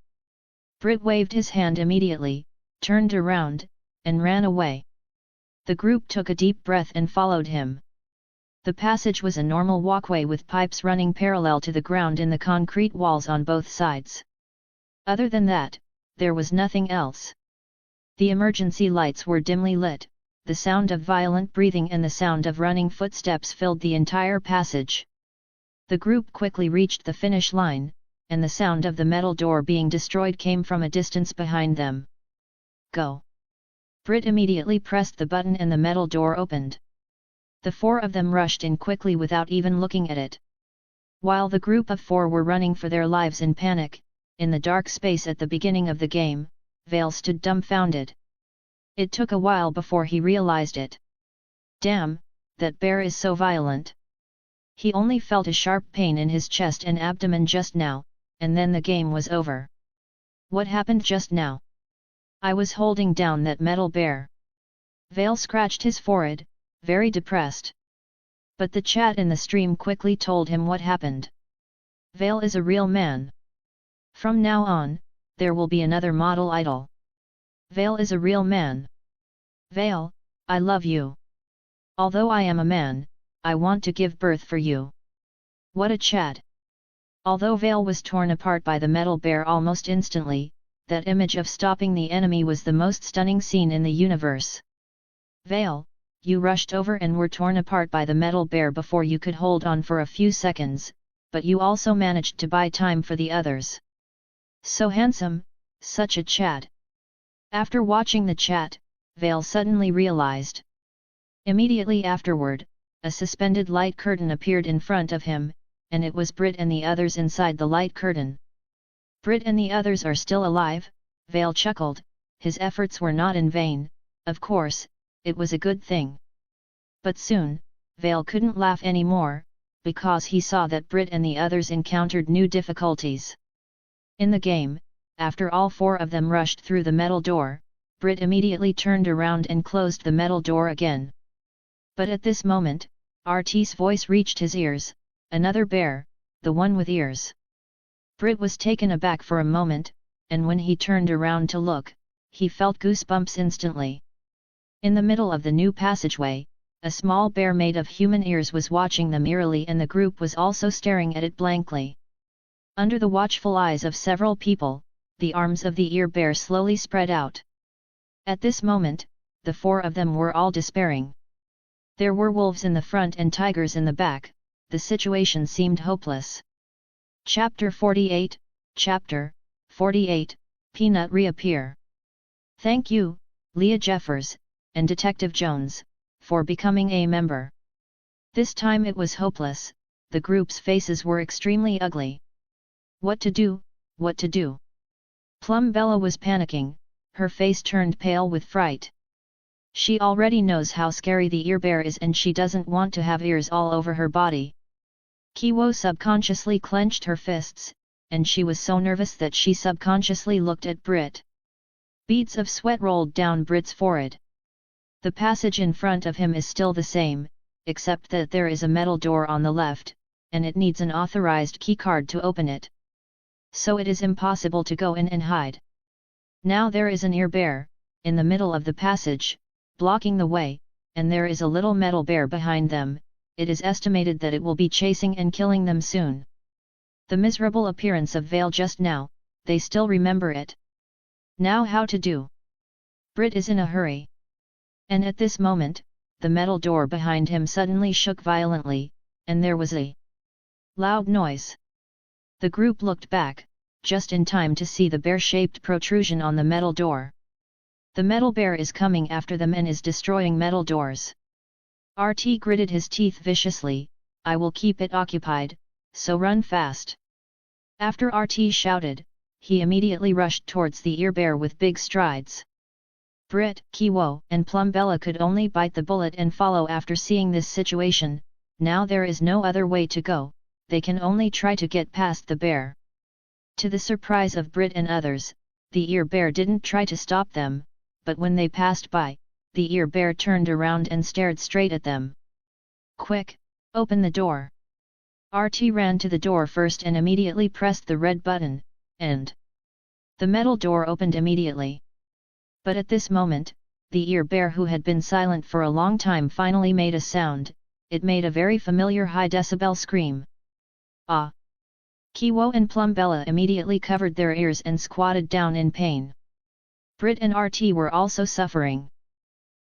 Brit waved his hand immediately, turned around, and ran away. The group took a deep breath and followed him. The passage was a normal walkway with pipes running parallel to the ground in the concrete walls on both sides. Other than that, there was nothing else. The emergency lights were dimly lit, the sound of violent breathing and the sound of running footsteps filled the entire passage. The group quickly reached the finish line, and the sound of the metal door being destroyed came from a distance behind them. Go! Brit immediately pressed the button and the metal door opened. The 4 of them rushed in quickly without even looking at it. While the group of 4 were running for their lives in panic, in the dark space at the beginning of the game, Vale stood dumbfounded. It took a while before he realized it. Damn, that bear is so violent. He only felt a sharp pain in his chest and abdomen just now, and then the game was over. What happened just now? I was holding down that metal bear. Vale scratched his forehead, very depressed. But the chat in the stream quickly told him what happened. Vale is a real man. From now on, there will be another model idol. Vale is a real man. Vale, I love you. Although I am a man, I want to give birth for you. What a chat! Although Vale was torn apart by the metal bear almost instantly, that image of stopping the enemy was the most stunning scene in the universe. Vale, you rushed over and were torn apart by the metal bear before you could hold on for a few seconds, but you also managed to buy time for the others. So handsome, such a Chad. After watching the chat, Vale suddenly realized. Immediately afterward, a suspended light curtain appeared in front of him, and it was Brit and the others inside the light curtain. Brit and the others are still alive, Vale chuckled. His efforts were not in vain, of course, it was a good thing. But soon, Vale couldn't laugh anymore, because he saw that Brit and the others encountered new difficulties. In the game, after all four of them rushed through the metal door, Brit immediately turned around and closed the metal door again. But at this moment, RT's voice reached his ears, another bear, the one with ears. Brit was taken aback for a moment, and when he turned around to look, he felt goosebumps instantly. In the middle of the new passageway, a small bear made of human ears was watching them eerily, and the group was also staring at it blankly. Under the watchful eyes of several people, the arms of the ear bear slowly spread out. At this moment, the four of them were all despairing. There were wolves in the front and tigers in the back. The situation seemed hopeless. Chapter 48, Chapter 48, Peanut Reappear. Thank you, Leah Jeffers, and Detective Jones, for becoming a member. This time it was hopeless, the group's faces were extremely ugly. What to do, what to do? Plum Bella was panicking, her face turned pale with fright. She already knows how scary the ear bear is and she doesn't want to have ears all over her body. Kiwo subconsciously clenched her fists, and she was so nervous that she subconsciously looked at Brit. Beads of sweat rolled down Brit's forehead. The passage in front of him is still the same, except that there is a metal door on the left, and it needs an authorized keycard to open it. So it is impossible to go in and hide. Now there is an ear bear, in the middle of the passage, blocking the way, and there is a little metal bear behind them. It is estimated that it will be chasing and killing them soon. The miserable appearance of Vale just now, they still remember it. Now how to do? Brit is in a hurry. And at this moment, the metal door behind him suddenly shook violently, and there was a loud noise. The group looked back, just in time to see the bear-shaped protrusion on the metal door. The metal bear is coming after them and is destroying metal doors. RT gritted his teeth viciously, I will keep it occupied, so run fast. After RT shouted, he immediately rushed towards the ear bear with big strides. Brit, Kiwo, and Plum Bella could only bite the bullet and follow after seeing this situation. Now there is no other way to go, they can only try to get past the bear. To the surprise of Brit and others, the ear bear didn't try to stop them, but when they passed by, the ear bear turned around and stared straight at them. Quick, open the door. RT ran to the door first and immediately pressed the red button, and the metal door opened immediately. But at this moment, the ear bear who had been silent for a long time finally made a sound. It made a very familiar high-decibel scream. Ah! Kiwo and Plum Bella immediately covered their ears and squatted down in pain. Brit and RT were also suffering.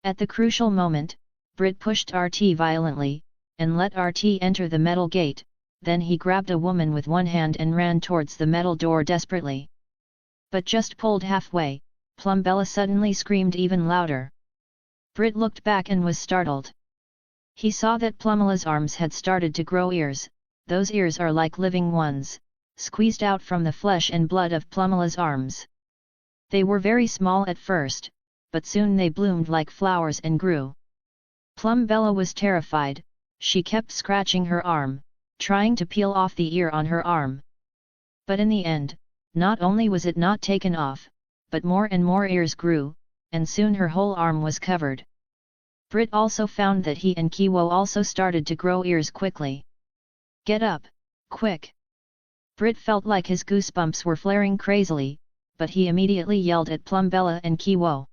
At the crucial moment, Brit pushed RT violently, and let RT enter the metal gate, then he grabbed a woman with one hand and ran towards the metal door desperately. But just pulled halfway, Plum Bella suddenly screamed even louder. Brit looked back and was startled. He saw that Plumella's arms had started to grow ears. Those ears are like living ones, squeezed out from the flesh and blood of Plumella's arms. They were very small at first, but soon they bloomed like flowers and grew. Plum Bella was terrified, she kept scratching her arm, trying to peel off the ear on her arm. But in the end, not only was it not taken off, but more and more ears grew, and soon her whole arm was covered. Brit also found that he and Kiwo also started to grow ears quickly. Get up, quick! Brit felt like his goosebumps were flaring crazily, but he immediately yelled at Plum Bella and Kiwo.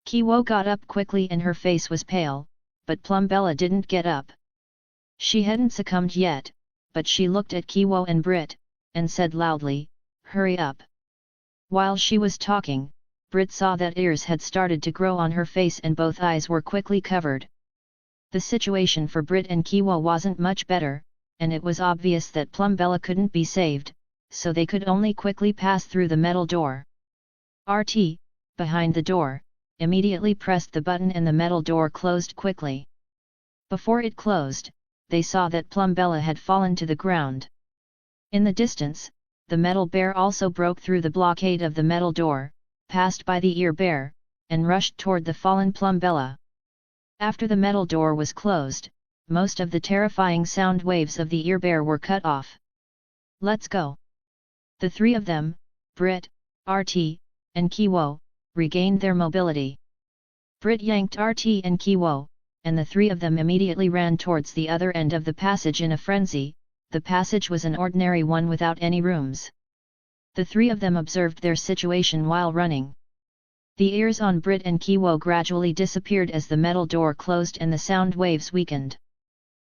Kiwo got up quickly and her face was pale, but Plum Bella didn't get up. She hadn't succumbed yet, but she looked at Kiwo and Brit, and said loudly, "Hurry up." While she was talking, Brit saw that ears had started to grow on her face and both eyes were quickly covered. The situation for Brit and Kiwo wasn't much better, and it was obvious that Plumbella couldn't be saved, so they could only quickly pass through the metal door. RT, behind the door, immediately pressed the button and the metal door closed quickly. Before it closed, they saw that Plumbella had fallen to the ground. In the distance, the metal bear also broke through the blockade of the metal door, passed by the ear bear, and rushed toward the fallen Plumbella. After the metal door was closed, most of the terrifying sound waves of the ear bear were cut off. "Let's go." The three of them, Brit, RT, and Kiwo, regained their mobility. Brit yanked RT and Kiwo, and the three of them immediately ran towards the other end of the passage in a frenzy. The passage was an ordinary one without any rooms. The three of them observed their situation while running. The ears on Brit and Kiwo gradually disappeared as the metal door closed and the sound waves weakened.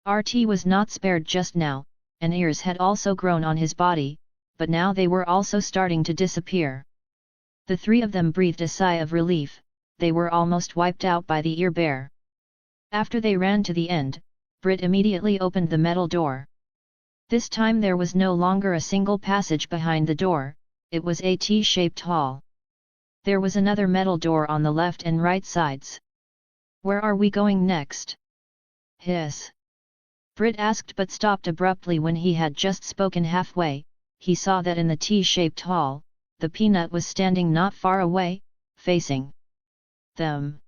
RT was not spared just now, and ears had also grown on his body, but now they were also starting to disappear. The three of them breathed a sigh of relief. They were almost wiped out by the ear bear. After they ran to the end, Brit immediately opened the metal door. This time there was no longer a single passage behind the door, it was a T-shaped hall. There was another metal door on the left and right sides. "Where are we going next?" "Hiss." Brit asked but stopped abruptly when he had just spoken halfway. He saw that in the T-shaped hall, the peanut was standing not far away, facing them.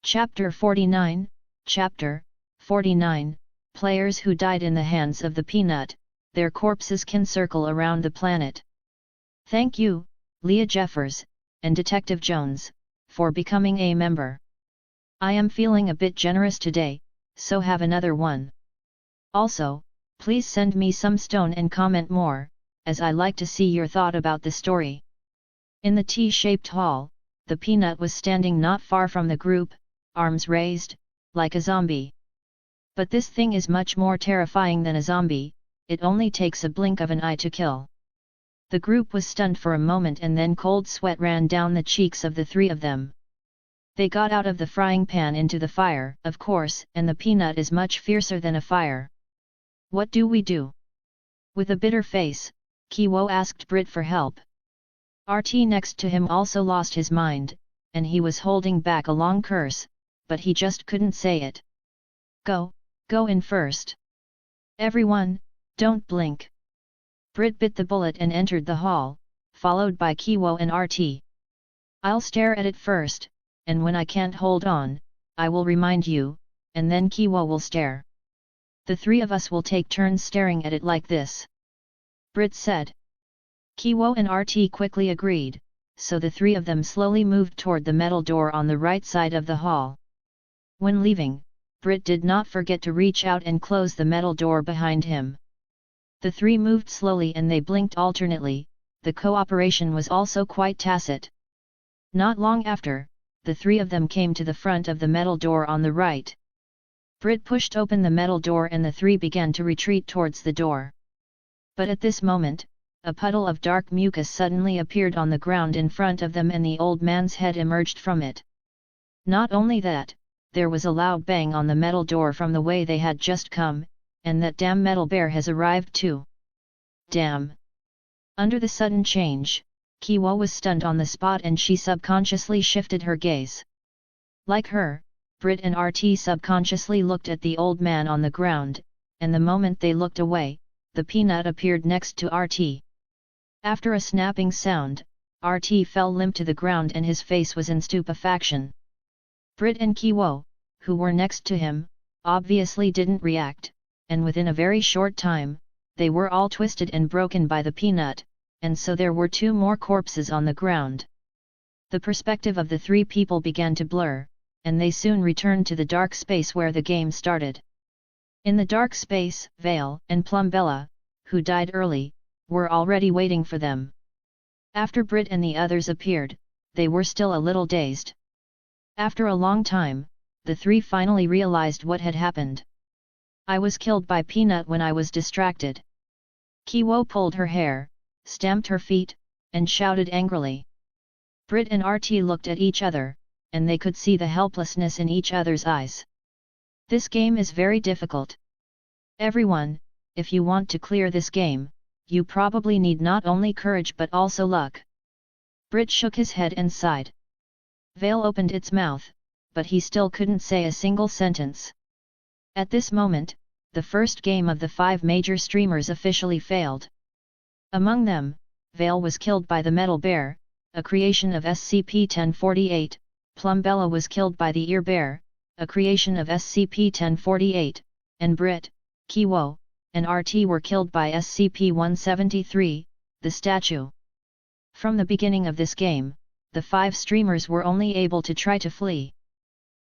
Chapter 49, Chapter 49, Players who died in the hands of the peanut, their corpses can circle around the planet. Thank you, Leah Jeffers, and Detective Jones, for becoming a member. I am feeling a bit generous today, so have another one. Also, please send me some stone and comment more, as I like to see your thought about the story. In the T-shaped hall, the peanut was standing not far from the group, arms raised, like a zombie. But this thing is much more terrifying than a zombie, it only takes a blink of an eye to kill. The group was stunned for a moment and then cold sweat ran down the cheeks of the three of them. They got out of the frying pan into the fire, of course, and the peanut is much fiercer than a fire. What do we do? With a bitter face, Kiwo asked Brit for help. RT next to him also lost his mind, and he was holding back a long curse, but he just couldn't say it. Go in first. Everyone, don't blink. Brit bit the bullet and entered the hall, followed by Kiwo and RT. I'll stare at it first, and when I can't hold on, I will remind you, and then Kiwo will stare. The three of us will take turns staring at it like this. Brit said. Kiwo and RT quickly agreed, so the three of them slowly moved toward the metal door on the right side of the hall. When leaving, Brit did not forget to reach out and close the metal door behind him. The three moved slowly and they blinked alternately, the cooperation was also quite tacit. Not long after, the three of them came to the front of the metal door on the right. Brit pushed open the metal door and the three began to retreat towards the door. But at this moment, a puddle of dark mucus suddenly appeared on the ground in front of them and the old man's head emerged from it. Not only that, there was a loud bang on the metal door from the way they had just come, and that damn metal bear has arrived too. Damn! Under the sudden change, Kiwo was stunned on the spot and she subconsciously shifted her gaze. Like her, Brit and RT subconsciously looked at the old man on the ground, and the moment they looked away, the peanut appeared next to RT. After a snapping sound, RT fell limp to the ground and his face was in stupefaction. Brit and Kiwo, who were next to him, obviously didn't react, and within a very short time, they were all twisted and broken by the peanut, and so there were two more corpses on the ground. The perspective of the three people began to blur, and they soon returned to the dark space where the game started. In the dark space, Vale and Plumbella, who died early, were already waiting for them. After Brit and the others appeared, they were still a little dazed. After a long time, the three finally realized what had happened. I was killed by Peanut when I was distracted. Kiwo pulled her hair, stamped her feet, and shouted angrily. Brit and RT looked at each other, and they could see the helplessness in each other's eyes. This game is very difficult. Everyone, if you want to clear this game, you probably need not only courage but also luck. Brit shook his head and sighed. Vale opened its mouth, but he still couldn't say a single sentence. At this moment, the first game of the 5 major streamers officially failed. Among them, Vale was killed by the Metal Bear, a creation of SCP-1048, Plumbella was killed by the Ear Bear, a creation of SCP-1048, and Brit, Kiwo, and RT were killed by SCP-173, the statue. From the beginning of this game, the 5 streamers were only able to try to flee.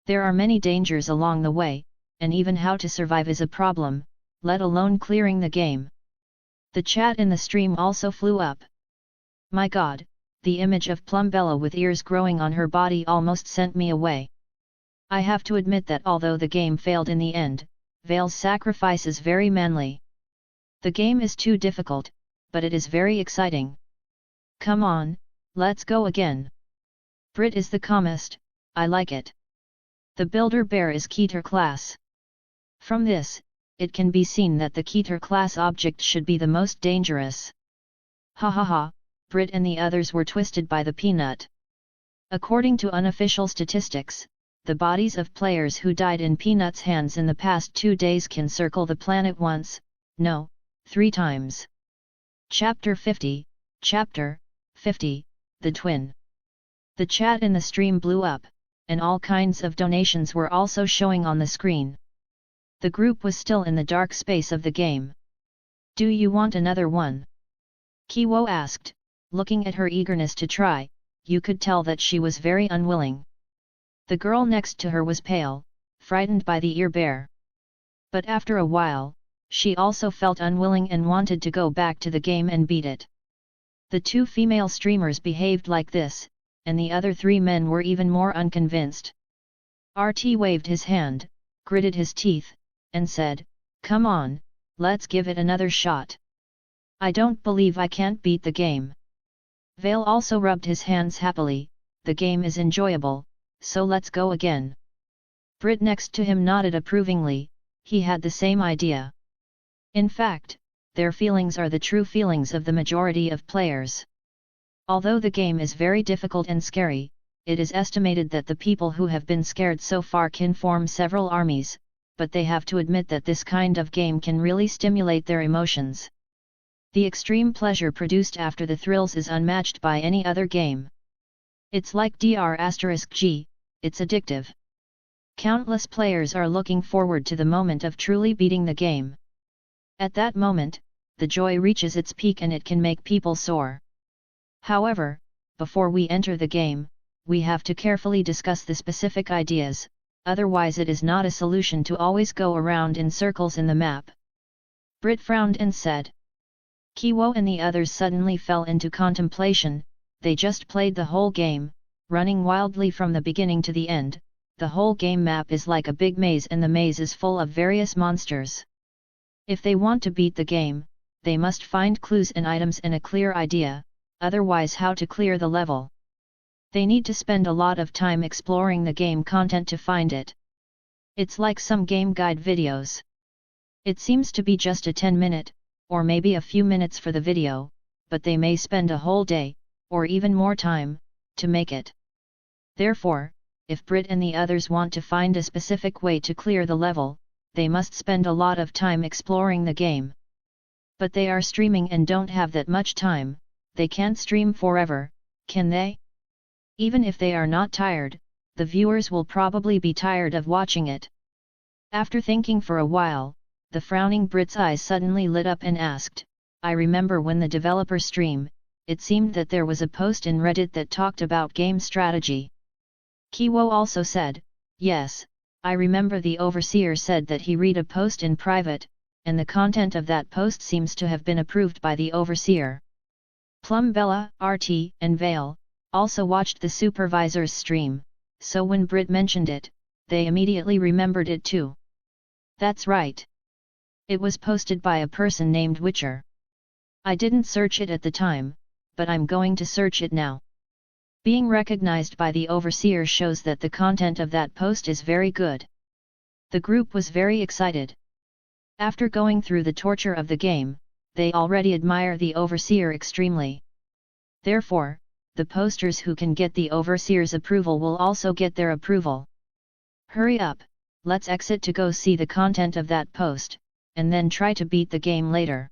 There are many dangers along the way, and even how to survive is a problem, let alone clearing the game. The chat in the stream also flew up. My god, the image of Plumbella with ears growing on her body almost sent me away. I have to admit that although the game failed in the end, Vale's sacrifice is very manly. The game is too difficult, but it is very exciting. Come on, let's go again. Brit is the calmest, I like it. The Builder Bear is Keter class. From this, it can be seen that the Keter class object should be the most dangerous. Hahaha, Brit and the others were twisted by the peanut. According to unofficial statistics, the bodies of players who died in Peanut's hands in the past 2 days can circle the planet once, no, 3 times. Chapter 50, Chapter 50, The Twin. The chat in the stream blew up, and all kinds of donations were also showing on the screen. The group was still in the dark space of the game. Do you want another one? Kiwo asked, looking at her eagerness to try, you could tell that she was very unwilling. The girl next to her was pale, frightened by the Ear Bear. But after a while, she also felt unwilling and wanted to go back to the game and beat it. The 2 female streamers behaved like this, and the other 3 men were even more unconvinced. RT waved his hand, gritted his teeth, and said, come on, let's give it another shot. I don't believe I can't beat the game. Vale also rubbed his hands happily, the game is enjoyable, so let's go again. Brit next to him nodded approvingly, he had the same idea. In fact, their feelings are the true feelings of the majority of players. Although the game is very difficult and scary, it is estimated that the people who have been scared so far can form several armies, but they have to admit that this kind of game can really stimulate their emotions. The extreme pleasure produced after the thrills is unmatched by any other game. It's like Dr*G, it's addictive. Countless players are looking forward to the moment of truly beating the game. At that moment, the joy reaches its peak and it can make people soar. However, before we enter the game, we have to carefully discuss the specific ideas, otherwise it is not a solution to always go around in circles in the map. Brit frowned and said. Kiwo and the others suddenly fell into contemplation, they just played the whole game, running wildly from the beginning to the end. The whole game map is like a big maze and the maze is full of various monsters. If they want to beat the game, they must find clues and items and a clear idea, otherwise how to clear the level. They need to spend a lot of time exploring the game content to find it. It's like some game guide videos. It seems to be just a 10-minute, or maybe a few minutes for the video, but they may spend a whole day, or even more time, to make it. Therefore, if Brit and the others want to find a specific way to clear the level, they must spend a lot of time exploring the game. But they are streaming and don't have that much time, they can't stream forever, can they? Even if they are not tired, the viewers will probably be tired of watching it. After thinking for a while, the frowning Brit's eyes suddenly lit up and asked, I remember when the developer stream, it seemed that there was a post in Reddit that talked about game strategy. Kiwo also said, yes, I remember the overseer said that he read a post in private, and the content of that post seems to have been approved by the overseer. Plumbella, RT, and Vale also watched the supervisor's stream, so when Brit mentioned it, they immediately remembered it too. That's right. It was posted by a person named Witcher. I didn't search it at the time, but I'm going to search it now. Being recognized by the overseer shows that the content of that post is very good. The group was very excited. After going through the torture of the game, they already admire the overseer extremely. Therefore, the posters who can get the overseer's approval will also get their approval. Hurry up, let's exit to go see the content of that post, and then try to beat the game later.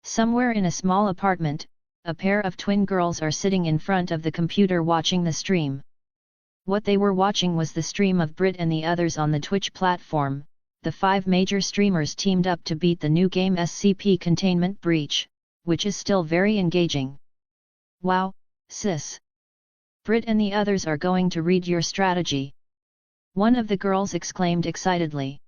Somewhere in a small apartment, a pair of twin girls are sitting in front of the computer watching the stream. What they were watching was the stream of Brit and the others on the Twitch platform. The 5 major streamers teamed up to beat the new game SCP Containment Breach, which is still very engaging. Wow, sis! Brit and the others are going to read your strategy. One of the girls exclaimed excitedly.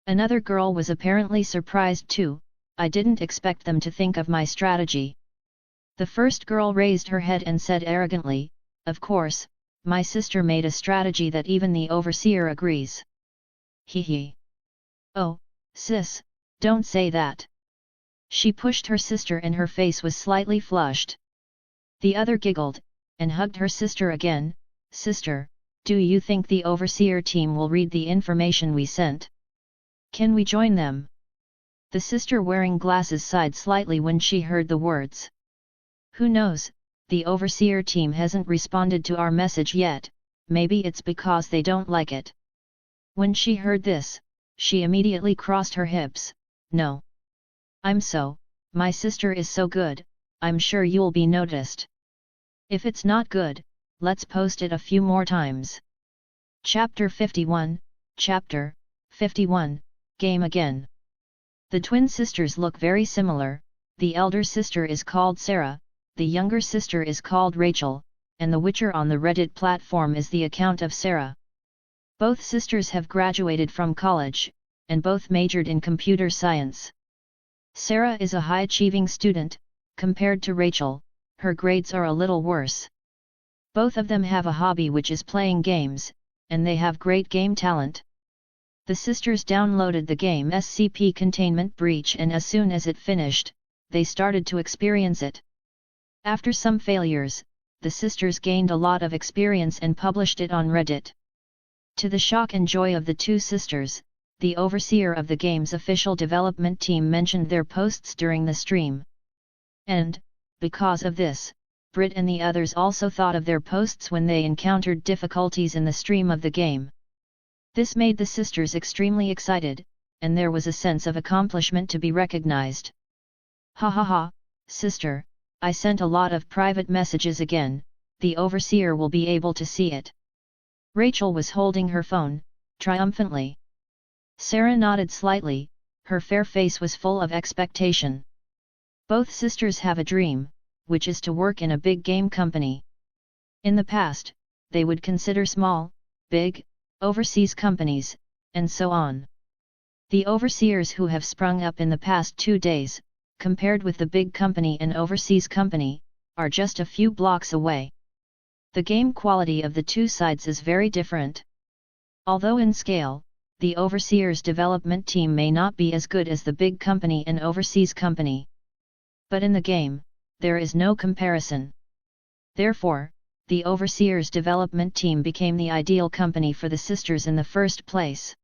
Another girl was apparently surprised too. I didn't expect them to think of my strategy. The first girl raised her head and said arrogantly, of course, my sister made a strategy that even the overseer agrees. Hehe. Oh, sis, don't say that. She pushed her sister and her face was slightly flushed. The other giggled, and hugged her sister again. Sister, do you think the overseer team will read the information we sent? Can we join them? The sister wearing glasses sighed slightly when she heard the words. Who knows, the overseer team hasn't responded to our message yet, maybe it's because they don't like it. When she heard this, she immediately crossed her hips. No. My sister is so good, I'm sure you'll be noticed. If it's not good, let's post it a few more times. Chapter 51, Chapter 51, Game Again. The twin sisters look very similar. The elder sister is called Sarah, the younger sister is called Rachel, and the Witcher on the Reddit platform is the account of Sarah. Both sisters have graduated from college, and both majored in computer science. Sarah is a high-achieving student. Compared to Rachel, her grades are a little worse. Both of them have a hobby which is playing games, and they have great game talent. The sisters downloaded the game SCP Containment Breach, and as soon as it finished, they started to experience it. After some failures, the sisters gained a lot of experience and published it on Reddit. To the shock and joy of the two sisters, the overseer of the game's official development team mentioned their posts during the stream. And, because of this, Brit and the others also thought of their posts when they encountered difficulties in the stream of the game. This made the sisters extremely excited, and there was a sense of accomplishment to be recognized. Hahaha, sister, I sent a lot of private messages again, the overseer will be able to see it. Rachel was holding her phone, triumphantly. Sarah nodded slightly, her fair face was full of expectation. Both sisters have a dream, which is to work in a big game company. In the past, they would consider small, big, overseas companies, and so on. The overseers who have sprung up in the past 2 days, compared with the big company and overseas company, are just a few blocks away. The game quality of the two sides is very different. Although in scale, the overseers development team may not be as good as the big company and overseas company. But in the game, there is no comparison. Therefore, the overseers development team became the ideal company for the sisters in the first place.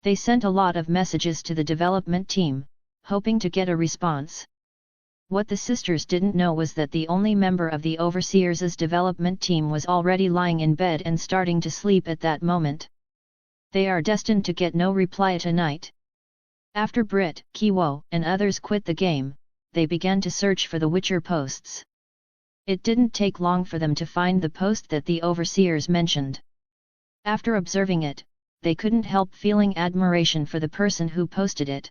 They sent a lot of messages to the development team, hoping to get a response. What the sisters didn't know was that the only member of the overseers' development team was already lying in bed and starting to sleep at that moment. They are destined to get no reply tonight. After Brit, Kiwo, and others quit the game, they began to search for the Witcher posts. It didn't take long for them to find the post that the overseers mentioned. After observing it, they couldn't help feeling admiration for the person who posted it.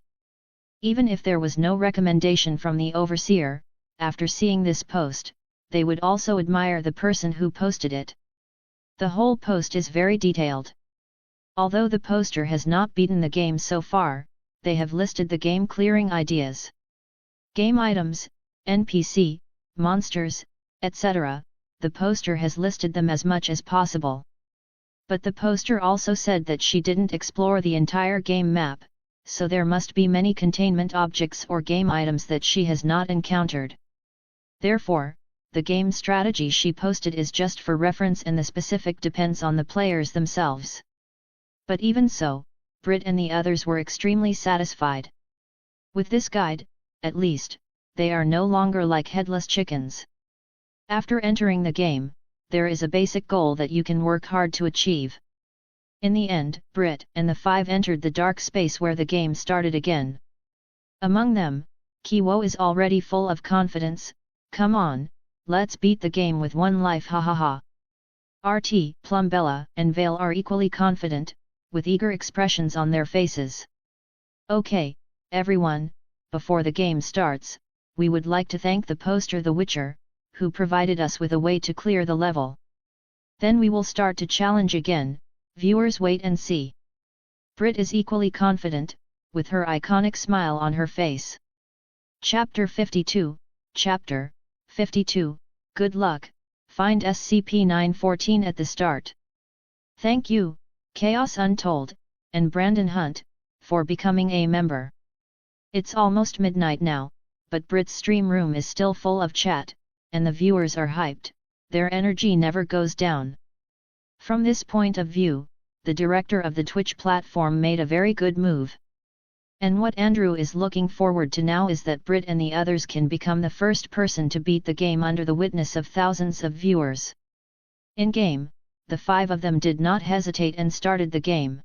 Even if there was no recommendation from the overseer, after seeing this post, they would also admire the person who posted it. The whole post is very detailed. Although the poster has not beaten the game so far, they have listed the game clearing ideas. Game items, NPC, monsters, etc., the poster has listed them as much as possible. But the poster also said that she didn't explore the entire game map, so there must be many containment objects or game items that she has not encountered. Therefore, the game strategy she posted is just for reference and the specific depends on the players themselves. But even so, Brit and the others were extremely satisfied. With this guide, at least, they are no longer like headless chickens. After entering the game, there is a basic goal that you can work hard to achieve. In the end, Brit and the 5 entered the dark space where the game started again. Among them, Kiwo is already full of confidence. Come on, let's beat the game with 1 life, hahaha. RT, Plumbella, and Vale are equally confident, with eager expressions on their faces. Okay, everyone, before the game starts, we would like to thank the poster The Witcher, who provided us with a way to clear the level. Then we will start to challenge again, viewers wait and see. Brit is equally confident, with her iconic smile on her face. Chapter 52, Chapter 52, Good luck, find SCP-914 at the start. Thank you, Chaos Untold, and Brandon Hunt, for becoming a member. It's almost midnight now, but Brit's stream room is still full of chat, and the viewers are hyped, their energy never goes down. From this point of view, the director of the Twitch platform made a very good move. And what Andrew is looking forward to now is that Brit and the others can become the first person to beat the game under the witness of thousands of viewers. In-game, the 5 of them did not hesitate and started the game.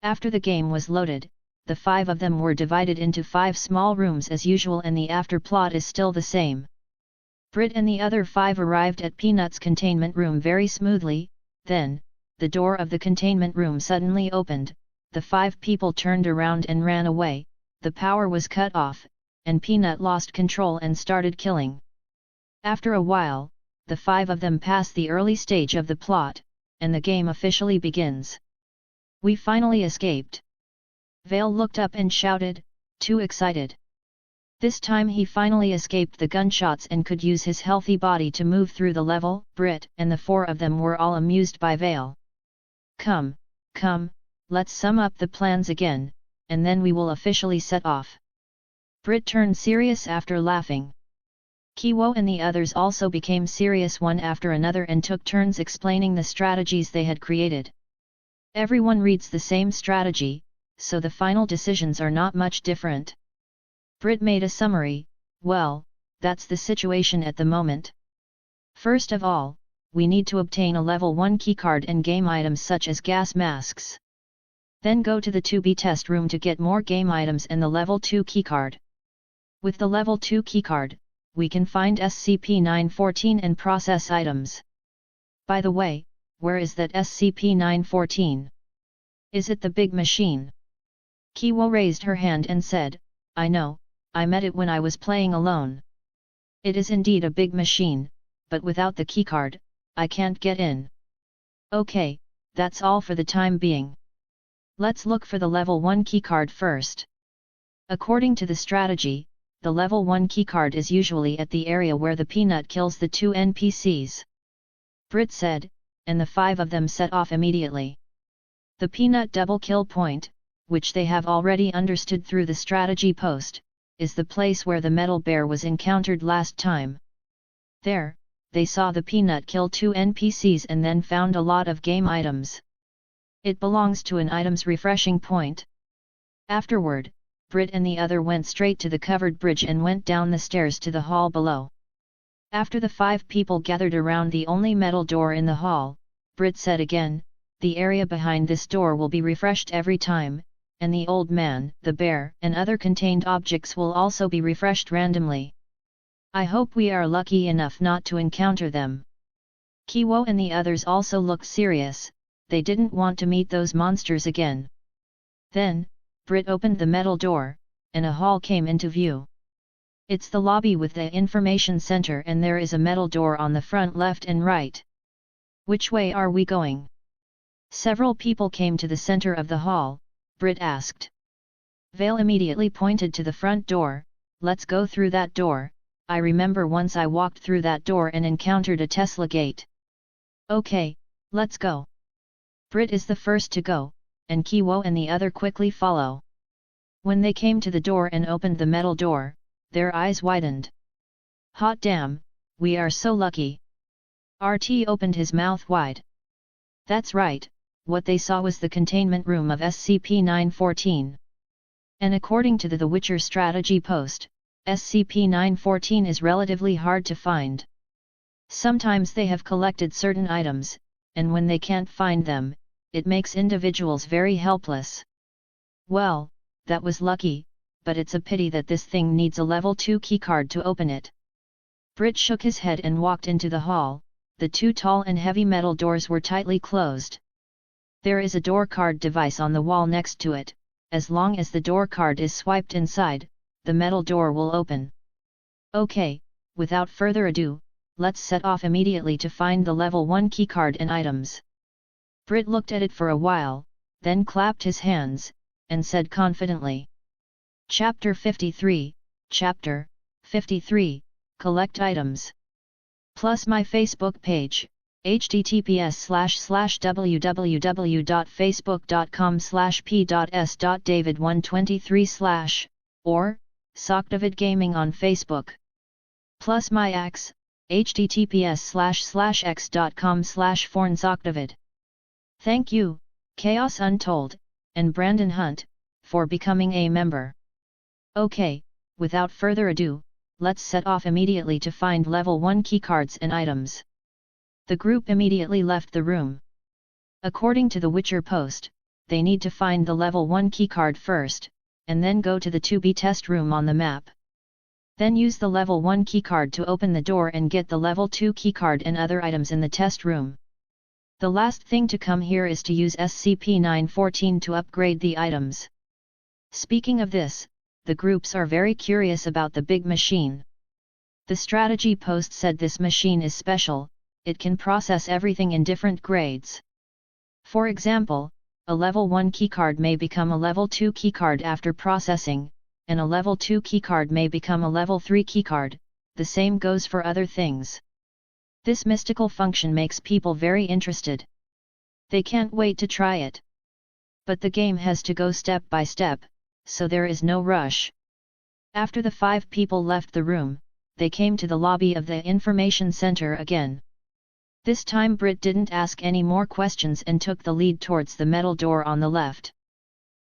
After the game was loaded, the 5 of them were divided into 5 small rooms as usual and the afterplot is still the same. Brit and the other 5 arrived at Peanut's containment room very smoothly, then, the door of the containment room suddenly opened, the 5 people turned around and ran away, the power was cut off, and Peanut lost control and started killing. After a while, the 5 of them pass the early stage of the plot, and the game officially begins. We finally escaped. Vale looked up and shouted, too excited. This time he finally escaped the gunshots and could use his healthy body to move through the level. Brit and the 4 of them were all amused by Vale. Come, let's sum up the plans again, and then we will officially set off. Brit turned serious after laughing. Kiwo and the others also became serious one after another and took turns explaining the strategies they had created. Everyone reads the same strategy, so the final decisions are not much different. Brit made a summary. Well, that's the situation at the moment. First of all, we need to obtain a level 1 keycard and game items such as gas masks. Then go to the 2B test room to get more game items and the level 2 keycard. With the level 2 keycard, we can find SCP-914 and process items. By the way, where is that SCP-914? Is it the big machine? Kiwo raised her hand and said, I know, I met it when I was playing alone. It is indeed a big machine, but without the keycard, I can't get in. Okay, that's all for the time being. Let's look for the level 1 keycard first. According to the strategy, the level 1 keycard is usually at the area where the Peanut kills the 2 NPCs. Brit said, and the 5 of them set off immediately. The Peanut double kill point, which they have already understood through the strategy post, is the place where the metal bear was encountered last time. There, they saw the Peanut kill 2 NPCs and then found a lot of game items. It belongs to an item's refreshing point. Afterward, Brit and the other went straight to the covered bridge and went down the stairs to the hall below. After the 5 people gathered around the only metal door in the hall, Brit said again, the area behind this door will be refreshed every time, and the old man, the bear, and other contained objects will also be refreshed randomly. I hope we are lucky enough not to encounter them. Kiwo and the others also looked serious, they didn't want to meet those monsters again. Then, Brit opened the metal door, and a hall came into view. It's the lobby with the information center and there is a metal door on the front left and right. Which way are we going? Several people came to the center of the hall. Brit asked. Vale immediately pointed to the front door. Let's go through that door. I remember once I walked through that door and encountered a Tesla gate. Okay, let's go. Brit is the first to go, and Kiwo and the other quickly follow. When they came to the door and opened the metal door, their eyes widened. Hot damn, we are so lucky. RT opened his mouth wide. That's right, what they saw was the containment room of SCP-914. And according to the Witcher strategy post, SCP-914 is relatively hard to find. Sometimes they have collected certain items, and when they can't find them, it makes individuals very helpless. Well, that was lucky, but it's a pity that this thing needs a level 2 keycard to open it. Brit shook his head and walked into the hall. The two tall and heavy metal doors were tightly closed. There is a door card device on the wall next to it. As long as the door card is swiped inside, the metal door will open. Okay, without further ado, let's set off immediately to find the level 1 keycard and items. Brit looked at it for a while, then clapped his hands, and said confidently. Chapter 53, Chapter 53, Collect Items. Plus my Facebook page, https://www.facebook.com/p.s.david123/ or Socdavid Gaming on Facebook. Plus my X, https://x.com/fornsocdavid. Thank you, Chaos Untold, and Brandon Hunt, for becoming a member. Okay, without further ado, let's set off immediately to find level 1 keycards and items. The group immediately left the room. According to the Witcher post, they need to find the level 1 keycard first, and then go to the 2B test room on the map. Then use the level 1 keycard to open the door and get the level 2 keycard and other items in the test room. The last thing to come here is to use SCP-914 to upgrade the items. Speaking of this, the groups are very curious about the big machine. The strategy post said this machine is special, it can process everything in different grades. For example, a level 1 keycard may become a level 2 keycard after processing, and a level 2 keycard may become a level 3 keycard, the same goes for other things. This mystical function makes people very interested. They can't wait to try it. But the game has to go step by step, so there is no rush. After the 5 people left the room, they came to the lobby of the information center again. This time Brit didn't ask any more questions and took the lead towards the metal door on the left.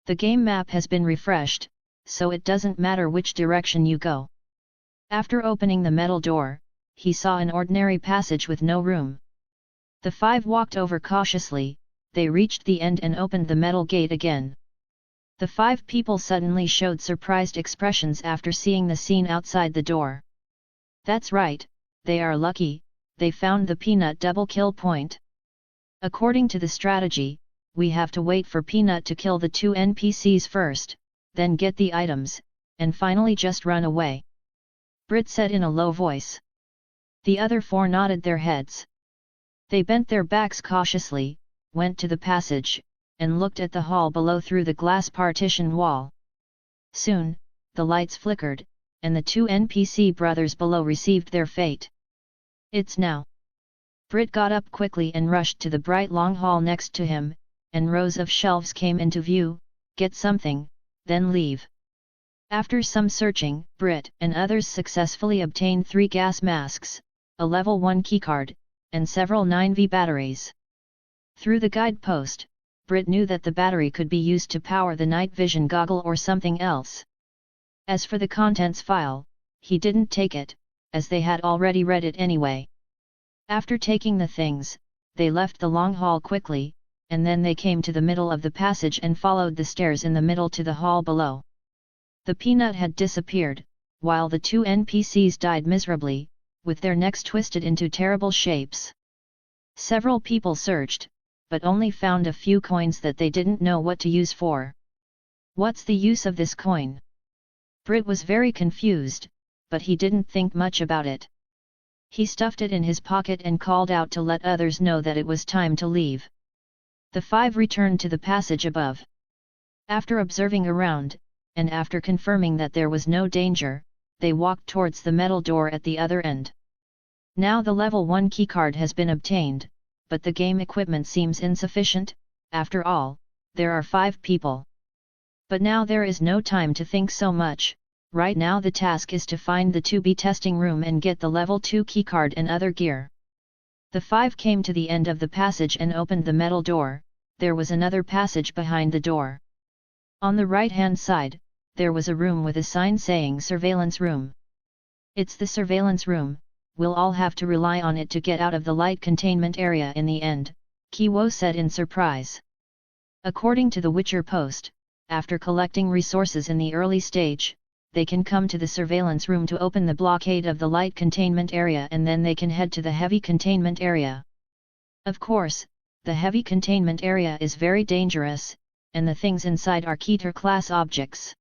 The game map has been refreshed, so it doesn't matter which direction you go. After opening the metal door, he saw an ordinary passage with no room. The 5 walked over cautiously, they reached the end and opened the metal gate again. The 5 people suddenly showed surprised expressions after seeing the scene outside the door. That's right, they are lucky, they found the Peanut double kill point. According to the strategy, we have to wait for Peanut to kill the 2 NPCs first, then get the items, and finally just run away. Brit said in a low voice. The other 4 nodded their heads. They bent their backs cautiously, went to the passage, and looked at the hall below through the glass partition wall. Soon, the lights flickered, and the 2 NPC brothers below received their fate. It's now. Brit got up quickly and rushed to the bright long hall next to him, and rows of shelves came into view. Get something, then leave. After some searching, Brit and others successfully obtained 3 gas masks, a level 1 keycard, and several 9V batteries. Through the guidepost, Brit knew that the battery could be used to power the night vision goggle or something else. As for the contents file, he didn't take it, as they had already read it anyway. After taking the things, they left the long hall quickly, and then they came to the middle of the passage and followed the stairs in the middle to the hall below. The Peanut had disappeared, while the 2 NPCs died miserably, with their necks twisted into terrible shapes. Several people searched, but only found a few coins that they didn't know what to use for. What's the use of this coin? Brit was very confused, but he didn't think much about it. He stuffed it in his pocket and called out to let others know that it was time to leave. The 5 returned to the passage above. After observing around, and after confirming that there was no danger, they walked towards the metal door at the other end. Now the level 1 keycard has been obtained, but the game equipment seems insufficient. After all, there are 5 people. But now there is no time to think so much. Right now the task is to find the 2B testing room and get the level 2 keycard and other gear. The 5 came to the end of the passage and opened the metal door. There was another passage behind the door. On the right-hand side, there was a room with a sign saying surveillance room. It's the surveillance room, we'll all have to rely on it to get out of the light containment area in the end, Kiwo said in surprise. According to the Witcher Post, after collecting resources in the early stage, they can come to the surveillance room to open the blockade of the light containment area and then they can head to the heavy containment area. Of course, the heavy containment area is very dangerous, and the things inside are Keter class objects.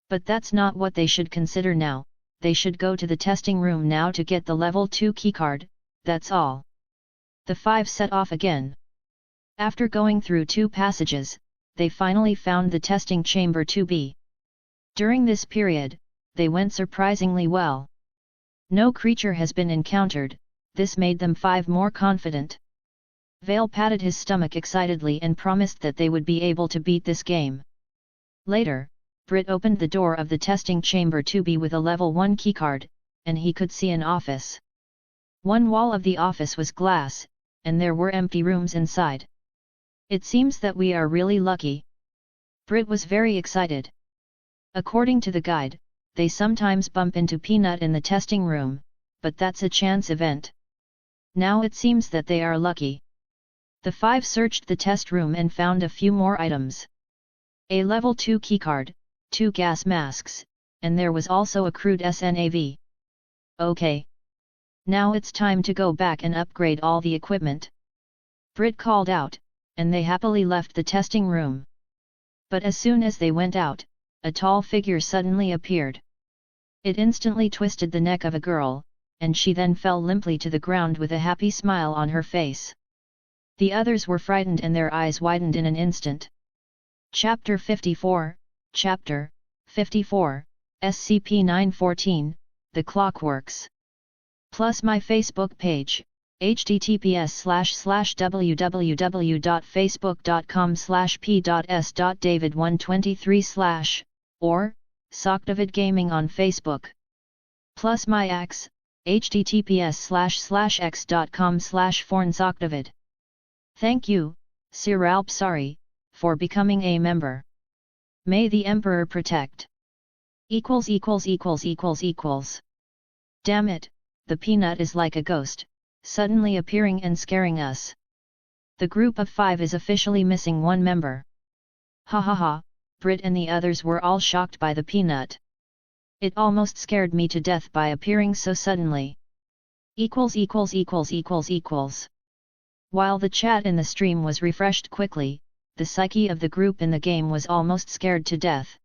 But that's not what they should consider now, they should go to the testing room now to get the level 2 keycard, that's all. The 5 set off again. After going through 2 passages, they finally found the testing chamber 2B. During this period, they went surprisingly well. No creature has been encountered, this made them 5 more confident. Vale patted his stomach excitedly and promised that they would be able to beat this game. Later, Brit opened the door of the testing chamber 2B with a level 1 keycard, and he could see an office. One wall of the office was glass, and there were empty rooms inside. It seems that we are really lucky. Brit was very excited. According to the guide, they sometimes bump into Peanut in the testing room, but that's a chance event. Now it seems that they are lucky. The 5 searched the test room and found a few more items. A level 2 keycard, 2 gas masks, and there was also a crude SNAV. Okay. Now it's time to go back and upgrade all the equipment. Brit called out, and they happily left the testing room. But as soon as they went out, a tall figure suddenly appeared. It instantly twisted the neck of a girl, and she then fell limply to the ground with a happy smile on her face. The others were frightened and their eyes widened in an instant. Chapter 54, Chapter 54, SCP-914, The Clockworks. Plus my Facebook page, https://www.facebook.com/p.s.david123/ or Socdavid Gaming on Facebook. Plus my axe, https://x.com/fornsocdavid. Thank you, Siralpsari, for becoming a member. May the Emperor protect. Damn it, the Peanut is like a ghost, suddenly appearing and scaring us. The group of 5 is officially missing one member. Hahaha, Brit and the others were all shocked by the Peanut. It almost scared me to death by appearing so suddenly. While the chat in the stream was refreshed quickly, the psyche of the group in the game was almost scared to death.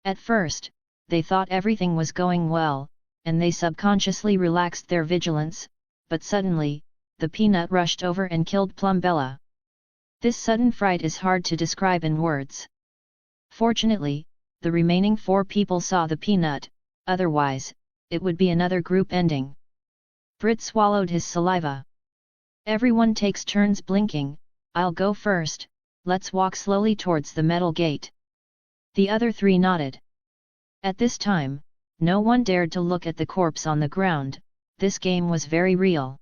At first, they thought everything was going well, and they subconsciously relaxed their vigilance, but suddenly, the Peanut rushed over and killed Plumbella. This sudden fright is hard to describe in words. Fortunately, the remaining 4 people saw the Peanut, otherwise, it would be another group ending. Brit swallowed his saliva. Everyone takes turns blinking, I'll go first, let's walk slowly towards the metal gate. The other 3 nodded. At this time, no one dared to look at the corpse on the ground, this game was very real.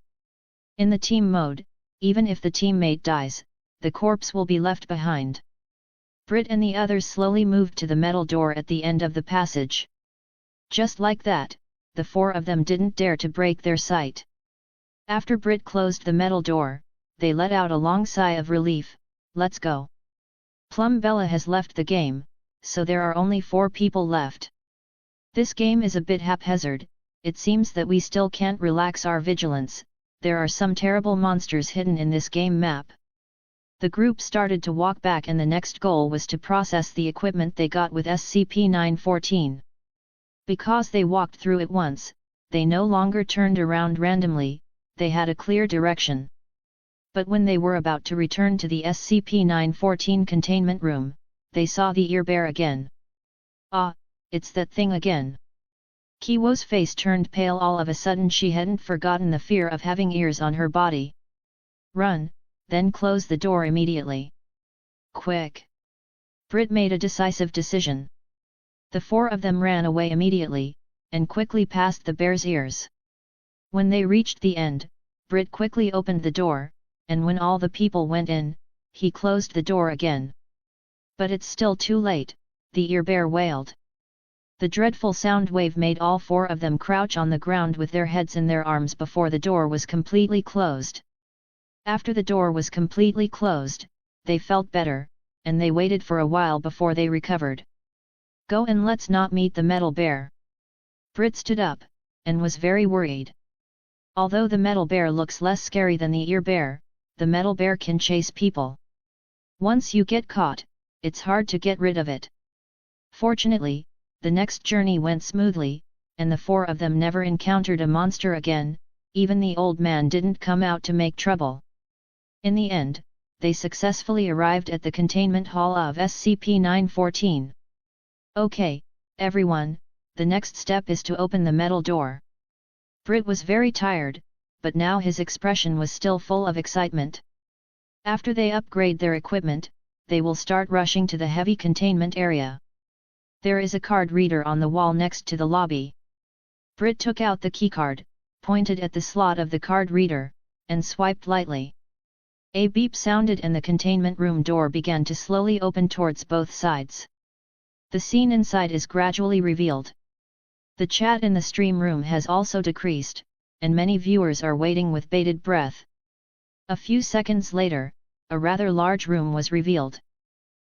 In the team mode, even if the teammate dies, the corpse will be left behind. Brit and the others slowly moved to the metal door at the end of the passage. Just like that, the 4 of them didn't dare to break their sight. After Brit closed the metal door, they let out a long sigh of relief. Let's go. Plumbella has left the game, so there are only 4 people left. This game is a bit haphazard, it seems that we still can't relax our vigilance, there are some terrible monsters hidden in this game map. The group started to walk back and the next goal was to process the equipment they got with SCP-914. Because they walked through it once, they no longer turned around randomly, they had a clear direction. But when they were about to return to the SCP-914 containment room, they saw the ear bear again. Ah, it's that thing again. Kiwo's face turned pale all of a sudden. She hadn't forgotten the fear of having ears on her body. Run, then close the door immediately. Quick! Brit made a decisive decision. The four of them ran away immediately, and quickly passed the bear's ears. When they reached the end, Brit quickly opened the door, and when all the people went in, he closed the door again. But it's still too late, the ear bear wailed. The dreadful sound wave made all four of them crouch on the ground with their heads in their arms before the door was completely closed. After the door was completely closed, they felt better, and they waited for a while before they recovered. Go and let's not meet the metal bear. Brit stood up, and was very worried. Although the metal bear looks less scary than the ear bear, the metal bear can chase people. Once you get caught, it's hard to get rid of it. Fortunately, the next journey went smoothly, and the four of them never encountered a monster again, even the old man didn't come out to make trouble. In the end, they successfully arrived at the containment hall of SCP-914. Okay, everyone, the next step is to open the metal door. Brit was very tired, but now his expression was still full of excitement. After they upgrade their equipment, they will start rushing to the heavy containment area. There is a card reader on the wall next to the lobby. Brit took out the keycard, pointed at the slot of the card reader, and swiped lightly. A beep sounded and the containment room door began to slowly open towards both sides. The scene inside is gradually revealed. The chat in the stream room has also decreased, and many viewers are waiting with bated breath. A few seconds later, a rather large room was revealed.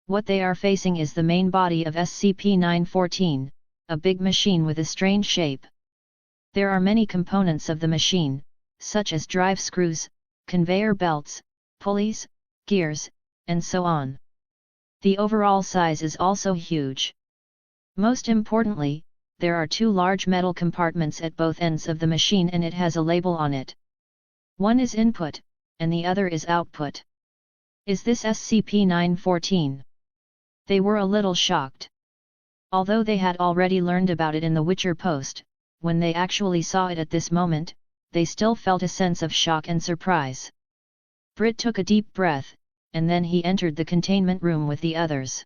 What they are facing is the main body of SCP-914, a big machine with a strange shape. There are many components of the machine, such as drive screws, conveyor belts, pulleys, gears, and so on. The overall size is also huge. Most importantly, there are two large metal compartments at both ends of the machine and it has a label on it. One is input, and the other is output. Is this SCP-914? They were a little shocked. Although they had already learned about it in the Witcher post, when they actually saw it at this moment, they still felt a sense of shock and surprise. Brit took a deep breath, and then he entered the containment room with the others.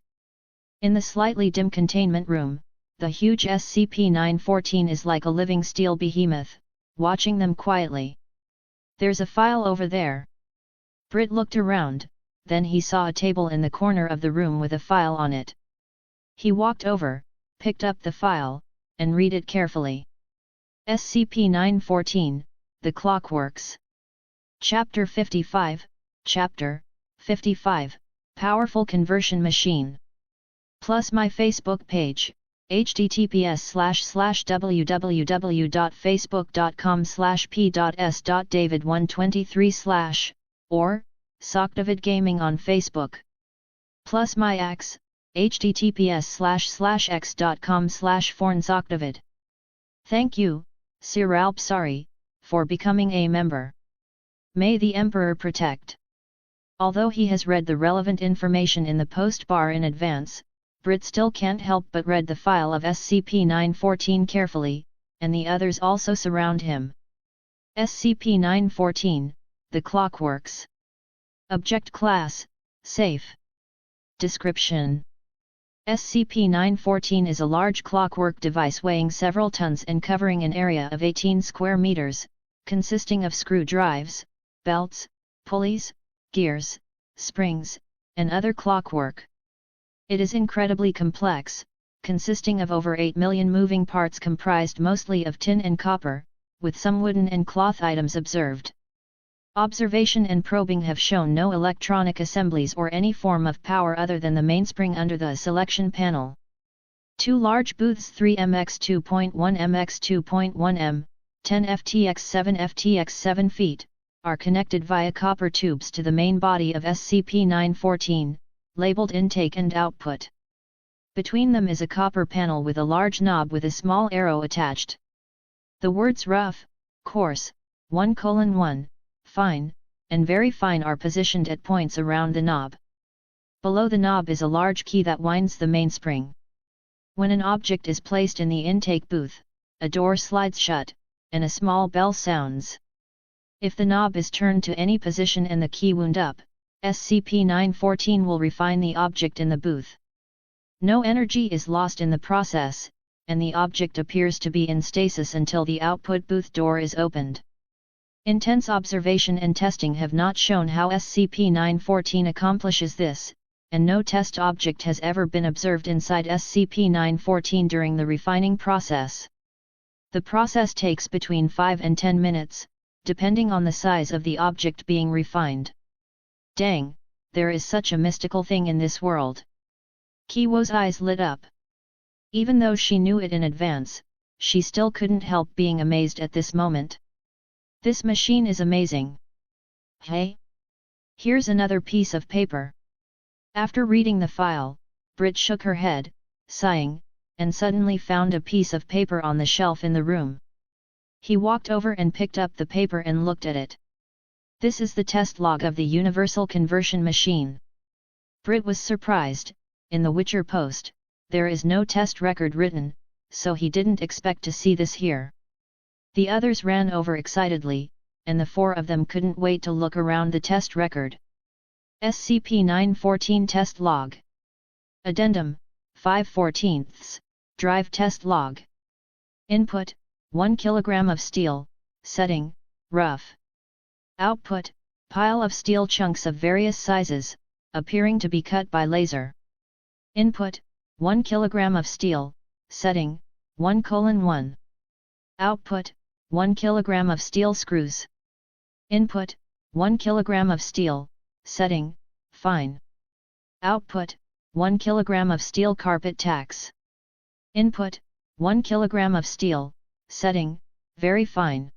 In the slightly dim containment room, the huge SCP-914 is like a living steel behemoth, watching them quietly. There's a file over there. Brit looked around, then he saw a table in the corner of the room with a file on it. He walked over, picked up the file, and read it carefully. SCP-914, The Clockworks. Chapter 55, Chapter 55, Powerful Conversion Machine. Plus my Facebook page, https://www.facebook.com/p.s.david123/ or Socdavid Gaming on Facebook. Plus my X, https://x.com/fornsocdavid. Thank you, Sir Alpsari, for becoming a member. May the Emperor protect. Although he has read the relevant information in the post bar in advance, Brit still can't help but read the file of SCP-914 carefully, and the others also surround him. SCP-914, The Clockworks. Object Class, Safe. Description: SCP-914 is a large clockwork device weighing several tons and covering an area of 18 square meters, consisting of screw drives, belts, pulleys, gears, springs, and other clockwork. It is incredibly complex, consisting of over 8 million moving parts comprised mostly of tin and copper, with some wooden and cloth items observed. Observation and probing have shown no electronic assemblies or any form of power other than the mainspring under the selection panel. Two large booths 3mx2.1 mx2.1m, 10 ftx 7 ftx 7 feet, are connected via copper tubes to the main body of SCP-914, labeled intake and output. Between them is a copper panel with a large knob with a small arrow attached. The words rough, coarse, 1:1, fine, and very fine are positioned at points around the knob. Below the knob is a large key that winds the mainspring. When an object is placed in the intake booth, a door slides shut, and a small bell sounds. If the knob is turned to any position and the key wound up, SCP-914 will refine the object in the booth. No energy is lost in the process, and the object appears to be in stasis until the output booth door is opened. Intense observation and testing have not shown how SCP-914 accomplishes this, and no test object has ever been observed inside SCP-914 during the refining process. The process takes between 5 and 10 minutes, depending on the size of the object being refined. Dang, there is such a mystical thing in this world. Kiwo's eyes lit up. Even though she knew it in advance, she still couldn't help being amazed at this moment. This machine is amazing. Hey? Here's another piece of paper. After reading the file, Brit shook her head, sighing, and suddenly found a piece of paper on the shelf in the room. He walked over and picked up the paper and looked at it. This is the test log of the Universal Conversion Machine. Brit was surprised. In the Witcher post, there is no test record written, so he didn't expect to see this here. The others ran over excitedly, and the four of them couldn't wait to look around the test record. SCP-914 Test Log. Addendum, 5/14, Drive Test Log. Input, 1 kg of steel, setting, rough. Output, pile of steel chunks of various sizes, appearing to be cut by laser. Input, 1 kg of steel, setting, 1:1. Output, 1 kg of steel screws. Input, 1 kg of steel, setting, fine. Output, 1 kg of steel carpet tacks. Input, 1 kg of steel, setting, very fine.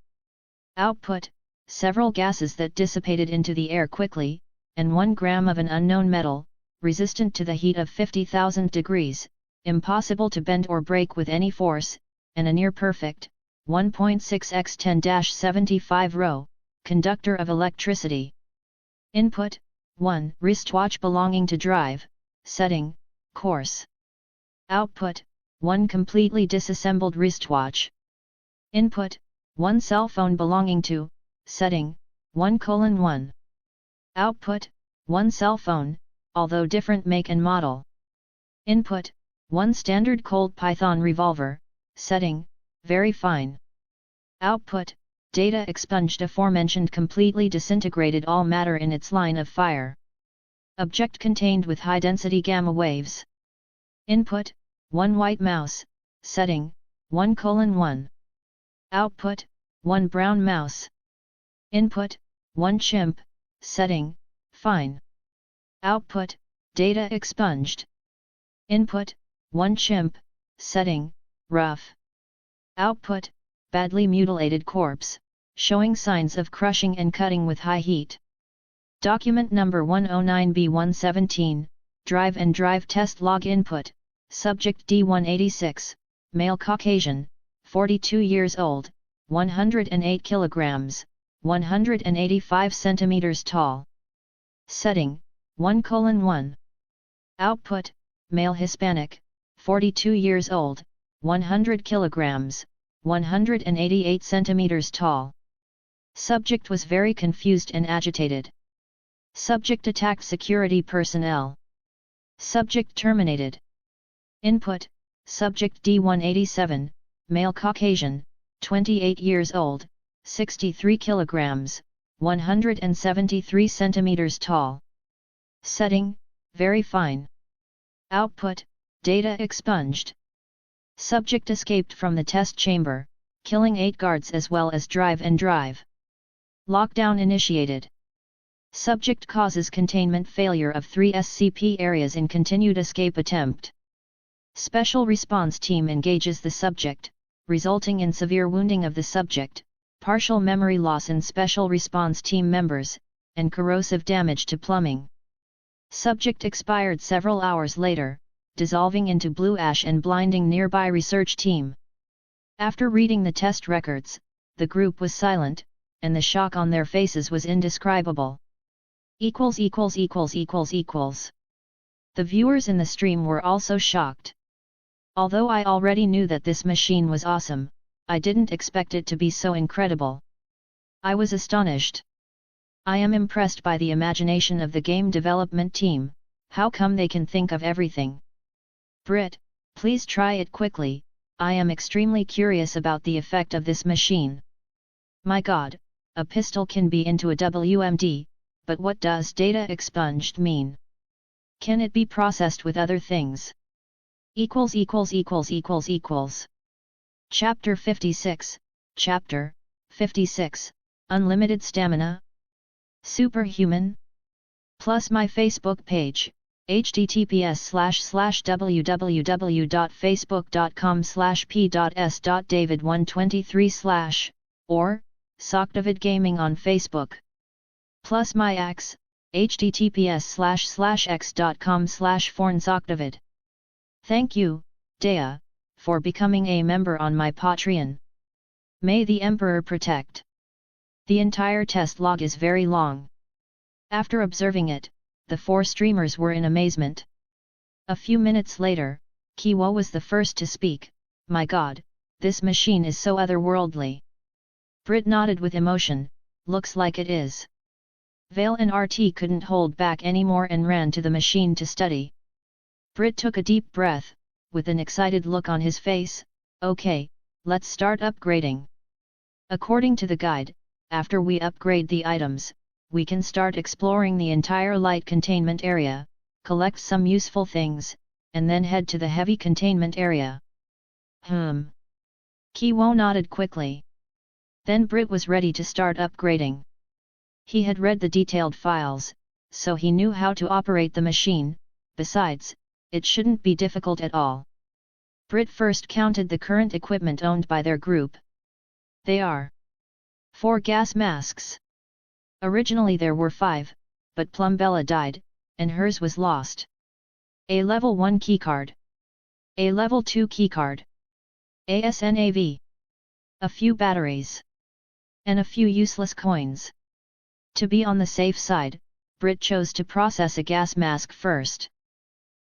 Output, several gases that dissipated into the air quickly, and 1 gram of an unknown metal, resistant to the heat of 50,000 degrees, impossible to bend or break with any force, and a near-perfect, 1.6 x 10-75 ρ, conductor of electricity. Input, 1 wristwatch belonging to drive, setting, coarse. Output, 1 completely disassembled wristwatch. Input, 1 cell phone belonging to, setting, 1:1. Output, 1 cell phone, although different make and model. Input, 1 standard Colt Python revolver, setting, very fine. Output, data expunged aforementioned completely disintegrated all matter in its line of fire. Object contained with high-density gamma waves. Input, 1 white mouse, setting, 1:1. Output, 1 brown mouse. Input, 1 chimp, setting, fine. Output, data expunged. Input, 1 chimp, setting, rough. Output, badly mutilated corpse, showing signs of crushing and cutting with high heat. Document number 109B117, Drive and Drive Test Log. Input, Subject D186, male Caucasian, 42 years old, 108 kilograms, 185 centimeters tall. Setting, 1:1. Output, male Hispanic, 42 years old, 100 kilograms, 188 centimeters tall. Subject was very confused and agitated. Subject attacked security personnel. Subject terminated. Input, Subject D187, male Caucasian, 28 years old, 63 kilograms, 173 centimeters tall. Setting, very fine. Output, data expunged. Subject escaped from the test chamber, killing 8 guards as well as Drive and Drive. Lockdown initiated. Subject causes containment failure of 3 SCP areas in continued escape attempt. Special response team engages the subject, resulting in severe wounding of the subject, partial memory loss in special response team members, and corrosive damage to plumbing. Subject expired several hours later, dissolving into blue ash and blinding nearby research team. After reading the test records, the group was silent, and the shock on their faces was indescribable. The viewers in the stream were also shocked. Although I already knew that this machine was awesome, I didn't expect it to be so incredible. I was astonished. I am impressed by the imagination of the game development team. How come they can think of everything? Brit, please try it quickly, I am extremely curious about the effect of this machine. My god, a pistol can be into a WMD, but what does data expunged mean? Can it be processed with other things? Chapter 56, Chapter 56, Unlimited Stamina? Superhuman? Plus my Facebook page, https://www.facebook.com/p.s.david123/ or Sockdavid Gaming on Facebook. Plus my axe, https://x.com/fornsockdavid. Thank you, Dea, for becoming a member on my Patreon. May the Emperor protect. The entire test log is very long. After observing it, the 4 streamers were in amazement. A few minutes later, Kiwo was the first to speak. My god, this machine is so otherworldly. Brit nodded with emotion, looks like it is. Vale and RT couldn't hold back anymore and ran to the machine to study. Brit took a deep breath, with an excited look on his face. Okay, let's start upgrading. According to the guide, after we upgrade the items, we can start exploring the entire light containment area, collect some useful things, and then head to the heavy containment area. Kiwo nodded quickly. Then Brit was ready to start upgrading. He had read the detailed files, so he knew how to operate the machine. Besides, it shouldn't be difficult at all. Brit first counted the current equipment owned by their group. They are 4 gas masks. Originally there were 5, but Plumbella died, and hers was lost. A level 1 keycard. A level 2 keycard. A SNAV. A few batteries. And a few useless coins. To be on the safe side, Brit chose to process a gas mask first.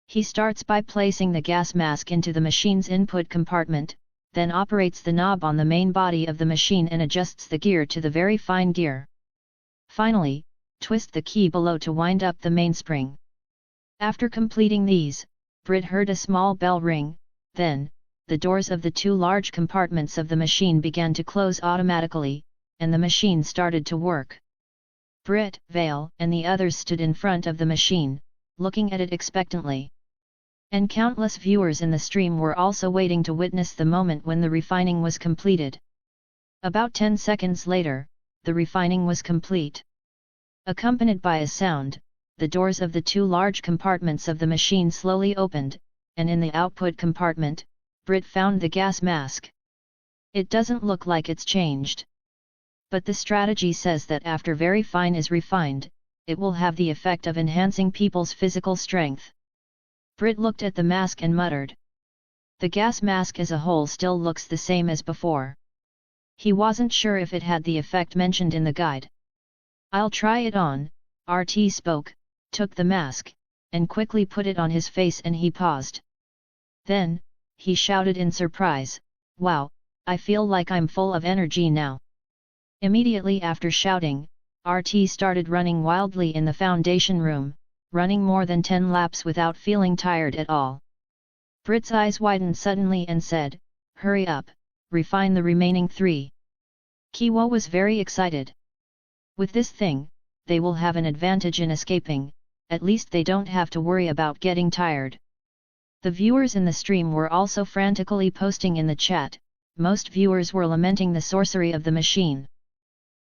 He starts by placing the gas mask into the machine's input compartment, then operates the knob on the main body of the machine and adjusts the gear to the very fine gear. Finally, twist the key below to wind up the mainspring. After completing these, Brit heard a small bell ring, then, the doors of the 2 large compartments of the machine began to close automatically, and the machine started to work. Brit, Vale, and the others stood in front of the machine, looking at it expectantly. And countless viewers in the stream were also waiting to witness the moment when the refining was completed. About 10 seconds later, the refining was complete. Accompanied by a sound, the doors of the 2 large compartments of the machine slowly opened, and in the output compartment, Brit found the gas mask. It doesn't look like it's changed. But the strategy says that after very fine is refined, it will have the effect of enhancing people's physical strength. Brit looked at the mask and muttered. The gas mask as a whole still looks the same as before. He wasn't sure if it had the effect mentioned in the guide. I'll try it on, RT spoke, took the mask, and quickly put it on his face, and he paused. Then, he shouted in surprise, wow, I feel like I'm full of energy now. Immediately after shouting, RT started running wildly in the Foundation room, running more than 10 laps without feeling tired at all. Brit's eyes widened suddenly and said, hurry up, refine the remaining 3. Kiwo was very excited. With this thing, they will have an advantage in escaping, at least they don't have to worry about getting tired. The viewers in the stream were also frantically posting in the chat. Most viewers were lamenting the sorcery of the machine.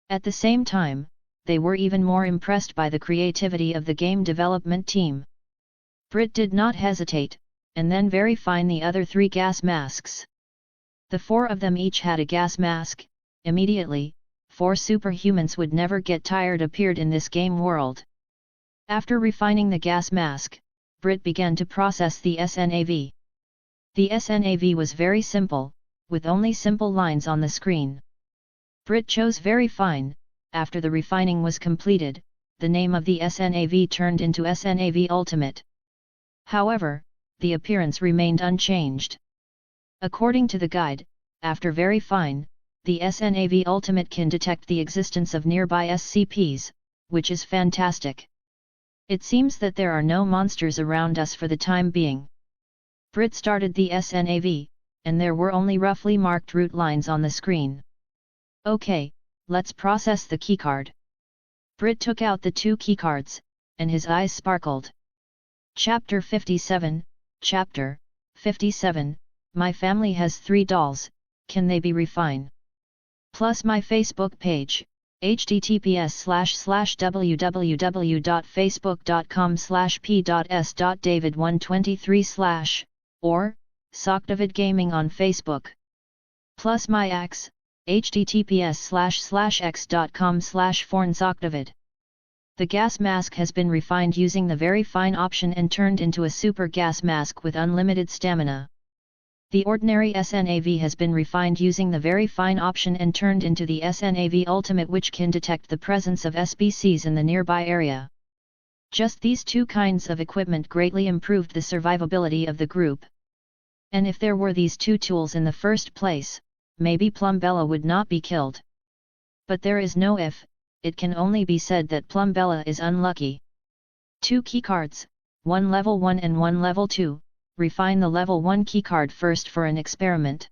At the same time, they were even more impressed by the creativity of the game development team. Brit did not hesitate, and then verify the other 3 gas masks. The 4 of them each had a gas mask. Immediately, 4 superhumans would never get tired appeared in this game world. After refining the gas mask, Brit began to process the SNAV. The SNAV was very simple, with only simple lines on the screen. Brit chose very fine. After the refining was completed, the name of the SNAV turned into SNAV Ultimate. However, the appearance remained unchanged. According to the guide, after very fine, the SNAV Ultimate can detect the existence of nearby SCPs, which is fantastic. It seems that there are no monsters around us for the time being. Brit started the SNAV, and there were only roughly marked route lines on the screen. Okay, let's process the keycard. Brit took out the 2 keycards, and his eyes sparkled. Chapter 57, Chapter 57, My family has 3 dolls, can they be refined? Plus my Facebook page, https://www.facebook.com/p.s.david123/ or Sockdavid Gaming on Facebook. Plus my axe, https://x.com/fornsockdavid. The gas mask has been refined using the very fine option and turned into a super gas mask with unlimited stamina. The ordinary SNAV has been refined using the very fine option and turned into the SNAV Ultimate, which can detect the presence of SBCs in the nearby area. Just these 2 kinds of equipment greatly improved the survivability of the group. And if there were these 2 tools in the first place, maybe Plumbella would not be killed. But there is no if, it can only be said that Plumbella is unlucky. 2 keycards, 1 level 1 and 1 level 2. Refine the level 1 keycard first for an experiment.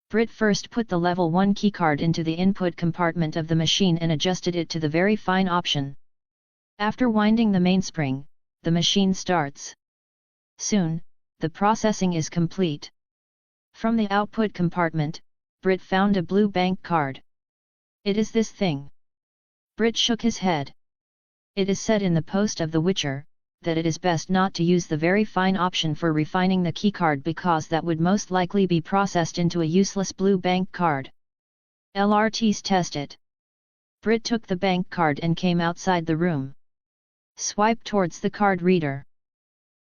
Brit first put the level 1 keycard into the input compartment of the machine and adjusted it to the very fine option. After winding the mainspring, the machine starts. Soon, the processing is complete. From the output compartment, Brit found a blue bank card. It is this thing. Brit shook his head. It is said in the post of The Witcher, that it is best not to use the very fine option for refining the keycard because that would most likely be processed into a useless blue bank card. LRTs test it. Brit took the bank card and came outside the room. Swipe towards the card reader.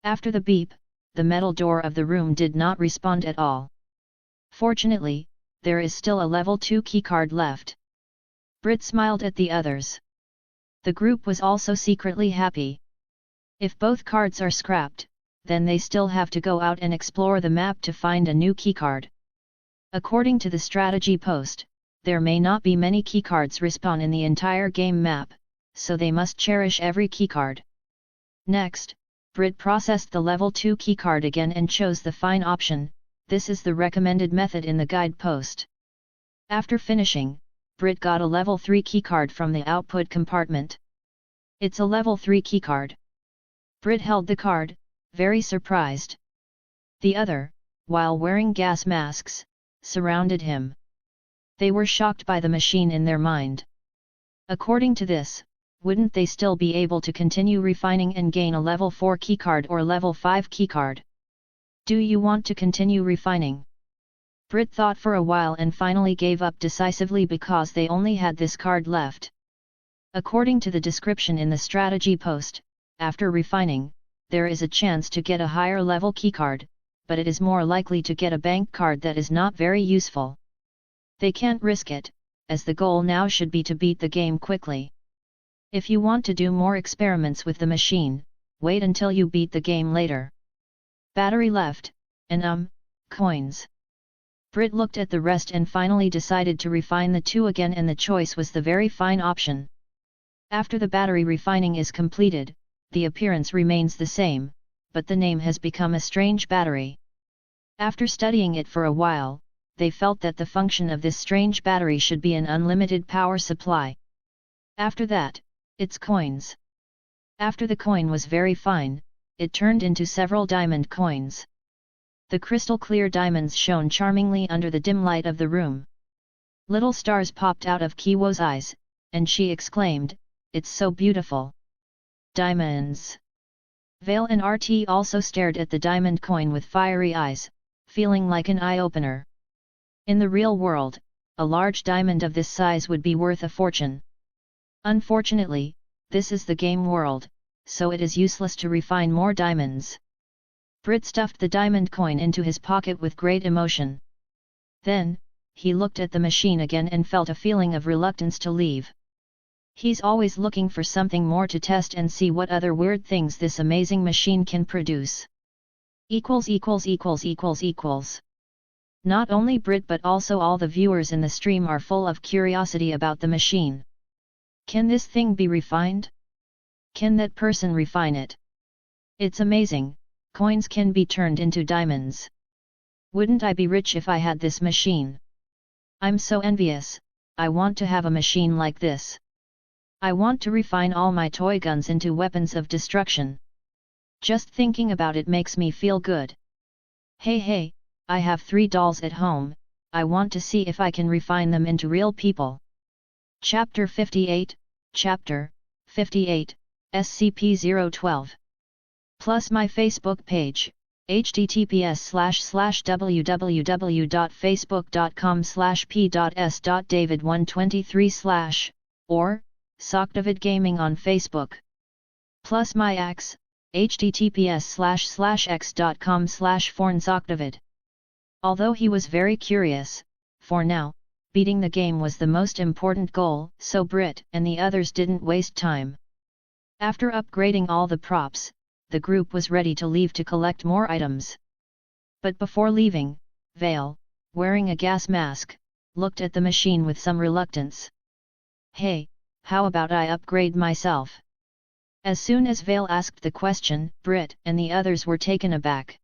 After the beep, the metal door of the room did not respond at all. Fortunately, there is still a level 2 keycard left. Brit smiled at the others. The group was also secretly happy. If both cards are scrapped, then they still have to go out and explore the map to find a new keycard. According to the strategy post, there may not be many keycards respawn in the entire game map, so they must cherish every keycard. Next, Brit processed the level 2 keycard again and chose the fine option. This is the recommended method in the guide post. After finishing, Brit got a level 3 keycard from the output compartment. It's a level 3 keycard. Brit held the card, very surprised. The other, while wearing gas masks, surrounded him. They were shocked by the machine in their mind. According to this, wouldn't they still be able to continue refining and gain a level 4 keycard or level 5 keycard? Do you want to continue refining? Brit thought for a while and finally gave up decisively because they only had this card left. According to the description in the strategy post, after refining, there is a chance to get a higher level keycard, but it is more likely to get a bank card that is not very useful. They can't risk it, as the goal now should be to beat the game quickly. If you want to do more experiments with the machine, wait until you beat the game later. Battery left, and coins. Brit looked at the rest and finally decided to refine the 2 again, and the choice was the very fine option. After the battery refining is completed, the appearance remains the same, but the name has become a strange battery. After studying it for a while, they felt that the function of this strange battery should be an unlimited power supply. After that, it's coins. After the coin was very fine, it turned into several diamond coins. The crystal clear diamonds shone charmingly under the dim light of the room. Little stars popped out of Kiwo's eyes, and she exclaimed, "It's so beautiful! Diamonds!" Vale and RT also stared at the diamond coin with fiery eyes, feeling like an eye-opener. In the real world, a large diamond of this size would be worth a fortune. Unfortunately, this is the game world, so it is useless to refine more diamonds. Brit stuffed the diamond coin into his pocket with great emotion. Then, he looked at the machine again and felt a feeling of reluctance to leave. He's always looking for something more to test and see what other weird things this amazing machine can produce. Not only Brit but also all the viewers in the stream are full of curiosity about the machine. Can this thing be refined? Can that person refine it? It's amazing, Coins can be turned into diamonds. Wouldn't I be rich if I had this machine? I'm so envious, I want to have a machine like this. I want to refine all my toy guns into weapons of destruction. Just thinking about it makes me feel good. Hey, I have 3 dolls at home, I want to see if I can refine them into real people. Chapter 58, Chapter 58, SCP-012. Plus my Facebook page, https://www.facebook.com/p.s.david123/ or Socdavid Gaming on Facebook. Plus my axe, https://x.com/fornsocdavid. Although he was very curious, for now, beating the game was the most important goal, so Brit and the others didn't waste time. After upgrading all the props, the group was ready to leave to collect more items. But before leaving, Vale, wearing a gas mask, looked at the machine with some reluctance. Hey, how about I upgrade myself? As soon as Vale asked the question, Brit and the others were taken aback.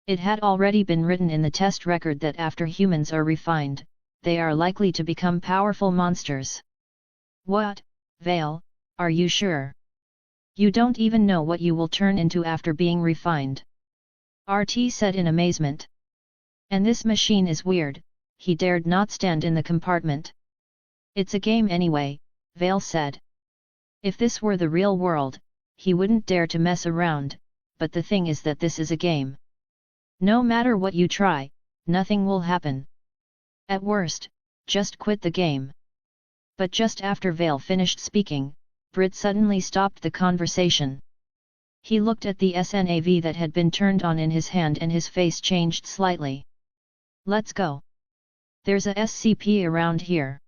It had already been written in the test record that after humans are refined, they are likely to become powerful monsters. What, Vale, are you sure? You don't even know what you will turn into after being refined. RT said in amazement. And this machine is weird, he dared not stand in the compartment. It's a game anyway, Vale said. If this were the real world, he wouldn't dare to mess around, but the thing is that this is a game. No matter what you try, nothing will happen. At worst, just quit the game. But just after Vale finished speaking, Brit suddenly stopped the conversation. He looked at the SNAV that had been turned on in his hand and his face changed slightly. Let's go. There's a SCP around here.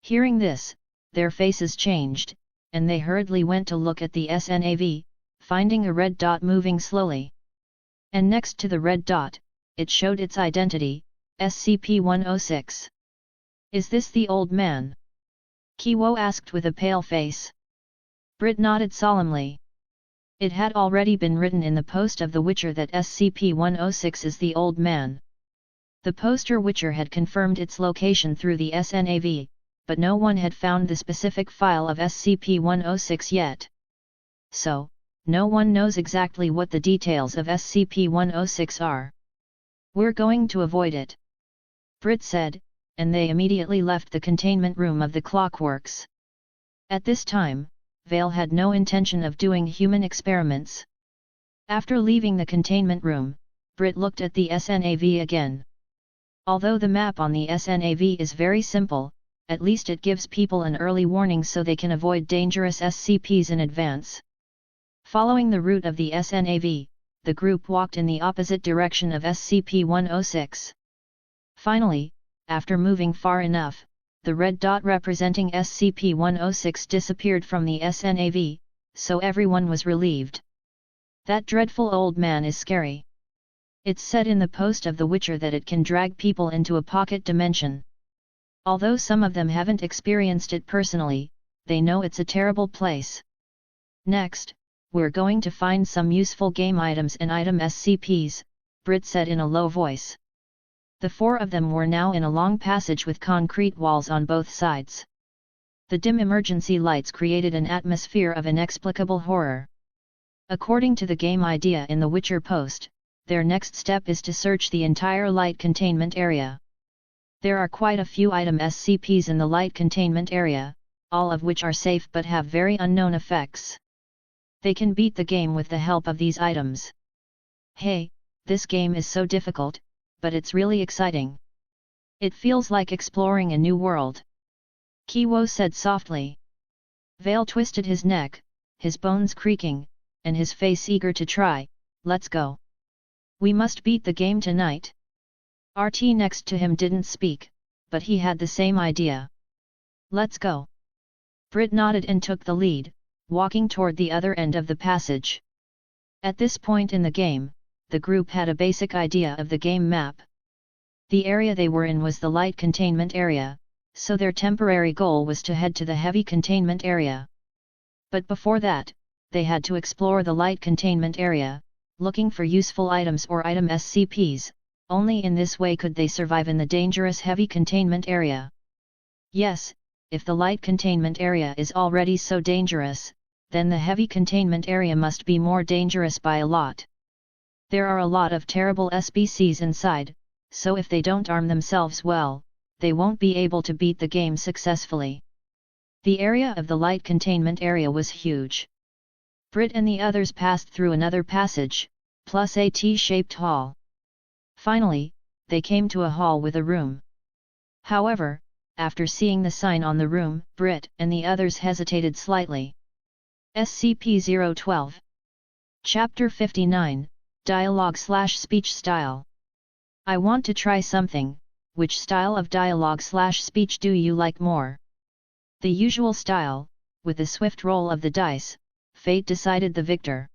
Hearing this, their faces changed, and they hurriedly went to look at the SNAV, finding a red dot moving slowly. And next to the red dot, it showed its identity, SCP-106. Is this the old man? Kiwo asked with a pale face. Brit nodded solemnly. It had already been written in the post of the Witcher that SCP-106 is the old man. The poster Witcher had confirmed its location through the SNAV, but no one had found the specific file of SCP-106 yet. So, no one knows exactly what the details of SCP-106 are. We're going to avoid it, Brit said, and they immediately left the containment room of the Clockworks. At this time, Vale had no intention of doing human experiments. After leaving the containment room, Brit looked at the SNAV again. Although the map on the SNAV is very simple, at least it gives people an early warning so they can avoid dangerous SCPs in advance. Following the route of the SNAV, the group walked in the opposite direction of SCP-106. Finally, after moving far enough, the red dot representing SCP-106 disappeared from the SNAV, so everyone was relieved. That dreadful old man is scary. It's said in the post of The Witcher that it can drag people into a pocket dimension. Although some of them haven't experienced it personally, they know it's a terrible place. Next, we're going to find some useful game items and item SCPs, Brit said in a low voice. The 4 of them were now in a long passage with concrete walls on both sides. The dim emergency lights created an atmosphere of inexplicable horror. According to the game idea in the Witcher post, their next step is to search the entire light containment area. There are quite a few item SCPs in the light containment area, all of which are safe but have very unknown effects. They can beat the game with the help of these items. Hey, this game is so difficult, but it's really exciting. It feels like exploring a new world. Kiwo said softly. Vale twisted his neck, his bones creaking, and his face eager to try. Let's go. We must beat the game tonight. RT next to him didn't speak, but he had the same idea. Let's go. Brit nodded and took the lead, walking toward the other end of the passage. At this point in the game, the group had a basic idea of the game map. The area they were in was the light containment area, so their temporary goal was to head to the heavy containment area. But before that, they had to explore the light containment area, looking for useful items or item SCPs, only in this way could they survive in the dangerous heavy containment area. Yes, if the light containment area is already so dangerous, then the heavy containment area must be more dangerous by a lot. There are a lot of terrible SBCs inside, so if they don't arm themselves well, they won't be able to beat the game successfully. The area of the light containment area was huge. Brit and the others passed through another passage, plus a T-shaped hall. Finally, they came to a hall with a room. However, after seeing the sign on the room, Brit and the others hesitated slightly. SCP-012 Chapter 59, Dialogue/Speech Style. I want to try something. Which style of dialogue/speech do you like more? The usual style, with a swift roll of the dice, fate decided the victor.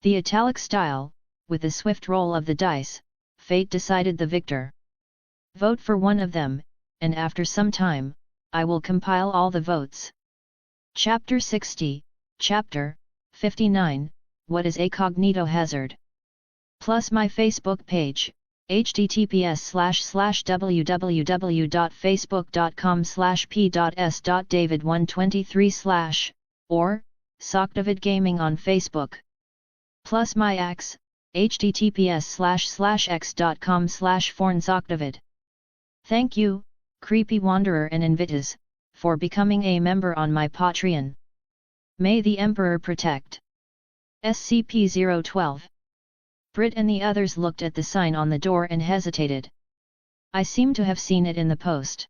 The italic style, with a swift roll of the dice, fate decided the victor. Vote for one of them, and after some time, I will compile all the votes. Chapter 60, Chapter 59, What is a cognitohazard? Plus my Facebook page, https://www.facebook.com/p.s.david123/ or Socdavid Gaming on Facebook. Plus my ax, https://x.com/fornsocdavid. Thank you, Creepy Wanderer and Invitas, for becoming a member on my Patreon. May the Emperor protect. SCP-012. Brit and the others looked at the sign on the door and hesitated. I seem to have seen it in the post.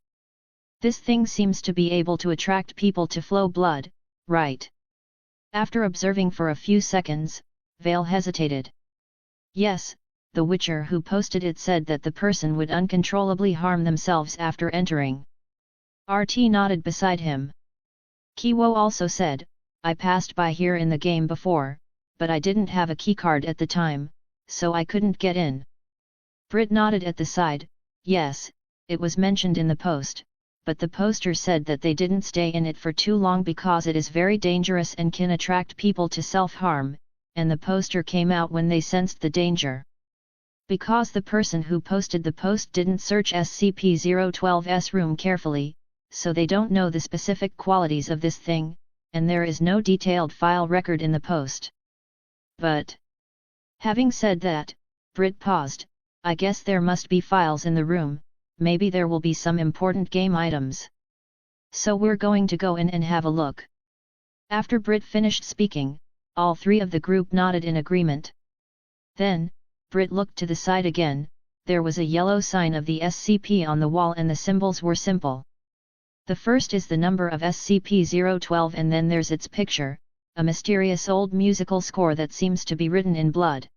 This thing seems to be able to attract people to flow blood, right? After observing for a few seconds, Vale hesitated. Yes, the Witcher who posted it said that the person would uncontrollably harm themselves after entering. RT nodded beside him. Kiwo also said, I passed by here in the game before, but I didn't have a keycard at the time, so I couldn't get in. Brit nodded at the side, yes, it was mentioned in the post, but the poster said that they didn't stay in it for too long because it is very dangerous and can attract people to self-harm, and the poster came out when they sensed the danger. Because the person who posted the post didn't search SCP-012's room carefully, so they don't know the specific qualities of this thing, and there is no detailed file record in the post. But, having said that, Brit paused, I guess there must be files in the room, maybe there will be some important game items. So we're going to go in and have a look. After Brit finished speaking, all three of the group nodded in agreement. Then, Brit looked to the side again, there was a yellow sign of the SCP on the wall and the symbols were simple. The first is the number of SCP-012 and then there's its picture, a mysterious old musical score that seems to be written in blood.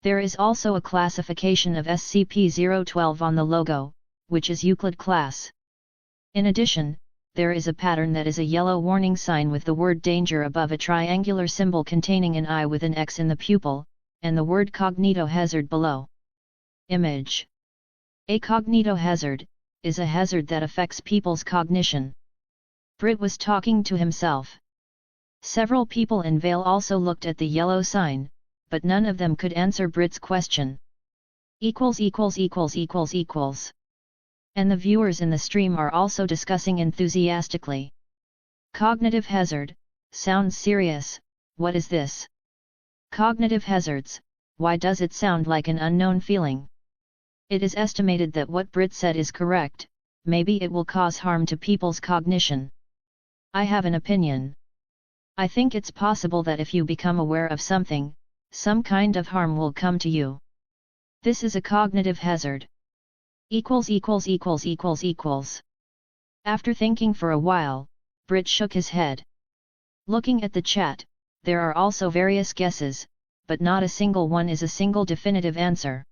There is also a classification of SCP-012 on the logo, which is Euclid class. In addition, there is a pattern that is a yellow warning sign with the word danger above a triangular symbol containing an eye with an X in the pupil, and the word cognitohazard below. Image. A cognitohazard is a hazard that affects people's cognition. Brit was talking to himself. Several people in Vale also looked at the yellow sign, but none of them could answer Brit's question. And the viewers in the stream are also discussing enthusiastically. Cognitive hazard, sounds serious, what is this? Cognitive hazards, why does it sound like an unknown feeling? It is estimated that what Brit said is correct, maybe it will cause harm to people's cognition. I have an opinion. I think it's possible that if you become aware of something, some kind of harm will come to you. This is a cognitive hazard. After thinking for a while, Brit shook his head. Looking at the chat, there are also various guesses, but not a single one is a single definitive answer.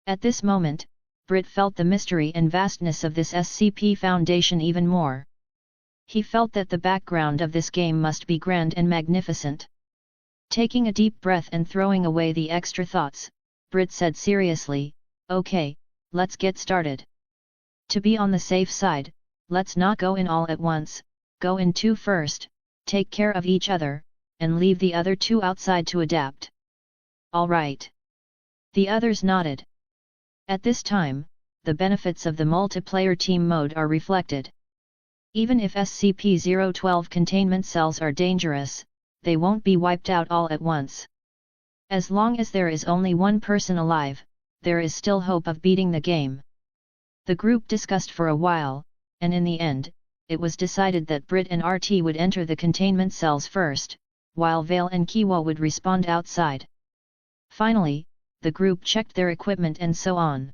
At this moment, Brit felt the mystery and vastness of this SCP Foundation even more. He felt that the background of this game must be grand and magnificent. Taking a deep breath and throwing away the extra thoughts, Brit said seriously, okay, let's get started. To be on the safe side, let's not go in all at once, go in two first, take care of each other, and leave the other two outside to adapt. All right. The others nodded. At this time, the benefits of the multiplayer team mode are reflected. Even if SCP-012 containment cells are dangerous, they won't be wiped out all at once. As long as there is only one person alive, there is still hope of beating the game. The group discussed for a while, and in the end, it was decided that Brit and RT would enter the containment cells first, while Vale and Kiwa would respond outside. Finally, the group checked their equipment and so on.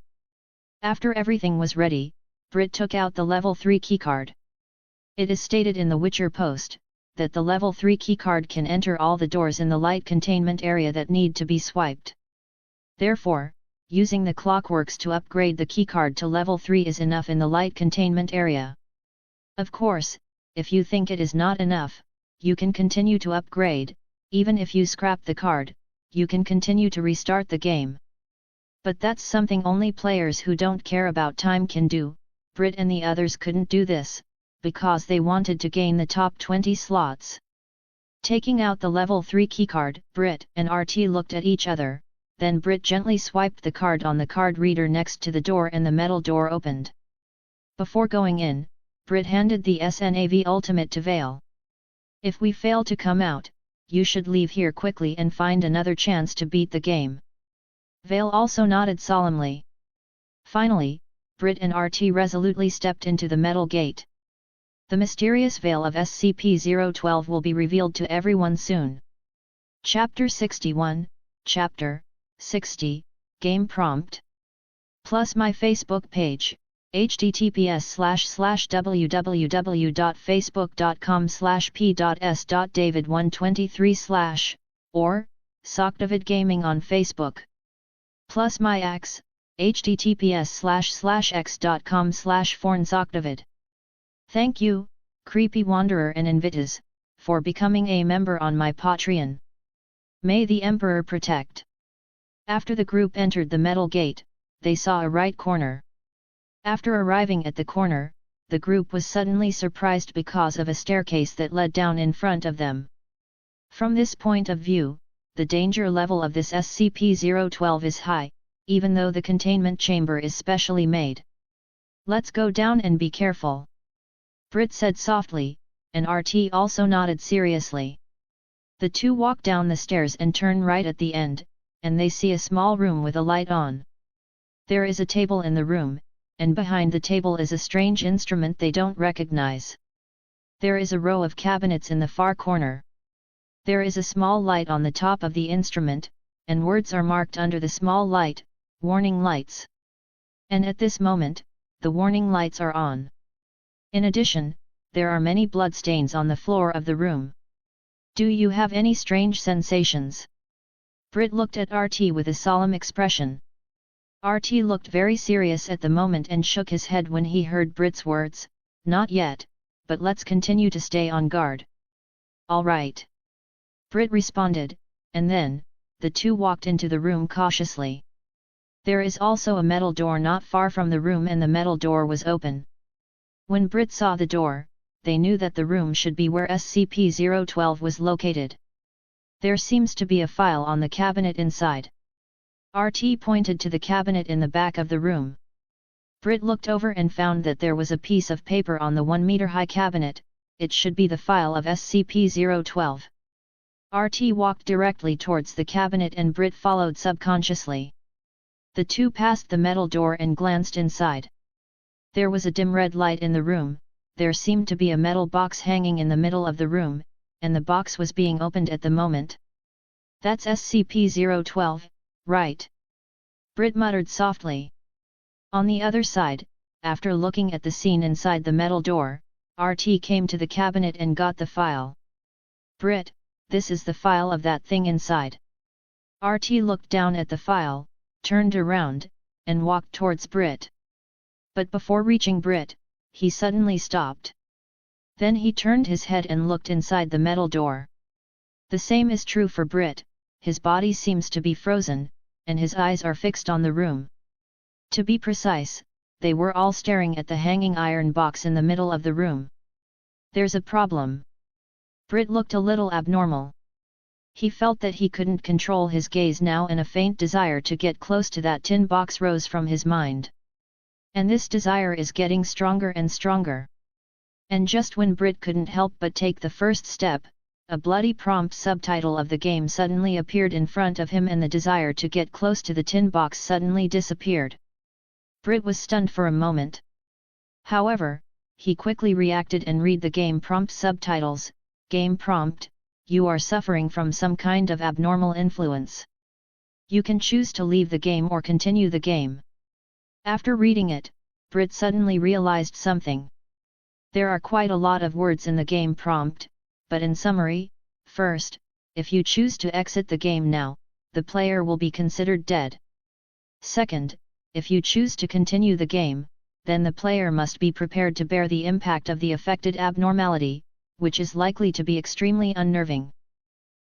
After everything was ready, Brit took out the level 3 keycard. It is stated in the Witcher post, that the level 3 keycard can enter all the doors in the light containment area that need to be swiped. Therefore, using the clockworks to upgrade the keycard to level 3 is enough in the light containment area. Of course, if you think it is not enough, you can continue to upgrade. Even if you scrap the card, you can continue to restart the game. But that's something only players who don't care about time can do. Brit and the others couldn't do this, because they wanted to gain the top 20 slots. Taking out the level 3 keycard, Brit and RT looked at each other, then Brit gently swiped the card on the card reader next to the door and the metal door opened. Before going in, Brit handed the SNAV Ultimate to Vale. If we fail to come out, you should leave here quickly and find another chance to beat the game. Vale also nodded solemnly. Finally, Brit and RT resolutely stepped into the metal gate. The mysterious veil of SCP-012 will be revealed to everyone soon. Chapter 61, Chapter 60, Game Prompt. Plus my Facebook page, https://www.facebook.com/p.s.david123/ or Socdavid Gaming on Facebook. Plus my axe, https://x.com/fornsocdavid. Thank you, Creepy Wanderer and Invitas, for becoming a member on my Patreon. May the Emperor protect. After the group entered the metal gate, they saw a right corner. After arriving at the corner, the group was suddenly surprised because of a staircase that led down in front of them. From this point of view, the danger level of this SCP-012 is high, even though the containment chamber is specially made. Let's go down and be careful. Brit said softly, and RT also nodded seriously. The two walk down the stairs and turn right at the end, and they see a small room with a light on. There is a table in the room, and behind the table is a strange instrument they don't recognize. There is a row of cabinets in the far corner. There is a small light on the top of the instrument, and words are marked under the small light, warning lights. And at this moment, the warning lights are on. In addition, there are many bloodstains on the floor of the room. Do you have any strange sensations? Brit looked at RT with a solemn expression. RT looked very serious at the moment and shook his head when he heard Brit's words, "Not yet, but let's continue to stay on guard." "All right." Brit responded, and then, the two walked into the room cautiously. There is also a metal door not far from the room and the metal door was open. When Brit saw the door, they knew that the room should be where SCP-012 was located. There seems to be a file on the cabinet inside. RT pointed to the cabinet in the back of the room. Brit looked over and found that there was a piece of paper on the 1-meter-high cabinet. It should be the file of SCP-012. RT walked directly towards the cabinet and Brit followed subconsciously. The two passed the metal door and glanced inside. There was a dim red light in the room. There seemed to be a metal box hanging in the middle of the room, and the box was being opened at the moment. "That's SCP-012, right?" Brit muttered softly. On the other side, after looking at the scene inside the metal door, RT came to the cabinet and got the file. "Brit, this is the file of that thing inside." RT looked down at the file, turned around, and walked towards Brit. But before reaching Brit, he suddenly stopped. Then he turned his head and looked inside the metal door. The same is true for Brit, his body seems to be frozen, and his eyes are fixed on the room. To be precise, they were all staring at the hanging iron box in the middle of the room. "There's a problem." Brit looked a little abnormal. He felt that he couldn't control his gaze now, and a faint desire to get close to that tin box rose from his mind. And this desire is getting stronger and stronger. And just when Brit couldn't help but take the first step, a bloody prompt subtitle of the game suddenly appeared in front of him, and the desire to get close to the tin box suddenly disappeared. Brit was stunned for a moment. However, he quickly reacted and read the game prompt subtitles. Game prompt: you are suffering from some kind of abnormal influence. You can choose to leave the game or continue the game. After reading it, Brit suddenly realized something. There are quite a lot of words in the game prompt, but in summary, first, if you choose to exit the game now, the player will be considered dead. Second, if you choose to continue the game, then the player must be prepared to bear the impact of the affected abnormality, which is likely to be extremely unnerving.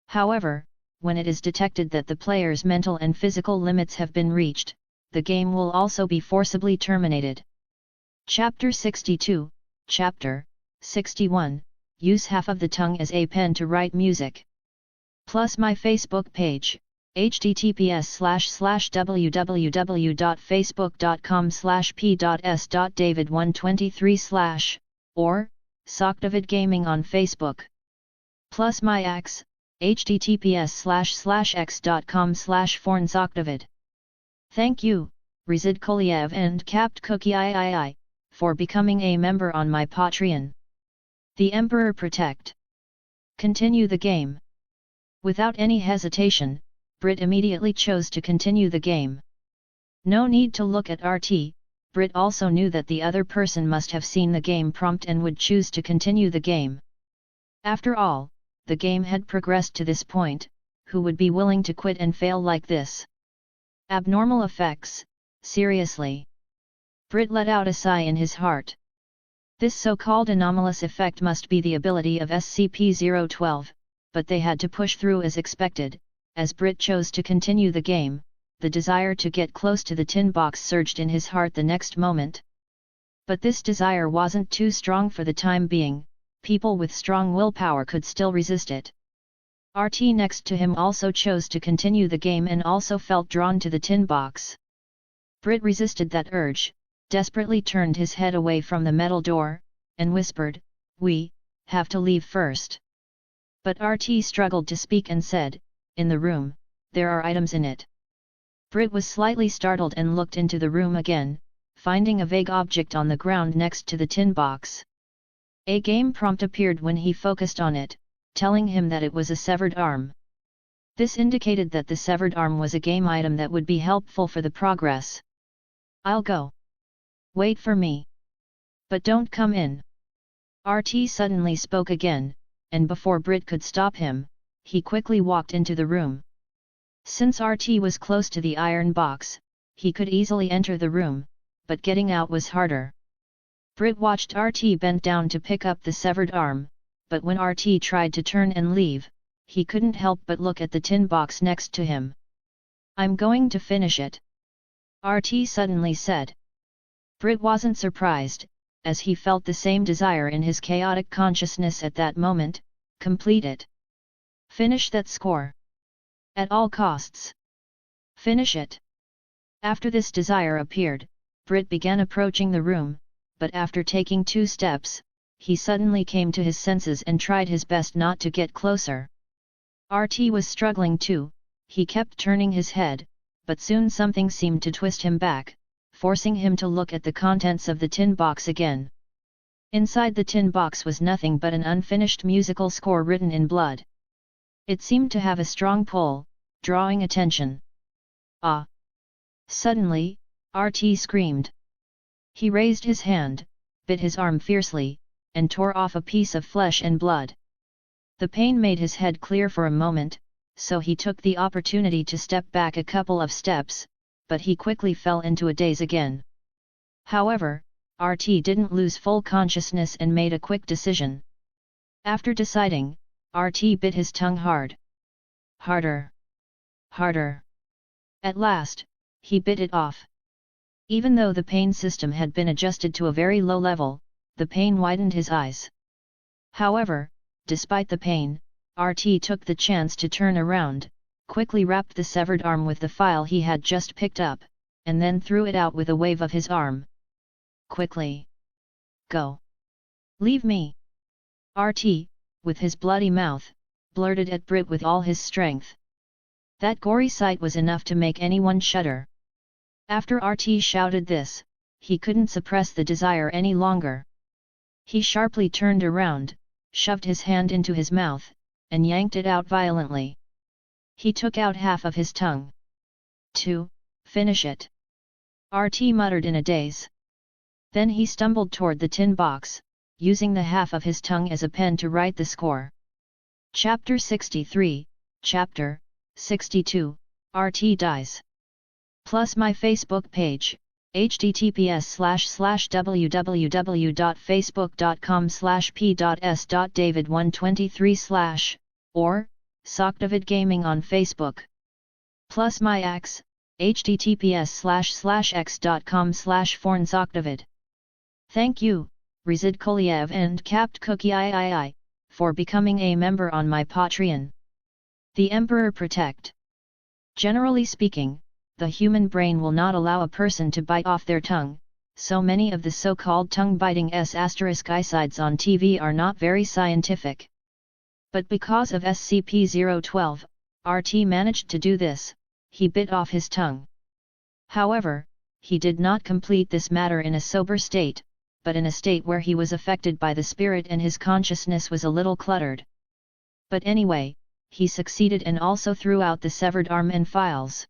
However, when it is detected that the player's mental and physical limits have been reached, the game will also be forcibly terminated. Chapter 62, Chapter 61, Use half of the tongue as a pen to write music. Plus my Facebook page, https://www.facebook.com/p.s.david123/ or Sockdavid Gaming on Facebook. Plus my ax, https://x.com/fornsockdavid. Thank you, Rizid Koliev and Capt Cookie III, for becoming a member on my Patreon. The Emperor Protect. Continue the game. Without any hesitation, Brit immediately chose to continue the game. No need to look at RT, Brit also knew that the other person must have seen the game prompt and would choose to continue the game. After all, the game had progressed to this point, who would be willing to quit and fail like this? Abnormal effects, seriously. Brit let out a sigh in his heart. This so-called anomalous effect must be the ability of SCP-012, but they had to push through as expected. As Brit chose to continue the game, the desire to get close to the tin box surged in his heart the next moment. But this desire wasn't too strong for the time being. People with strong willpower could still resist it. RT next to him also chose to continue the game and also felt drawn to the tin box. Brit resisted that urge, desperately turned his head away from the metal door, and whispered, "We have to leave first." But RT struggled to speak and said, "In the room, there are items in it." Brit was slightly startled and looked into the room again, finding a vague object on the ground next to the tin box. A game prompt appeared when he focused on it, telling him that it was a severed arm. This indicated that the severed arm was a game item that would be helpful for the progress. "I'll go. Wait for me. But don't come in." RT suddenly spoke again, and before Brit could stop him, he quickly walked into the room. Since RT was close to the iron box, he could easily enter the room, but getting out was harder. Brit watched RT bend down to pick up the severed arm, but when RT tried to turn and leave, he couldn't help but look at the tin box next to him. "I'm going to finish it," RT suddenly said. Brit wasn't surprised, as he felt the same desire in his chaotic consciousness at that moment: complete it. Finish that score. At all costs. Finish it. After this desire appeared, Brit began approaching the room, but after taking 2 steps, he suddenly came to his senses and tried his best not to get closer. RT was struggling too. He kept turning his head, but soon something seemed to twist him back, forcing him to look at the contents of the tin box again. Inside the tin box was nothing but an unfinished musical score written in blood. It seemed to have a strong pull, drawing attention. "Ah!" Suddenly, RT screamed. He raised his hand, bit his arm fiercely, and tore off a piece of flesh and blood. The pain made his head clear for a moment, so he took the opportunity to step back a couple of steps, but he quickly fell into a daze again. However, RT didn't lose full consciousness and made a quick decision. After deciding, RT bit his tongue hard. Harder. Harder. At last, he bit it off. Even though the pain system had been adjusted to a very low level, the pain widened his eyes. However, despite the pain, RT took the chance to turn around, quickly wrapped the severed arm with the file he had just picked up, and then threw it out with a wave of his arm. Quickly! Go! Leave me! RT, with his bloody mouth, blurted at Brit with all his strength. That gory sight was enough to make anyone shudder. After RT shouted this, he couldn't suppress the desire any longer. He sharply turned around, shoved his hand into his mouth, and yanked it out violently. He took out half of his tongue. To finish it. RT muttered in a daze. Then he stumbled toward the tin box, using the half of his tongue as a pen to write the score. Chapter 63, Chapter 62, RT dies. Plus my Facebook page, https://www.facebook.com/p.s.david123/ or Socdavid Gaming on Facebook. Plus my axe, https://x.com/fornsocdavid. Thank you, Rezid Koliev and Capt Cookie III, for becoming a member on my Patreon. The Emperor protect. Generally speaking, the human brain will not allow a person to bite off their tongue, so many of the so-called tongue-biting **isides on TV are not very scientific. But because of SCP-012, RT managed to do this. He bit off his tongue. However, he did not complete this matter in a sober state, but in a state where he was affected by the spirit and his consciousness was a little cluttered. But anyway, he succeeded and also threw out the severed arm and files.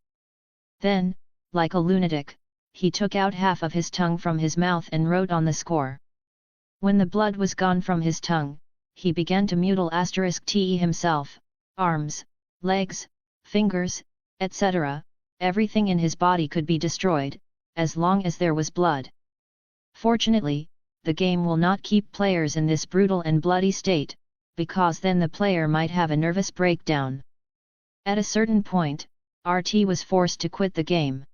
Then, like a lunatic, he took out half of his tongue from his mouth and wrote on the score. When the blood was gone from his tongue, he began to mutilate himself, arms, legs, fingers, etc., everything in his body could be destroyed, as long as there was blood. Fortunately, the game will not keep players in this brutal and bloody state, because then the player might have a nervous breakdown. At a certain point, RT was forced to quit the game.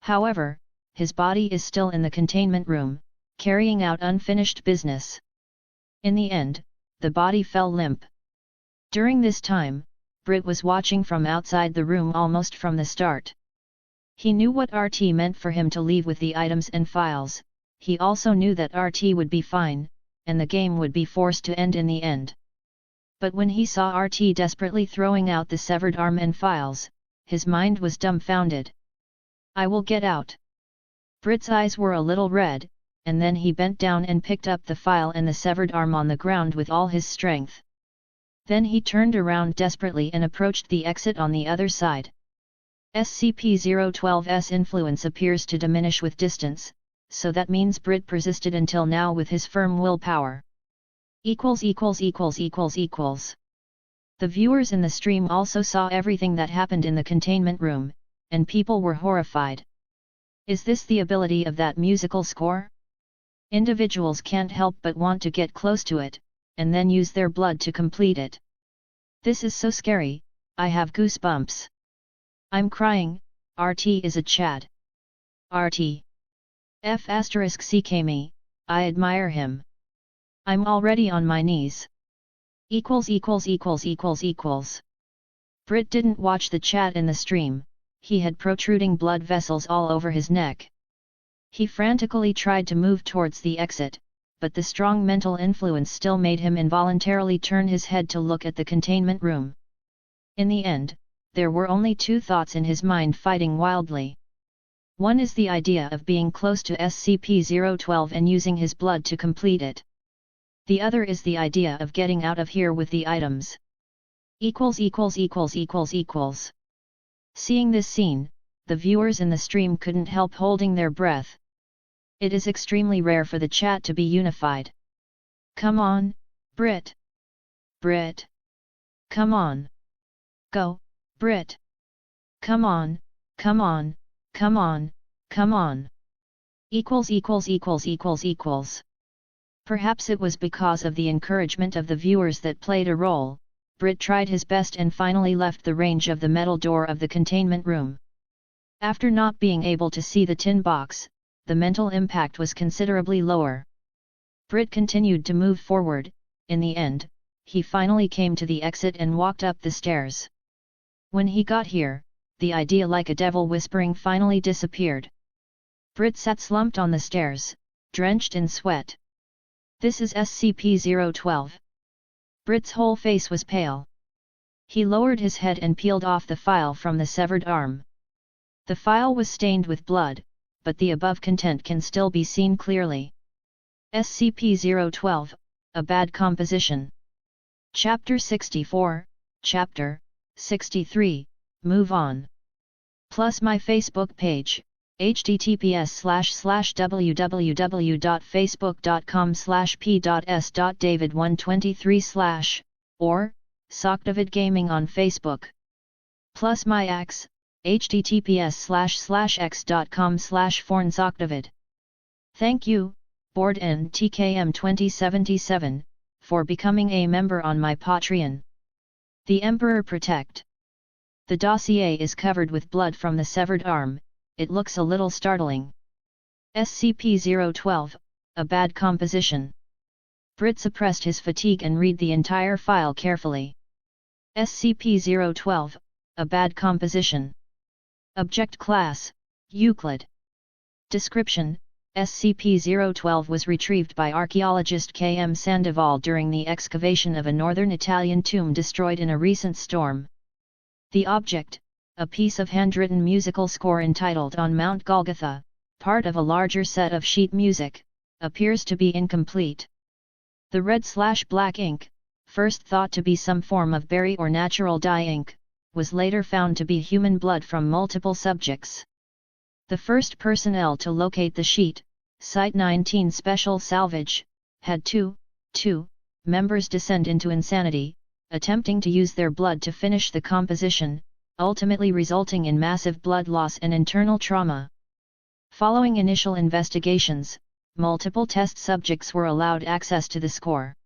However, his body is still in the containment room, carrying out unfinished business. In the end, the body fell limp. During this time, Brit was watching from outside the room almost from the start. He knew what RT meant for him to leave with the items and files. He also knew that RT would be fine, and the game would be forced to end in the end. But when he saw RT desperately throwing out the severed arm and files, his mind was dumbfounded. I will get out. Brit's eyes were a little red, and then he bent down and picked up the file and the severed arm on the ground with all his strength. Then he turned around desperately and approached the exit on the other side. SCP-012's influence appears to diminish with distance, so that means Brit persisted until now with his firm willpower. The viewers in the stream also saw everything that happened in the containment room, and people were horrified. Is this the ability of that musical score? Individuals can't help but want to get close to it, and then use their blood to complete it. This is so scary, I have goosebumps. I'm crying. RT is a Chad. RT. F***ck me, I admire him. I'm already on my knees. Brit didn't watch the chat in the stream, he had protruding blood vessels all over his neck. He frantically tried to move towards the exit, but the strong mental influence still made him involuntarily turn his head to look at the containment room. In the end, there were only two thoughts in his mind fighting wildly. One is the idea of being close to SCP-012 and using his blood to complete it. The other is the idea of getting out of here with the items. Seeing this scene, the viewers in the stream couldn't help holding their breath. It is extremely rare for the chat to be unified. Come on, Brit. Brit. Come on. Go, Brit. Come on, come on, come on, come on. Perhaps it was because of the encouragement of the viewers that played a role. Brit tried his best and finally left the range of the metal door of the containment room. After not being able to see the tin box, the mental impact was considerably lower. Brit continued to move forward. In the end, he finally came to the exit and walked up the stairs. When he got here, the idea like a devil whispering finally disappeared. Brit sat slumped on the stairs, drenched in sweat. This is SCP-012. Brit's whole face was pale. He lowered his head and peeled off the file from the severed arm. The file was stained with blood, but the above content can still be seen clearly. SCP-012, A Bad Composition. Chapter 64, Chapter 63, Move On. Plus my Facebook page, https://www.facebook.com/p.s.david123/ or Socdavid Gaming on Facebook. Plus my axe, https://x.com/fornsocdavid. Thank you, Board NTKM 2077, for becoming a member on my Patreon. The Emperor Protect. The dossier is covered with blood from the severed arm. It looks a little startling. SCP-012, A Bad Composition. Brit suppressed his fatigue and read the entire file carefully. SCP-012, A Bad Composition. Object Class, Euclid. Description: SCP-012 was retrieved by archaeologist K.M. Sandoval during the excavation of a northern Italian tomb destroyed in a recent storm. The object, a piece of handwritten musical score entitled On Mount Golgotha, part of a larger set of sheet music, appears to be incomplete. The red/black ink, first thought to be some form of berry or natural dye ink, was later found to be human blood from multiple subjects. The first personnel to locate the sheet, Site 19 Special Salvage, had two members descend into insanity, attempting to use their blood to finish the composition, ultimately resulting in massive blood loss and internal trauma. Following initial investigations, multiple test subjects were allowed access to the score.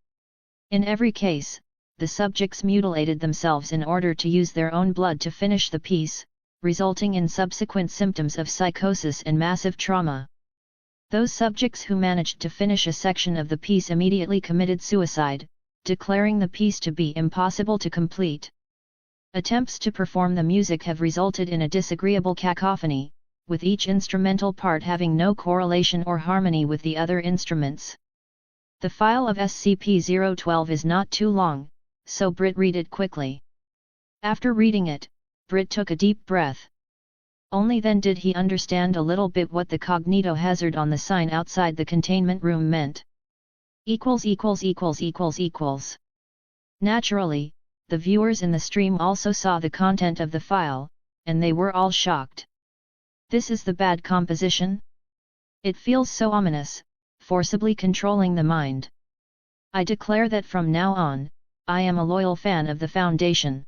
In every case, the subjects mutilated themselves in order to use their own blood to finish the piece, resulting in subsequent symptoms of psychosis and massive trauma. Those subjects who managed to finish a section of the piece immediately committed suicide, declaring the piece to be impossible to complete. Attempts to perform the music have resulted in a disagreeable cacophony, with each instrumental part having no correlation or harmony with the other instruments. The file of SCP-012 is not too long, so Brit read it quickly. After reading it, Brit took a deep breath. Only then did he understand a little bit what the cognitohazard on the sign outside the containment room meant. Naturally, the viewers in the stream also saw the content of the file, and they were all shocked. This is the bad composition? It feels so ominous, forcibly controlling the mind. I declare that from now on, I am a loyal fan of the Foundation.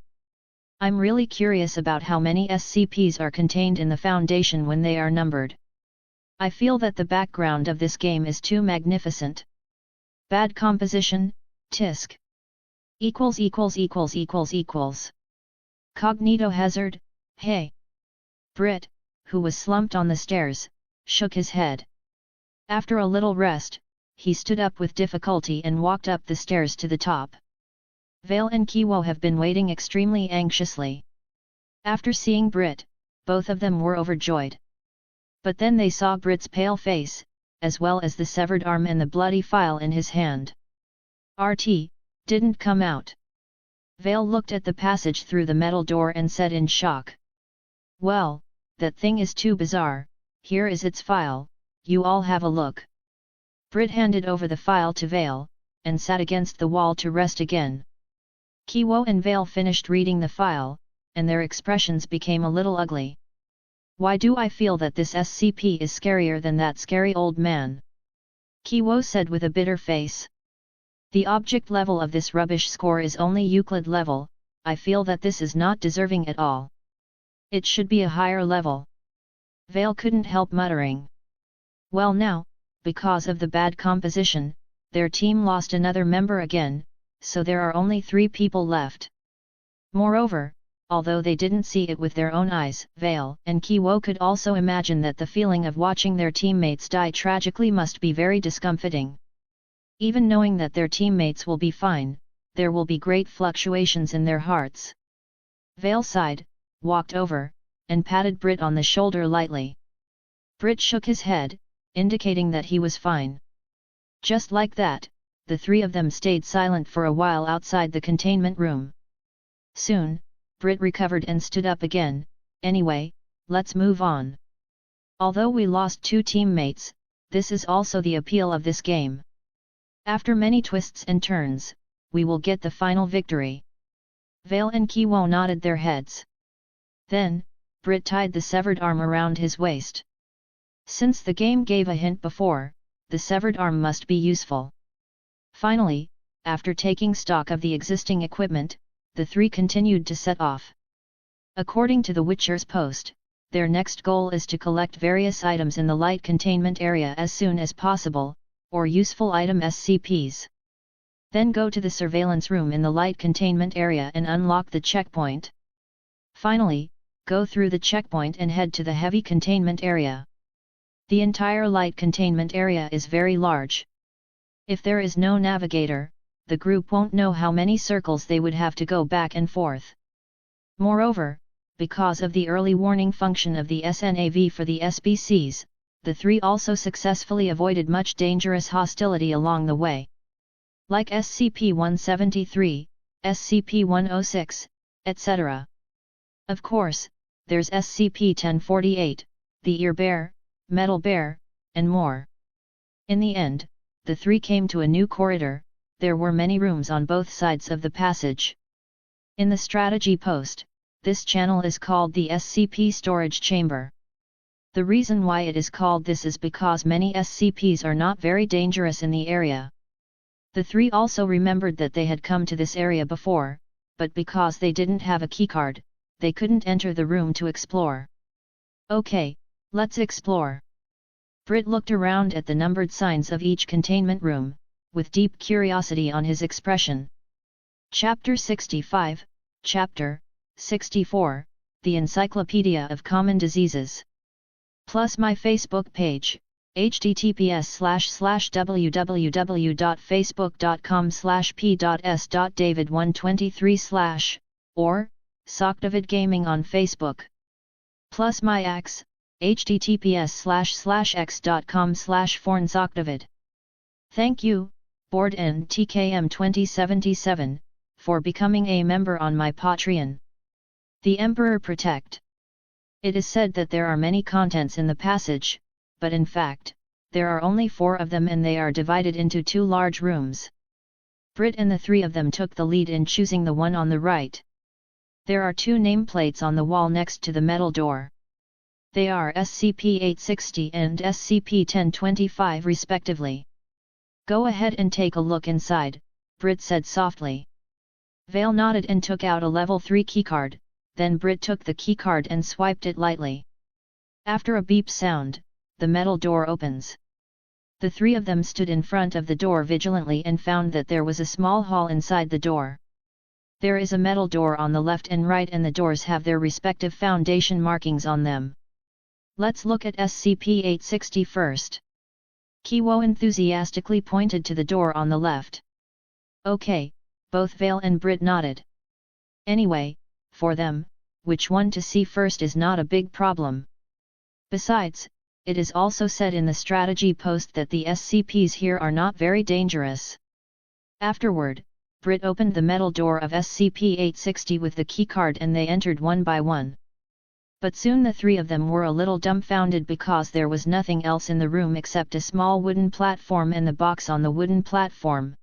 I'm really curious about how many SCPs are contained in the Foundation when they are numbered. I feel that the background of this game is too magnificent. Bad composition, tisk. Cognitohazard, hey. Brit, who was slumped on the stairs, shook his head. After a little rest, he stood up with difficulty and walked up the stairs to the top. Vale and Kiwo have been waiting extremely anxiously. After seeing Brit, both of them were overjoyed. But then they saw Brit's pale face, as well as the severed arm and the bloody file in his hand. RT, didn't come out. Vale looked at the passage through the metal door and said in shock. Well, that thing is too bizarre. Here is its file, you all have a look. Brit handed over the file to Vale, and sat against the wall to rest again. Kiwo and Vale finished reading the file, and their expressions became a little ugly. Why do I feel that this SCP is scarier than that scary old man? Kiwo said with a bitter face. The object level of this rubbish score is only Euclid level. I feel that this is not deserving at all. It should be a higher level. Vale couldn't help muttering. Well now, because of the bad composition, their team lost another member again, so there are only 3 people left. Moreover, although they didn't see it with their own eyes, Vale and Kiwo could also imagine that the feeling of watching their teammates die tragically must be very discomforting. Even knowing that their teammates will be fine, there will be great fluctuations in their hearts. Vale sighed, walked over, and patted Brit on the shoulder lightly. Brit shook his head, indicating that he was fine. Just like that, the three of them stayed silent for a while outside the containment room. Soon, Brit recovered and stood up again. Anyway, let's move on. Although we lost 2 teammates, this is also the appeal of this game. After many twists and turns, we will get the final victory. Vale and Kiwo nodded their heads. Then, Brit tied the severed arm around his waist. Since the game gave a hint before, the severed arm must be useful. Finally, after taking stock of the existing equipment, the three continued to set off. According to the Witcher's post, their next goal is to collect various items in the light containment area as soon as possible, or useful item SCPs. Then go to the surveillance room in the light containment area and unlock the checkpoint. Finally, go through the checkpoint and head to the heavy containment area. The entire light containment area is very large. If there is no navigator, the group won't know how many circles they would have to go back and forth. Moreover, because of the early warning function of the SNAV for the SBCs, the three also successfully avoided much dangerous hostility along the way. Like SCP-173, SCP-106, etc. Of course, there's SCP-1048, the Ear Bear, Metal Bear, and more. In the end, the three came to a new corridor. There were many rooms on both sides of the passage. In the strategy post, this channel is called the SCP Storage Chamber. The reason why it is called this is because many SCPs are not very dangerous in the area. The three also remembered that they had come to this area before, but because they didn't have a keycard, they couldn't enter the room to explore. Okay, let's explore. Brit looked around at the numbered signs of each containment room, with deep curiosity on his expression. Chapter 65, Chapter 64, The Encyclopedia of Common Diseases. Plus my Facebook page, https://www.facebook.com/p.s.david123/ or Sockdavid Gaming on Facebook. Plus my axe, https://x.com/fornsockdavid. Thank you, Board and TKM2077, for becoming a member on my Patreon. The Emperor Protect. It is said that there are many contents in the passage, but in fact, there are only 4 of them and they are divided into 2 large rooms. Brit and the 3 of them took the lead in choosing the one on the right. There are 2 nameplates on the wall next to the metal door. They are SCP-860 and SCP-1025 respectively. Go ahead and take a look inside, Brit said softly. Vale nodded and took out a level 3 keycard, then Brit took the keycard and swiped it lightly. After a beep sound, the metal door opens. The 3 of them stood in front of the door vigilantly and found that there was a small hall inside the door. There is a metal door on the left and right and the doors have their respective Foundation markings on them. Let's look at SCP-860 first. Kiwo enthusiastically pointed to the door on the left. Okay, both Vale and Brit nodded. Anyway, for them, which one to see first is not a big problem. Besides, it is also said in the strategy post that the SCPs here are not very dangerous. Afterward, Brit opened the metal door of SCP-860 with the keycard and they entered one by one. But soon the 3 of them were a little dumbfounded because there was nothing else in the room except a small wooden platform and the box on the wooden platform.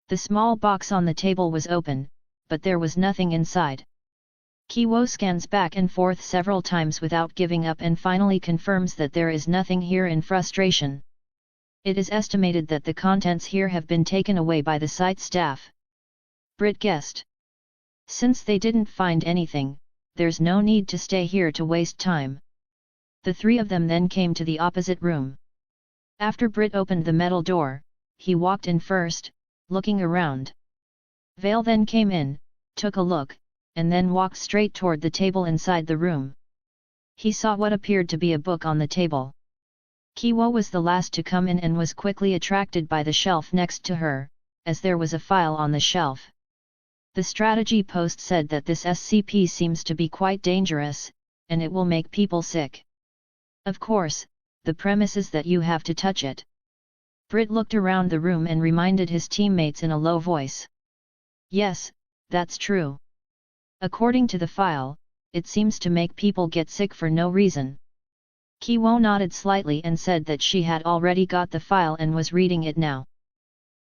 The small box on the table was open, but there was nothing inside. Kiwo scans back and forth several times without giving up and finally confirms that there is nothing here in frustration. It is estimated that the contents here have been taken away by the site staff. Brit guessed. Since they didn't find anything, there's no need to stay here to waste time. The 3 of them then came to the opposite room. After Brit opened the metal door, he walked in first, looking around. Vale then came in, took a look, and then walked straight toward the table inside the room. He saw what appeared to be a book on the table. Kiwo was the last to come in and was quickly attracted by the shelf next to her, as there was a file on the shelf. The strategy post said that this SCP seems to be quite dangerous, and it will make people sick. Of course, the premise is that you have to touch it. Brit looked around the room and reminded his teammates in a low voice. Yes, that's true. According to the file, it seems to make people get sick for no reason. Kiwo nodded slightly and said that she had already got the file and was reading it now.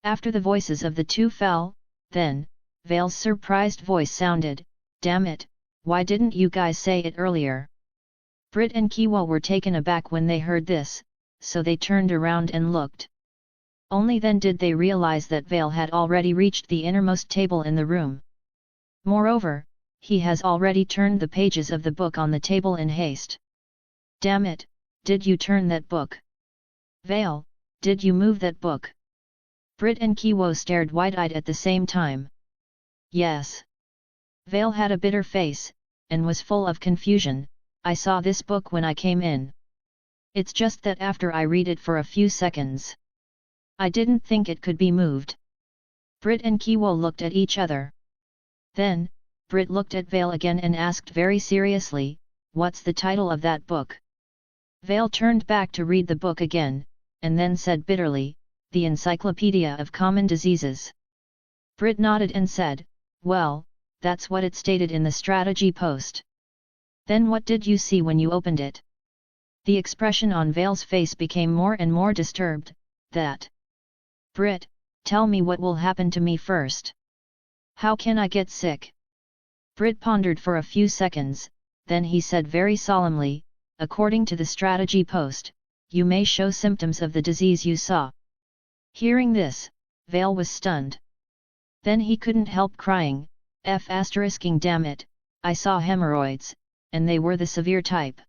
After the voices of the two fell, then, Vale's surprised voice sounded, "Damn it, why didn't you guys say it earlier?" Brit and Kiwo were taken aback when they heard this, so they turned around and looked. Only then did they realize that Vale had already reached the innermost table in the room. Moreover, he has already turned the pages of the book on the table in haste. "Damn it, did you turn that book? Vale, did you move that book?" Brit and Kiwo stared wide-eyed at the same time. Yes. Vale had a bitter face, and was full of confusion. "I saw this book when I came in. It's just that after I read it for a few seconds, I didn't think it could be moved." Brit and Kiwo looked at each other. Then, Brit looked at Vale again and asked very seriously, "What's the title of that book?" Vale turned back to read the book again, and then said bitterly, "The Encyclopedia of Common Diseases." Brit nodded and said, "Well, that's what it stated in the strategy post." "Then what did you see when you opened it?" The expression on Vale's face became more and more disturbed. "That. Brit, tell me what will happen to me first. How can I get sick?" Brit pondered for a few seconds, then he said very solemnly, "According to the strategy post, you may show symptoms of the disease you saw." Hearing this, Vale was stunned. Then he couldn't help crying, "Damn it, I saw hemorrhoids, and they were the severe type."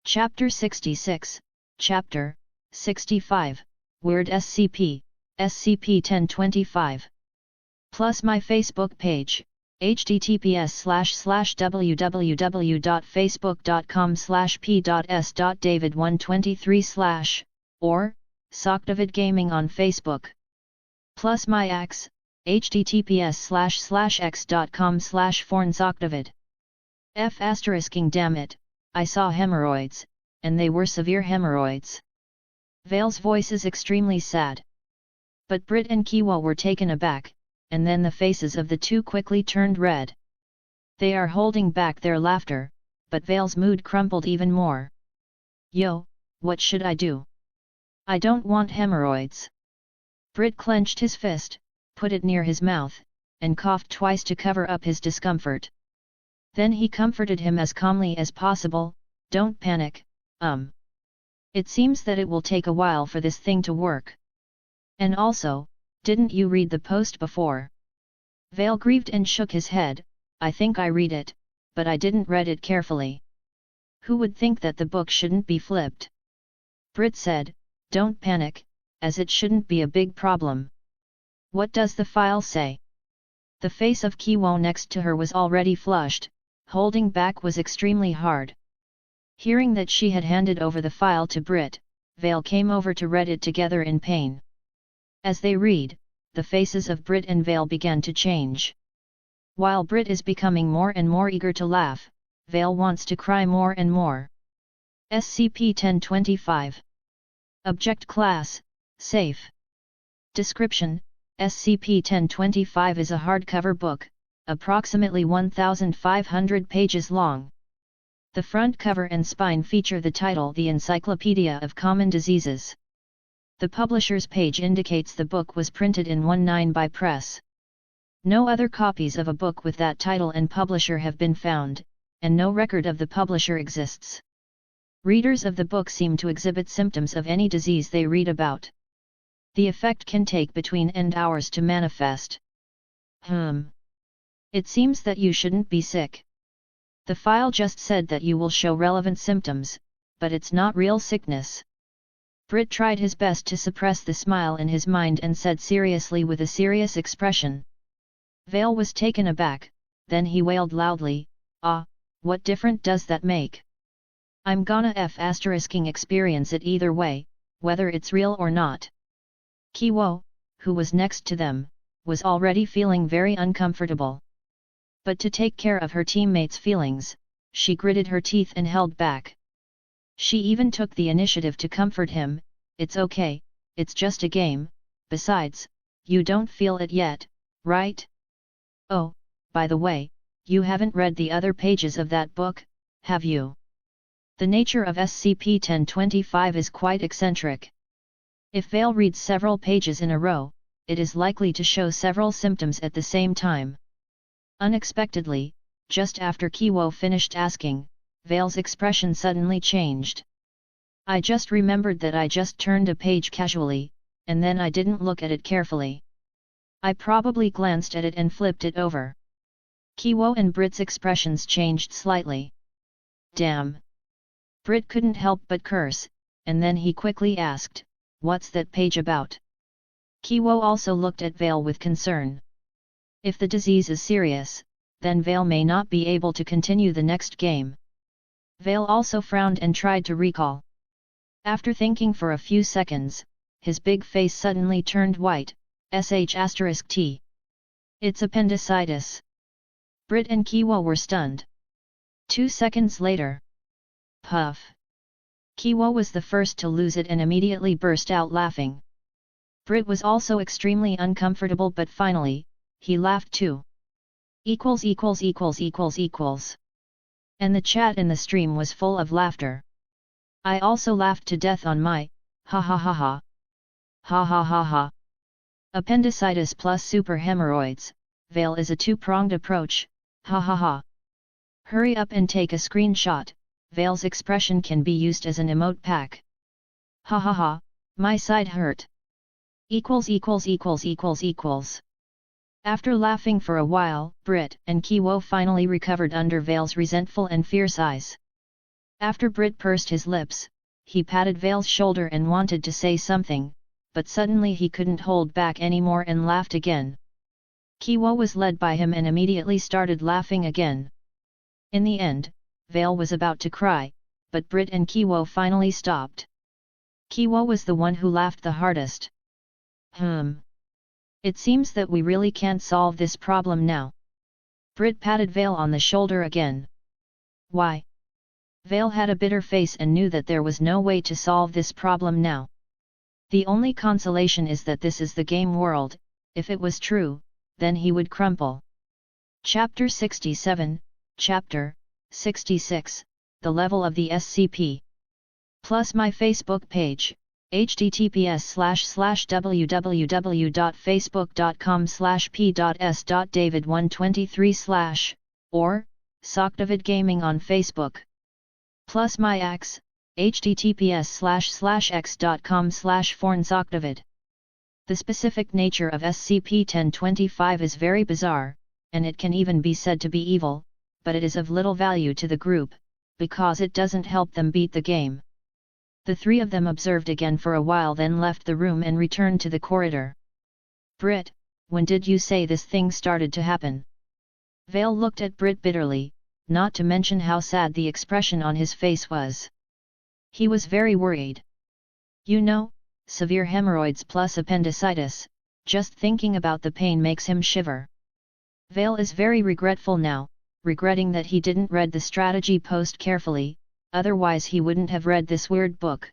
Chapter 66, Chapter 65, Weird SCP, SCP-1025. Plus my Facebook page, https://www.facebook.com/p.s.david123/ or Socdavid Gaming on Facebook. Plus my X, https://x.com/fornsocdavid. Damn it, I saw hemorrhoids, and they were severe hemorrhoids. Vale's voice is extremely sad. But Brit and Kiwo were taken aback, and then the faces of the two quickly turned red. They are holding back their laughter, but Vale's mood crumpled even more. "Yo, what should I do? I don't want hemorrhoids." Brit clenched his fist, put it near his mouth, and coughed twice to cover up his discomfort. Then he comforted him as calmly as possible, "Don't panic, It seems that it will take a while for this thing to work. And also, didn't you read the post before?" Vale grieved and shook his head, "I think I read it, but I didn't read it carefully. Who would think that the book shouldn't be flipped?" Brit said, "Don't panic, as it shouldn't be a big problem. What does the file say?" The face of Kiwo next to her was already flushed, holding back was extremely hard. Hearing that she had handed over the file to Brit, Vale came over to read it together in pain. As they read, the faces of Brit and Vale began to change. While Brit is becoming more and more eager to laugh, Vale wants to cry more and more. SCP-1025. Object Class, Safe. Description: SCP-1025 is a hardcover book, approximately 1,500 pages long. The front cover and spine feature the title The Encyclopedia of Common Diseases. The publisher's page indicates the book was printed in 19 by press. No other copies of a book with that title and publisher have been found, and no record of the publisher exists. Readers of the book seem to exhibit symptoms of any disease they read about. The effect can take between and hours to manifest. It seems that you shouldn't be sick. The file just said that you will show relevant symptoms, but it's not real sickness. Brit tried his best to suppress the smile in his mind and said seriously with a serious expression. Vale was taken aback, then he wailed loudly, "Ah, what difference does that make? I'm gonna experience it either way, whether it's real or not." Kiwo, who was next to them, was already feeling very uncomfortable. But to take care of her teammates' feelings, she gritted her teeth and held back. She even took the initiative to comfort him, "It's okay, it's just a game, besides, you don't feel it yet, right? Oh, by the way, you haven't read the other pages of that book, have you? The nature of SCP-1025 is quite eccentric. If Vale reads several pages in a row, it is likely to show several symptoms at the same time." Unexpectedly, just after Kiwo finished asking, Vale's expression suddenly changed. "I just remembered that I just turned a page casually, and then I didn't look at it carefully. I probably glanced at it and flipped it over." Kiwo and Brit's expressions changed slightly. "Damn!" Brit couldn't help but curse, and then he quickly asked, "What's that page about?" Kiwo also looked at Vale with concern. If the disease is serious, then Vale may not be able to continue the next game. Vale also frowned and tried to recall. After thinking for a few seconds, his big face suddenly turned white. **T. It's appendicitis." Brit and Kiwo were stunned. 2 seconds later. Puff. Kiwo was the first to lose it and immediately burst out laughing. Brit was also extremely uncomfortable, but finally, he laughed too. And the chat in the stream was full of laughter. I also laughed to death on my, ha. Appendicitis plus super hemorrhoids, Vale is a two-pronged approach, ha. Hurry up and take a screenshot, Vale's expression can be used as an emote pack. Ha, my side hurt. After laughing for a while, Brit and Kiwo finally recovered under Vale's resentful and fierce eyes. After Brit pursed his lips, he patted Vale's shoulder and wanted to say something, but suddenly he couldn't hold back anymore and laughed again. Kiwo was led by him and immediately started laughing again. In the end, Vale was about to cry, but Brit and Kiwo finally stopped. Kiwo was the one who laughed the hardest. It seems that we really can't solve this problem now. Brit patted Vale on the shoulder again. Why? Vale had a bitter face and knew that there was no way to solve this problem now. The only consolation is that this is the game world. If it was true, then he would crumple. Chapter 67, Chapter 66, The Level of the SCP. Plus my Facebook page, https://www.facebook.com/p.s.david123/ or Socdavid Gaming on Facebook. Plus my X, https://x.com/fornsocdavid. The specific nature of SCP-1025 is very bizarre, and it can even be said to be evil, but it is of little value to the group, because it doesn't help them beat the game. The three of them observed again for a while, then left the room and returned to the corridor. Brit, when did you say this thing started to happen? Vale looked at Brit bitterly, not to mention how sad the expression on his face was. He was very worried. You know, severe hemorrhoids plus appendicitis, just thinking about the pain makes him shiver. Vale is very regretful now, regretting that he didn't read the strategy post carefully, otherwise he wouldn't have read this weird book.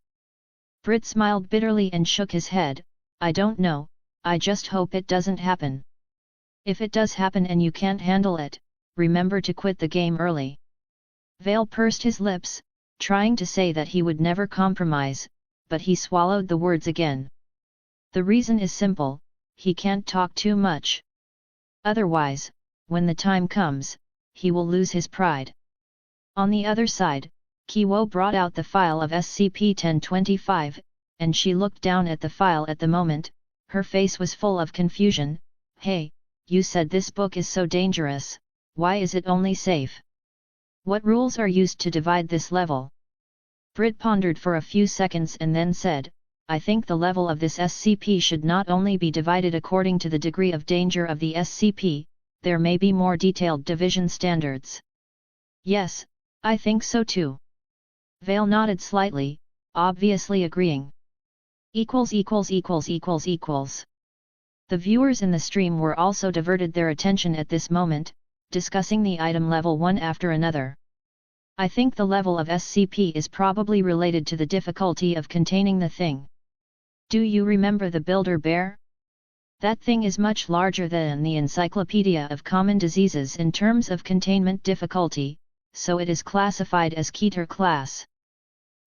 Brit smiled bitterly and shook his head. I don't know, I just hope it doesn't happen. If it does happen and you can't handle it, remember to quit the game early. Vale pursed his lips, trying to say that he would never compromise, but he swallowed the words again. The reason is simple, he can't talk too much. Otherwise, when the time comes, he will lose his pride. On the other side, Kiwo brought out the file of SCP-1025, and she looked down at the file at the moment. Her face was full of confusion. Hey, you said this book is so dangerous, why is it only safe? What rules are used to divide this level? Brit pondered for a few seconds and then said, I think the level of this SCP should not only be divided according to the degree of danger of the SCP, there may be more detailed division standards. Yes, I think so too. Vale nodded slightly, obviously agreeing. The viewers in the stream were also diverted their attention at this moment, discussing the item level one after another. I think the level of SCP is probably related to the difficulty of containing the thing. Do you remember the builder bear? That thing is much larger than the Encyclopedia of Common Diseases in terms of containment difficulty, so it is classified as Keter class.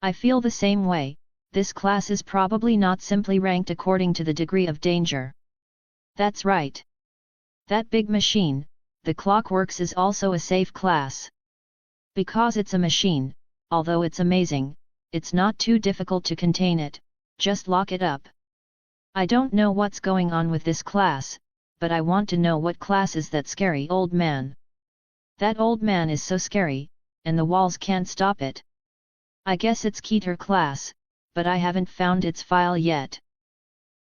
I feel the same way. This class is probably not simply ranked according to the degree of danger. That's right. That big machine, the Clockworks, is also a safe class. Because it's a machine, although it's amazing, it's not too difficult to contain it, just lock it up. I don't know what's going on with this class, but I want to know what class is that scary old man. That old man is so scary, and the walls can't stop it. I guess it's Keter class, but I haven't found its file yet.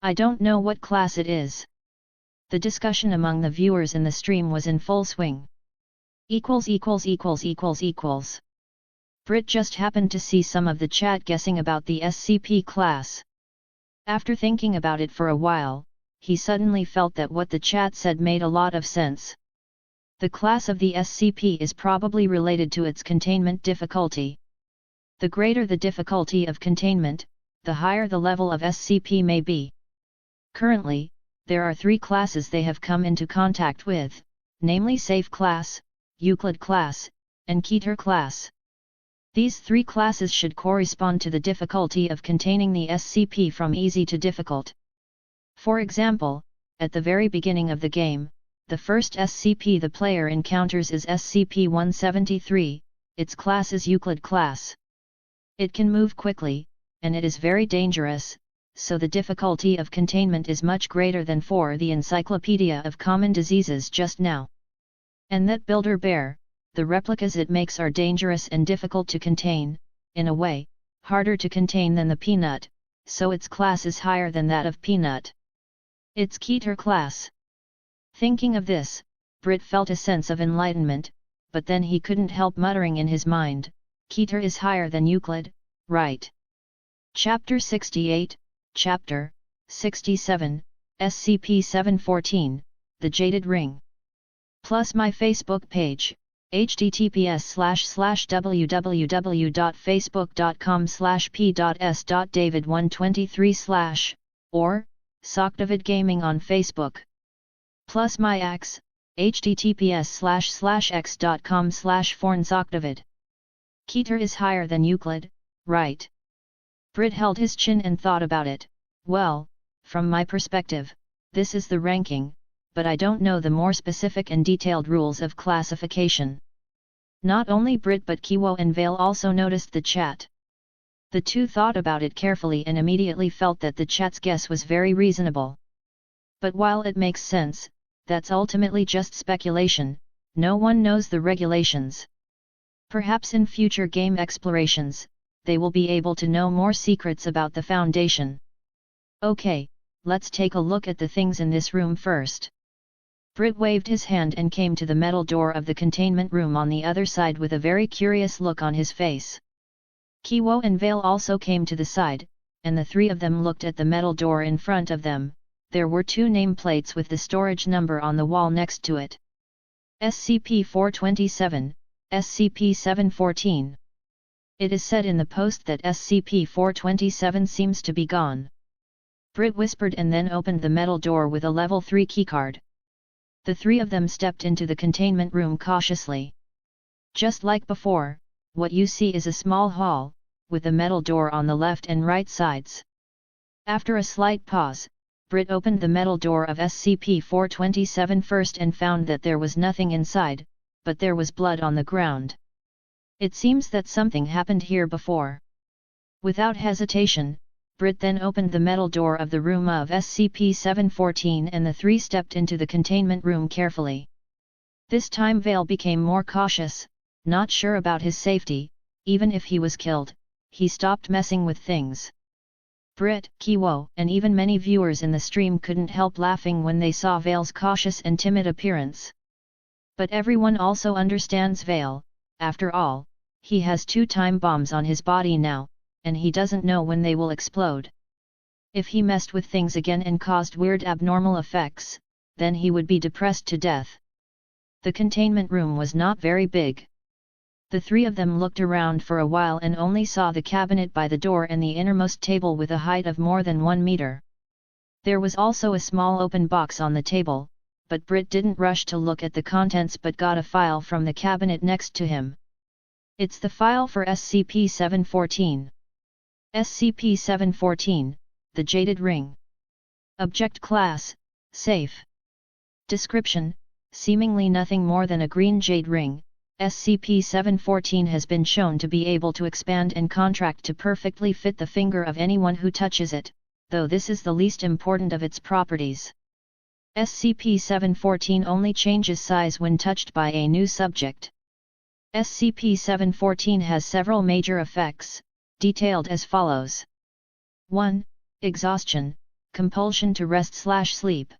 I don't know what class it is. The discussion among the viewers in the stream was in full swing. Brit just happened to see some of the chat guessing about the SCP class. After thinking about it for a while, he suddenly felt that what the chat said made a lot of sense. The class of the SCP is probably related to its containment difficulty. The greater the difficulty of containment, the higher the level of SCP may be. Currently, there are 3 classes they have come into contact with, namely Safe class, Euclid class, and Keter class. These 3 classes should correspond to the difficulty of containing the SCP from easy to difficult. For example, at the very beginning of the game, the first SCP the player encounters is SCP-173, its class is Euclid class. It can move quickly, and it is very dangerous, so the difficulty of containment is much greater than for the Encyclopedia of Common Diseases just now. And that builder bear, the replicas it makes are dangerous and difficult to contain, in a way, harder to contain than the peanut, so its class is higher than that of peanut. It's Keter class. Thinking of this, Brit felt a sense of enlightenment, but then he couldn't help muttering in his mind, Keter is higher than Euclid, right? Chapter 68, Chapter 67, SCP-714, The Jaded Ring. Plus my Facebook page, https://www.facebook.com/p.s.david123/ or Socdavid Gaming on Facebook. Plus my axe, https://x.com/fornsocdavid. Keter is higher than Euclid, right? Brit held his chin and thought about it. Well, from my perspective, this is the ranking, but I don't know the more specific and detailed rules of classification. Not only Brit but Kiwo and Vale also noticed the chat. The two thought about it carefully and immediately felt that the chat's guess was very reasonable. But while it makes sense, that's ultimately just speculation, no one knows the regulations. Perhaps in future game explorations, they will be able to know more secrets about the Foundation. Okay, let's take a look at the things in this room first. Brit waved his hand and came to the metal door of the containment room on the other side with a very curious look on his face. Kiwo and Vale also came to the side, and the 3 of them looked at the metal door in front of them. There were 2 nameplates with the storage number on the wall next to it. SCP-427, SCP-714. It is said in the post that SCP-427 seems to be gone. Brit whispered and then opened the metal door with a level 3 keycard. The 3 of them stepped into the containment room cautiously. Just like before, what you see is a small hall, with a metal door on the left and right sides. After a slight pause, Brit opened the metal door of SCP-427 first and found that there was nothing inside, but there was blood on the ground. It seems that something happened here before. Without hesitation, Brit then opened the metal door of the room of SCP-714 and the 3 stepped into the containment room carefully. This time Vale became more cautious, not sure about his safety. Even if he was killed, he stopped messing with things. Brit, Kiwo, and even many viewers in the stream couldn't help laughing when they saw Vale's cautious and timid appearance. But everyone also understands Vale. After all, he has 2 time bombs on his body now, and he doesn't know when they will explode. If he messed with things again and caused weird abnormal effects, then he would be depressed to death. The containment room was not very big. The three of them looked around for a while and only saw the cabinet by the door and the innermost table with a height of more than 1 meter. There was also a small open box on the table, but Britt didn't rush to look at the contents but got a file from the cabinet next to him. It's the file for SCP-714. SCP-714, the Jaded Ring. Object Class, Safe. Description: seemingly nothing more than a green jade ring, SCP-714 has been shown to be able to expand and contract to perfectly fit the finger of anyone who touches it, though this is the least important of its properties. SCP-714 only changes size when touched by a new subject. SCP-714 has several major effects, detailed as follows. 1. Exhaustion, compulsion to rest/sleep.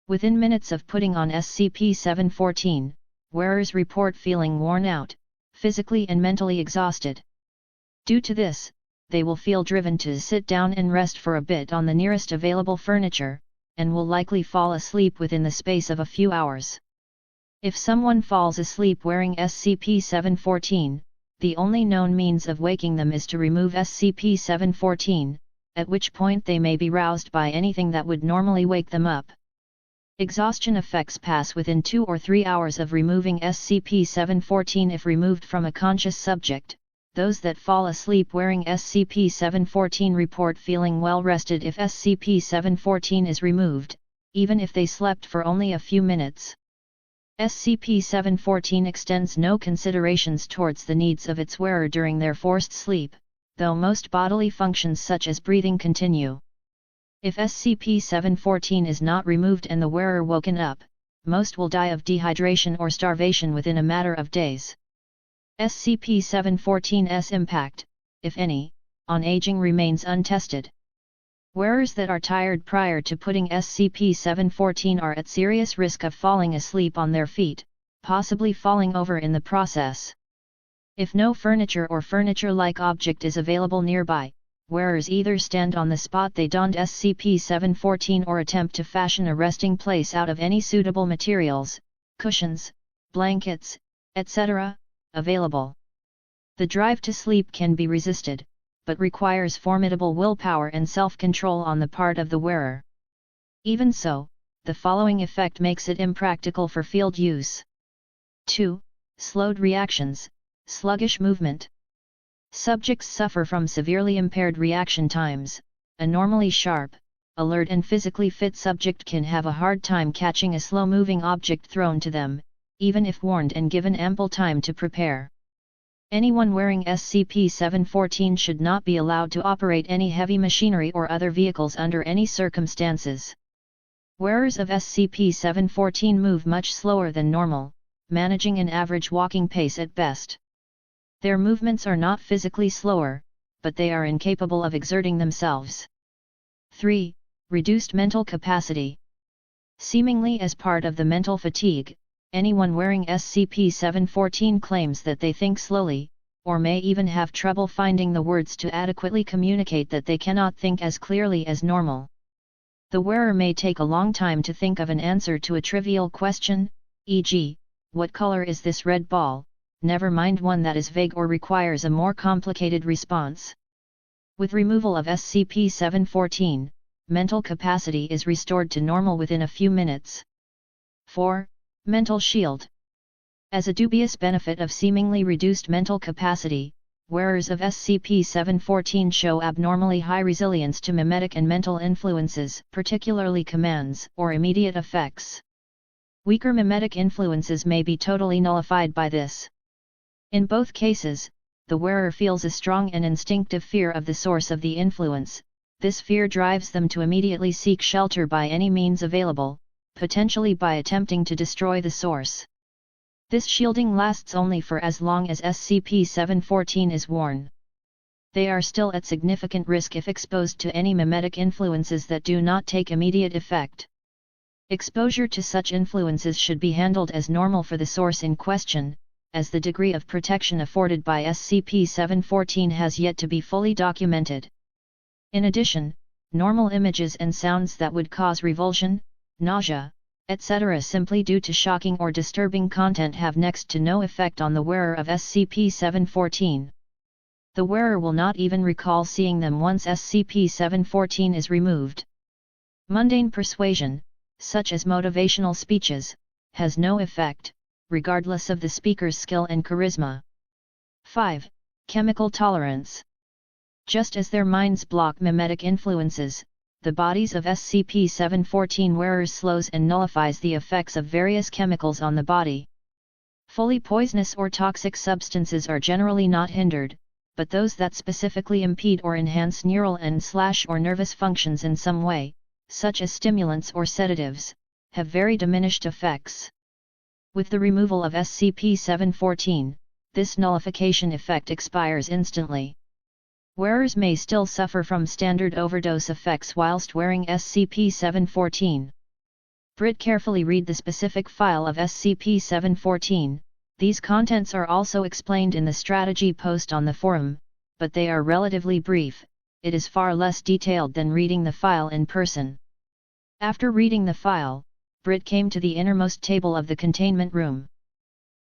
Within minutes of putting on SCP-714, wearers report feeling worn out, physically and mentally exhausted. Due to this, they will feel driven to sit down and rest for a bit on the nearest available furniture, and will likely fall asleep within the space of a few hours. If someone falls asleep wearing SCP-714, the only known means of waking them is to remove SCP-714, at which point they may be roused by anything that would normally wake them up. Exhaustion effects pass within 2 or 3 hours of removing SCP-714 if removed from a conscious subject. Those that fall asleep wearing SCP-714 report feeling well rested if SCP-714 is removed, even if they slept for only a few minutes. SCP-714 extends no considerations towards the needs of its wearer during their forced sleep, though most bodily functions such as breathing continue. If SCP-714 is not removed and the wearer woken up, most will die of dehydration or starvation within a matter of days. SCP-714's impact, if any, on aging remains untested. Wearers that are tired prior to putting SCP-714 are at serious risk of falling asleep on their feet, possibly falling over in the process. If no furniture or furniture-like object is available nearby, wearers either stand on the spot they donned SCP-714 or attempt to fashion a resting place out of any suitable materials, cushions, blankets, etc., available. The drive to sleep can be resisted, but requires formidable willpower and self-control on the part of the wearer. Even so, the following effect makes it impractical for field use. 2. Slowed reactions, sluggish movement. Subjects suffer from severely impaired reaction times. A normally sharp, alert and physically fit subject can have a hard time catching a slow-moving object thrown to them, even if warned and given ample time to prepare. Anyone wearing SCP-714 should not be allowed to operate any heavy machinery or other vehicles under any circumstances. Wearers of SCP-714 move much slower than normal, managing an average walking pace at best. Their movements are not physically slower, but they are incapable of exerting themselves. 3. Reduced mental capacity. Seemingly as part of the mental fatigue, anyone wearing SCP-714 claims that they think slowly, or may even have trouble finding the words to adequately communicate that they cannot think as clearly as normal. The wearer may take a long time to think of an answer to a trivial question, e.g., "What color is this red ball?" Never mind one that is vague or requires a more complicated response. With removal of SCP-714, mental capacity is restored to normal within a few minutes. 4. Mental shield. As a dubious benefit of seemingly reduced mental capacity, wearers of SCP-714 show abnormally high resilience to mimetic and mental influences, particularly commands or immediate effects. Weaker mimetic influences may be totally nullified by this. In both cases, the wearer feels a strong and instinctive fear of the source of the influence. This fear drives them to immediately seek shelter by any means available, potentially by attempting to destroy the source. This shielding lasts only for as long as SCP-714 is worn. They are still at significant risk if exposed to any mimetic influences that do not take immediate effect. Exposure to such influences should be handled as normal for the source in question, as the degree of protection afforded by SCP-714 has yet to be fully documented. In addition, normal images and sounds that would cause revulsion, nausea, etc. simply due to shocking or disturbing content have next to no effect on the wearer of SCP-714. The wearer will not even recall seeing them once SCP-714 is removed. Mundane persuasion, such as motivational speeches, has no effect, regardless of the speaker's skill and charisma. 5. Chemical tolerance. Just as their minds block mimetic influences, the bodies of SCP-714 wearers slows and nullifies the effects of various chemicals on the body. Fully poisonous or toxic substances are generally not hindered, but those that specifically impede or enhance neural and/or nervous functions in some way, such as stimulants or sedatives, have very diminished effects. With the removal of SCP-714, this nullification effect expires instantly. Wearers may still suffer from standard overdose effects whilst wearing SCP-714. Brit carefully read the specific file of SCP-714. These contents are also explained in the strategy post on the forum, but they are relatively brief. It is far less detailed than reading the file in person. After reading the file, Brit came to the innermost table of the containment room.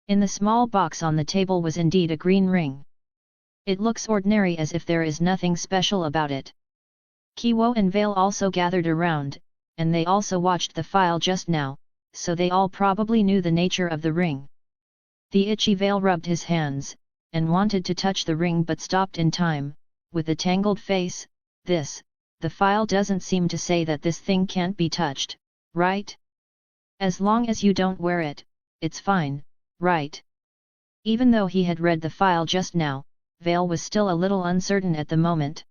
In the small box on the table was indeed a green ring. It looks ordinary, as if there is nothing special about it. Kiwo and Vale also gathered around, and they also watched the file just now, so they all probably knew the nature of the ring. The itchy Vale rubbed his hands, and wanted to touch the ring but stopped in time, with a tangled face. The file doesn't seem to say that this thing can't be touched, right? As long as you don't wear it, it's fine, right? Even though he had read the file just now, Vale was still a little uncertain at the moment.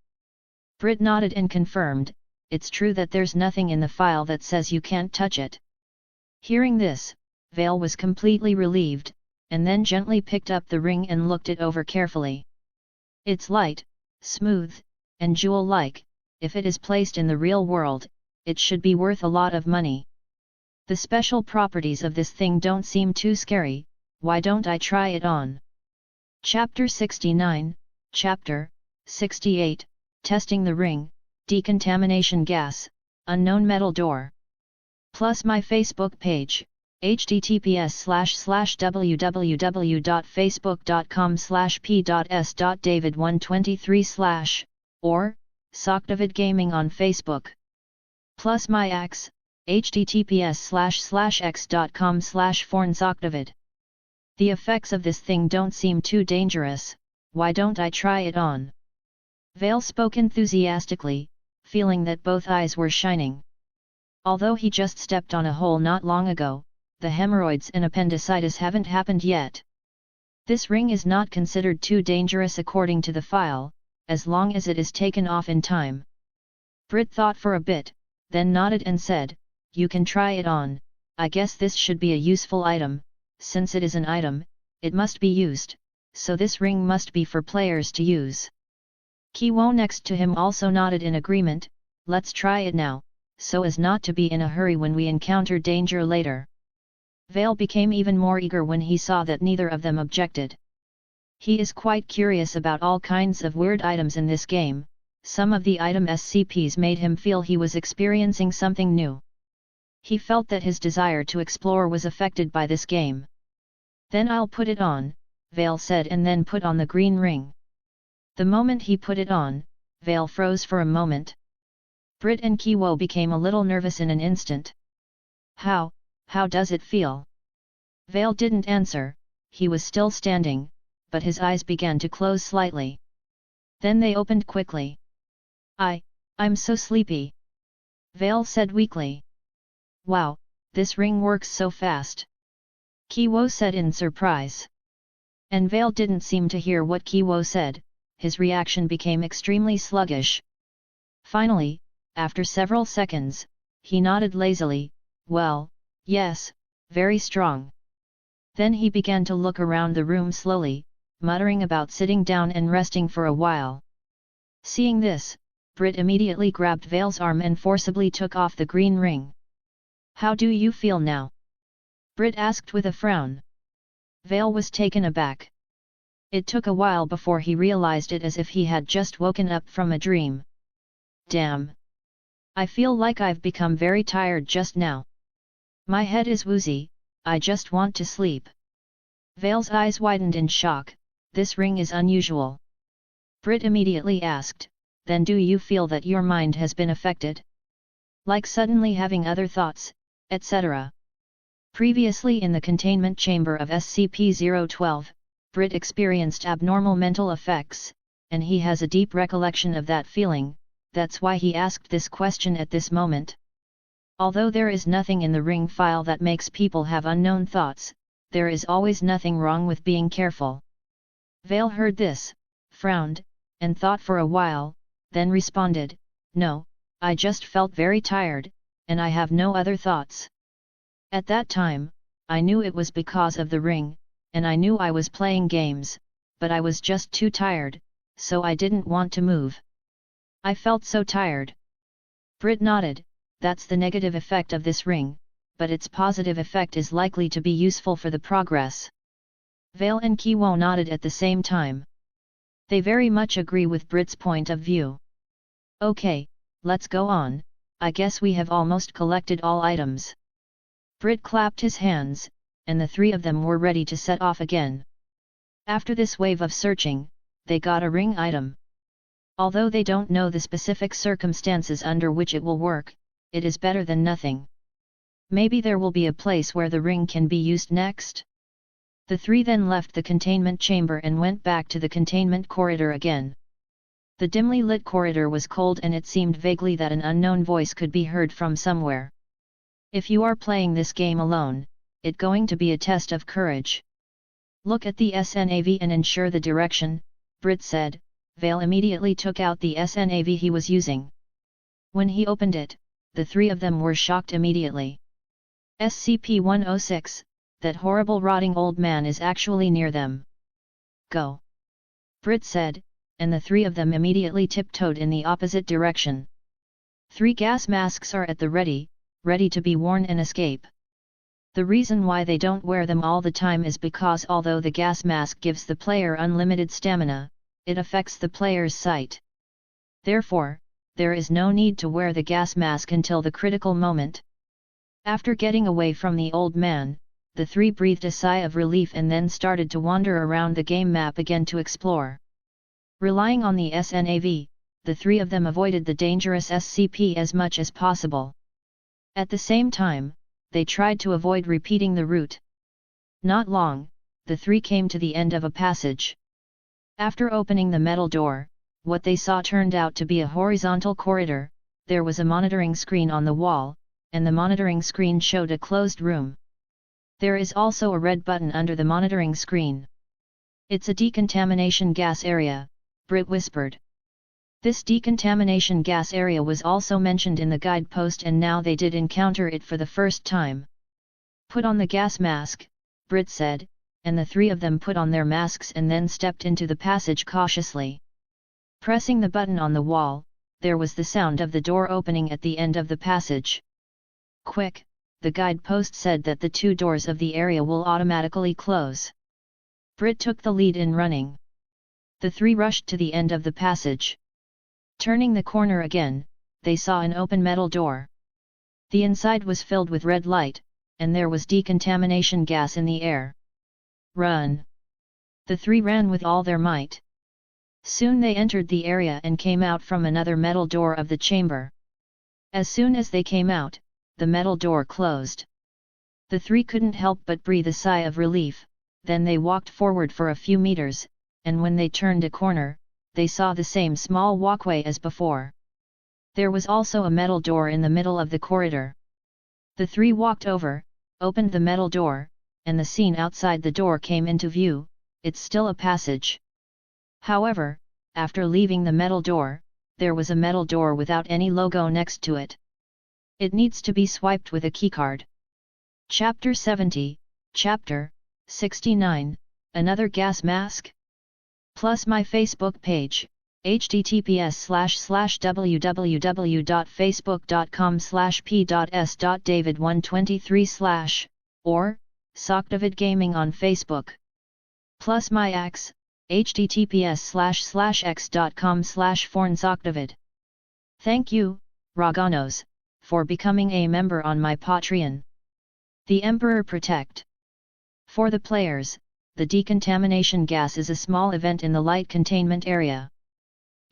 Brit nodded and confirmed, it's true that there's nothing in the file that says you can't touch it. Hearing this, Vale was completely relieved, and then gently picked up the ring and looked it over carefully. It's light, smooth, and jewel-like. If it is placed in the real world, it should be worth a lot of money. The special properties of this thing don't seem too scary. Why don't I try it on? Chapter 69, Chapter 68, Testing the Ring, Decontamination Gas, Unknown Metal Door. Plus my Facebook page, https://www.facebook.com/p.s.david123/ or Socdavid Gaming on Facebook. Plus my axe, https://x.com/fornsocdavid. The effects of this thing don't seem too dangerous. Why don't I try it on? Vale spoke enthusiastically, feeling that both eyes were shining. Although he just stepped on a hole not long ago, the hemorrhoids and appendicitis haven't happened yet. This ring is not considered too dangerous according to the file, as long as it is taken off in time. Brit thought for a bit, then nodded and said, "You can try it on. I guess this should be a useful item. Since it is an item, it must be used, so this ring must be for players to use." Kiwo next to him also nodded in agreement. "Let's try it now, so as not to be in a hurry when we encounter danger later." Vale became even more eager when he saw that neither of them objected. He is quite curious about all kinds of weird items in this game. Some of the item SCPs made him feel he was experiencing something new. He felt that his desire to explore was affected by this game. "Then I'll put it on," Vale said, and then put on the green ring. The moment he put it on, Vale froze for a moment. Brit and Kiwo became a little nervous in an instant. How does it feel?" Vale didn't answer. He was still standing, but his eyes began to close slightly. Then they opened quickly. I'm so sleepy," Vale said weakly. "Wow, this ring works so fast," Kiwo said in surprise. And Vale didn't seem to hear what Kiwo said. His reaction became extremely sluggish. Finally, after several seconds, he nodded lazily, "Well, yes, very strong." Then he began to look around the room slowly, muttering about sitting down and resting for a while. Seeing this, Brit immediately grabbed Vale's arm and forcibly took off the green ring. "How do you feel now?" Brit asked with a frown. Vale was taken aback. It took a while before he realized it, as if he had just woken up from a dream. "Damn! I feel like I've become very tired just now. My head is woozy, I just want to sleep. Vale's eyes widened in shock. This ring is unusual. Brit immediately asked, then do you feel that your mind has been affected? Like suddenly having other thoughts, etc. Previously in the containment chamber of SCP-012, Brit experienced abnormal mental effects, and he has a deep recollection of that feeling, that's why he asked this question at this moment. Although there is nothing in the ring file that makes people have unknown thoughts, there is always nothing wrong with being careful. Vale heard this, frowned, and thought for a while, then responded, no, I just felt very tired, and I have no other thoughts. At that time, I knew it was because of the ring, and I knew I was playing games, but I was just too tired, so I didn't want to move. I felt so tired. Brit nodded, that's the negative effect of this ring, but its positive effect is likely to be useful for the progress. Vale and Kiwo nodded at the same time. They very much agree with Brit's point of view. Okay, let's go on, I guess we have almost collected all items. Brit clapped his hands, and the three of them were ready to set off again. After this wave of searching, they got a ring item. Although they don't know the specific circumstances under which it will work, it is better than nothing. Maybe there will be a place where the ring can be used next? The three then left the containment chamber and went back to the containment corridor again. The dimly lit corridor was cold and it seemed vaguely that an unknown voice could be heard from somewhere. If you are playing this game alone, it's going to be a test of courage. Look at the SNAV and ensure the direction, Brit said. Vale immediately took out the SNAV he was using. When he opened it, the three of them were shocked immediately. SCP-106, that horrible rotting old man is actually near them. Go! Brit said, and the three of them immediately tiptoed in the opposite direction. 3 gas masks are at the ready to be worn and escape. The reason why they don't wear them all the time is because although the gas mask gives the player unlimited stamina, it affects the player's sight. Therefore, there is no need to wear the gas mask until the critical moment. After getting away from the old man, the three breathed a sigh of relief and then started to wander around the game map again to explore. Relying on the SNAV, the three of them avoided the dangerous SCP as much as possible. At the same time, they tried to avoid repeating the route. Not long, the three came to the end of a passage. After opening the metal door, what they saw turned out to be a horizontal corridor. There was a monitoring screen on the wall, and the monitoring screen showed a closed room. There is also a red button under the monitoring screen. It's a decontamination gas area, Brit whispered. This decontamination gas area was also mentioned in the guidepost and now they did encounter it for the first time. Put on the gas mask, Brit said, and the three of them put on their masks and then stepped into the passage cautiously. Pressing the button on the wall, there was the sound of the door opening at the end of the passage. Quick, the guidepost said that the 2 doors of the area will automatically close. Brit took the lead in running. The three rushed to the end of the passage. Turning the corner again, they saw an open metal door. The inside was filled with red light, and there was decontamination gas in the air. Run! The three ran with all their might. Soon they entered the area and came out from another metal door of the chamber. As soon as they came out, the metal door closed. The three couldn't help but breathe a sigh of relief, then they walked forward for a few meters, and when they turned a corner, they saw the same small walkway as before. There was also a metal door in the middle of the corridor. The three walked over, opened the metal door, and the scene outside the door came into view. It's still a passage. However, after leaving the metal door, there was a metal door without any logo next to it. It needs to be swiped with a keycard. Chapter 70, Chapter 69, Another Gas Mask? Plus my Facebook page, https://www.facebook.com/p.s.david123/ or Socdavid Gaming on Facebook. Plus my X, https://x.com/fornsocdavid. Thank you, Raganos, for becoming a member on my Patreon. The Emperor Protect. For the players, the decontamination gas is a small event in the light containment area.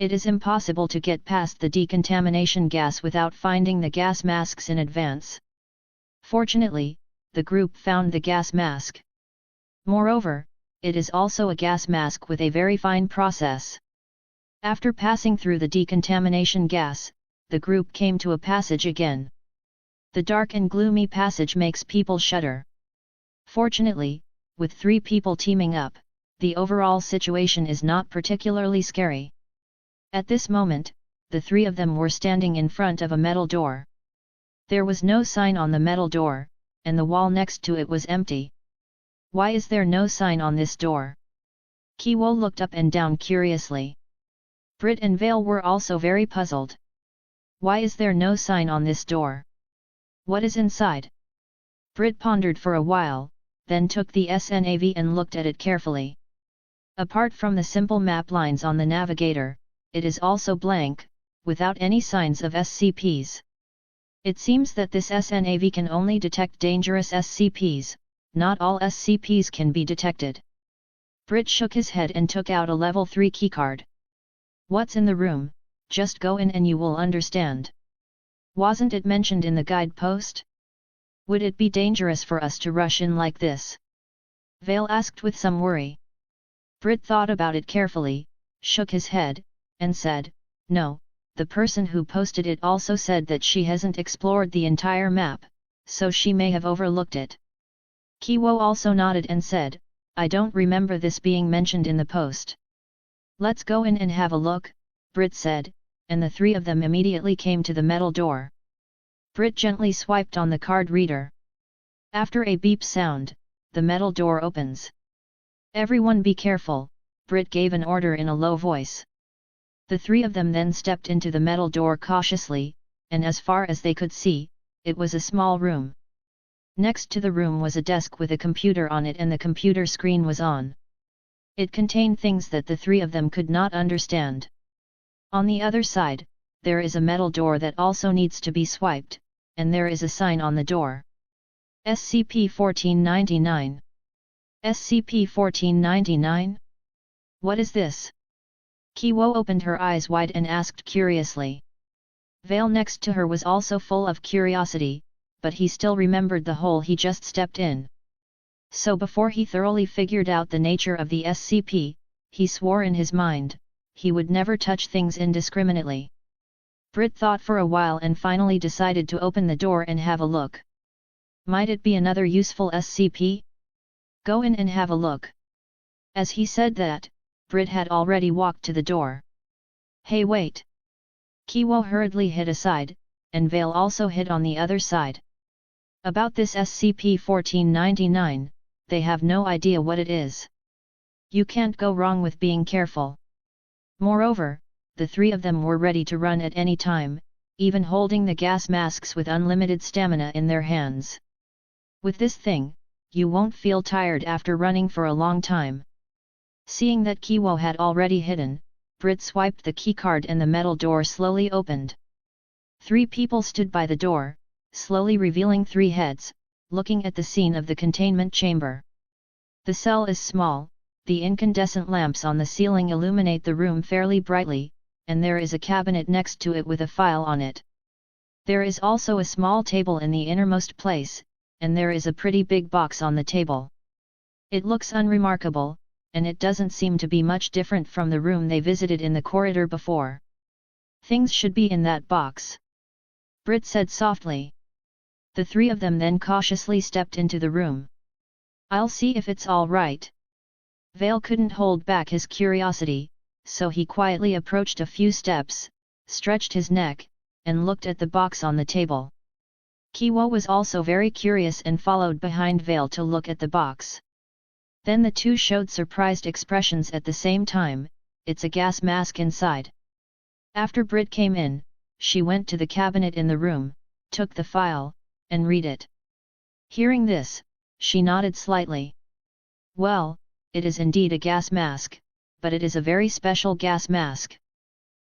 It is impossible to get past the decontamination gas without finding the gas masks in advance. Fortunately, the group found the gas mask. Moreover, it is also a gas mask with a very fine process. After passing through the decontamination gas, the group came to a passage again. The dark and gloomy passage makes people shudder. Fortunately, with 3 people teaming up, the overall situation is not particularly scary. At this moment, the 3 of them were standing in front of a metal door. There was no sign on the metal door, and the wall next to it was empty. Why is there no sign on this door? Kiwo looked up and down curiously. Brit and Vale were also very puzzled. Why is there no sign on this door? What is inside? Brit pondered for a while, then took the SNAV and looked at it carefully. Apart from the simple map lines on the navigator, it is also blank, without any signs of SCPs. It seems that this SNAV can only detect dangerous SCPs, not all SCPs can be detected. Brit shook his head and took out a level 3 keycard. What's in the room? Just go in and you will understand. Wasn't it mentioned in the guidepost? Would it be dangerous for us to rush in like this? Vale asked with some worry. Brit thought about it carefully, shook his head, and said, no, the person who posted it also said that she hasn't explored the entire map, so she may have overlooked it. Kiwo also nodded and said, I don't remember this being mentioned in the post. Let's go in and have a look, Brit said, and the 3 of them immediately came to the metal door. Brit gently swiped on the card reader. After a beep sound, the metal door opens. Everyone be careful, Brit gave an order in a low voice. The 3 of them then stepped into the metal door cautiously, and as far as they could see, it was a small room. Next to the room was a desk with a computer on it and the computer screen was on. It contained things that the 3 of them could not understand. On the other side, there is a metal door that also needs to be swiped, and there is a sign on the door. SCP-1499. SCP-1499? What is this? Kiwo opened her eyes wide and asked curiously. Vale next to her was also full of curiosity, but he still remembered the hole he just stepped in. So before he thoroughly figured out the nature of the SCP, he swore in his mind, he would never touch things indiscriminately. Brit thought for a while and finally decided to open the door and have a look. Might it be another useful SCP? Go in and have a look. As he said that, Brit had already walked to the door. Hey wait! Kiwo hurriedly hid aside, and Vale also hid on the other side. About this SCP-1499, they have no idea what it is. You can't go wrong with being careful. Moreover, the 3 of them were ready to run at any time, even holding the gas masks with unlimited stamina in their hands. With this thing, you won't feel tired after running for a long time. Seeing that Kiwo had already hidden, Brit swiped the keycard and the metal door slowly opened. 3 people stood by the door, slowly revealing 3 heads, looking at the scene of the containment chamber. The cell is small, the incandescent lamps on the ceiling illuminate the room fairly brightly, and there is a cabinet next to it with a file on it. There is also a small table in the innermost place, and there is a pretty big box on the table. It looks unremarkable, and it doesn't seem to be much different from the room they visited in the corridor before. Things should be in that box, Brit said softly. The 3 of them then cautiously stepped into the room. I'll see if it's all right. Vale couldn't hold back his curiosity, so he quietly approached a few steps, stretched his neck, and looked at the box on the table. Kiwo was also very curious and followed behind Vale to look at the box. Then the 2 showed surprised expressions at the same time. It's a gas mask inside. After Brit came in, she went to the cabinet in the room, took the file, and read it. Hearing this, she nodded slightly. Well, it is indeed a gas mask, but it is a very special gas mask.